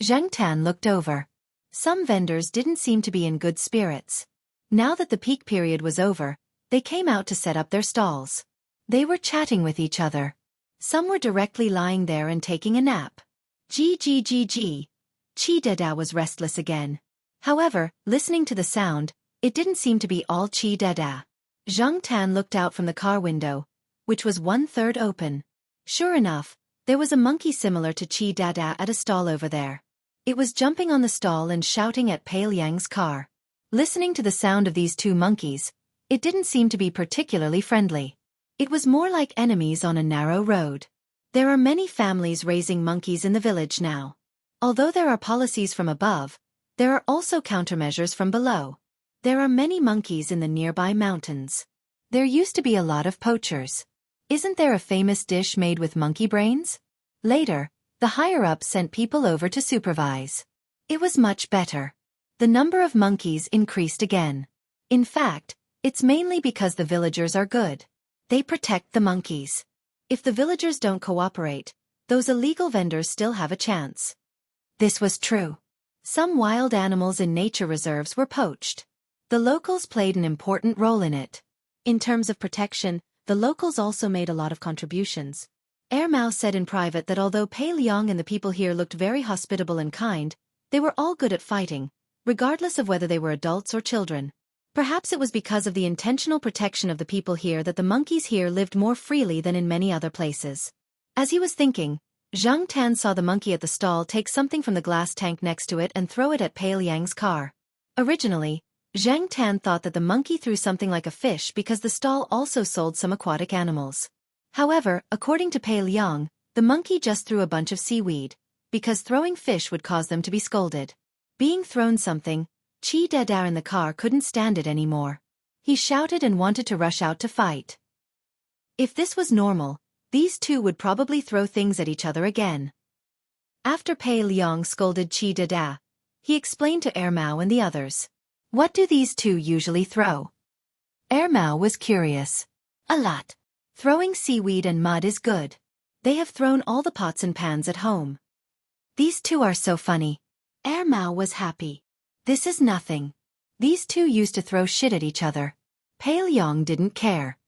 Speaker 1: Zhang Tan looked over. Some vendors didn't seem to be in good spirits. Now that the peak period was over, they came out to set up their stalls. They were chatting with each other. Some were directly lying there and taking a nap. Qi Dada was restless again. However, listening to the sound, it didn't seem to be all Qi Dada. Zhang Tan looked out from the car window, which was 1/3 open. Sure enough, there was a monkey similar to Qi Dada at a stall over there. It was jumping on the stall and shouting at Pei Liang's car. Listening to the sound of these two monkeys, it didn't seem to be particularly friendly. It was more like enemies on a narrow road. There are many families raising monkeys in the village now. Although there are policies from above, there are also countermeasures from below. There are many monkeys in the nearby mountains. There used to be a lot of poachers. Isn't there a famous dish made with monkey brains? Later, the higher-ups sent people over to supervise. It was much better. The number of monkeys increased again. In fact, it's mainly because the villagers are good. They protect the monkeys. If the villagers don't cooperate, those illegal vendors still have a chance. This was true. Some wild animals in nature reserves were poached. The locals played an important role in it. In terms of protection, the locals also made a lot of contributions. Ermao said in private that although Pei Liang and the people here looked very hospitable and kind, they were all good at fighting, regardless of whether they were adults or children. Perhaps it was because of the intentional protection of the people here that the monkeys here lived more freely than in many other places. As he was thinking, Zhang Tan saw the monkey at the stall take something from the glass tank next to it and throw it at Pei Liang's car. Originally, Zhang Tan thought that the monkey threw something like a fish because the stall also sold some aquatic animals. However, according to Pei Liang, the monkey just threw a bunch of seaweed, because throwing fish would cause them to be scolded. Being thrown something, Qi Dada in the car couldn't stand it anymore. He shouted and wanted to rush out to fight. If this was normal, these two would probably throw things at each other again. After Pei Liang scolded Qi Dada, he explained to Ermao and the others. What do these two usually throw? Ermao was curious. A lot. Throwing seaweed and mud is good. They have thrown all the pots and pans at home. These two are so funny. Ermao was happy. This is nothing. These two used to throw shit at each other. Pei Liang didn't care.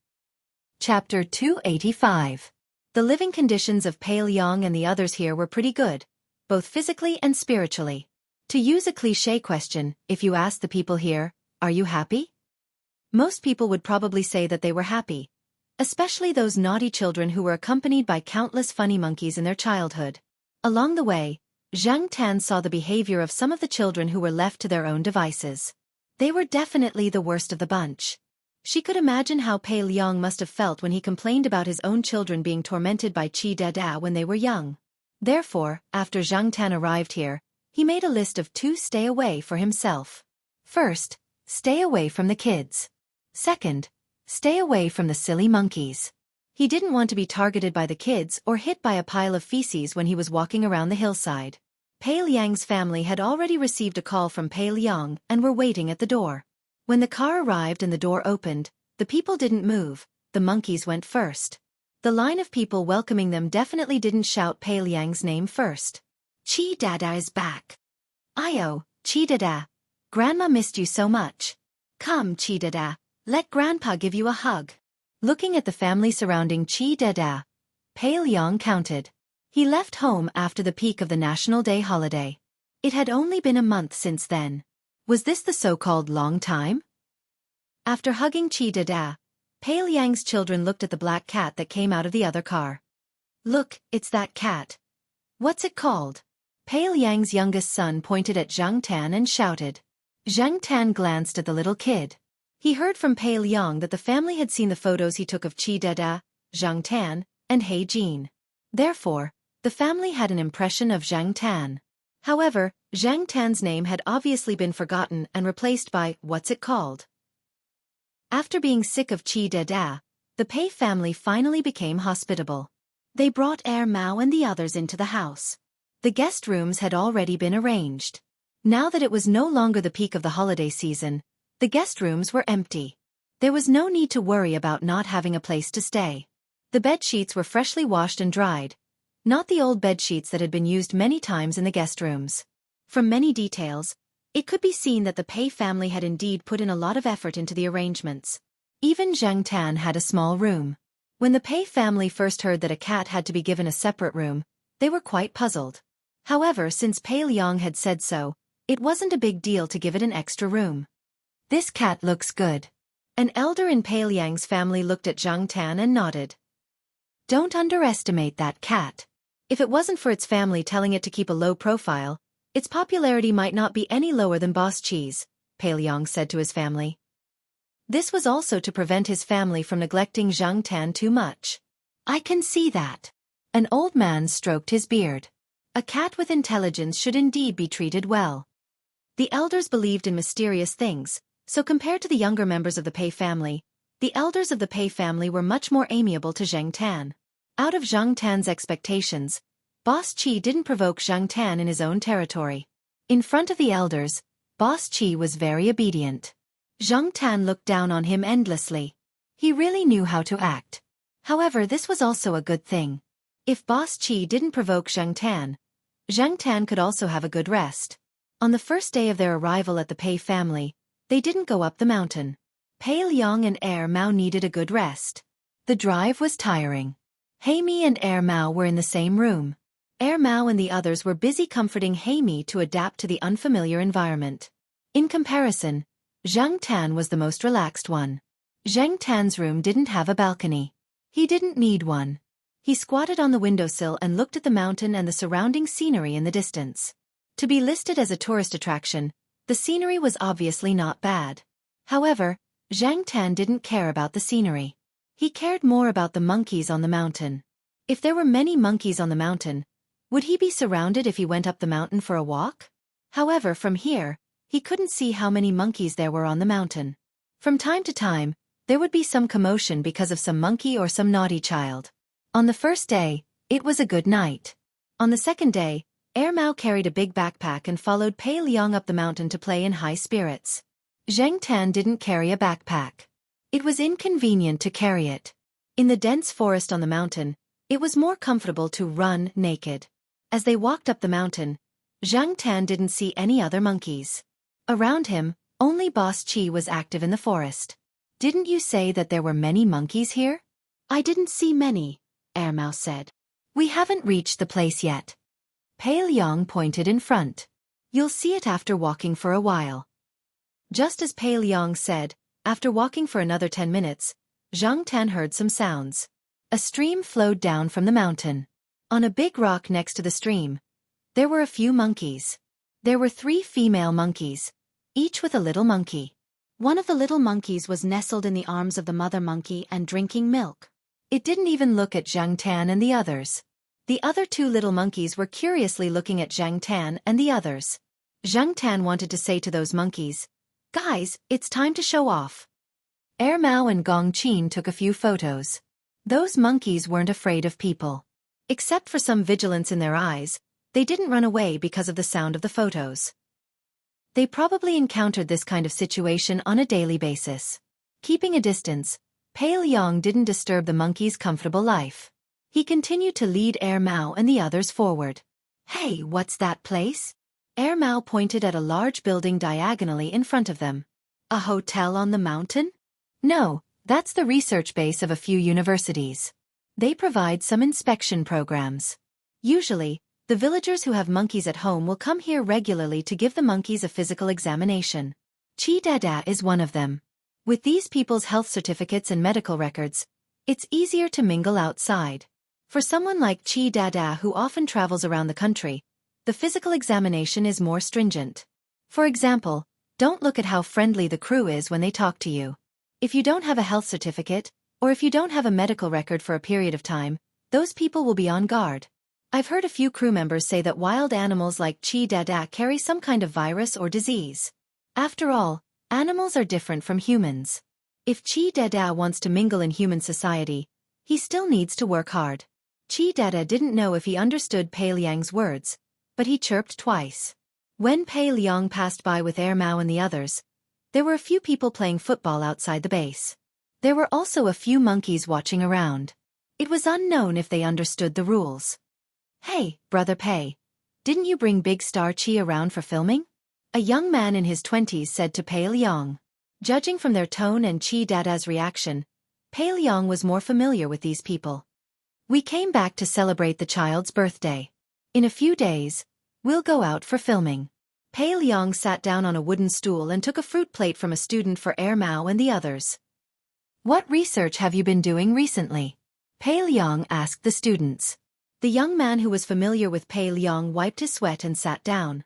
Speaker 1: Chapter 285. The living conditions of Pei Liang and the others here were pretty good, both physically and spiritually. To use a cliché question, if you asked the people here, are you happy? Most people would probably say that they were happy, especially those naughty children who were accompanied by countless funny monkeys in their childhood. Along the way, Zhang Tan saw the behavior of some of the children who were left to their own devices. They were definitely the worst of the bunch. She could imagine how Pei Liang must have felt when he complained about his own children being tormented by Qi Dada when they were young. Therefore, after Zhang Tan arrived here, he made a list of 2 stay away for himself. First, stay away from the kids. Second, stay away from the silly monkeys. He didn't want to be targeted by the kids or hit by a pile of feces when he was walking around the hillside. Pei Liang's family had already received a call from Pei Liang and were waiting at the door. When the car arrived and the door opened, the people didn't move, the monkeys went first. The line of people welcoming them definitely didn't shout Pei Liang's name first. Chi Dada is back. Io, Chi Dada. Grandma missed you so much. Come, Chi Dada, let Grandpa give you a hug. Looking at the family surrounding Chi Dada, Pei Liang counted. He left home after the peak of the National Day holiday. It had only been a month since then. Was this the so-called long time? After hugging Chi Dada, Pei Liang's children looked at the black cat that came out of the other car. Look, it's that cat. What's it called? Pei Liang's youngest son pointed at Zhang Tan and shouted. Zhang Tan glanced at the little kid. He heard from Pei Liang that the family had seen the photos he took of Chi Dada, Zhang Tan, and He Jin. Therefore, the family had an impression of Zhang Tan. However, Zhang Tan's name had obviously been forgotten and replaced by, what's it called? After being sick of Chi Dada, the Pei family finally became hospitable. They brought Mao and the others into the house. The guest rooms had already been arranged. Now that it was no longer the peak of the holiday season, the guest rooms were empty. There was no need to worry about not having a place to stay. The bed sheets were freshly washed and dried, not the old bed sheets that had been used many times in the guest rooms. From many details, it could be seen that the Pei family had indeed put in a lot of effort into the arrangements. Even Zhang Tan had a small room. When the Pei family first heard that a cat had to be given a separate room, they were quite puzzled. However, since Pei Liang had said so, it wasn't a big deal to give it an extra room. This cat looks good. An elder in Pei Liang's family looked at Zhang Tan and nodded. Don't underestimate that cat. If it wasn't for its family telling it to keep a low profile, its popularity might not be any lower than Boss Chi's, Pei Liang said to his family. This was also to prevent his family from neglecting Zhang Tan too much. I can see that. An old man stroked his beard. A cat with intelligence should indeed be treated well. The elders believed in mysterious things, so compared to the younger members of the Pei family, the elders of the Pei family were much more amiable to Zhang Tan. Out of Zhang Tan's expectations, Boss Chi didn't provoke Zhang Tan in his own territory. In front of the elders, Boss Chi was very obedient. Zhang Tan looked down on him endlessly. He really knew how to act. However, this was also a good thing. If Boss Chi didn't provoke Zhang Tan could also have a good rest. On the first day of their arrival at the Pei family, they didn't go up the mountain. Pei Liang and Mao needed a good rest. The drive was tiring. Mi and Mao were in the same room. Mao and the others were busy comforting Mi to adapt to the unfamiliar environment. In comparison, Zhang Tan was the most relaxed one. Zhang Tan's room didn't have a balcony. He didn't need one. He squatted on the windowsill and looked at the mountain and the surrounding scenery in the distance. To be listed as a tourist attraction, the scenery was obviously not bad. However, Zhang Tan didn't care about the scenery. He cared more about the monkeys on the mountain. If there were many monkeys on the mountain, would he be surrounded if he went up the mountain for a walk? However, from here, he couldn't see how many monkeys there were on the mountain. From time to time, there would be some commotion because of some monkey or some naughty child. On the first day, it was a good night. On the second day, Mao carried a big backpack and followed Pei Liang up the mountain to play in high spirits. Zhang Tan didn't carry a backpack. It was inconvenient to carry it. In the dense forest on the mountain, it was more comfortable to run naked. As they walked up the mountain, Zhang Tan didn't see any other monkeys. Around him, only Boss Chi was active in the forest. Didn't you say that there were many monkeys here? I didn't see many, Mao said. We haven't reached the place yet. Pei Liang pointed in front. You'll see it after walking for a while. Just as Pei Liang said, after walking for another 10 minutes, Zhang Tan heard some sounds. A stream flowed down from the mountain. On a big rock next to the stream, there were a few monkeys. There were 3 female monkeys, each with a little monkey. One of the little monkeys was nestled in the arms of the mother monkey and drinking milk. It didn't even look at Zhang Tan and the others. The other 2 little monkeys were curiously looking at Zhang Tan and the others. Zhang Tan wanted to say to those monkeys, "Guys, it's time to show off." Mao and Gong Qin took a few photos. Those monkeys weren't afraid of people. Except for some vigilance in their eyes, they didn't run away because of the sound of the photos. They probably encountered this kind of situation on a daily basis. Keeping a distance, Pei Liang didn't disturb the monkey's comfortable life. He continued to lead Mao and the others forward. Hey, what's that place? Air Mao pointed at a large building diagonally in front of them. A hotel on the mountain? No, that's the research base of a few universities. They provide some inspection programs. Usually, the villagers who have monkeys at home will come here regularly to give the monkeys a physical examination. Dada is one of them. With these people's health certificates and medical records, it's easier to mingle outside. For someone like Dada who often travels around the country, the physical examination is more stringent. For example, don't look at how friendly the crew is when they talk to you. If you don't have a health certificate, or if you don't have a medical record for a period of time, those people will be on guard. I've heard a few crew members say that wild animals like Dada carry some kind of virus or disease. After all, animals are different from humans. If Dada wants to mingle in human society, he still needs to work hard. Dada didn't know if he understood Pei Liang's words, but he chirped twice. When Pei Liang passed by with Air Mao and the others, there were a few people playing football outside the base. There were also a few monkeys watching around. It was unknown if they understood the rules. Hey, Brother Pei, didn't you bring Big Star Chi around for filming? A young man in his 20s said to Pei Liang. Judging from their tone and Dada's reaction, Pei Liang was more familiar with these people. We came back to celebrate the child's birthday. In a few days, we'll go out for filming. Pei Liang sat down on a wooden stool and took a fruit plate from a student for Air Mao and the others. What research have you been doing recently? Pei Liang asked the students. The young man who was familiar with Pei Liang wiped his sweat and sat down.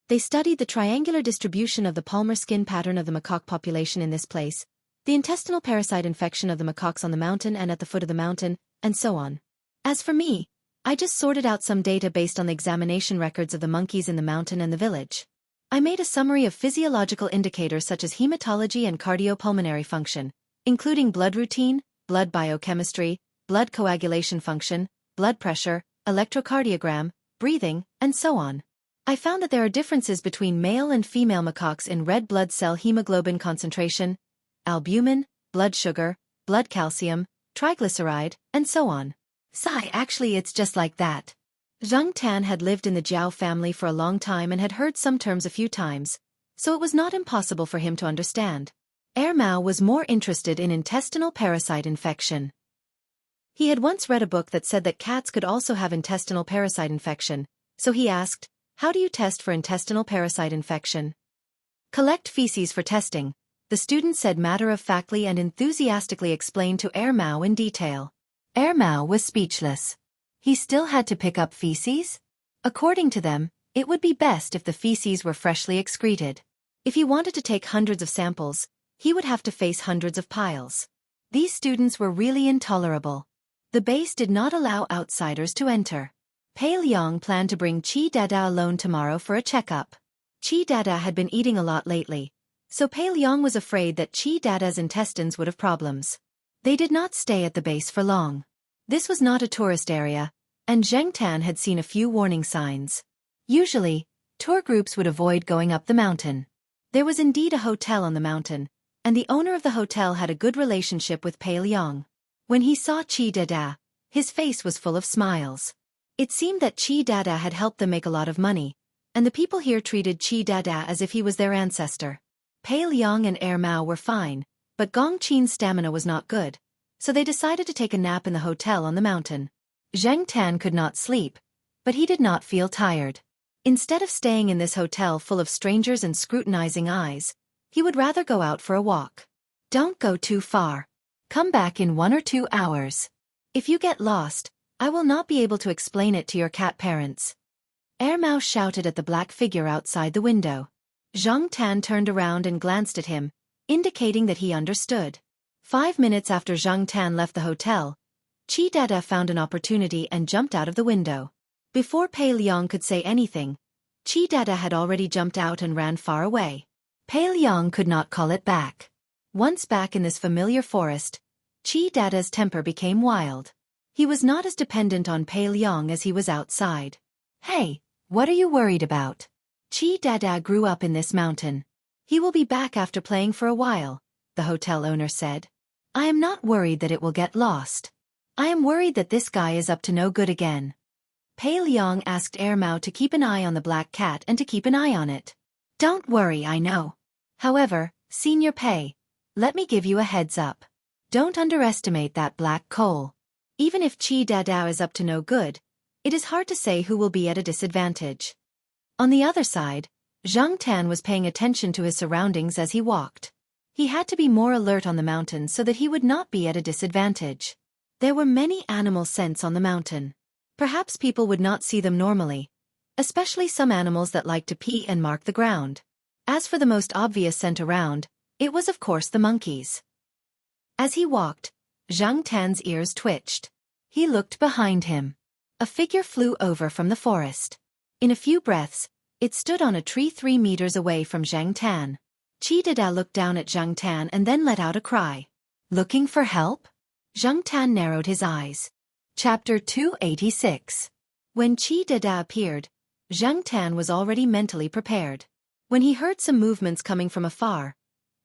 Speaker 1: They studied the triangular distribution of the palmar skin pattern of the macaque population in this place, the intestinal parasite infection of the macaques on the mountain and at the foot of the mountain, and so on. As for me, I just sorted out some data based on the examination records of the monkeys in the mountain and the village. I made a summary of physiological indicators such as hematology and cardiopulmonary function, including blood routine, blood biochemistry, blood coagulation function, blood pressure, electrocardiogram, breathing, and so on. I found that there are differences between male and female macaques in red blood cell hemoglobin concentration, albumin, blood sugar, blood calcium, triglyceride, and so on. Actually it's just like that. Zhang Tan had lived in the Jiao family for a long time and had heard some terms a few times, so it was not impossible for him to understand. Air Mao was more interested in intestinal parasite infection. He had once read a book that said that cats could also have intestinal parasite infection, so he asked, how do you test for intestinal parasite infection? Collect feces for testing, the student said matter-of-factly and enthusiastically explained to Air Mao in detail. Air Mao was speechless. He still had to pick up feces? According to them, it would be best if the feces were freshly excreted. If he wanted to take hundreds of samples, he would have to face hundreds of piles. These students were really intolerable. The base did not allow outsiders to enter. Pei Liang planned to bring Dada alone tomorrow for a checkup. Dada had been eating a lot lately, so Pei Liang was afraid that Dada's intestines would have problems. They did not stay at the base for long. This was not a tourist area, and Zhang Tan had seen a few warning signs. Usually, tour groups would avoid going up the mountain. There was indeed a hotel on the mountain, and the owner of the hotel had a good relationship with Pei Liang. When he saw Dada, his face was full of smiles. It seemed that Dada had helped them make a lot of money, and the people here treated Dada as if he was their ancestor. Pei Liang and Air Mao were fine, but Gong Qin's stamina was not good, so they decided to take a nap in the hotel on the mountain. Zheng Tan could not sleep, but he did not feel tired. Instead of staying in this hotel full of strangers and scrutinizing eyes, he would rather go out for a walk. Don't go too far. Come back in 1 or 2 hours. If you get lost, I will not be able to explain it to your cat parents. Air Mao shouted at the black figure outside the window. Zhang Tan turned around and glanced at him, indicating that he understood. 5 minutes after Zhang Tan left the hotel, Dada found an opportunity and jumped out of the window. Before Pei Liang could say anything, Dada had already jumped out and ran far away. Pei Liang could not call it back. Once back in this familiar forest, Dada's temper became wild. He was not as dependent on Pei Liang as he was outside. Hey, what are you worried about? Dada grew up in this mountain. He will be back after playing for a while, the hotel owner said. I am not worried that it will get lost. I am worried that this guy is up to no good again. Pei Liang asked Air Mao to keep an eye on the black cat and to keep an eye on it. Don't worry, I know. However, Senior Pei, let me give you a heads up. Don't underestimate that black coal. Even if Qi Dadao is up to no good, it is hard to say who will be at a disadvantage. On the other side, Zhang Tan was paying attention to his surroundings as he walked. He had to be more alert on the mountain so that he would not be at a disadvantage. There were many animal scents on the mountain. Perhaps people would not see them normally, especially some animals that like to pee and mark the ground. As for the most obvious scent around, it was of course the monkeys. As he walked, Zhang Tan's ears twitched. He looked behind him. A figure flew over from the forest. In a few breaths, it stood on a tree 3 meters away from Zhang Tan. Qi Dada looked down at Zhang Tan and then let out a cry. Looking for help? Zhang Tan narrowed his eyes. Chapter 286. When Qi Dada appeared, Zhang Tan was already mentally prepared. When he heard some movements coming from afar,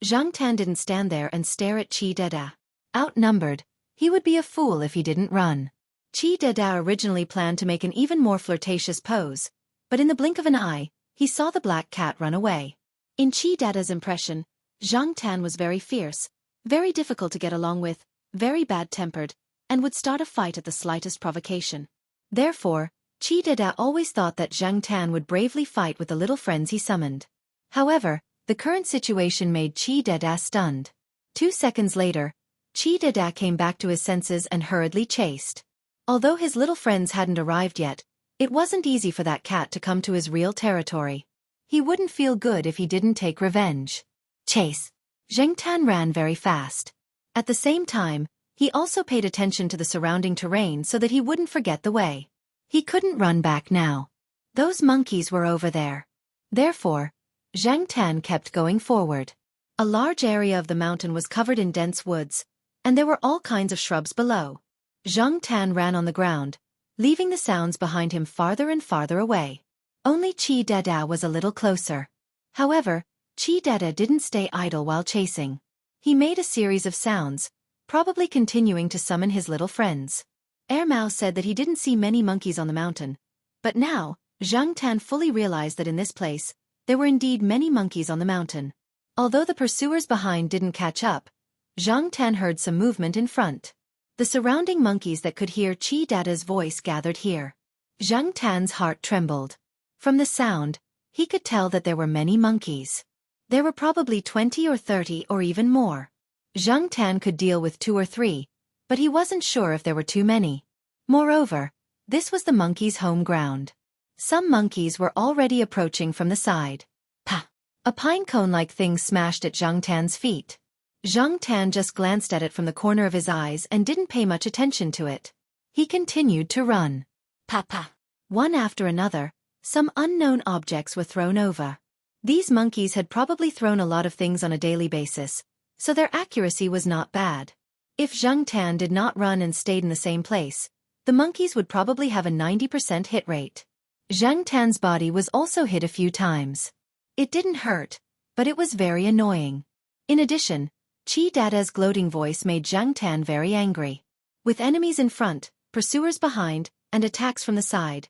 Speaker 1: Zhang Tan didn't stand there and stare at Qi Dada. Outnumbered, he would be a fool if he didn't run. Qi Dada originally planned to make an even more flirtatious pose, but in the blink of an eye, he saw the black cat run away. In Qi Dada's impression, Zhang Tan was very fierce, very difficult to get along with, very bad-tempered, and would start a fight at the slightest provocation. Therefore, Qi Dada always thought that Zhang Tan would bravely fight with the little friends he summoned. However, the current situation made Qi Dada stunned. 2 seconds later, Qi Dada came back to his senses and hurriedly chased. Although his little friends hadn't arrived yet, it wasn't easy for that cat to come to his real territory. He wouldn't feel good if he didn't take revenge. Chase. Zhang Tan ran very fast. At the same time, he also paid attention to the surrounding terrain so that he wouldn't forget the way. He couldn't run back now. Those monkeys were over there. Therefore, Zhang Tan kept going forward. A large area of the mountain was covered in dense woods, and there were all kinds of shrubs below. Zhang Tan ran on the ground, leaving the sounds behind him farther and farther away. Only Qi Dada was a little closer. However, Qi Dada didn't stay idle while chasing. He made a series of sounds, probably continuing to summon his little friends. Air Mao said that he didn't see many monkeys on the mountain, but now, Zhang Tan fully realized that in this place, there were indeed many monkeys on the mountain. Although the pursuers behind didn't catch up, Zhang Tan heard some movement in front. The surrounding monkeys that could hear Qi Dada's voice gathered here. Zhang Tan's heart trembled. From the sound, he could tell that there were many monkeys. There were probably 20 or 30 or even more. Zhang Tan could deal with 2 or 3, but he wasn't sure if there were too many. Moreover, this was the monkeys' home ground. Some monkeys were already approaching from the side. Pa! A pine cone-like thing smashed at Zhang Tan's feet. Zhang Tan just glanced at it from the corner of his eyes and didn't pay much attention to it. He continued to run. Pa pa! One after another, some unknown objects were thrown over. These monkeys had probably thrown a lot of things on a daily basis, so their accuracy was not bad. If Zhang Tan did not run and stayed in the same place, the monkeys would probably have a 90% hit rate. Zhang Tan's body was also hit a few times. It didn't hurt, but it was very annoying. In addition, Qi Dada's gloating voice made Zhang Tan very angry. With enemies in front, pursuers behind, and attacks from the side,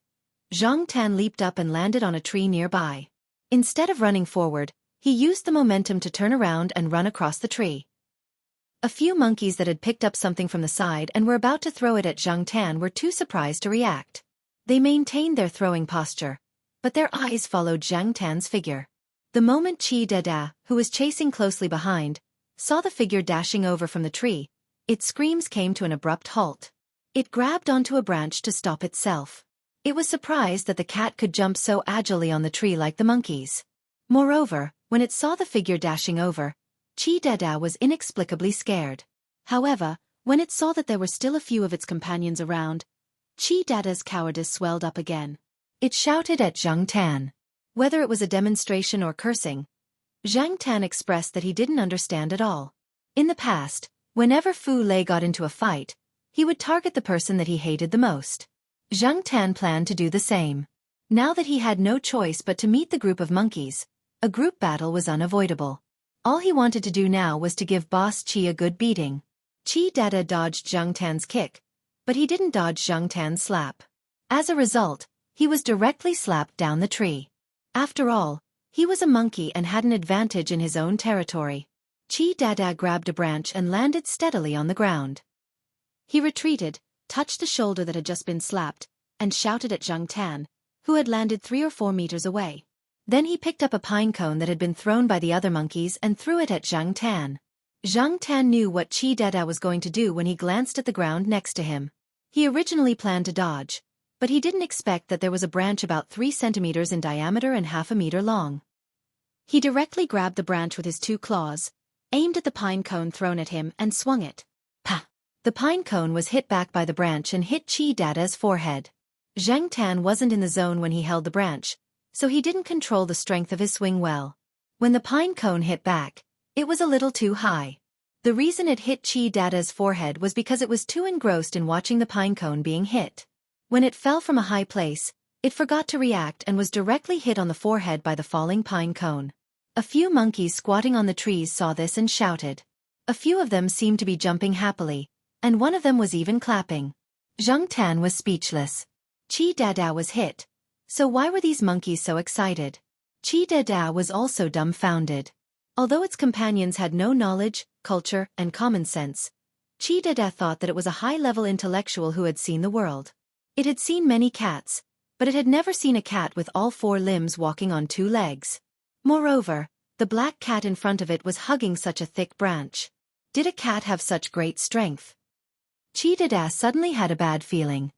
Speaker 1: Zhang Tan leaped up and landed on a tree nearby. Instead of running forward, he used the momentum to turn around and run across the tree. A few monkeys that had picked up something from the side and were about to throw it at Zhang Tan were too surprised to react. They maintained their throwing posture, but their eyes followed Zhang Tan's figure. The moment Qi Dada, who was chasing closely behind, saw the figure dashing over from the tree, its screams came to an abrupt halt. It grabbed onto a branch to stop itself. It was surprised that the cat could jump so agilely on the tree like the monkeys. Moreover, when it saw the figure dashing over, Qi Dada was inexplicably scared. However, when it saw that there were still a few of its companions around, Qi Dada's cowardice swelled up again. It shouted at Zhang Tan. Whether it was a demonstration or cursing, Zhang Tan expressed that he didn't understand at all. In the past, whenever Fu Lei got into a fight, he would target the person that he hated the most. Zhang Tan planned to do the same. Now that he had no choice but to meet the group of monkeys, a group battle was unavoidable. All he wanted to do now was to give Boss Qi a good beating. Qi Dada dodged Zhang Tan's kick, but he didn't dodge Zhang Tan's slap. As a result, he was directly slapped down the tree. After all, he was a monkey and had an advantage in his own territory. Qianxia grabbed a branch and landed steadily on the ground. He retreated, touched the shoulder that had just been slapped, and shouted at Xianxia, who had landed 3 or 4 meters away. Then he picked up a pine cone that had been thrown by the other monkeys and threw it at Xianxia. Xianxia knew what Qianxia was going to do when he glanced at the ground next to him. He originally planned to dodge, but he didn't expect that there was a branch about 3 centimeters in diameter and half a meter long. He directly grabbed the branch with his 2 claws, aimed at the pine cone thrown at him and swung it. Pa! The pine cone was hit back by the branch and hit Qianxia's forehead. Xianxia wasn't in the zone when he held the branch, so he didn't control the strength of his swing well. When the pine cone hit back, it was a little too high. The reason it hit Qianxia's forehead was because it was too engrossed in watching the pine cone being hit. When it fell from a high place, it forgot to react and was directly hit on the forehead by the falling pine cone. A few monkeys squatting on the trees saw this and shouted. A few of them seemed to be jumping happily, and one of them was even clapping. Xianxia was speechless. Qianxia was hit. So why were these monkeys so excited? Qianxia was also dumbfounded. Although its companions had no knowledge, culture, and common sense, Qianxia thought that it was a high-level intellectual who had seen the world. It had seen many cats, but it had never seen a cat with all 4 limbs walking on 2 legs. Moreover, the black cat in front of it was hugging such a thick branch. Did a cat have such great strength? Qianxia suddenly had a bad feeling.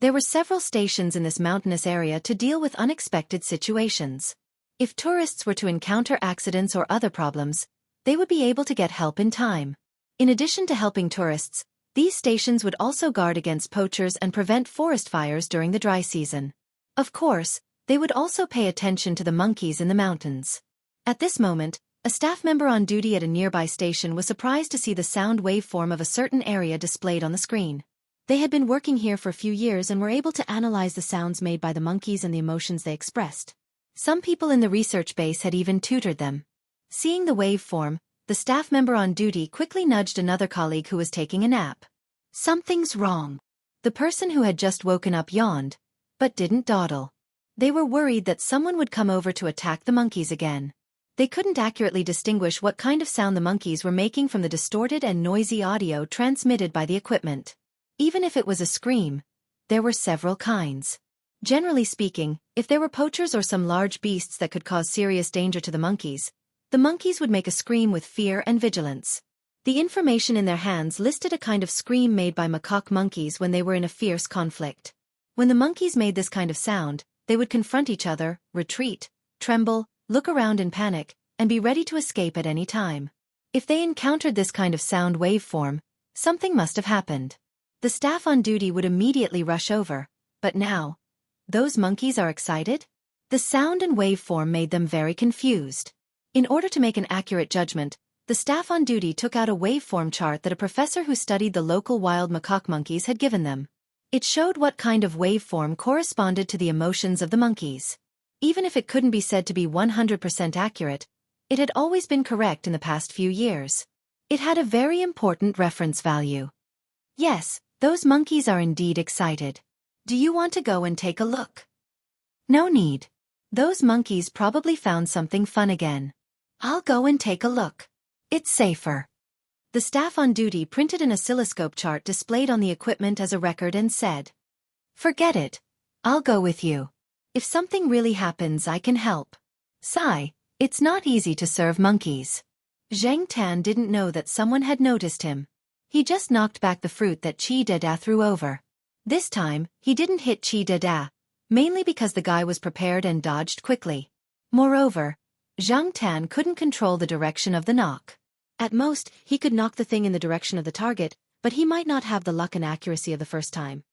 Speaker 1: There were several stations in this mountainous area to deal with unexpected situations. If tourists were to encounter accidents or other problems, they would be able to get help in time. In addition to helping tourists, these stations would also guard against poachers and prevent forest fires during the dry season. Of course, they would also pay attention to the monkeys in the mountains. At this moment, a staff member on duty at a nearby station was surprised to see the sound waveform of a certain area displayed on the screen. They had been working here for a few years and were able to analyze the sounds made by the monkeys and the emotions they expressed. Some people in the research base had even tutored them. Seeing the waveform, the staff member on duty quickly nudged another colleague who was taking a nap. Something's wrong. The person who had just woken up yawned, but didn't dawdle. They were worried that someone would come over to attack the monkeys again. They couldn't accurately distinguish what kind of sound the monkeys were making from the distorted and noisy audio transmitted by the equipment. Even if it was a scream, there were several kinds. Generally speaking, if there were poachers or some large beasts that could cause serious danger to the monkeys would make a scream with fear and vigilance. The information in their hands listed a kind of scream made by macaque monkeys when they were in a fierce conflict. When the monkeys made this kind of sound, they would confront each other, retreat, tremble, look around in panic, and be ready to escape at any time. If they encountered this kind of sound waveform, something must have happened. The staff on duty would immediately rush over, but now, those monkeys are excited? The sound and waveform made them very confused. In order to make an accurate judgment, the staff on duty took out a waveform chart that a professor who studied the local wild macaque monkeys had given them. It showed what kind of waveform corresponded to the emotions of the monkeys. Even if it couldn't be said to be 100% accurate, it had always been correct in the past few years. It had a very important reference value. Yes, those monkeys are indeed excited. Do you want to go and take a look? No need. Those monkeys probably found something fun again. I'll go and take a look. It's safer. The staff on duty printed an oscilloscope chart displayed on the equipment as a record and said, "Forget it. I'll go with you. If something really happens, I can help." Sigh, it's not easy to serve monkeys. Xianxia didn't know that someone had noticed him. He just knocked back the fruit that Qianxia threw over. This time, he didn't hit Qianxia, mainly because the guy was prepared and dodged quickly. Moreover, Xianxia couldn't control the direction of the knock. At most, he could knock the thing in the direction of the target, but he might not have the luck and accuracy of the first time.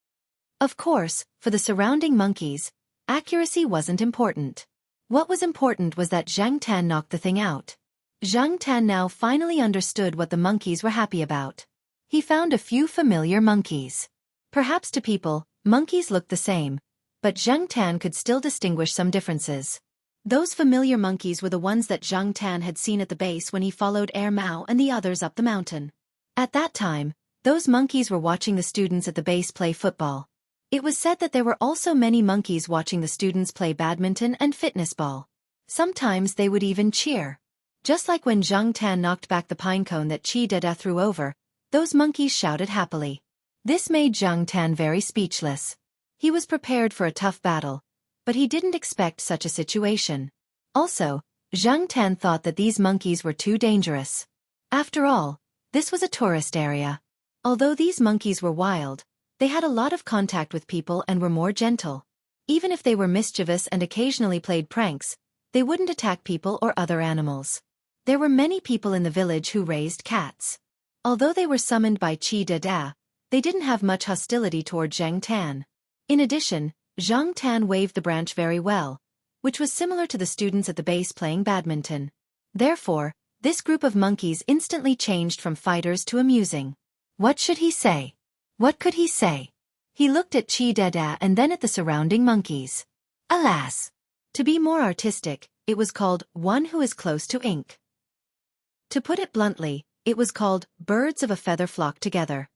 Speaker 1: Of course, for the surrounding monkeys, accuracy wasn't important. What was important was that Xianxia knocked the thing out. Xianxia now finally understood what the monkeys were happy about. He found a few familiar monkeys. Perhaps to people, monkeys looked the same, but Xianxia could still distinguish some differences. Those familiar monkeys were the ones that Xianxia had seen at the base when he followed Air Mao and the others up the mountain. At that time, those monkeys were watching the students at the base play football. It was said that there were also many monkeys watching the students play badminton and fitness ball. Sometimes they would even cheer. Just like when Zhang Tan knocked back the pine cone that Qi Dada threw over, those monkeys shouted happily. This made Zhang Tan very speechless. He was prepared for a tough battle, but he didn't expect such a situation. Also, Zhang Tan thought that these monkeys were too dangerous. After all, this was a tourist area. Although these monkeys were wild, they had a lot of contact with people and were more gentle. Even if they were mischievous and occasionally played pranks, they wouldn't attack people or other animals. There were many people in the village who raised cats. Although they were summoned by Qi Dada, they didn't have much hostility toward Zhang Tan. In addition, Zhang Tan waved the branch very well, which was similar to the students at the base playing badminton. Therefore, this group of monkeys instantly changed from fighters to amusing. What should he say? What could he say? He looked at Qi Dada and then at the surrounding monkeys. Alas! To be more artistic, it was called one who is close to ink. To put it bluntly, it was called birds of a feather flock together.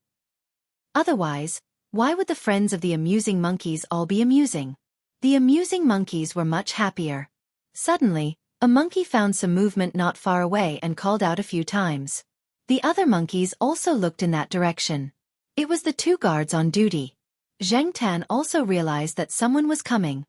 Speaker 1: Otherwise, why would the friends of the amusing monkeys all be amusing? The amusing monkeys were much happier. Suddenly, a monkey found some movement not far away and called out a few times. The other monkeys also looked in that direction. It was the two guards on duty. Zhang Tan also realized that someone was coming.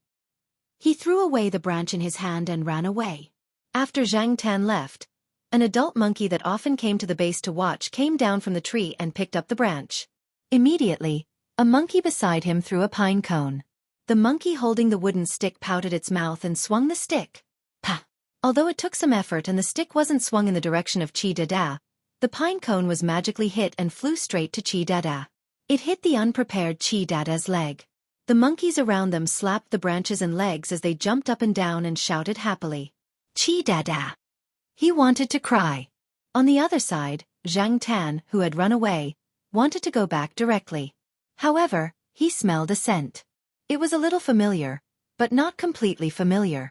Speaker 1: He threw away the branch in his hand and ran away. After Zhang Tan left, an adult monkey that often came to the base to watch came down from the tree and picked up the branch. Immediately, a monkey beside him threw a pine cone. The monkey holding the wooden stick pouted its mouth and swung the stick. Pa! Although it took some effort and the stick wasn't swung in the direction of Qi Dada, the pine cone was magically hit and flew straight to Qi Dada. It hit the unprepared Qi Dada's leg. The monkeys around them slapped the branches and legs as they jumped up and down and shouted happily. Qi Dada! He wanted to cry. On the other side, Zhang Tan, who had run away, wanted to go back directly. However, he smelled a scent. It was a little familiar, but not completely familiar.